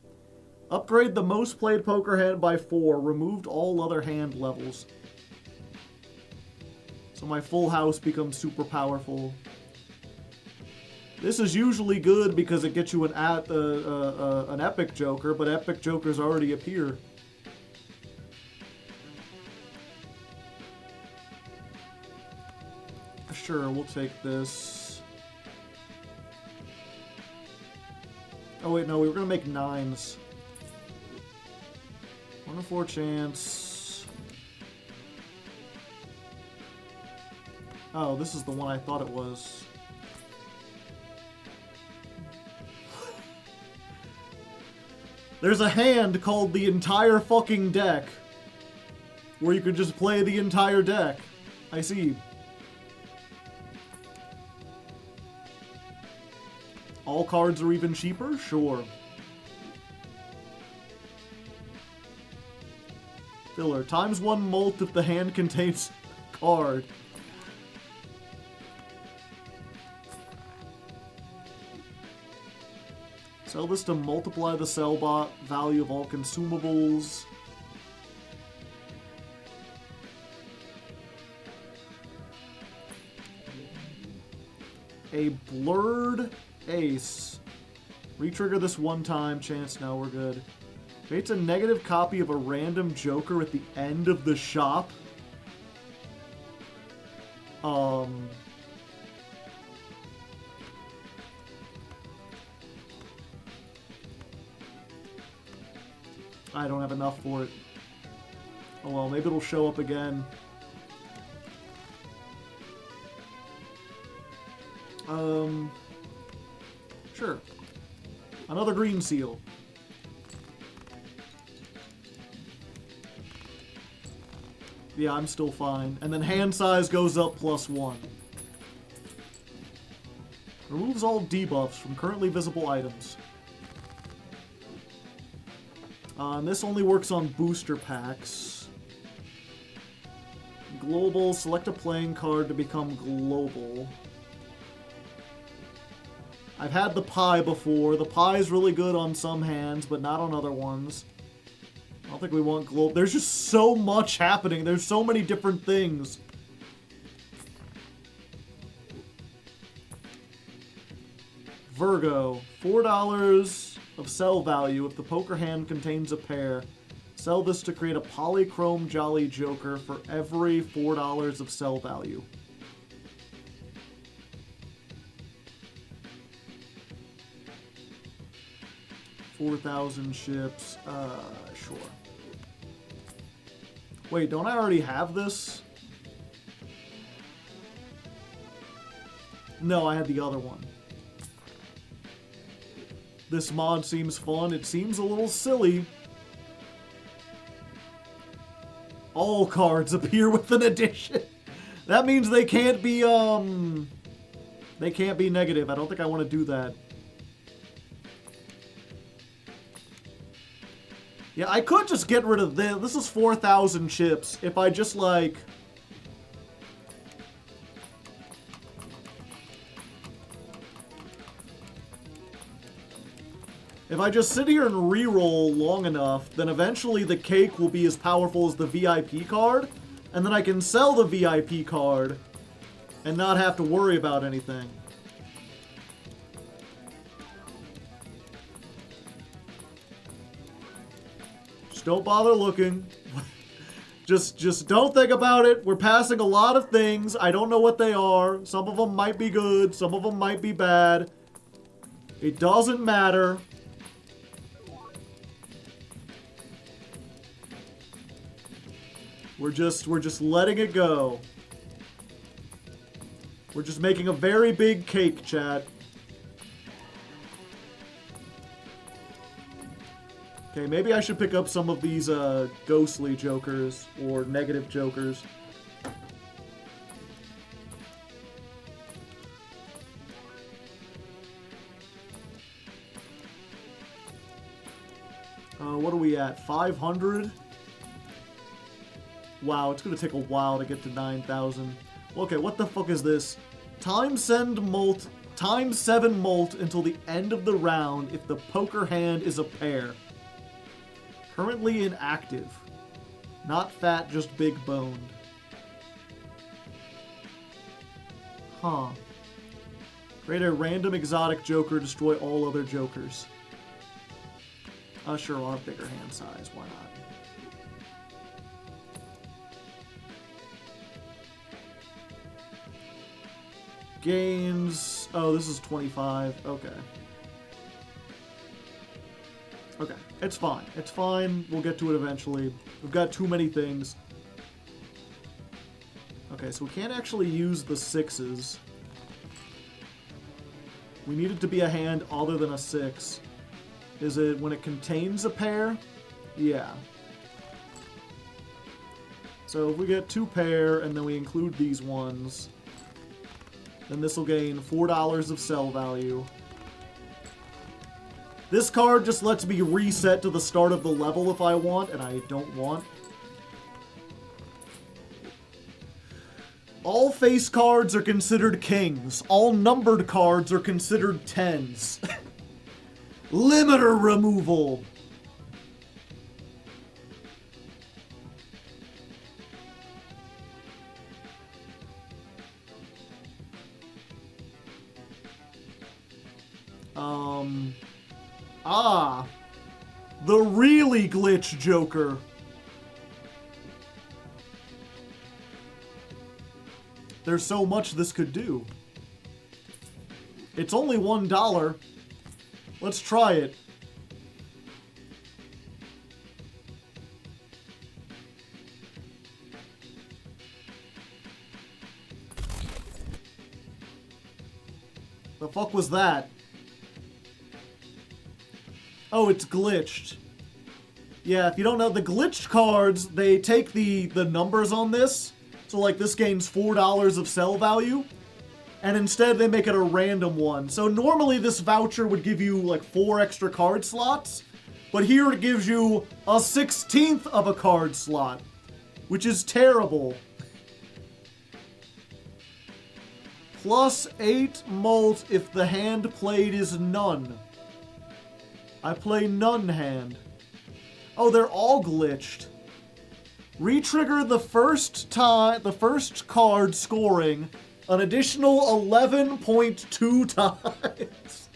Upgrade the most played poker hand by 4. Removed all other hand levels. So my full house becomes super powerful. This is usually good because it gets you an epic joker, but epic jokers already appear. Sure, we'll take this. Oh wait, no, we were gonna make 9s. 1 in 4 chance. Oh, this is the one I thought it was. There's a hand called the entire fucking deck, where you could just play the entire deck. I see. All cards are even cheaper? Sure. Filler. ×1 molt if the hand contains a card. Sell this to multiply the sell bot value of all consumables. A blurred ace. Retrigger this one time. Chance. No, we're good. Creates a negative copy of a random joker at the end of the shop. I don't have enough for it. Oh well, maybe it'll show up again. Sure. Another green seal. Yeah, I'm still fine. And then hand size goes up +1. Removes all debuffs from currently visible items. And this only works on booster packs. Global, select a playing card to become global. I've had the pie before. The pie is really good on some hands, but not on other ones. I don't think we want global. There's just so much happening. There's so many different things. Virgo. $4 of sell value if the poker hand contains a pair. Sell this to create a polychrome Jolly Joker for every $4 of sell value. $4,000 ships. Sure. Wait, don't I already have this? No, I had the other one. This mod seems fun. It seems a little silly. All cards appear with an addition. That means they can't be, they can't be negative. I don't think I want to do that. Yeah, I could just get rid of this. This is 4,000 chips. If I just, like... If I just sit here and re-roll long enough, then eventually the cake will be as powerful as the VIP card, and then I can sell the VIP card and not have to worry about anything. Don't bother looking. just don't think about it. We're passing a lot of things. I don't know what they are. Some of them might be good. Some of them might be bad. It doesn't matter. We're just letting it go. We're just making a very big cake, chat. Okay, maybe I should pick up some of these ghostly jokers or negative jokers. What are we at? 500? Wow, it's gonna take a while to get to 9,000. Okay, what the fuck is this? ×7 molt until the end of the round if the poker hand is a pair. Currently inactive. Not fat, just big boned. Huh. Create a random exotic joker, destroy all other jokers. Sure, I'll have bigger hand size, why not? Gains... Oh, this is 25, okay. Okay, it's fine. It's fine, we'll get to it eventually. We've got too many things. Okay, so we can't actually use the 6s. We need it to be a hand other than a 6. Is it when it contains a pair? Yeah. So if we get 2 pair and then we include these ones, then this will gain $4 of sell value. This card just lets me reset to the start of the level if I want, and I don't want. All face cards are considered kings. All numbered cards are considered 10s. Limiter removal. The really glitch Joker. There's so much this could do. It's only $1. Let's try it. The fuck was that? Oh, it's glitched. Yeah, if you don't know, the glitched cards, they take the numbers on this. So, like, this gains $4 of sell value. And instead, they make it a random one. So, normally, this voucher would give you, like, 4 extra card slots. But here, it gives you a 16th of a card slot. Which is terrible. Plus 8 molt if the hand played is none. I play none hand. Oh, they're all glitched. Retrigger the first card scoring an additional 11.2 times.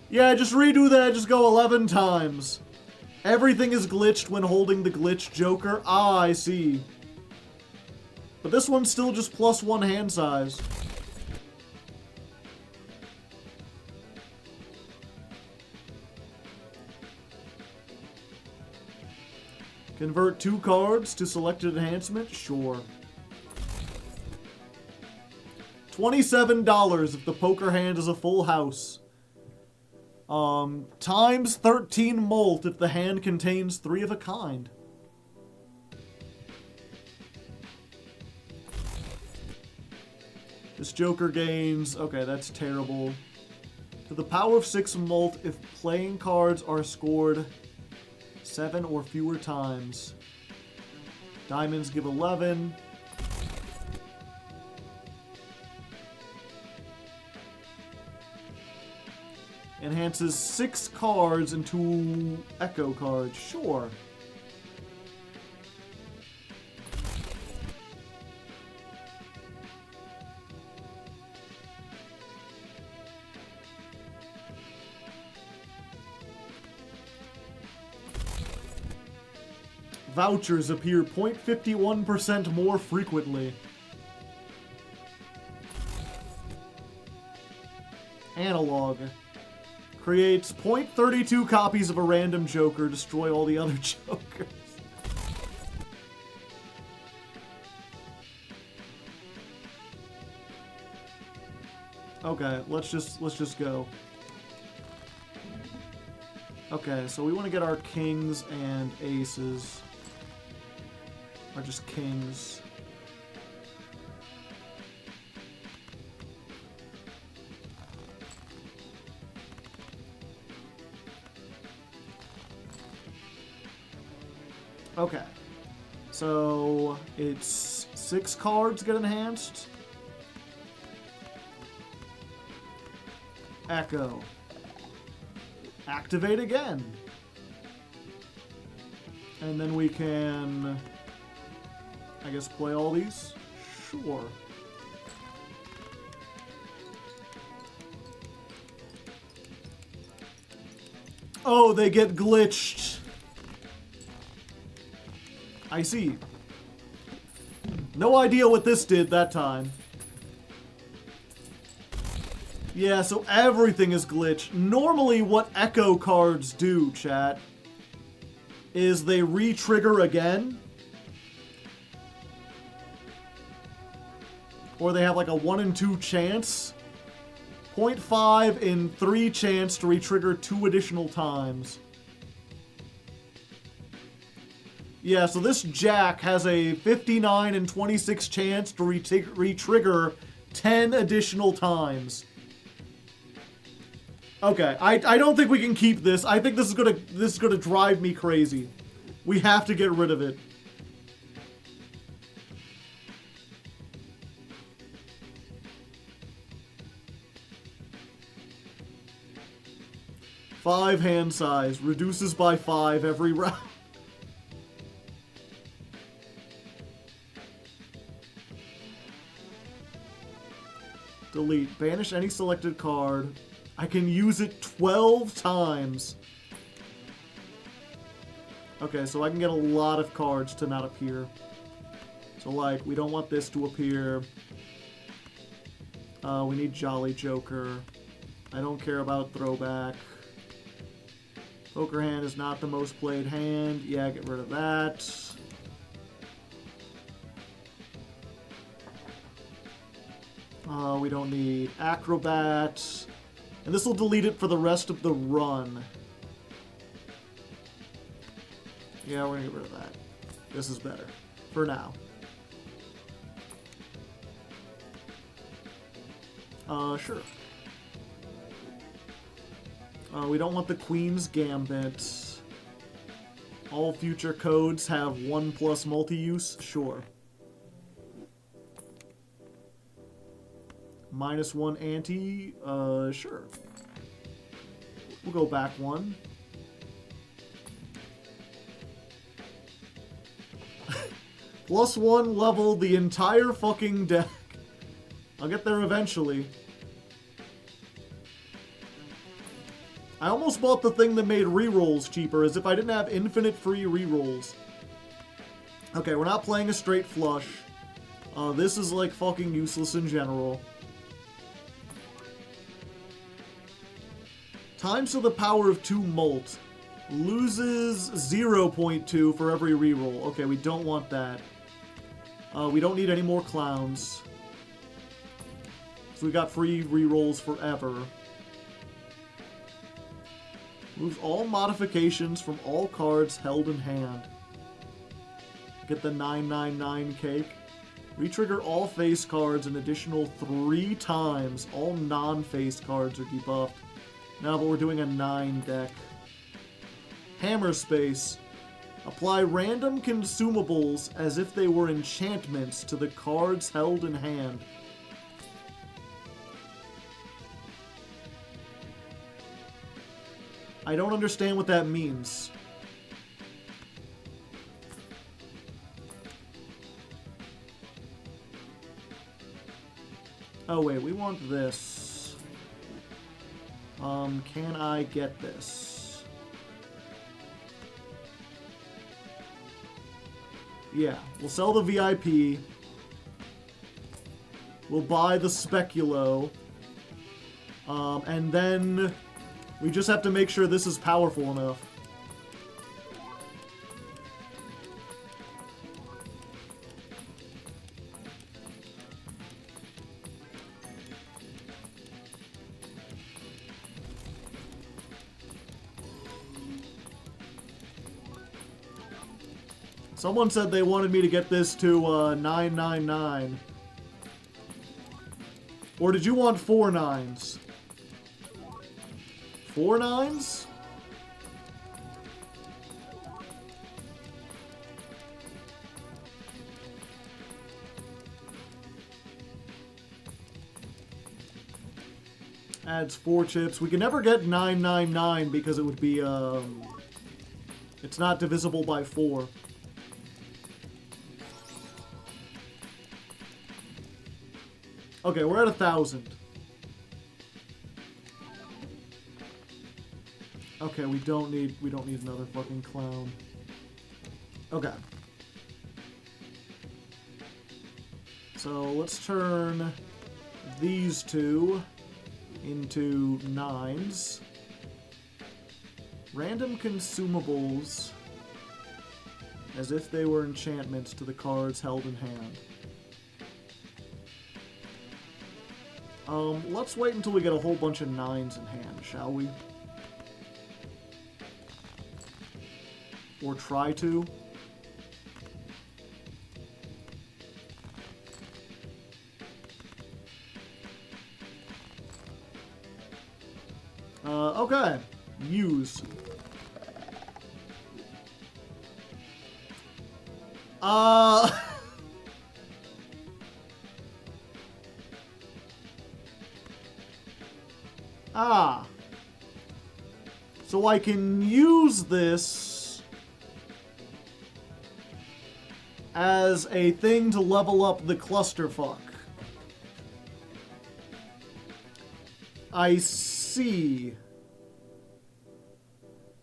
Yeah, just redo that, just go 11 times. Everything is glitched when holding the glitch Joker. Ah, I see. But this one's still just +1 hand size. Convert 2 cards to selected enhancement? Sure. $27 if the poker hand is a full house. Times 13 molt if the hand contains 3 of a kind. This Joker gains... Okay, that's terrible. To the power of 6 molt if playing cards are scored 7 or fewer times. Diamonds give 11. Enhances 6 cards into Echo cards. Sure. Vouchers appear 0.51% more frequently. Analog. Creates 0.32 copies of a random Joker, destroy all the other Jokers. Okay, let's just go. Okay, so we want to get our kings and aces. Or just kings. Okay. So it's 6 cards get enhanced. Echo. Activate again. And then we can, I guess, play all these? Sure. Oh, they get glitched. I see. No idea what this did that time. Yeah, so everything is glitched. Normally what echo cards do, chat, is they re-trigger again. Or they have like a 1 in 2 chance. 0.5 in 3 chance to re-trigger 2 additional times. Yeah, so this Jack has a 59 and 26 chance to re-trigger 10 additional times. Okay, I don't think we can keep this. I think this is gonna drive me crazy. We have to get rid of it. Five hand size reduces by 5 every round. Delete. Banish any selected card. I can use it 12 times. Okay, so I can get a lot of cards to not appear. So, like, we don't want this to appear. We need Jolly Joker. I don't care about Throwback. Poker hand is not the most played hand. Yeah, get rid of that. We don't need Acrobat. And this will delete it for the rest of the run. Yeah, we're gonna get rid of that. This is better. For now. Sure. We don't want the Queen's Gambit. All future codes have 1+ multi-use? Sure. -1 ante? Sure. We'll go back 1. +1 level the entire fucking deck. I'll get there eventually. I almost bought the thing that made rerolls cheaper, as if I didn't have infinite free rerolls. Okay, we're not playing a straight flush. This is like fucking useless in general. Times to the power of 2 molt. Loses 0.2 for every reroll. Okay, we don't want that. We don't need any more clowns. So we got free rerolls forever. Moves all modifications from all cards held in hand. Get the 999 cake. Retrigger all face cards an additional 3 times. All non-face cards are debuffed. No, but we're doing a 9 deck. Hammer Space. Apply random consumables as if they were enchantments to the cards held in hand. I don't understand what that means. Oh wait, we want this. Can I get this? Yeah, we'll sell the VIP. We'll buy the Speculo. And then we just have to make sure this is powerful enough. Someone said they wanted me to get this to 999. Or did you want 4 9s? 4 9s? Adds 4 chips. We can never get 999 because it would be, it's not divisible by 4. Okay, we're at 1,000. Okay, we don't need another fucking clown. Okay. So let's turn these two into 9s. Random consumables as if they were enchantments to the cards held in hand. Let's wait until we get a whole bunch of 9s in hand, shall we? Or try to. Okay. Use. Ah. So I can use this as a thing to level up the clusterfuck. I see.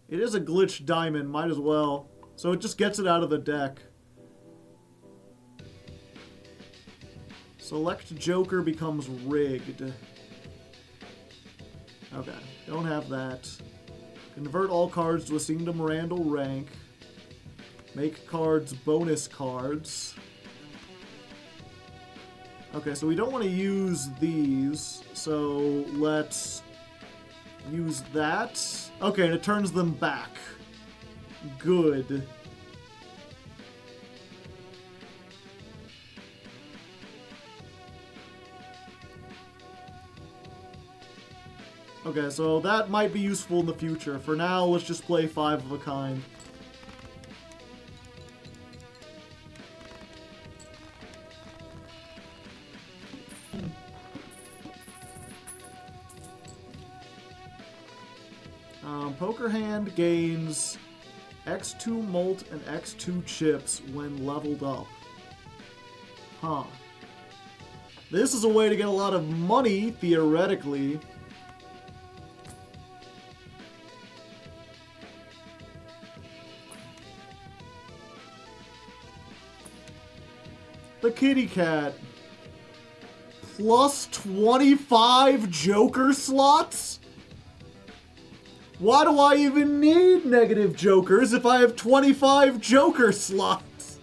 It is a glitched diamond, might as well. So it just gets it out of the deck. Select Joker becomes rigged. Okay, don't have that. Convert all cards to a Kingdom Randall rank. Make cards bonus cards. Okay, so we don't want to use these, so let's use that. Okay, and it turns them back. Good. Okay, so that might be useful in the future. For now, let's just play 5 of a kind. Poker hand gains X2 Molt and X2 Chips when leveled up. Huh. This is a way to get a lot of money, theoretically. The kitty cat. Plus 25 Joker slots? Why do I even need negative Jokers if I have 25 Joker slots?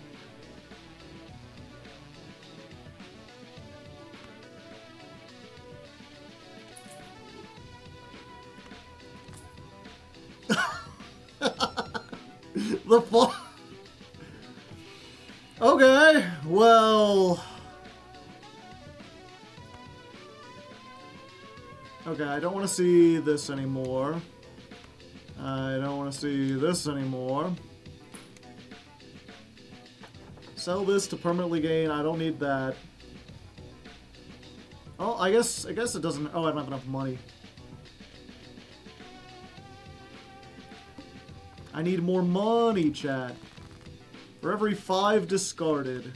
The fuck? Okay, well... Okay, I don't want to see this anymore. I don't want to see this anymore. Sell this to permanently gain. I don't need that. Oh, I guess it doesn't... Oh, I don't have enough money. I need more money, chat. For every 5 discarded.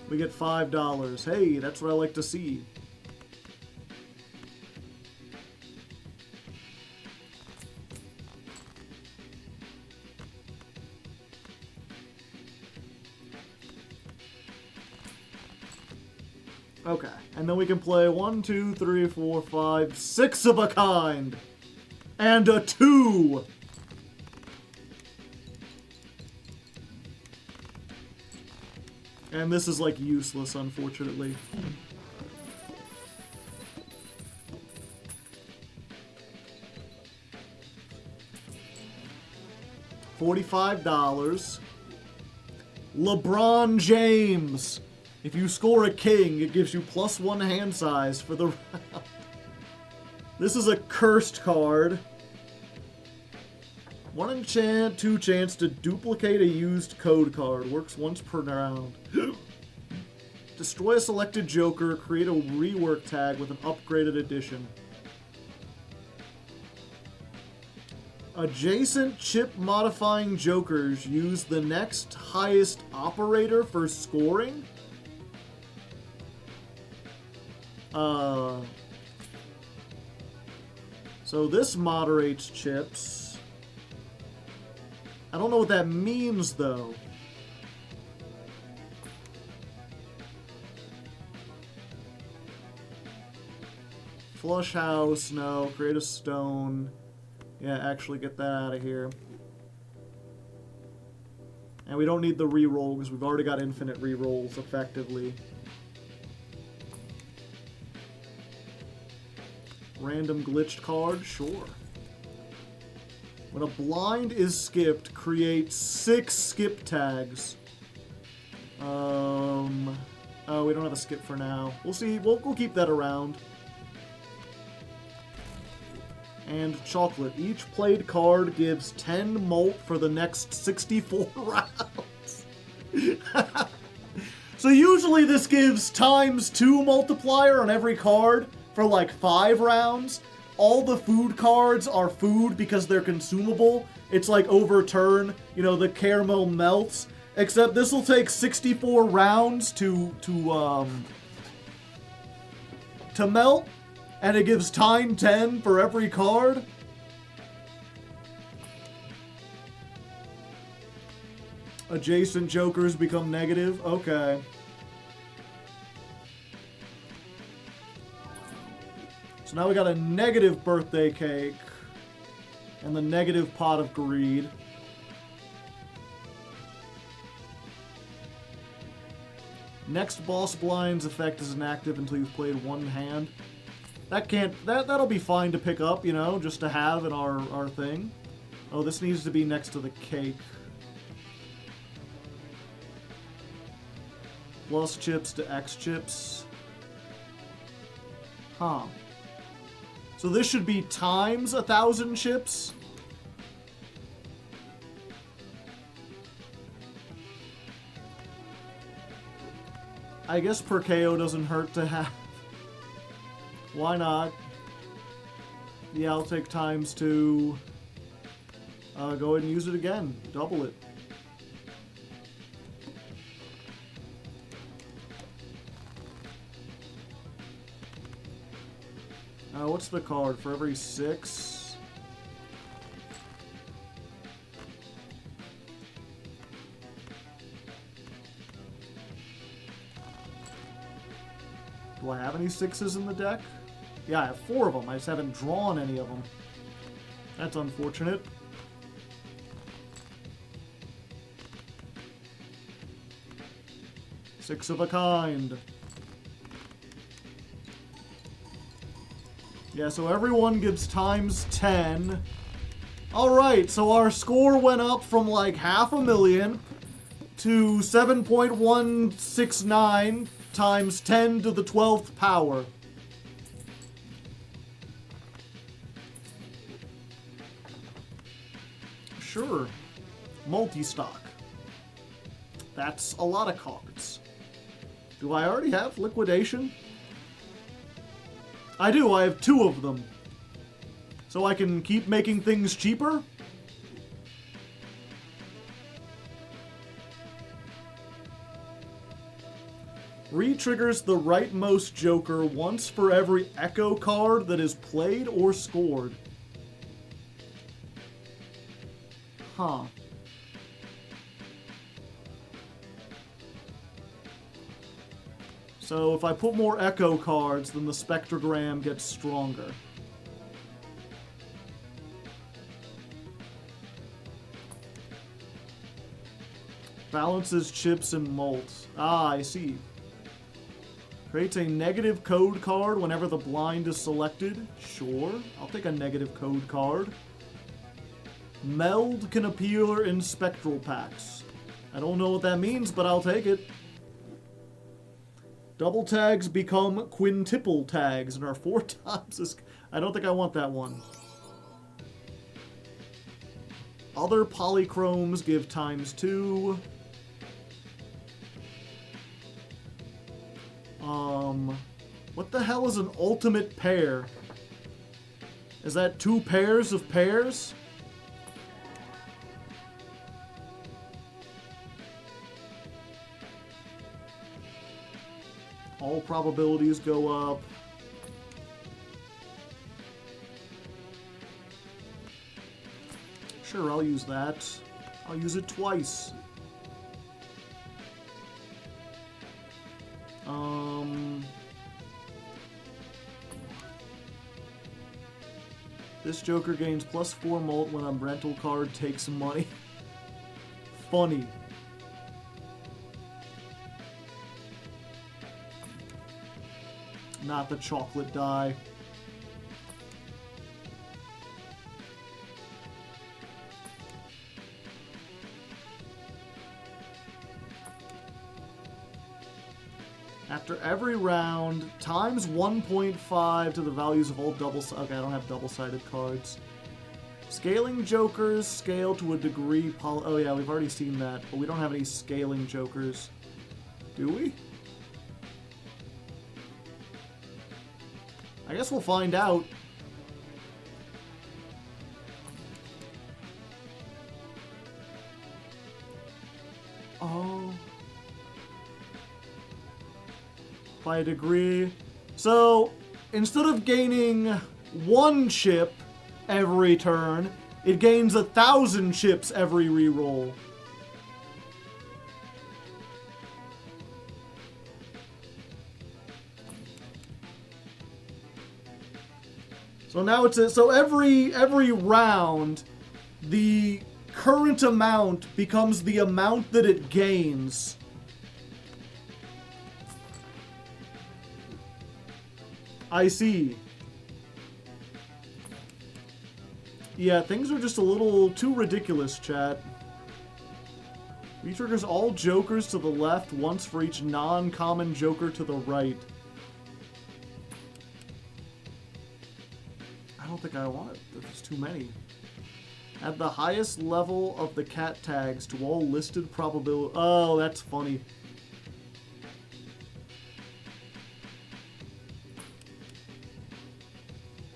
We get $5. Hey, that's what I like to see. Okay, and then we can play 1, 2, 3, 4, 5, 6 of a kind! And a 2! And this is, like, useless, unfortunately. $45. LeBron James! If you score a king, it gives you +1 hand size for the round. This is a cursed card. 1 enchant, 2 chance to duplicate a used code card. Works once per round. Destroy a selected Joker, create a rework tag with an upgraded edition. Adjacent chip modifying jokers use the next highest operator for scoring. So this moderates chips. I don't know what that means, though. Flush house, no. Create a stone. Yeah, actually get that out of here. And we don't need the reroll because we've already got infinite rerolls effectively. Random glitched card, sure. When a blind is skipped, create 6 skip tags. Oh, we don't have a skip for now. We'll see. We'll keep that around. And chocolate. Each played card gives 10 malt for the next 64 rounds. So usually this gives ×2 multiplier on every card for like 5 rounds. All the food cards are food because they're consumable. It's like overturn, you know, the caramel melts. Except this will take 64 rounds to melt. And it gives time 10 for every card. Adjacent jokers become negative. Okay. So now we got a negative birthday cake. And the negative pot of greed. Next boss blind's effect is inactive until you've played one hand. That'll be fine to pick up, you know, just to have in our thing. Oh, this needs to be next to the cake. Plus chips to X chips. Huh. So this should be times 1,000 chips? I guess per KO doesn't hurt to have. Why not? Yeah, I'll take ×2. Go ahead and use it again. Double it. What's the card? For every 6? Do I have any 6s in the deck? Yeah, I have 4 of them. I just haven't drawn any of them. That's unfortunate. Six of a kind. Yeah, so everyone gives ×10. Alright, so our score went up from like 500,000 to 7.169 times 10 to the 12th power. Sure. Multi-stock. That's a lot of cards. Do I already have liquidation? I do, I have 2 of them. So I can keep making things cheaper? Re-triggers the rightmost joker once for every echo card that is played or scored. Huh. So if I put more echo cards, then the spectrogram gets stronger. Balances chips and malt. Ah, I see. Creates a negative code card whenever the blind is selected. Sure, I'll take a negative code card. Meld can appear in spectral packs. I don't know what that means, but I'll take it. Double tags become quintuple tags and are 4 times as... I don't think I want that one. Other polychromes give ×2. What the hell is an ultimate pair? Is that 2 pairs of pairs? All probabilities go up. Sure, I'll use that. I'll use it twice. This Joker gains +4 mult when a rental card takes money. Funny. Not the chocolate die. After every round, times 1.5 to the values of all double-sided... Okay, I don't have double-sided cards. Scaling Jokers scale to a degree... Oh yeah, we've already seen that, but we don't have any scaling Jokers. Do we? I guess we'll find out. Oh... by a degree. So, instead of gaining 1 chip every turn, it gains 1,000 chips every reroll. So now so every round, the current amount becomes the amount that it gains. I see. Yeah, things are just a little too ridiculous, chat. Retriggers all Jokers to the left, once for each non-common Joker to the right. I don't think I want it. There's too many. Add the highest level of the cat tags to all listed probability. Oh, that's funny.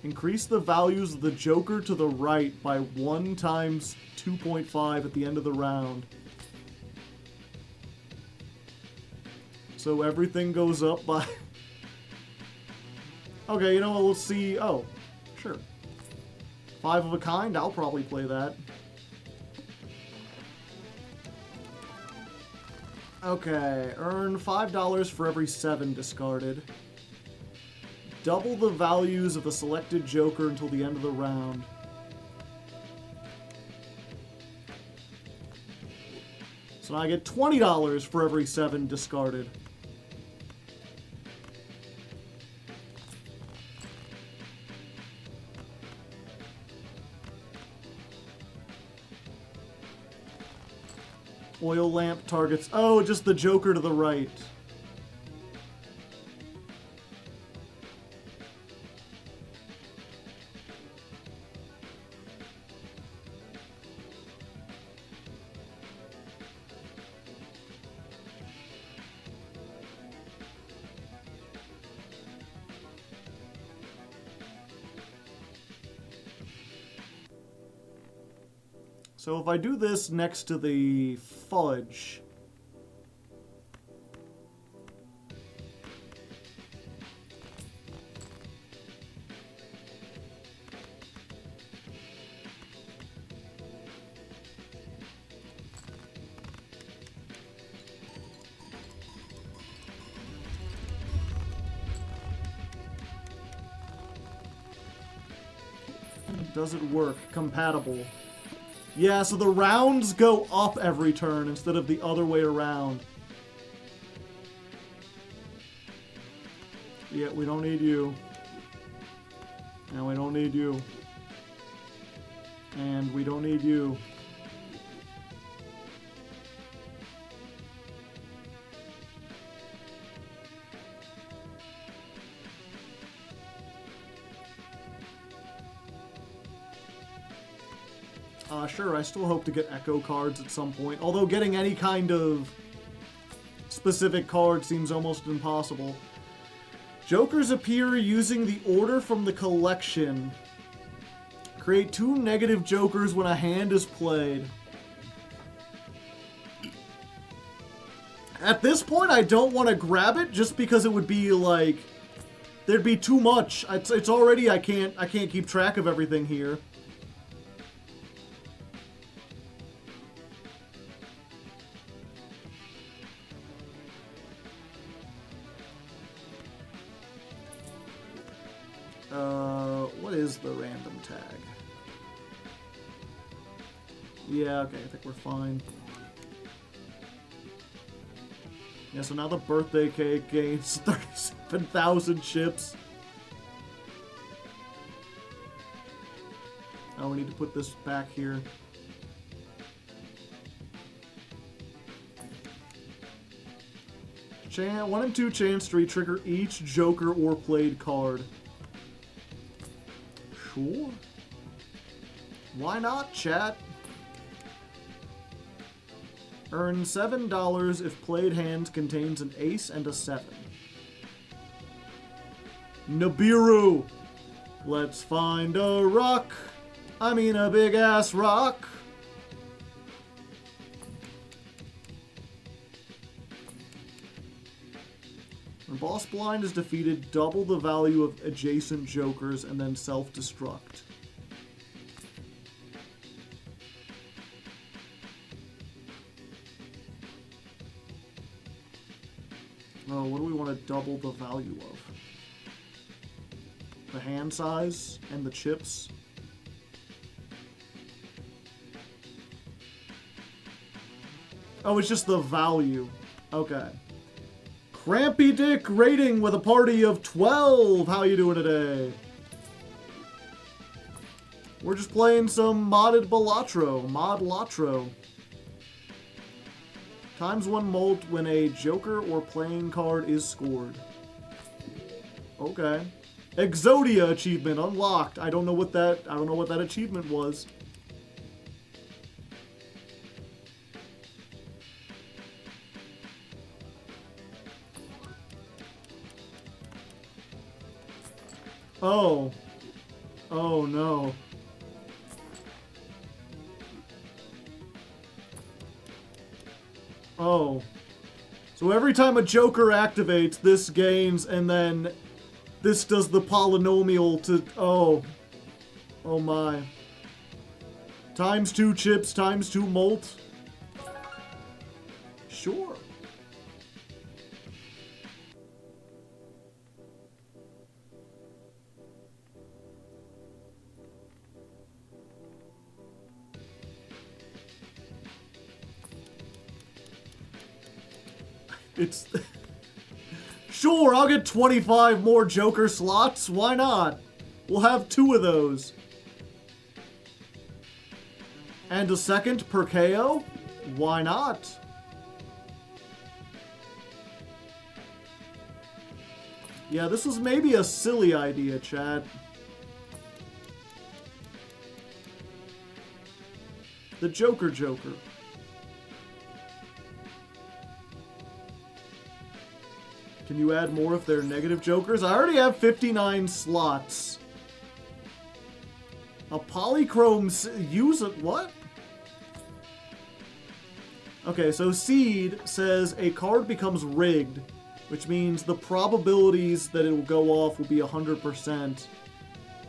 Increase the values of the Joker to the right by 1 times 2.5 at the end of the round. So everything goes up by... Okay, you know what, let's see... Oh, sure. 5 of a kind, I'll probably play that. Okay, earn $5 for every 7 discarded. Double the values of the selected Joker until the end of the round. So now I get $20 for every 7 discarded. Oil lamp targets... Oh, just the Joker to the right. So if I do this next to the fudge... Does it work? Compatible. Yeah, so the rounds go up every turn instead of the other way around. Yeah, we don't need you. And we don't need you. And we don't need you. Sure, I still hope to get Echo cards at some point, although getting any kind of specific card seems almost impossible. Jokers appear using the order from the collection. Create 2 negative Jokers when a hand is played. At this point, I don't want to grab it just because it would be like there'd be too much. It's already I can't keep track of everything here. What is the random tag? Yeah, okay, I think we're fine. Yeah, so now the birthday cake gains 37,000 chips. Oh, we need to put this back here. One and two chance to re-trigger each Joker or played card. Sure. Why not, chat? Earn $7 if played hand contains an ace and a 7. Nibiru! Let's find a rock. I mean a big-ass rock. When boss blind is defeated, double the value of adjacent jokers and then self-destruct. Oh, what do we want to double the value of? The hand size and the chips? Oh, it's just the value. Okay. Crampy Dick rating with a party of 12. How you doing today? We're just playing some modded Balatro. Mod Latro. Times 1 molt when a Joker or playing card is scored. Okay. Exodia achievement unlocked. I don't know what that achievement was. Oh. Oh no. Oh. So every time a Joker activates, this gains, and then this does the polynomial to... Oh. Oh my. Times 2 chips, times 2 molt. Sure. It's... Sure, I'll get 25 more Joker slots. Why not? We'll have 2 of those. And a second per KO? Why not? Yeah, this was maybe a silly idea, chat. The Joker. Can you add more if they're negative Jokers? I already have 59 slots. A polychrome use it. What? Okay, so Seed says a card becomes rigged, which means the probabilities that it will go off will be 100%. Do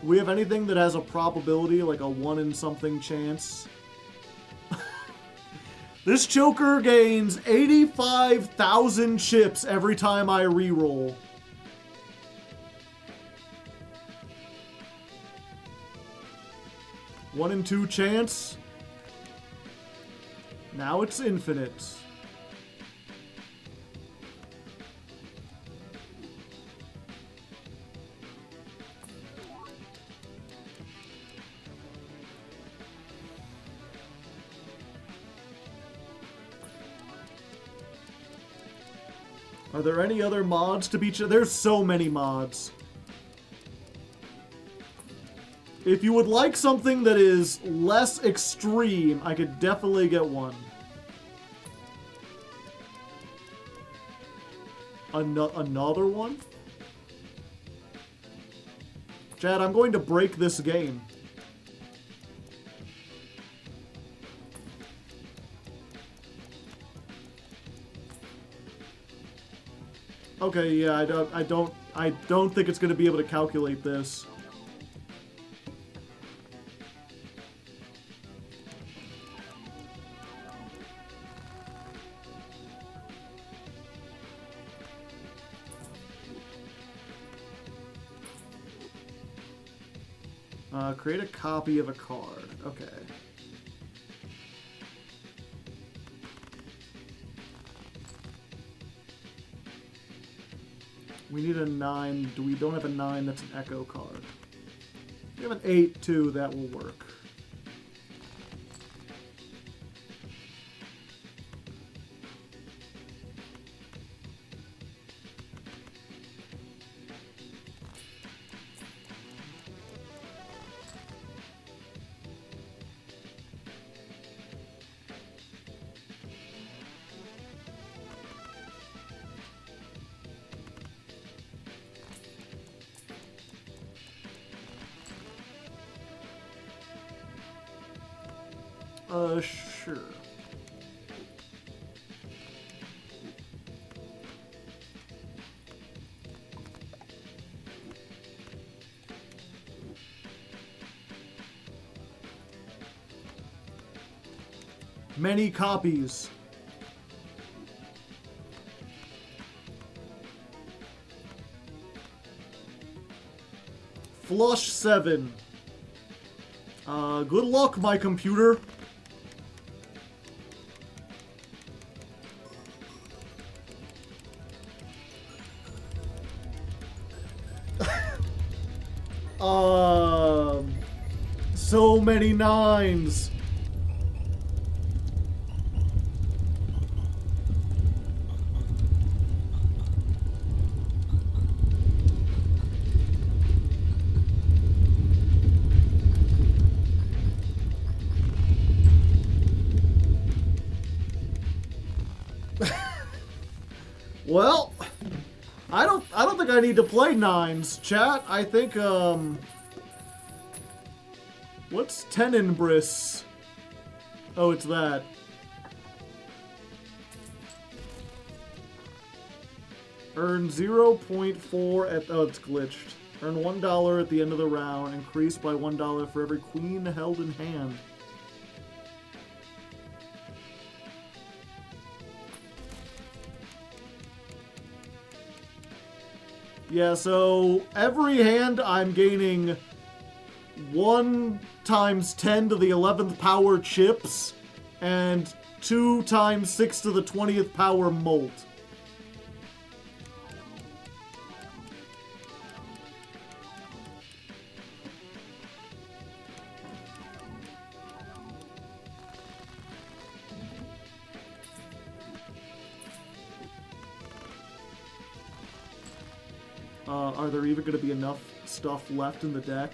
we have anything that has a probability, like a 1 in something chance? This Joker gains 85,000 chips every time I reroll. One in 2 chance. Now it's infinite. Are there any other mods to beat you? There's so many mods. If you would like something that is less extreme, I could definitely get one. Another one? Chad, I'm going to break this game. Okay, yeah, I don't think it's gonna be able to calculate this. Create a copy of a card. Okay. We need a 9. We don't have a 9 that's an echo card. We have an 8 too, that will work. Sure. Many copies. Flush 7. Good luck, my computer. So many 9s. Well, I don't think I need to play 9s, chat. I think what's Tenenbris? Oh, it's that. Earn 0.4 at... Oh, it's glitched. Earn $1 at the end of the round. Increase by $1 for every queen held in hand. Yeah, so every hand I'm gaining 1 times 10 to the 11th power chips and 2 times 6 to the 20th power molt. Are there even going to be enough stuff left in the deck?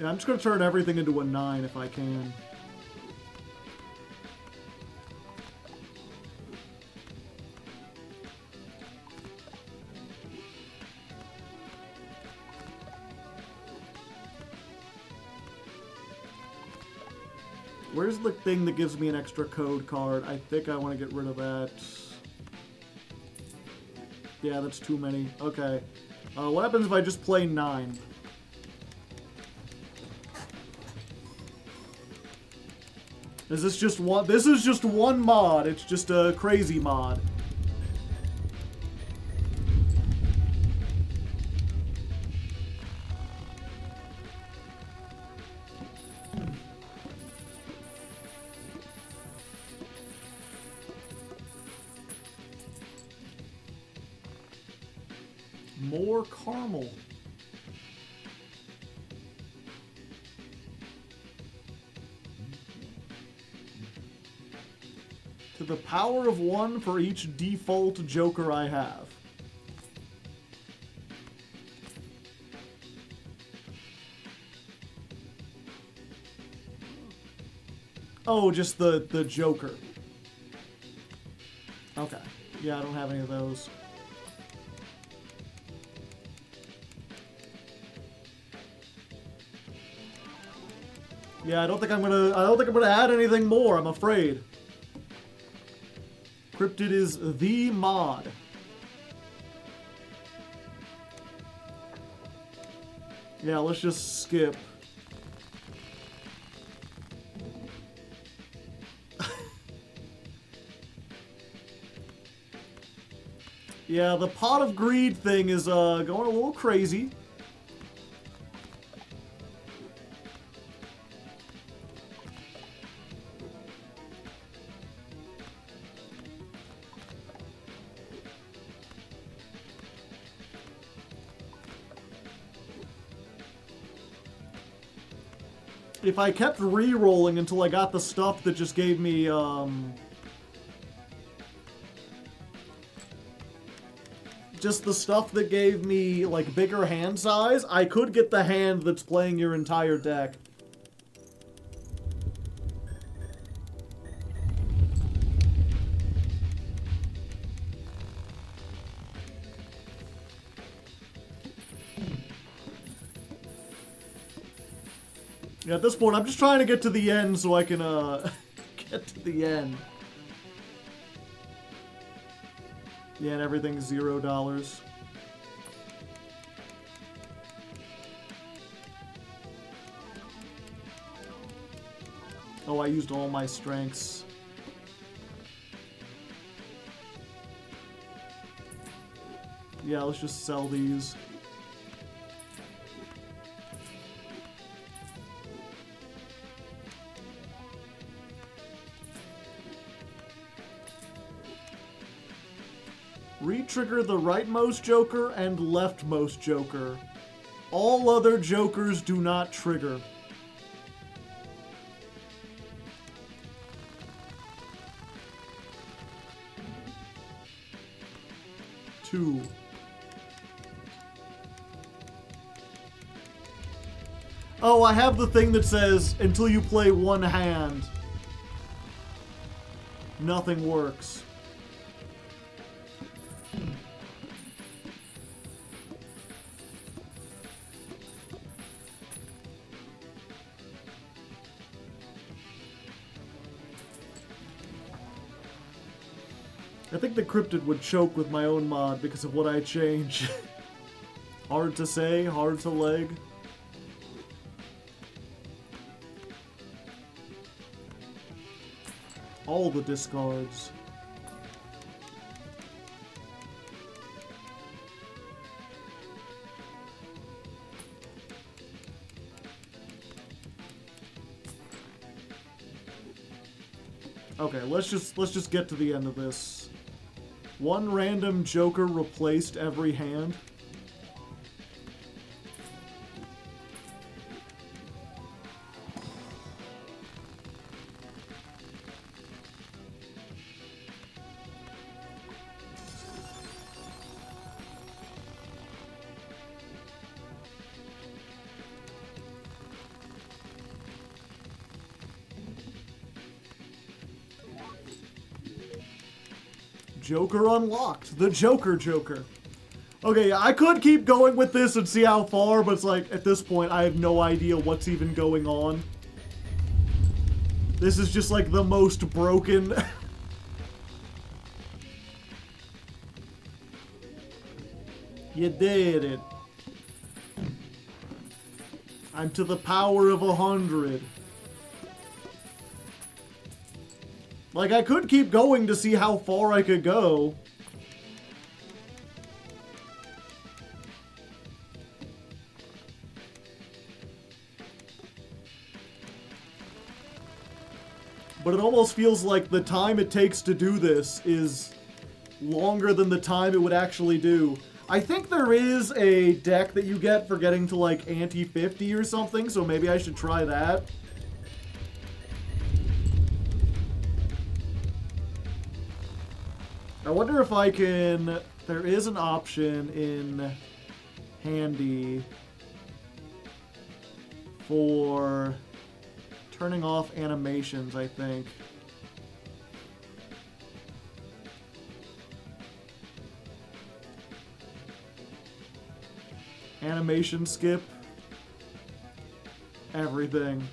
Yeah, I'm just going to turn everything into a 9 if I can. Where's the thing that gives me an extra code card? I think I want to get rid of that. Yeah, that's too many. Okay. What happens if I just play 9? Is this just one? This is just one mod. It's just a crazy mod. More caramel. To the power of 1 for each default Joker I have. Oh, just the Joker. Okay. Yeah, I don't have any of those. Yeah, I don't think I'm gonna add anything more, I'm afraid. Cryptid is the mod. Yeah, let's just skip. Yeah, the pot of greed thing is going a little crazy. If I kept re-rolling until I got the stuff that just gave me, just the stuff that gave me, like, bigger hand size, I could get the hand that's playing your entire deck. Yeah, at this point, I'm just trying to get to the end so I can, get to the end. Yeah, and everything's $0. Oh, I used all my strengths. Yeah, let's just sell these. Re-trigger the rightmost joker and leftmost joker. All other jokers do not trigger. Two. Oh, I have the thing that says, until you play one hand, nothing works. I think the Cryptid would choke with my own mod because of what I change. Hard to say, hard to leg. All the discards. Okay, let's just get to the end of this. One random joker replaced every hand. Joker unlocked. The Joker. Okay, I could keep going with this and see how far, but it's like, at this point, I have no idea what's even going on. This is just like the most broken. You did it. I'm to the power of 100. Like, I could keep going to see how far I could go. But it almost feels like the time it takes to do this is longer than the time it would actually do. I think there is a deck that you get for getting to, like, ante 50 or something, so maybe I should try that. I wonder if I can... There is an option in Handy for turning off animations, I think. Animation skip. Everything.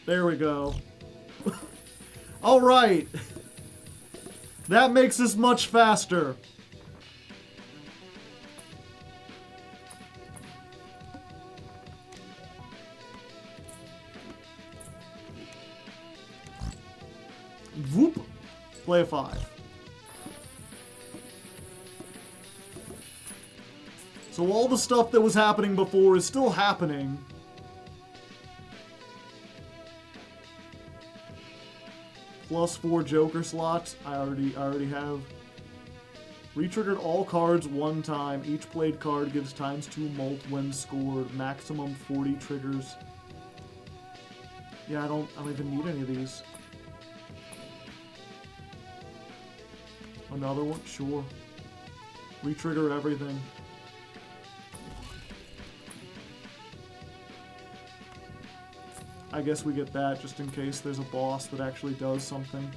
There we go. Alright. That makes this much faster. Whoop. Play a 5. So all the stuff that was happening before is still happening. +4 Joker slots. I already have. Retriggered all cards 1 time. Each played card gives ×2 mult when scored. Maximum 40 triggers. Yeah, I don't even need any of these. Another one? Sure. Retrigger everything. I guess we get that just in case there's a boss that actually does something.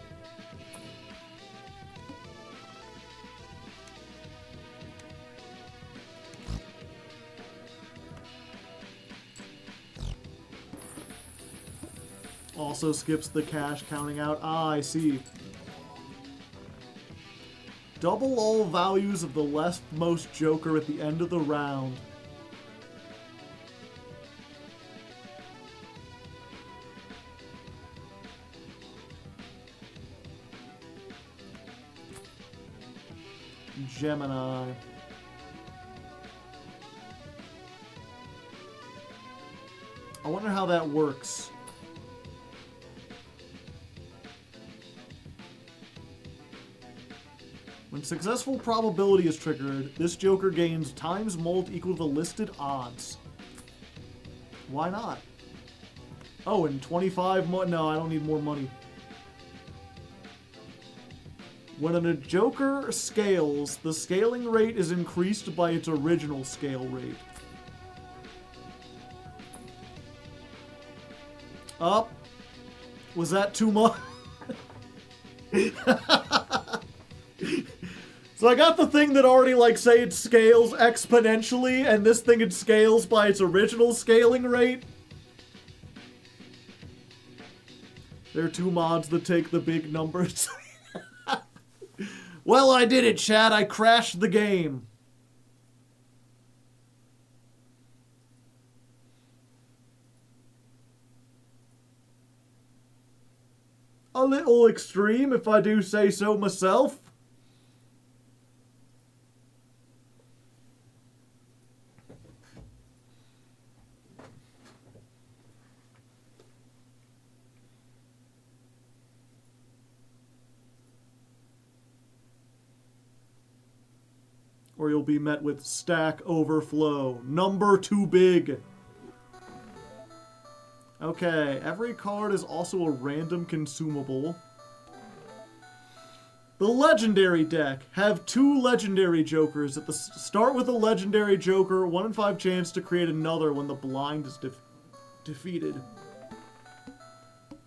Also skips the cash counting out. Ah, I see. Double all values of the leftmost Joker at the end of the round. Gemini. I wonder how that works. When successful probability is triggered, this Joker gains times mult equal to the listed odds. Why not? Oh, and 25 more. No, I don't need more money. When a Joker scales, the scaling rate is increased by its original scale rate. Up. Was that too much? So I got the thing that already, like, say it scales exponentially, and this thing it scales by its original scaling rate. There are 2 mods that take the big numbers. Well, I did it, chat. I crashed the game. A little extreme, if I do say so myself. Or you'll be met with stack overflow. Number too big. Okay, every card is also a random consumable. The legendary deck. Have 2 legendary jokers. At the start with a legendary joker, 1 in 5 chance to create another when the blind is defeated.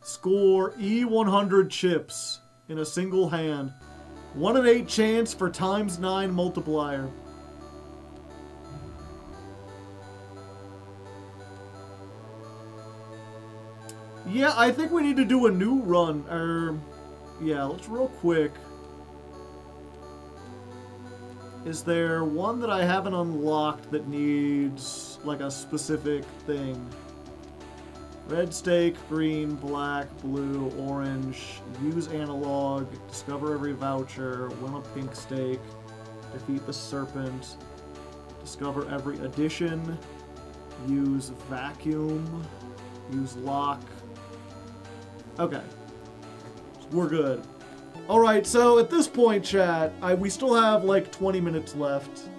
Score E100 chips in a single hand. 1 in 8 chance for ×9 multiplier. Yeah, I think we need to do a new run. Yeah, let's real quick. Is there one that I haven't unlocked that needs, like, a specific thing? Red stake, green, black, blue, orange, use analog, discover every voucher, win a pink stake, defeat the serpent, discover every addition, use vacuum, use lock. Okay. We're good. Alright, so at this point, chat, we still have like 20 minutes left.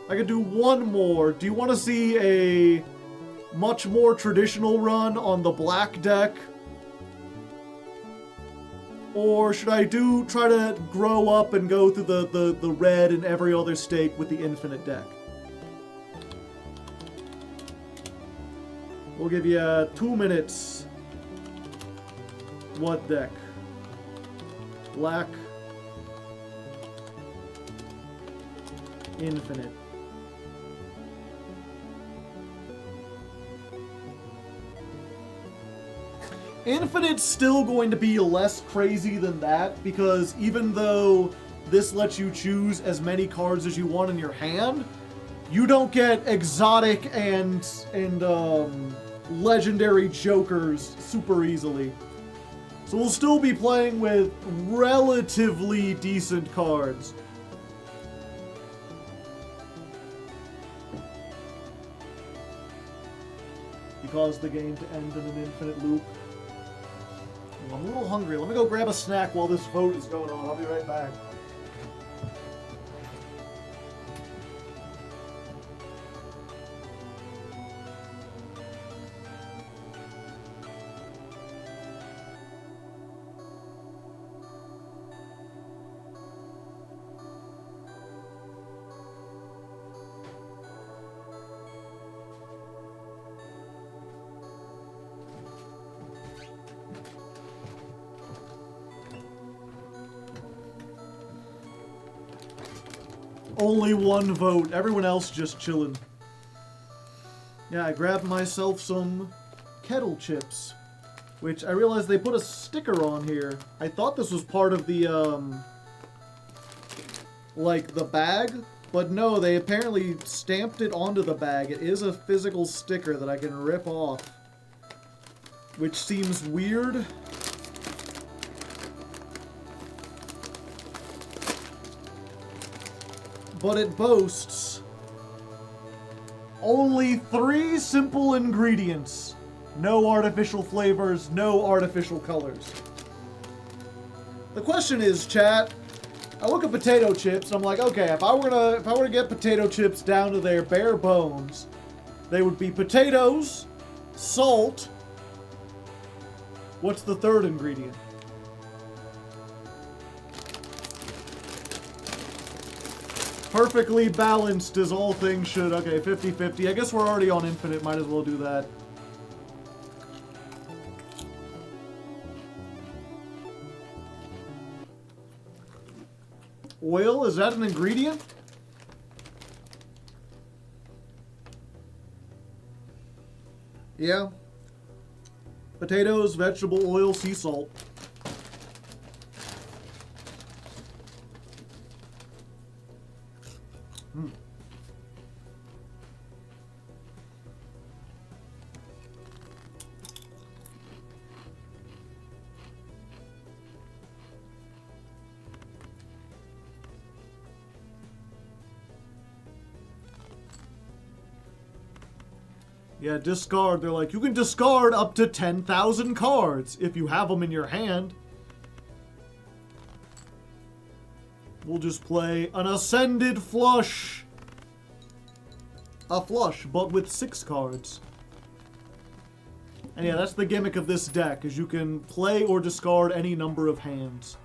I could do one more. Do you want to see a much more traditional run on the black deck? Or should I try to grow up and go through the red and every other stake with the infinite deck? We'll give you 2 minutes. What deck? Black. Infinite. Infinite's still going to be less crazy than that, because even though this lets you choose as many cards as you want in your hand, you don't get exotic and legendary jokers super easily. So we'll still be playing with relatively decent cards. You caused the game to end in an infinite loop. Ooh, I'm a little hungry. Let me go grab a snack while this vote is going on. I'll be right back. Only one vote. Everyone else just chilling. Yeah, I grabbed myself some kettle chips, which I realized they put a sticker on here. I thought this was part of the, like, the bag, but no, they apparently stamped it onto the bag. It is a physical sticker that I can rip off, which seems weird. But it boasts only 3 simple ingredients. No artificial flavors, no artificial colors. The question is, chat, I look at potato chips and I'm like, okay, if I were to get potato chips down to their bare bones, they would be potatoes, salt. What's the third ingredient? Perfectly balanced as all things should. Okay, 50-50. I guess we're already on infinite. Might as well do that. Oil? Is that an ingredient? Yeah. Potatoes, vegetable oil, sea salt. Yeah, discard. They're like, you can discard up to 10,000 cards if you have them in your hand. We'll just play an Ascended Flush. A flush, but with 6 cards. And yeah, that's the gimmick of this deck, is you can play or discard any number of hands.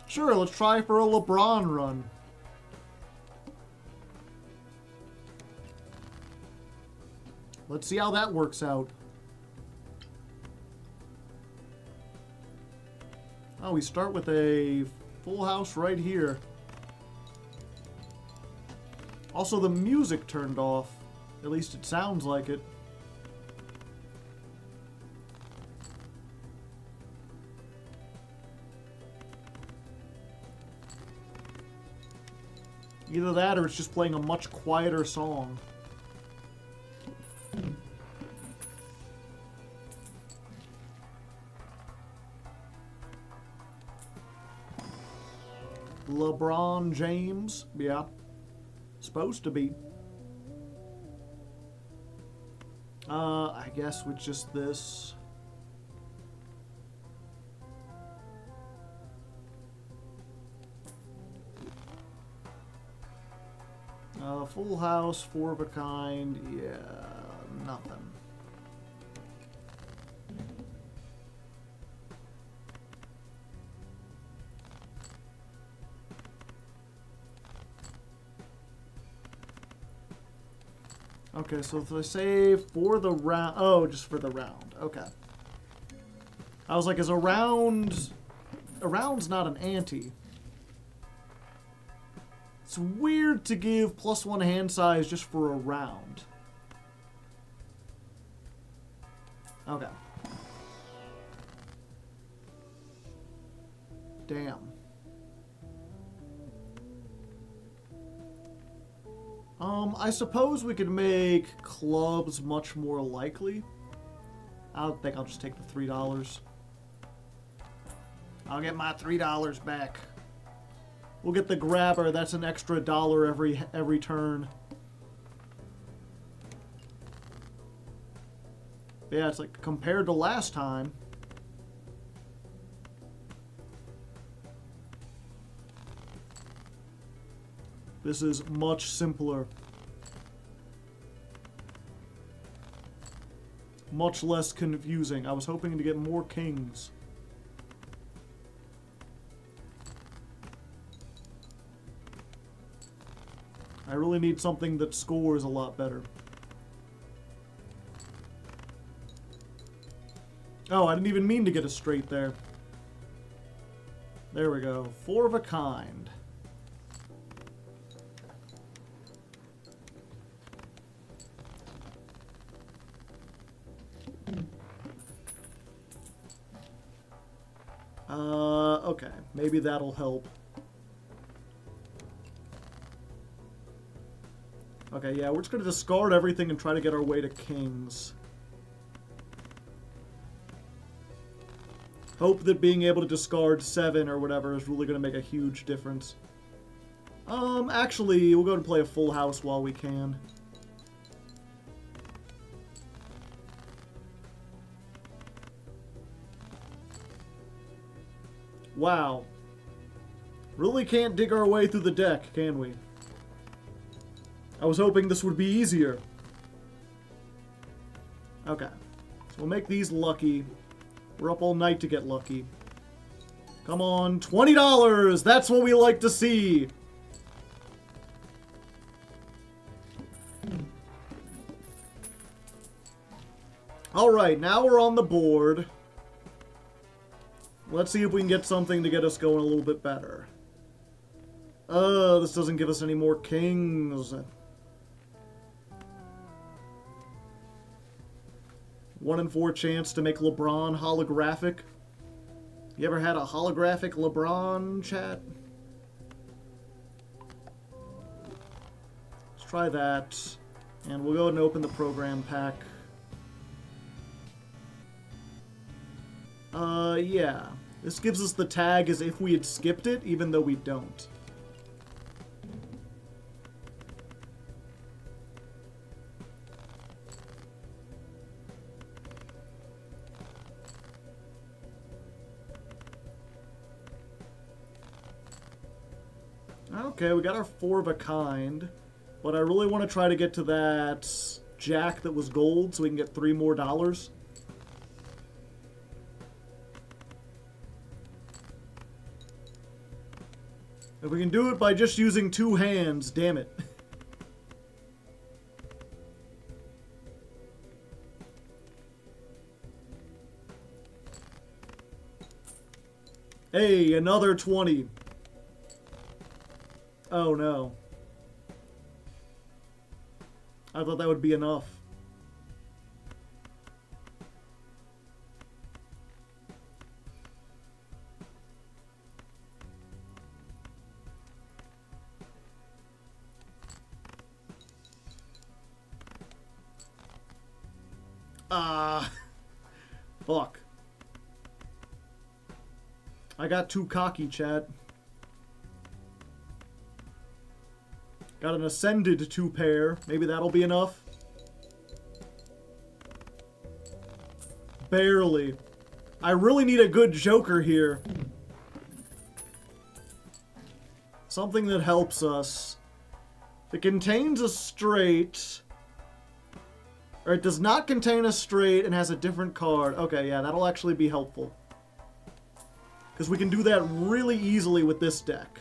Sure, let's try for a LeBron run. Let's see how that works out. Oh, we start with a full house right here. Also, the music turned off. At least it sounds like it. Either that or it's just playing a much quieter song. LeBron James, yeah. Supposed to be. I guess with just this. Full house, 4 of a kind, yeah, nothing. Okay, so if I say for the round... Oh, just for the round. Okay. I was like, is a round... A round's not an ante. It's weird to give +1 hand size just for a round. Okay. Damn. I suppose we could make clubs much more likely. I think I'll just take the $3. I'll get my $3 back. We'll get the grabber. That's an extra dollar every turn. Yeah, it's like compared to last time. This is much simpler. Much less confusing. I was hoping to get more kings. I really need something that scores a lot better. Oh, I didn't even mean to get a straight there. There we go. 4 of a kind. Okay. Maybe that'll help. Okay, yeah, we're just gonna discard everything and try to get our way to kings. Hope that being able to discard 7 or whatever is really gonna make a huge difference. Actually, we'll go and play a full house while we can. Wow. Really can't dig our way through the deck, can we? I was hoping this would be easier. Okay. So we'll make these lucky. We're up all night to get lucky. Come on, $20! That's what we like to see! Alright, now we're on the board. Let's see if we can get something to get us going a little bit better. This doesn't give us any more kings. 1 in 4 chance to make LeBron holographic. You ever had a holographic LeBron, chat? Let's try that. And we'll go ahead and open the program pack. Yeah. This gives us the tag as if we had skipped it, even though we don't. Okay, we got our 4 of a kind, but I really want to try to get to that jack that was gold so we can get $3 more. If we can do it by just using 2 hands, damn it. Hey, another 20. Oh no. I thought that would be enough. Fuck. I got too cocky, chat. Got an ascended 2 pair. Maybe that'll be enough. Barely. I really need a good joker here. Something that helps us. It contains a straight. Or it does not contain a straight and has a different card. Okay, yeah, that'll actually be helpful. Because we can do that really easily with this deck.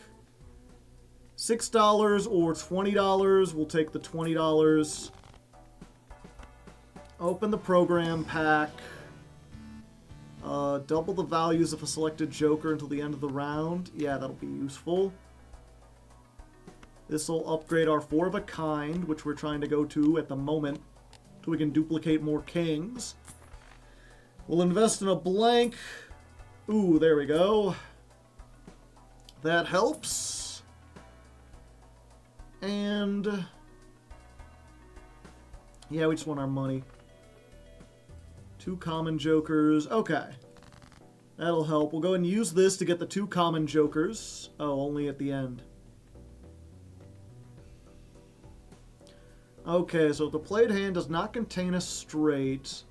$6 or $20. We'll take the $20. Open the program pack. Double the values of a selected joker until the end of the round. Yeah, that'll be useful. This will upgrade our 4 of a kind, which we're trying to go to at the moment, so we can duplicate more kings. We'll invest in a blank. Ooh, there we go. That helps. And yeah, we just want our money. 2 common jokers. Okay. That'll help. We'll go and use this to get the 2 common jokers. Oh, only at the end. Okay, so if the played hand does not contain a straight,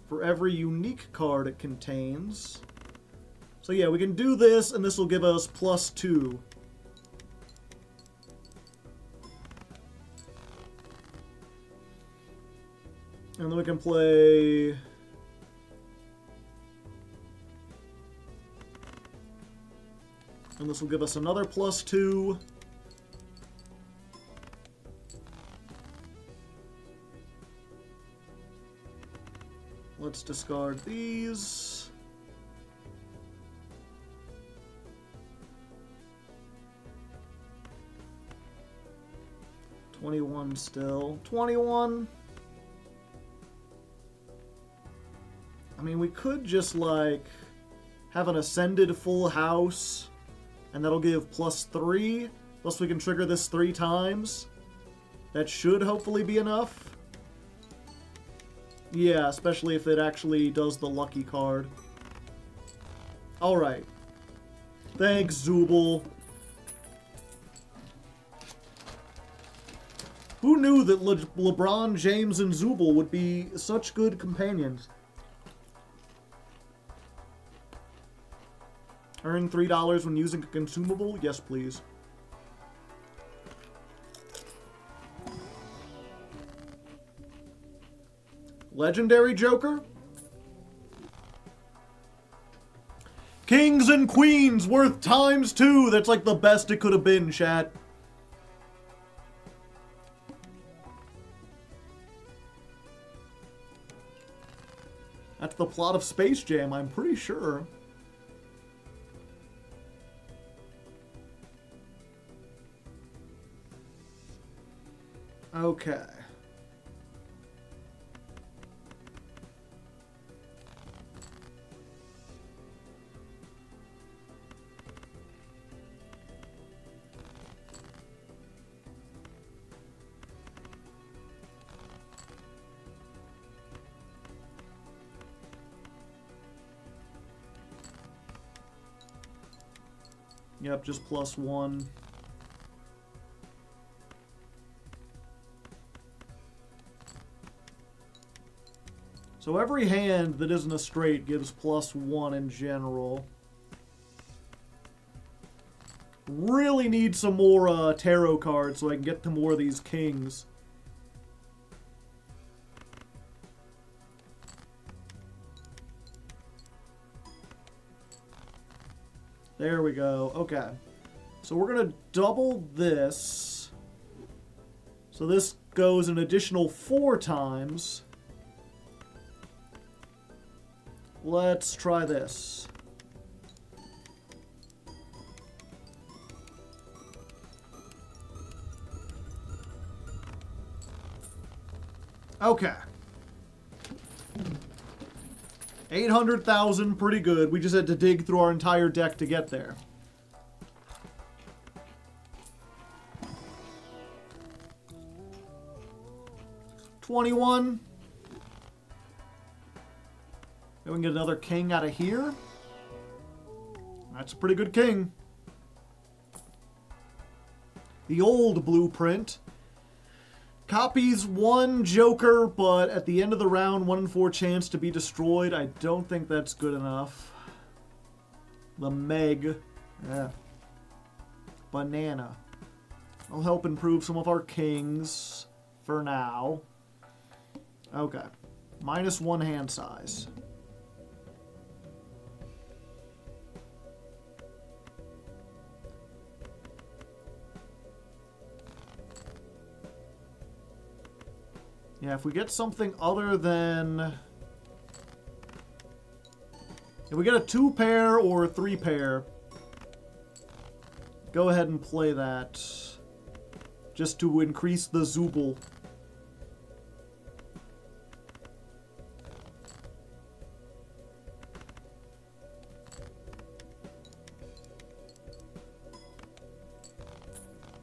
for every unique card it contains. So yeah, we can do this, and this will give us +2. And then we can play... And this will give us another +2. Let's discard these. $21 still. 21. I mean, we could just, like, have an ascended full house, and that'll give +3. Plus we can trigger this 3 times. That should hopefully be enough. Yeah, especially if it actually does the lucky card. Alright. Thanks, Zooble. Who knew that LeBron James and Zooble would be such good companions? Earn $3 when using a consumable? Yes, please. Legendary Joker? Kings and Queens worth ×2. That's like the best it could have been, chat. That's the plot of Space Jam, I'm pretty sure. Okay. Yep, just +1. So every hand that isn't a straight gives +1 in general. Really need some more tarot cards so I can get to more of these kings. There we go. Okay. So we're going to double this. So this goes an additional 4 times. Let's try this. Okay. 800,000, pretty good. We just had to dig through our entire deck to get there. $21. Then we can get another king out of here. That's a pretty good king. The old blueprint. Copies 1 Joker, but at the end of the round, 1 in 4 chance to be destroyed. I don't think that's good enough. The Meg. Yeah. Banana. I'll help improve some of our kings for now. Okay. -1 hand size. Yeah, if we get something other than... If we get a 2-pair or a 3-pair, go ahead and play that. Just to increase the Zooble.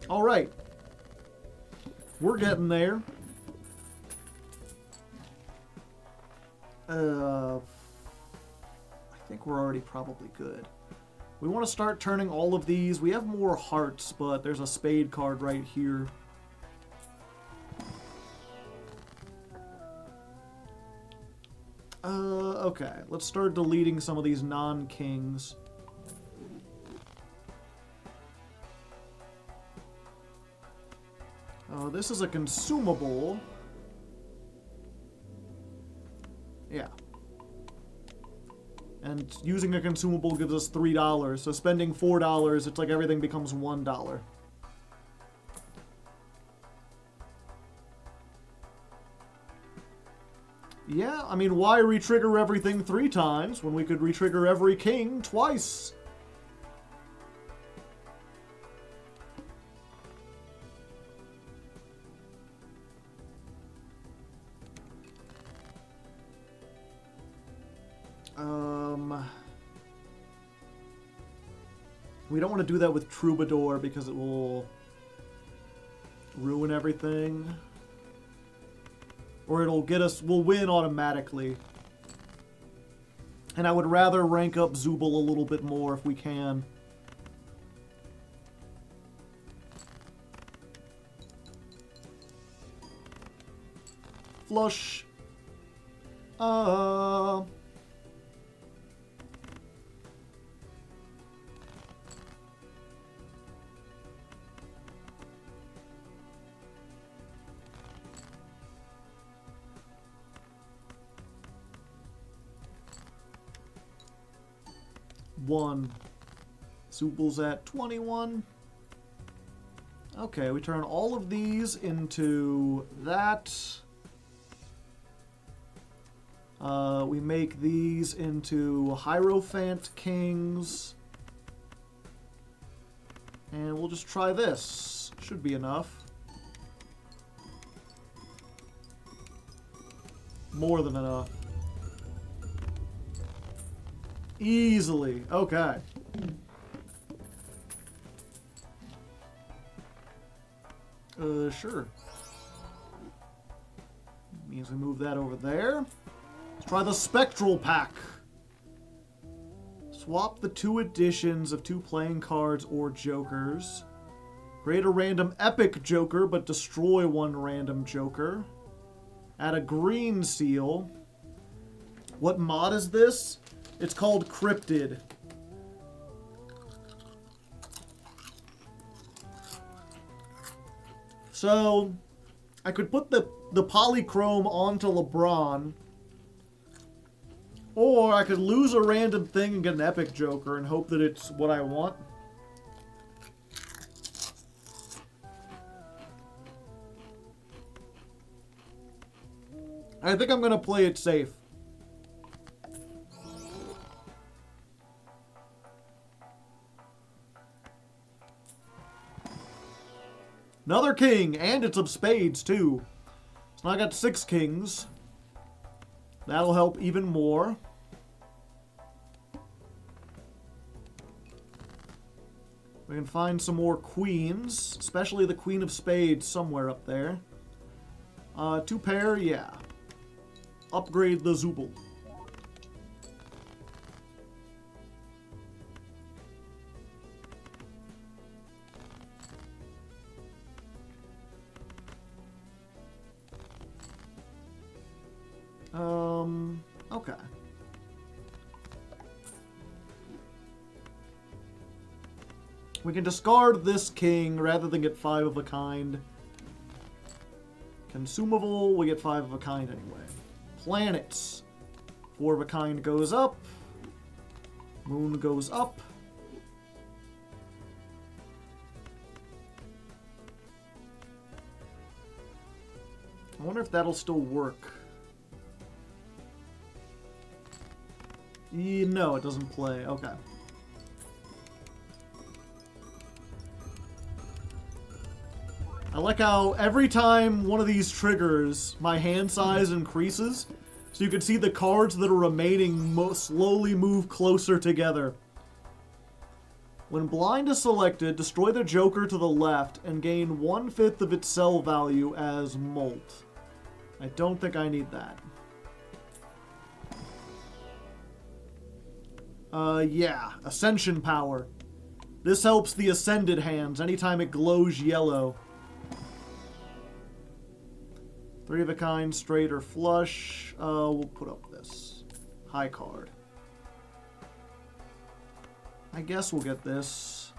Alright. We're getting there. I think we're already probably good. We want to start turning all of these. We have more hearts, but there's a spade card right here. Okay. Let's start deleting some of these non-kings. This is a consumable. Yeah. And using a consumable gives us $3, so spending $4, it's like everything becomes $1. Yeah, I mean, why retrigger everything 3 times when we could retrigger every king twice? We don't want to do that with Troubadour because it will ruin everything. Or it'll get us, we'll win automatically. And I would rather rank up Zooble a little bit more if we can. Flush. One. Zooble's at 21. Okay, we turn all of these into that. We make these into Hierophant Kings. And we'll just try this. Should be enough. More than enough. Easily. Okay. Sure. Means we move that over there. Let's try the Spectral Pack. Swap the 2 additions of 2 playing cards or jokers. Create a random epic joker, but destroy 1 random joker. Add a green seal. What mod is this? It's called Cryptid. So, I could put the polychrome onto LeBron, or I could lose a random thing and get an epic joker and hope that it's what I want. I think I'm going to play it safe. Another king, and it's of spades, too. So now I got 6 kings. That'll help even more. We can find some more queens, especially the queen of spades somewhere up there. 2 pair, yeah. Upgrade the Zooble. Okay. We can discard this king rather than get 5 of a kind. Consumable, we get 5 of a kind anyway. Planets. 4 of a kind goes up. Moon goes up. I wonder if that'll still work. No, it doesn't play. Okay. I like how every time one of these triggers, my hand size increases. So you can see the cards that are remaining slowly move closer together. When blind is selected, destroy the joker to the left and gain 1/5 of its sell value as molt. I don't think I need that. Yeah. Ascension power. This helps the ascended hands anytime it glows yellow. 3 of a kind, straight or flush. We'll put up this. High card. I guess we'll get this.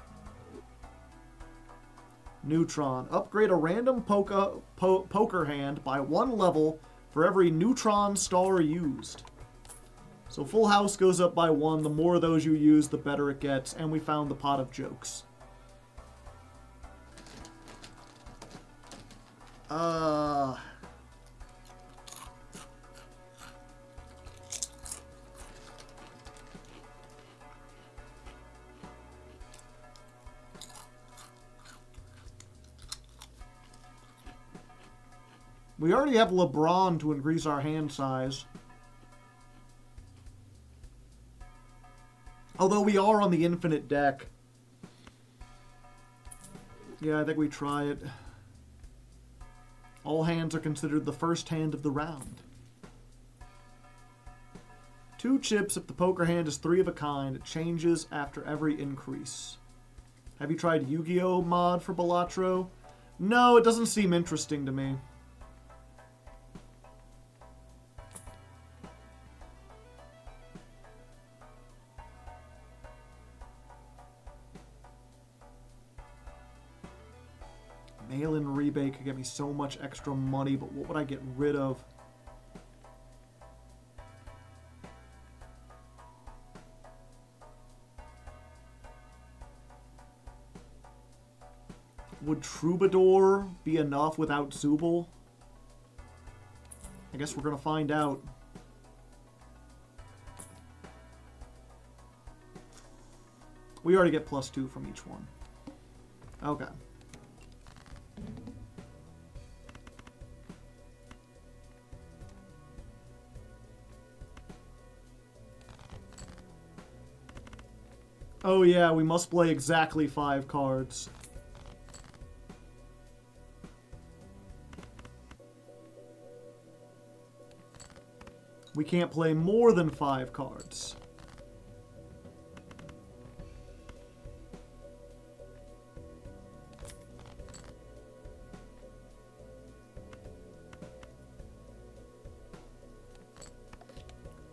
Neutron. Upgrade a random poker hand by 1 level for every neutron star used. So full house goes up by 1. The more of those you use, the better it gets. And we found the pot of jokes. We already have LeBron to increase our hand size. Although we are on the infinite deck. Yeah, I think we try it. All hands are considered the first hand of the round. 2 chips if the poker hand is 3 of a kind. It changes after every increase. Have you tried Yu-Gi-Oh mod for Balatro? No, it doesn't seem interesting to me. Mail-in rebate could get me so much extra money, but what would I get rid of? Would Troubadour be enough without Zubul? I guess we're gonna find out. We already get +2 from each one. Okay. Oh yeah, we must play exactly 5 cards. We can't play more than 5 cards.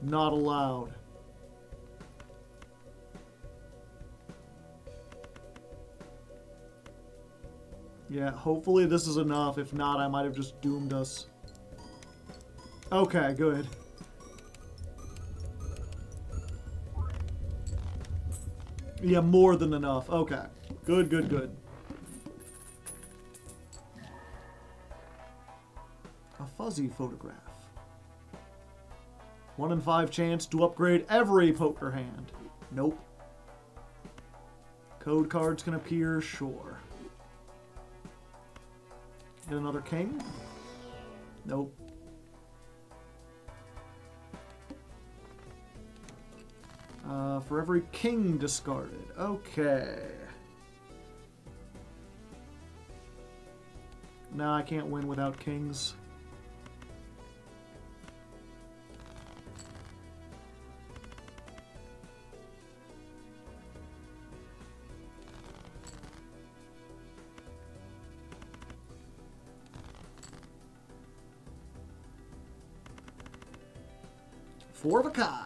Not allowed. Yeah, hopefully this is enough. If not, I might have just doomed us. Okay, good. Yeah, more than enough. Okay. Good, good, good. A fuzzy photograph. 1 in 5 chance to upgrade every poker hand. Nope. Code cards can appear, sure. Get another king? Nope. For every king discarded. Okay. Nah, I can't win without kings. Four of a kind.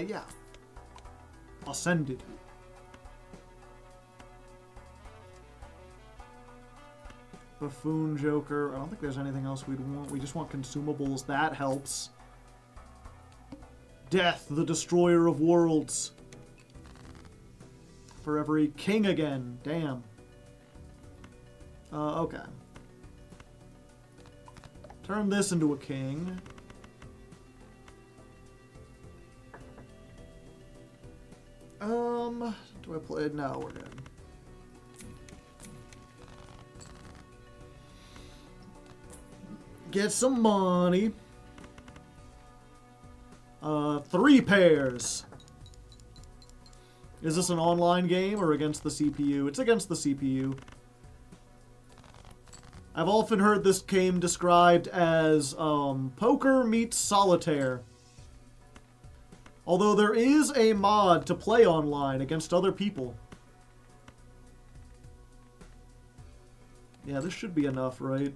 Yeah. Ascended. Buffoon Joker. I don't think there's anything else we'd want. We just want consumables. That helps. Death, the destroyer of worlds. For every king again. Damn. Okay. Turn this into a king. Do I play? No, we're good. Get some money. 3 pairs. Is this an online game or against the CPU? It's against the CPU. I've often heard this game described as poker meets solitaire. Although there is a mod to play online against other people. Yeah, this should be enough, right?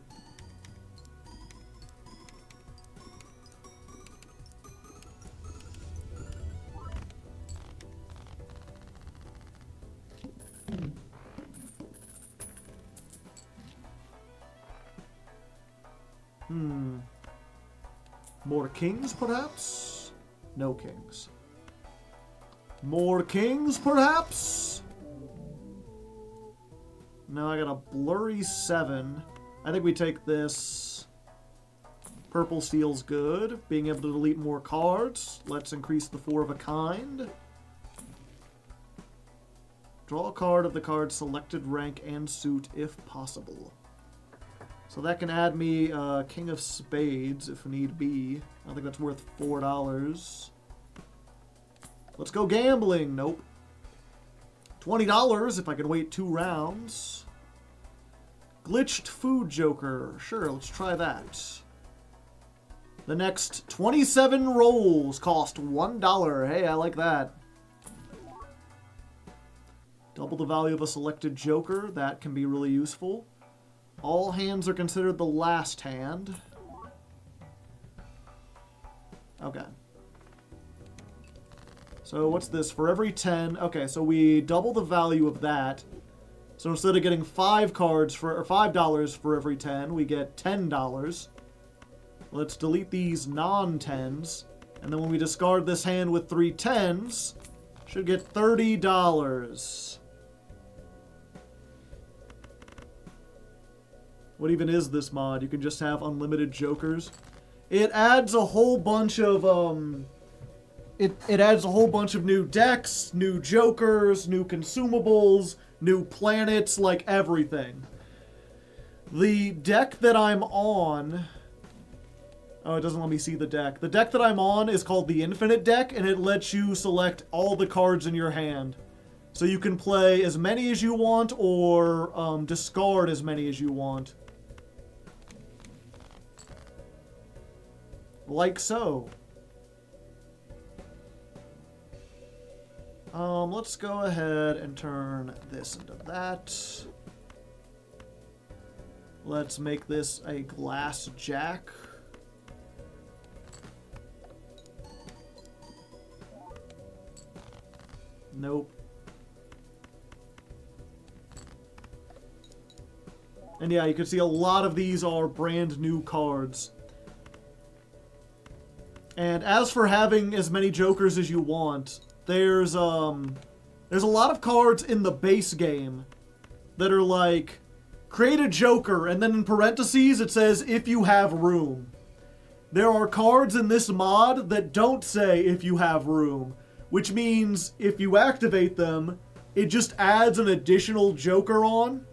More kings, perhaps? No kings. More kings, perhaps? Now I got a blurry 7. I think we take this. Purple steel's good. Being able to delete more cards. Let's increase the 4 of a kind. Draw a card of the card's selected rank and suit if possible. So that can add me King of Spades if need be. I think that's worth $4. Let's go gambling. Nope. $20 if I can wait 2 rounds. Glitched Food Joker. Sure, let's try that. The next 27 rolls cost $1. Hey, I like that. Double the value of a selected joker. That can be really useful. All hands are considered the last hand. Okay. So what's this? For every 10... Okay, so we double the value of that. So instead of getting 5 cards for or $5 for every 10, we get $10. Let's delete these non-10s. And then when we discard this hand with 3 10s, should get $30. What even is this mod? You can just have unlimited jokers. It adds a whole bunch of it adds a whole bunch of new decks, new jokers, new consumables, new planets, like everything. The deck that I'm on... Oh, it doesn't let me see the deck. The deck that I'm on is called the Infinite Deck, and it lets you select all the cards in your hand. So you can play as many as you want, or discard as many as you want. Like so. Let's go ahead and turn this into that. Let's make this a glass jack. Nope. And yeah, you can see a lot of these are brand new cards. And as for having as many jokers as you want, there's a lot of cards in the base game that are like, create a joker, and then in parentheses it says, if you have room. There are cards in this mod that don't say if you have room, which means if you activate them, it just adds an additional joker on,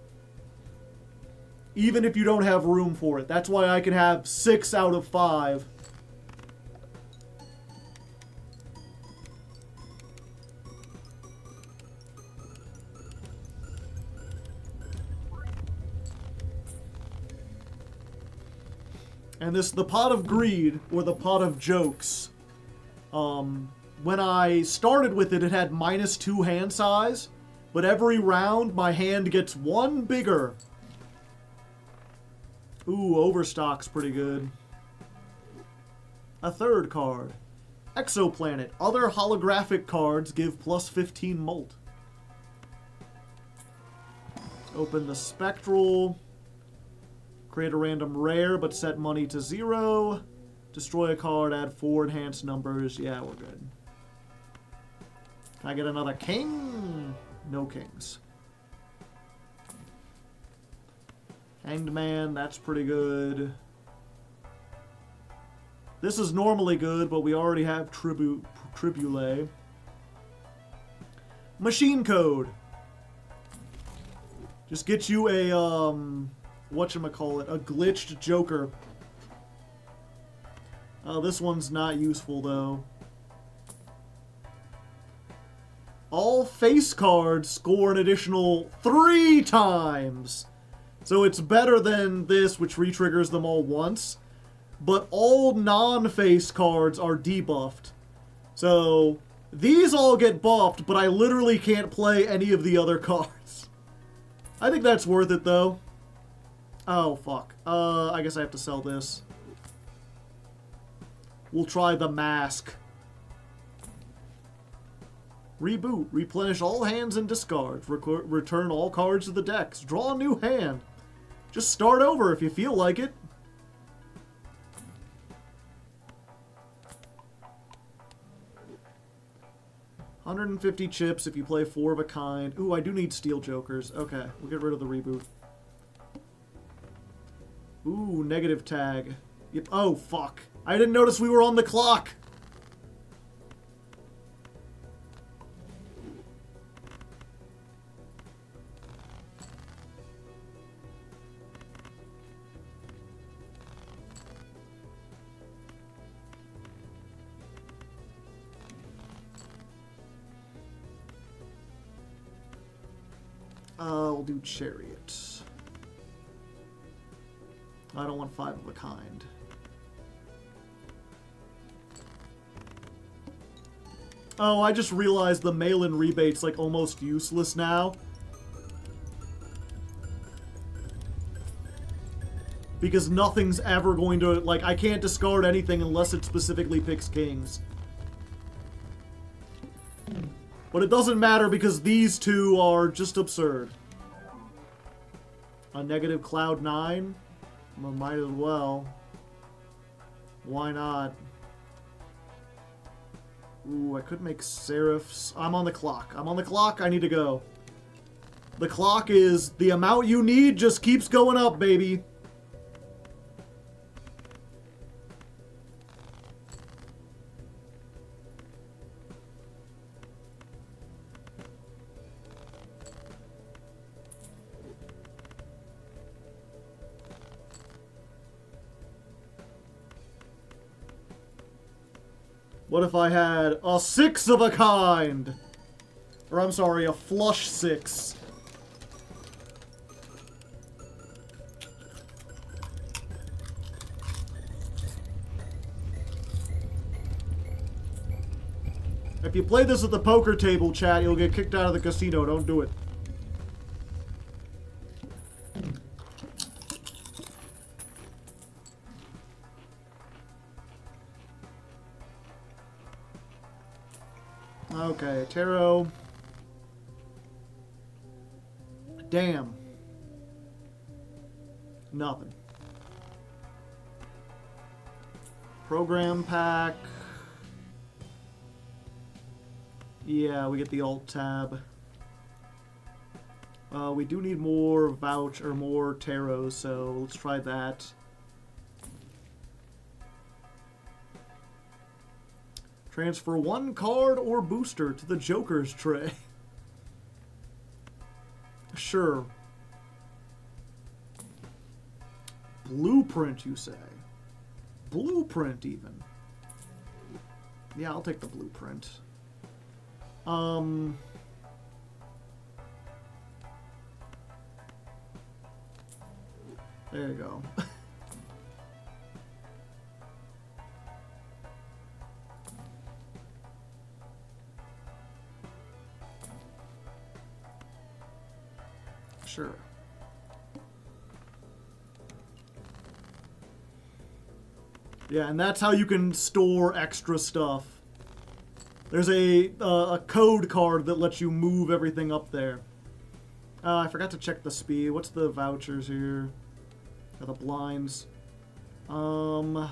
even if you don't have room for it. That's why I can have 6 out of 5. And this, the Pot of Greed, or the Pot of Jokes, when I started with it, it had -2 hand size, but every round, my hand gets 1 bigger. Ooh, Overstock's pretty good. A third card. Exoplanet. Other holographic cards give +15 molt. Open the Spectral. Create a random rare, but set money to 0. Destroy a card, add 4 enhanced numbers. Yeah, we're good. Can I get another king? No kings. Hanged Man, that's pretty good. This is normally good, but we already have Tribule. Machine Code. Just get you a, whatchamacallit, a glitched Joker. This one's not useful, though. All face cards score an additional 3 times. So it's better than this, which re-triggers them all once. But all non-face cards are debuffed. So these all get buffed, but I literally can't play any of the other cards. I think that's worth it, though. Oh, fuck. I guess I have to sell this. We'll try the Mask. Reboot. Replenish all hands and discards. Return all cards to the decks. Draw a new hand. Just start over if you feel like it. $150 chips if you play 4 of a kind. Ooh, I do need Steel Jokers. Okay, we'll get rid of the reboot. Ooh, negative tag. Yep. Oh, fuck. I didn't notice we were on the clock. We'll do Chariot. I don't want 5 of a kind. Oh, I just realized the mail-in rebate's like almost useless now. Because nothing's ever going to, like, I can't discard anything unless it specifically picks kings. But it doesn't matter because these two are just absurd. A negative Cloud 9? Well, might as well. Why not? Ooh, I could make Seraphs. I'm on the clock. I'm on the clock. I need to go. The clock is the amount you need just keeps going up, baby. What if I had a 6 of a kind? Or I'm sorry, a flush 6. If you play this at the poker table, chat, you'll get kicked out of the casino. Don't do it. Okay, tarot. Damn. Nothing. Program pack. Yeah, we get the alt tab. We do need more vouch or more tarot, so let's try that. Transfer 1 card or booster to the Joker's tray. Sure. Blueprint, you say? Blueprint, even. Yeah, I'll take the blueprint. There you go. Sure. Yeah, and that's how you can store extra stuff. There's a code card that lets you move everything up there. I forgot to check the speed. What's the vouchers here? For the blinds. Yeah,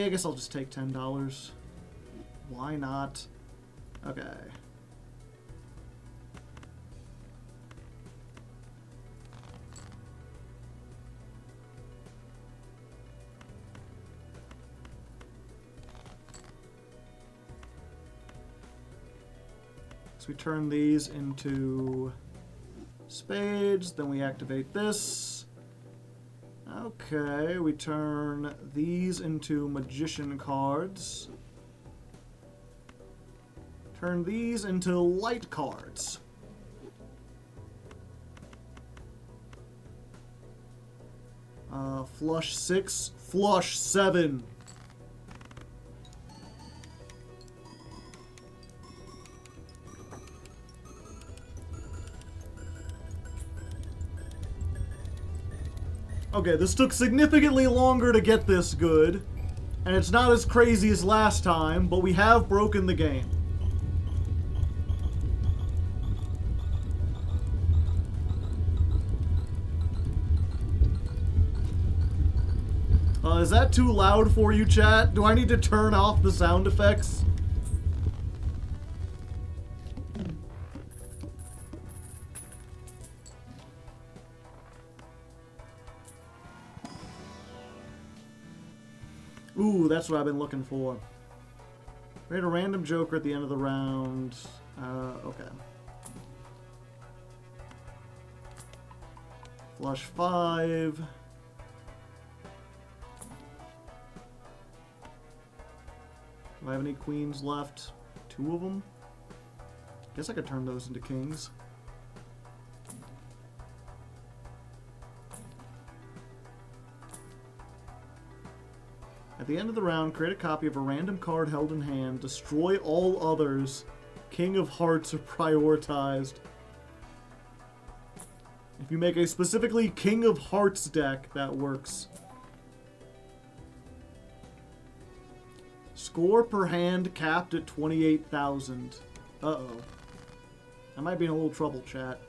I guess I'll just take $10. Why not? Okay. So we turn these into spades, then we activate this. Okay, we turn these into magician cards. Turn these into light cards. Flush 6, flush 7. Okay, this took significantly longer to get this good, and it's not as crazy as last time, but we have broken the game. Is that too loud for you, chat? Do I need to turn off the sound effects? Ooh, that's what I've been looking for. Create a random joker at the end of the round. Okay. Flush 5. Do I have any queens left? 2 of them? Guess I could turn those into kings. At the end of the round, create a copy of a random card held in hand. Destroy all others. King of Hearts are prioritized. If you make a specifically King of Hearts deck, that works. Score per hand capped at 28,000. Uh-oh. I might be in a little trouble, chat.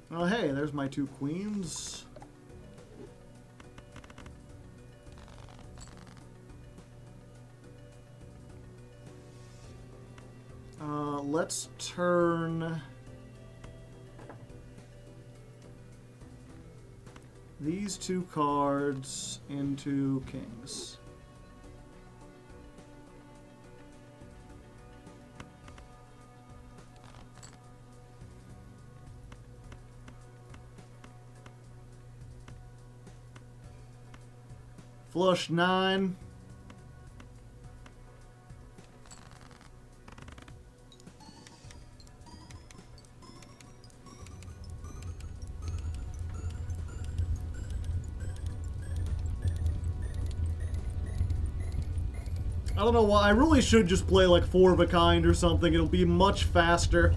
Oh, hey, there's my 2 queens. Let's turn these 2 cards into kings. Flush 9. I don't know why. I really should just play like 4 of a kind or something. It'll be much faster.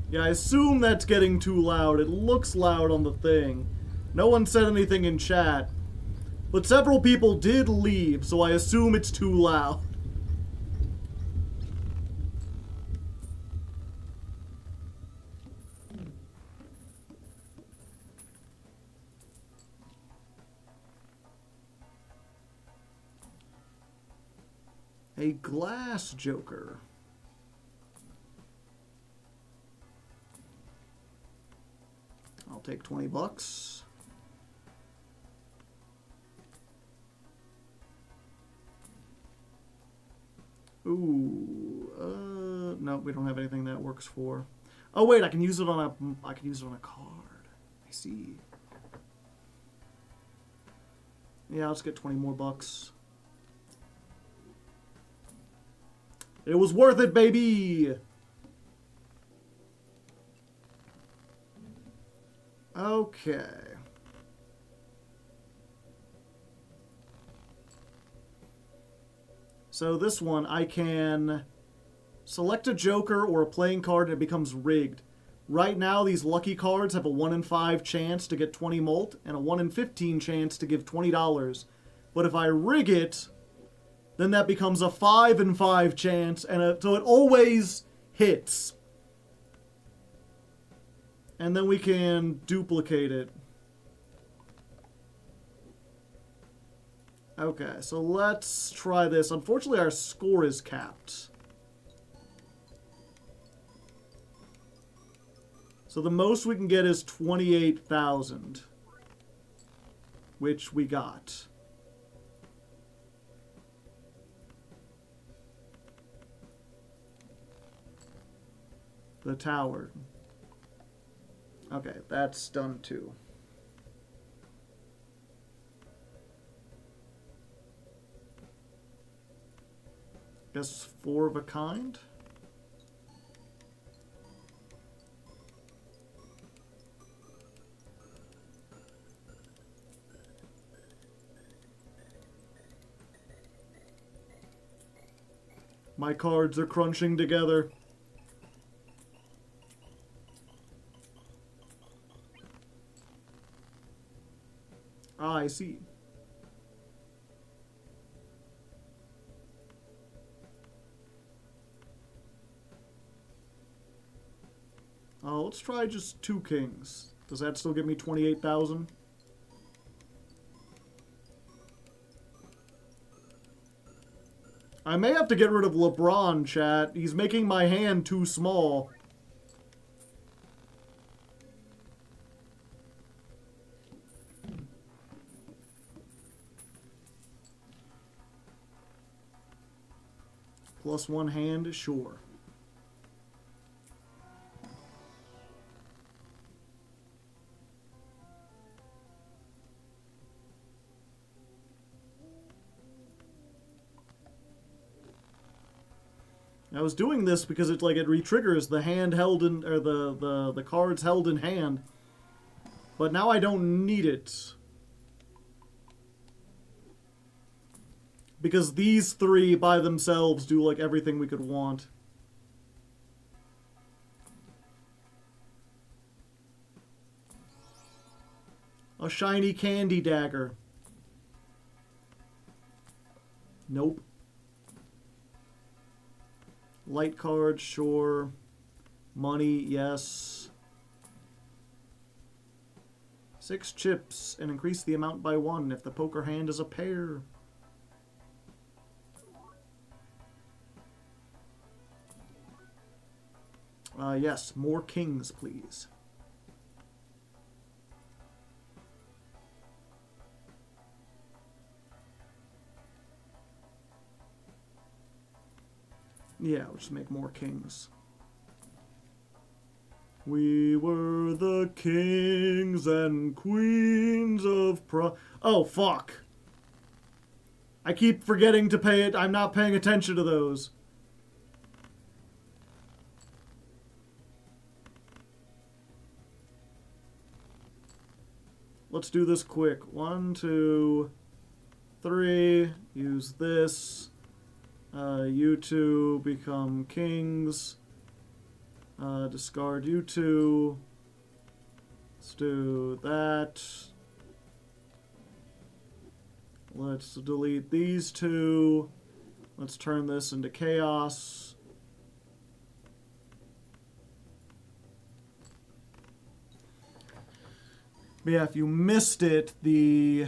Yeah, I assume that's getting too loud. It looks loud on the thing. No one said anything in chat. But several people did leave, so I assume it's too loud. A glass joker. I'll take 20 bucks. Ooh, no, we don't have anything that works for. Oh wait, I can use it on a card. I see. Yeah, let's get 20 more bucks. It was worth it, baby! Okay. So this one, I can select a joker or a playing card and it becomes rigged. Right now, these lucky cards have a 1 in 5 chance to get 20 molt and a 1 in 15 chance to give $20. But if I rig it, then that becomes a 5 in 5 chance, and so it always hits. And then we can duplicate it. Okay, so let's try this. Unfortunately, our score is capped. So the most we can get is 28,000, which we got. The tower. Okay, that's done too. Guess 4 of a kind? My cards are crunching together. Ah, I see. Let's try just 2 kings. Does that still give me 28,000? I may have to get rid of LeBron, chat. He's making my hand too small. Plus 1 hand, sure. I was doing this because it's like it re-triggers the hand held in, or the cards held in hand. But now I don't need it. Because these 3 by themselves do like everything we could want. A shiny candy dagger. Nope. Light card, sure. Money, yes. 6 chips, and increase the amount by 1 if the poker hand is a pair. Yes, more kings, please. Yeah, we'll just make more kings. We were the kings and queens of Oh, fuck. I keep forgetting to pay it. I'm not paying attention to those. Let's do this quick. 1, 2, 3. Use this. You 2 become kings. Discard you 2. Let's do that. Let's delete these 2. Let's turn this into chaos. But yeah, if you missed it, the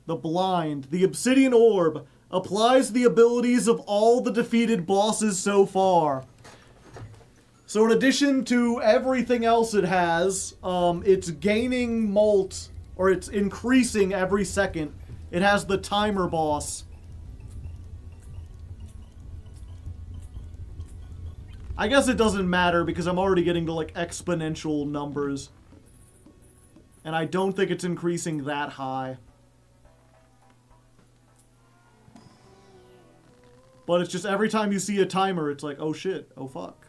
blind, the obsidian orb, applies the abilities of all the defeated bosses so far. So in addition to everything else it has, it's gaining molt, or it's increasing every second. It has the timer boss. I guess it doesn't matter because I'm already getting to like exponential numbers. And I don't think it's increasing that high. But it's just every time you see a timer, it's like, oh shit, oh fuck.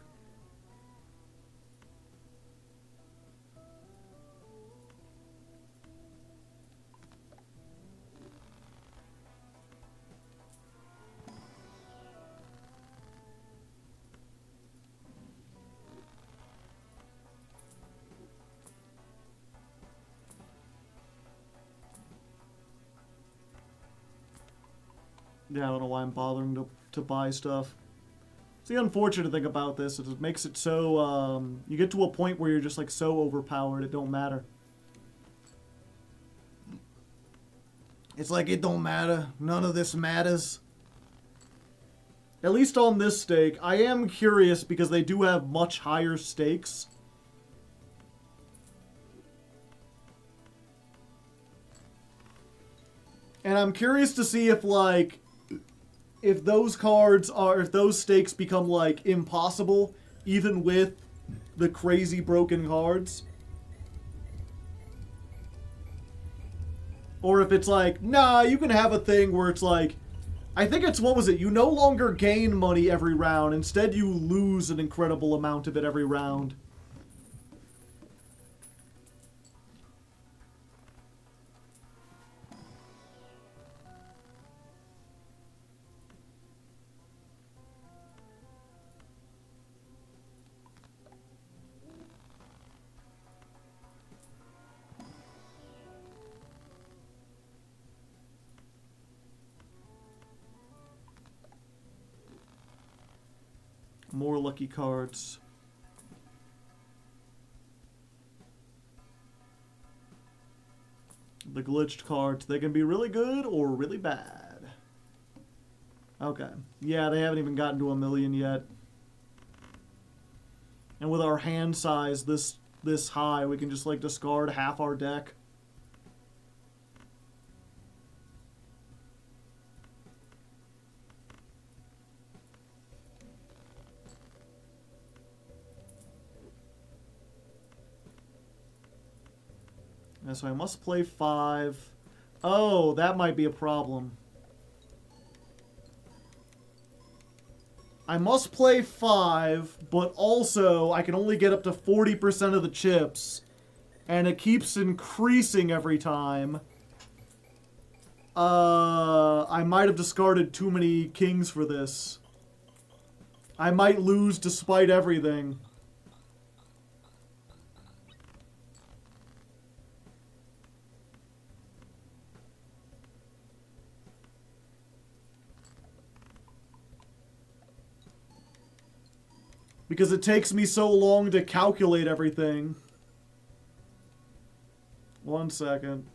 Yeah, I don't know why I'm bothering to buy stuff. It's the unfortunate thing about this is it makes it so, you get to a point where you're just, like, so overpowered it don't matter. It's like, it don't matter. None of this matters. At least on this stake, I am curious because they do have much higher stakes. And I'm curious to see if, like, if those cards are, if those stakes become, like, impossible, even with the crazy broken cards. Or if it's like, nah, you can have a thing where it's like, I think it's, what was it? You no longer gain money every round. Instead, you lose an incredible amount of it every round. More lucky cards. The glitched cards, they can be really good or really bad. Okay. Yeah, they haven't even gotten to 1,000,000 yet. And with our hand size this high, we can just like discard half our deck. And so I must play 5. Oh, that might be a problem. I must play 5, but also I can only get up to 40% of the chips. And it keeps increasing every time. I might have discarded too many kings for this. I might lose despite everything. Because it takes me so long to calculate everything. 1 second.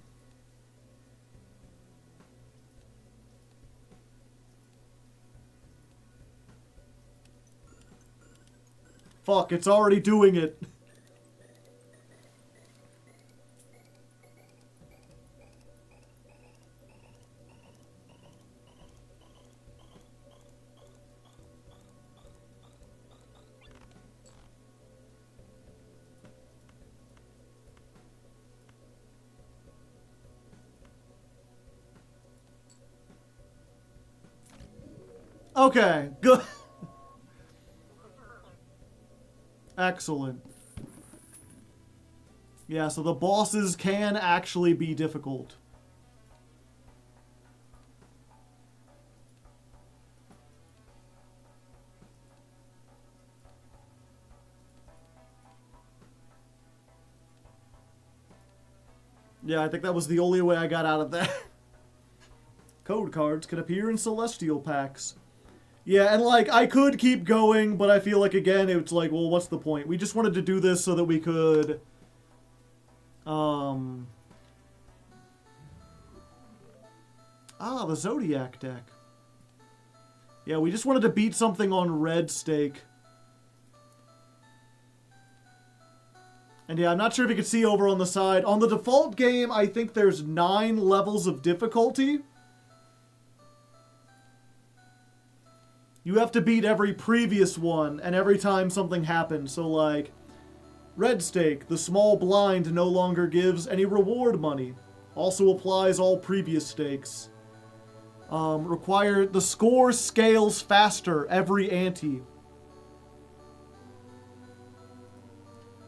Fuck, it's already doing it. Okay, good. Excellent. Yeah, so the bosses can actually be difficult. Yeah, I think that was the only way I got out of that. Code cards can appear in Celestial packs. Yeah, and like, I could keep going, but I feel like, again, it's like, well, what's the point? We just wanted to do this so that we could, the Zodiac deck. Yeah, we just wanted to beat something on red stake. And yeah, I'm not sure if you can see over on the side. On the default game, I think there's 9 levels of difficulty. You have to beat every previous one, and every time something happens. So, like, red stake, the small blind no longer gives any reward money. Also applies all previous stakes. The score scales faster every ante.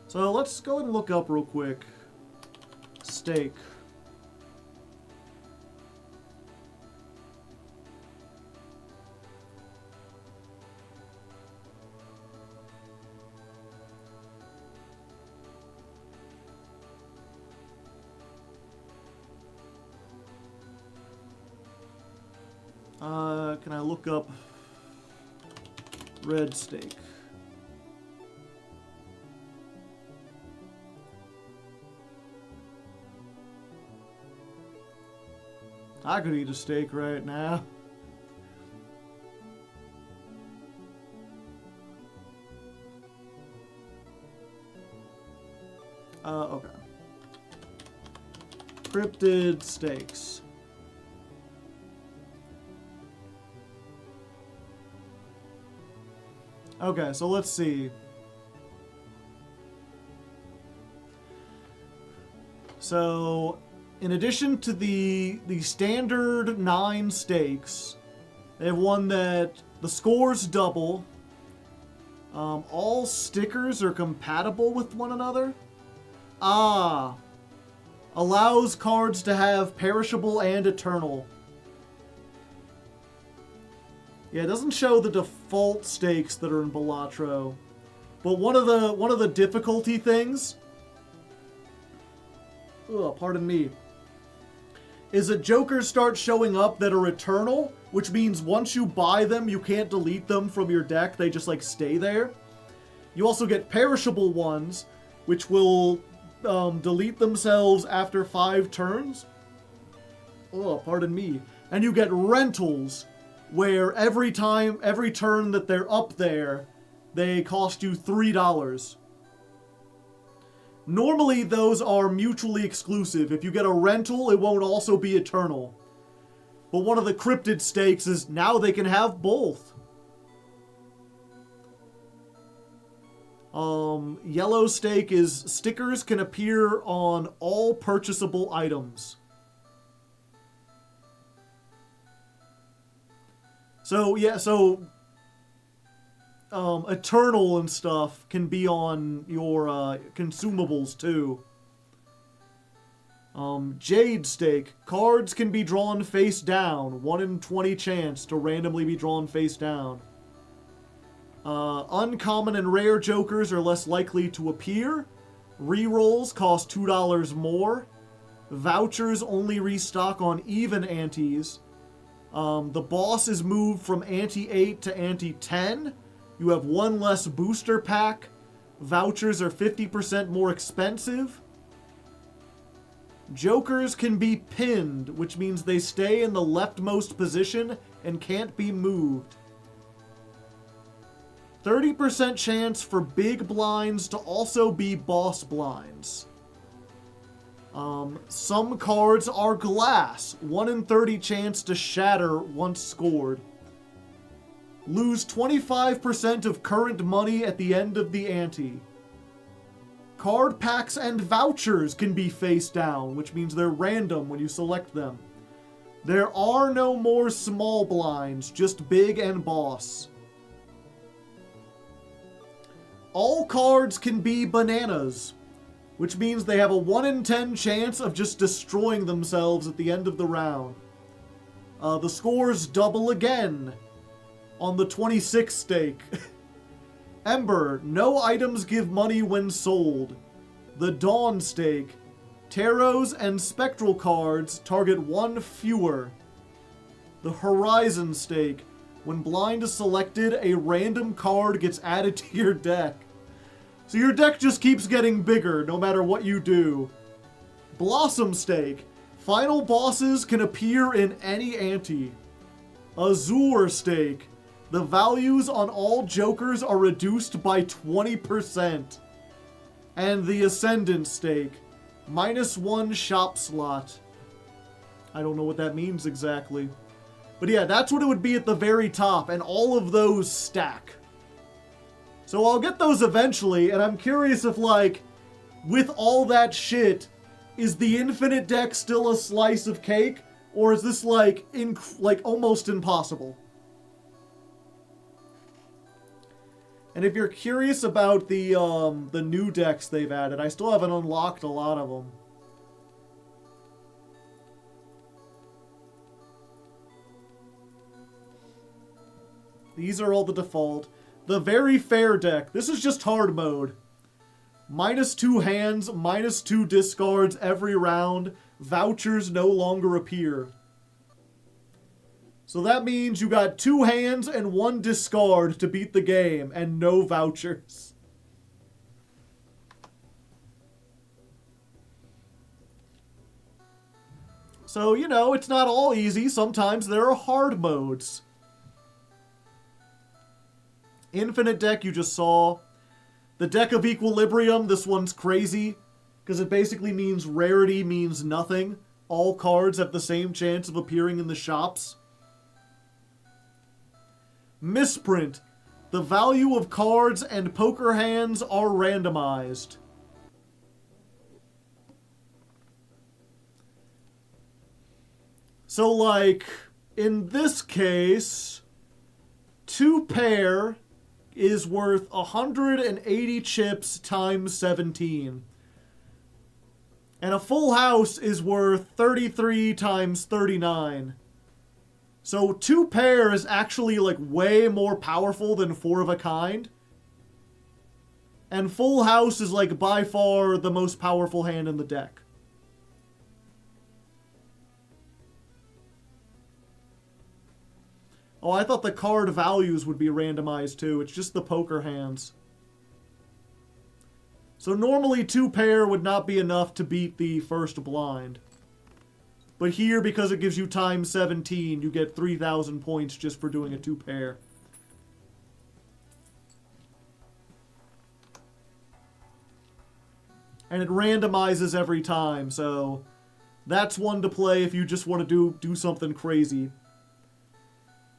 So let's go ahead and look up real quick. Stake. Can I look up red steak? I could eat a steak right now. Okay. Cryptid steaks. Okay, so let's see. So, in addition to the standard 9 steaks, they have one that the scores double. All stickers are compatible with one another. Allows cards to have perishable and eternal. Yeah, it doesn't show the default stakes that are in Balatro. But one of the difficulty things, pardon me, is that jokers start showing up that are eternal, which means once you buy them, you can't delete them from your deck. They just like stay there. You also get perishable ones, which will delete themselves after 5 turns. Pardon me. And you get rentals, where every turn that they're up there, they cost you $3. Normally, those are mutually exclusive. If you get a rental, it won't also be eternal. But one of the cryptid stakes is now they can have both. Yellow stake is stickers can appear on all purchasable items. So, yeah, Eternal and stuff can be on your consumables too. Jade stake. Cards can be drawn face down. 1 in 20 chance to randomly be drawn face down. Uncommon and rare jokers are less likely to appear. Rerolls cost $2 more. Vouchers only restock on even antes. The boss is moved from ante 8 to ante 10. You have 1 less booster pack. Vouchers are 50% more expensive. Jokers can be pinned, which means they stay in the leftmost position and can't be moved. 30% chance for big blinds to also be boss blinds. Some cards are glass. 1 in 30 chance to shatter once scored. Lose 25% of current money at the end of the ante. Card packs and vouchers can be face down, which means they're random when you select them. There are no more small blinds, just big and boss. All cards can be bananas, which means they have a 1 in 10 chance of just destroying themselves at the end of the round. The scores double again on the 26 stake. Ember, no items give money when sold. The Dawn stake, tarots and spectral cards target 1 fewer. The Horizon stake, when blind is selected, a random card gets added to your deck. So your deck just keeps getting bigger no matter what you do. Blossom stake, final bosses can appear in any ante. Azure stake, the values on all jokers are reduced by 20%. And the Ascendant stake, -1 shop slot. I don't know what that means exactly. But yeah, that's what it would be at the very top, and all of those stack. So I'll get those eventually, and I'm curious if, like, with all that shit, is the Infinite deck still a slice of cake? Or is this, like, almost impossible? And if you're curious about the new decks they've added, I still haven't unlocked a lot of them. These are all the default. The Very Fair deck. This is just hard mode. -2 hands, -2 discards every round. Vouchers no longer appear. So that means you got 2 hands and 1 discard to beat the game, and no vouchers. So, you know, it's not all easy. Sometimes there are hard modes. Infinite deck you just saw. The deck of Equilibrium, this one's crazy, because it basically means rarity means nothing. All cards have the same chance of appearing in the shops. Misprint. The value of cards and poker hands are randomized. So, like, in this case, 2 pair is worth 180 chips times 17. And a full house is worth 33 times 39. So 2 pair is actually, like, way more powerful than 4 of a kind. And full house is, like, by far the most powerful hand in the deck. Oh, I thought the card values would be randomized too. It's just the poker hands. So normally 2 pair would not be enough to beat the first blind. But here, because it gives you times 17, you get 3,000 points just for doing a 2 pair. And it randomizes every time, so that's one to play if you just want to do something crazy.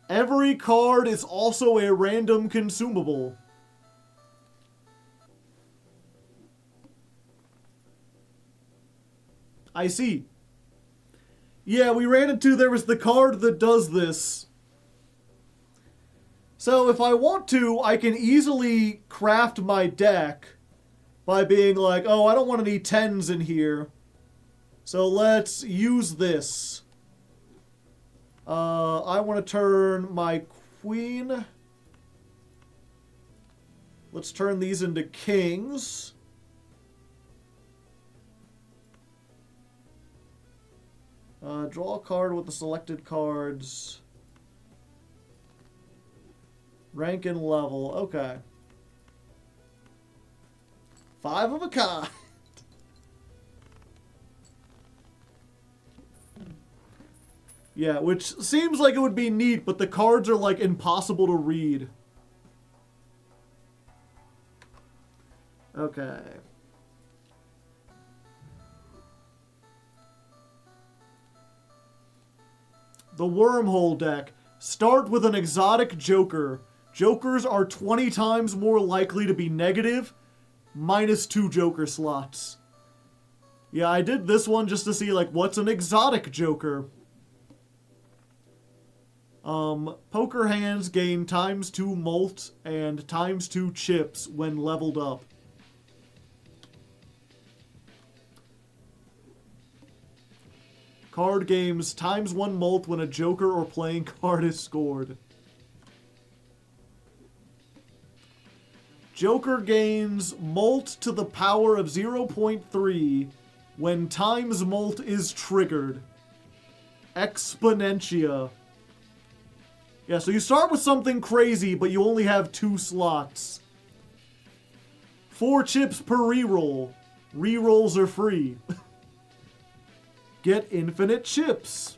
Every card is also a random consumable. I see. Yeah, we ran into there was the card that does this. So if I want to, I can easily craft my deck by being like, oh, I don't want any 10s in here. So let's use this. I want to turn my queen. Let's turn these into kings. Draw a card with the selected cards. Rank and level. Okay. 5 of a kind. Yeah, which seems like it would be neat, but the cards are, like, impossible to read. Okay. The Wormhole deck. Start with an exotic joker. Jokers are 20 times more likely to be negative, -2 joker slots. Yeah, I did this one just to see, like, what's an exotic joker? Poker hands gain ×2 molt and ×2 chips when leveled up. Card games ×1 molt when a joker or playing card is scored. Joker gains molt to the power of 0.3 when times molt is triggered. Exponentia. Yeah, so you start with something crazy, but you only have 2 slots. 4 chips per reroll. Rerolls are free. Get infinite chips.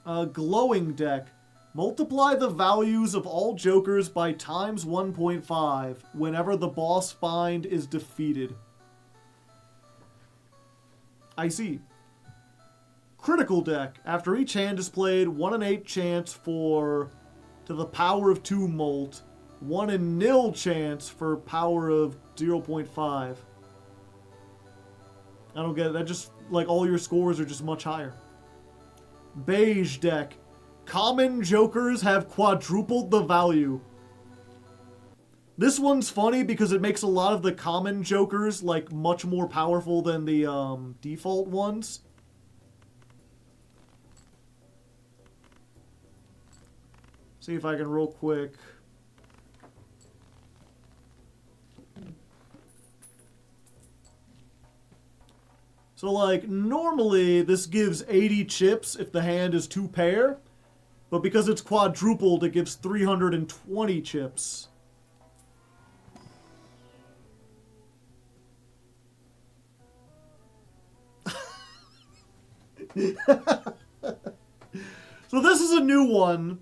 A glowing deck. Multiply the values of all jokers by ×1.5 whenever the boss find is defeated. I see. Critical deck. After each hand is played, 1 in 8 chance for to the power of 2 molt. 1 in 0 chance for power of 0.5. I don't get it. That just, like, all your scores are just much higher. Beige deck. Common jokers have quadrupled the value. This one's funny because it makes a lot of the common jokers, like, much more powerful than the default ones. See if I can roll quick. So, like, normally this gives 80 chips if the hand is 2 pair, but because it's quadrupled, it gives 320 chips. So this is a new one.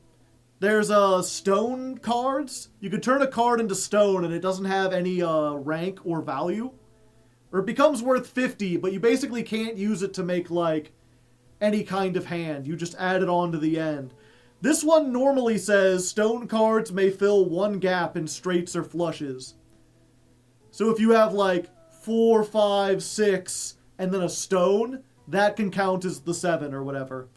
There's stone cards. You can turn a card into stone and it doesn't have any rank or value. Or it becomes worth 50, but you basically can't use it to make, like, any kind of hand. You just add it on to the end. This one normally says stone cards may fill 1 gap in straights or flushes. So if you have, like, 4, 5, 6, and then a stone, that can count as the 7 or whatever.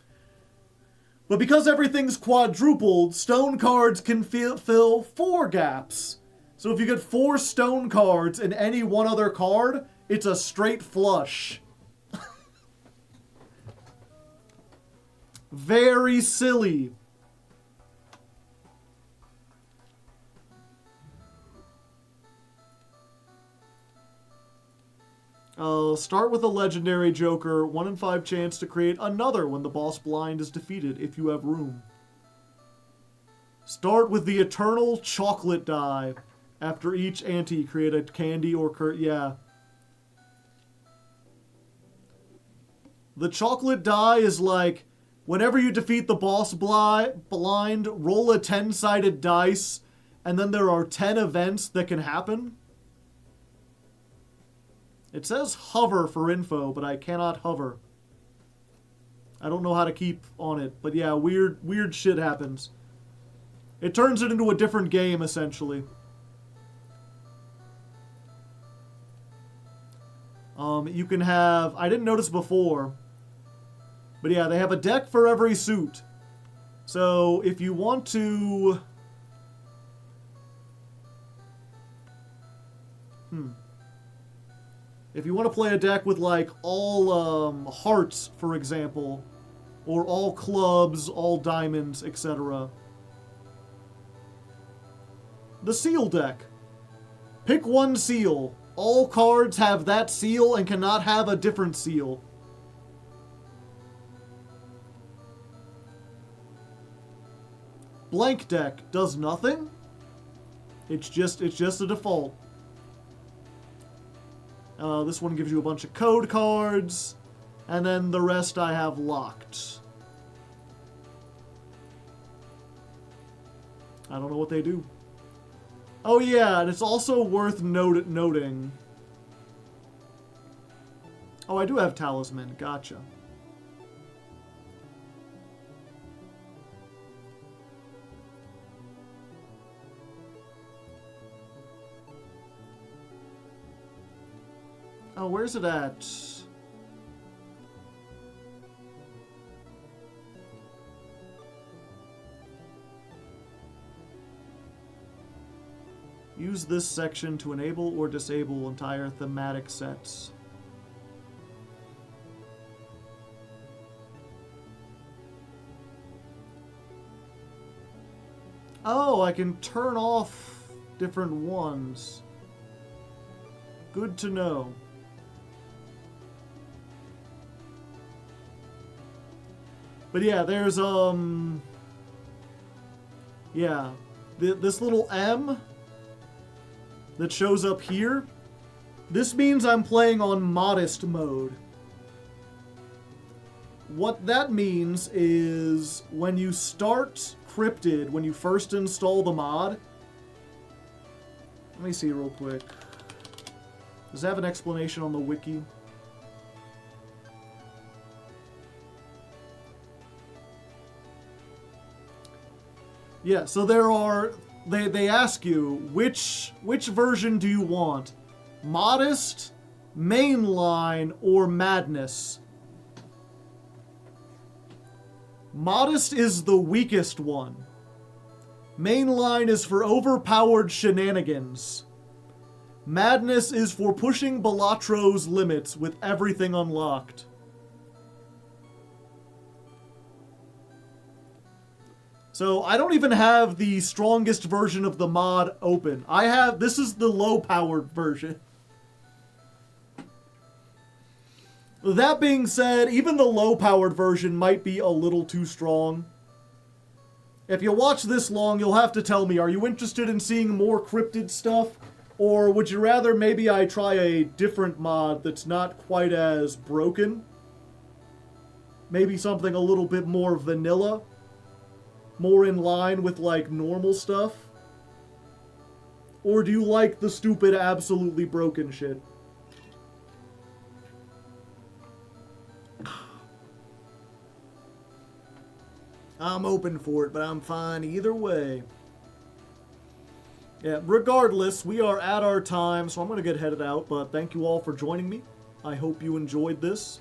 But because everything's quadrupled, stone cards can fill 4 gaps. So if you get 4 stone cards in any one other card, it's a straight flush. Very silly. Start with a legendary joker, 1 in 5 chance to create another when the boss blind is defeated, if you have room. Start with the eternal chocolate die. After each ante, create a candy or yeah. The chocolate die is like, whenever you defeat the boss blind, roll a 10-sided dice, and then there are 10 events that can happen. It says hover for info, but I cannot hover. I don't know how to keep on it, but yeah, weird shit happens. It turns it into a different game, essentially. You can have... I didn't notice before, but yeah, they have a deck for every suit. So, if you want to... If you want to play a deck with, like, all hearts, for example, or all clubs, all diamonds, etc. The seal deck. Pick one seal. All cards have that seal and cannot have a different seal. Blank deck does nothing. It's just a default. This one gives you a bunch of code cards, and then the rest I have locked. I don't know what they do. Oh yeah, and it's also worth noting. Oh, I do have Talisman. Gotcha. Oh, where's it at? Use this section to enable or disable entire thematic sets. Oh, I can turn off different ones. Good to know. But yeah, there's, yeah, this little M that shows up here, this means I'm playing on modest mode. What that means is when you start Cryptid, when you first install the mod, let me see real quick. Does it have an explanation on the wiki? Yeah, so there are... They ask you, which version do you want? Modest, Mainline, or Madness? Modest is the weakest one. Mainline is for overpowered shenanigans. Madness is for pushing Balatro's limits with everything unlocked. So I don't even have the strongest version of the mod open. This is the low-powered version. That being said, even the low-powered version might be a little too strong. If you watch this long, you'll have to tell me, are you interested in seeing more cryptid stuff? Or would you rather maybe I try a different mod that's not quite as broken? Maybe something a little bit more vanilla? More in line with, like, normal stuff? Or do you like the stupid, absolutely broken shit? I'm open for it, but I'm fine either way. Yeah, regardless, we are at our time, so I'm going to get headed out, but thank you all for joining me. I hope you enjoyed this.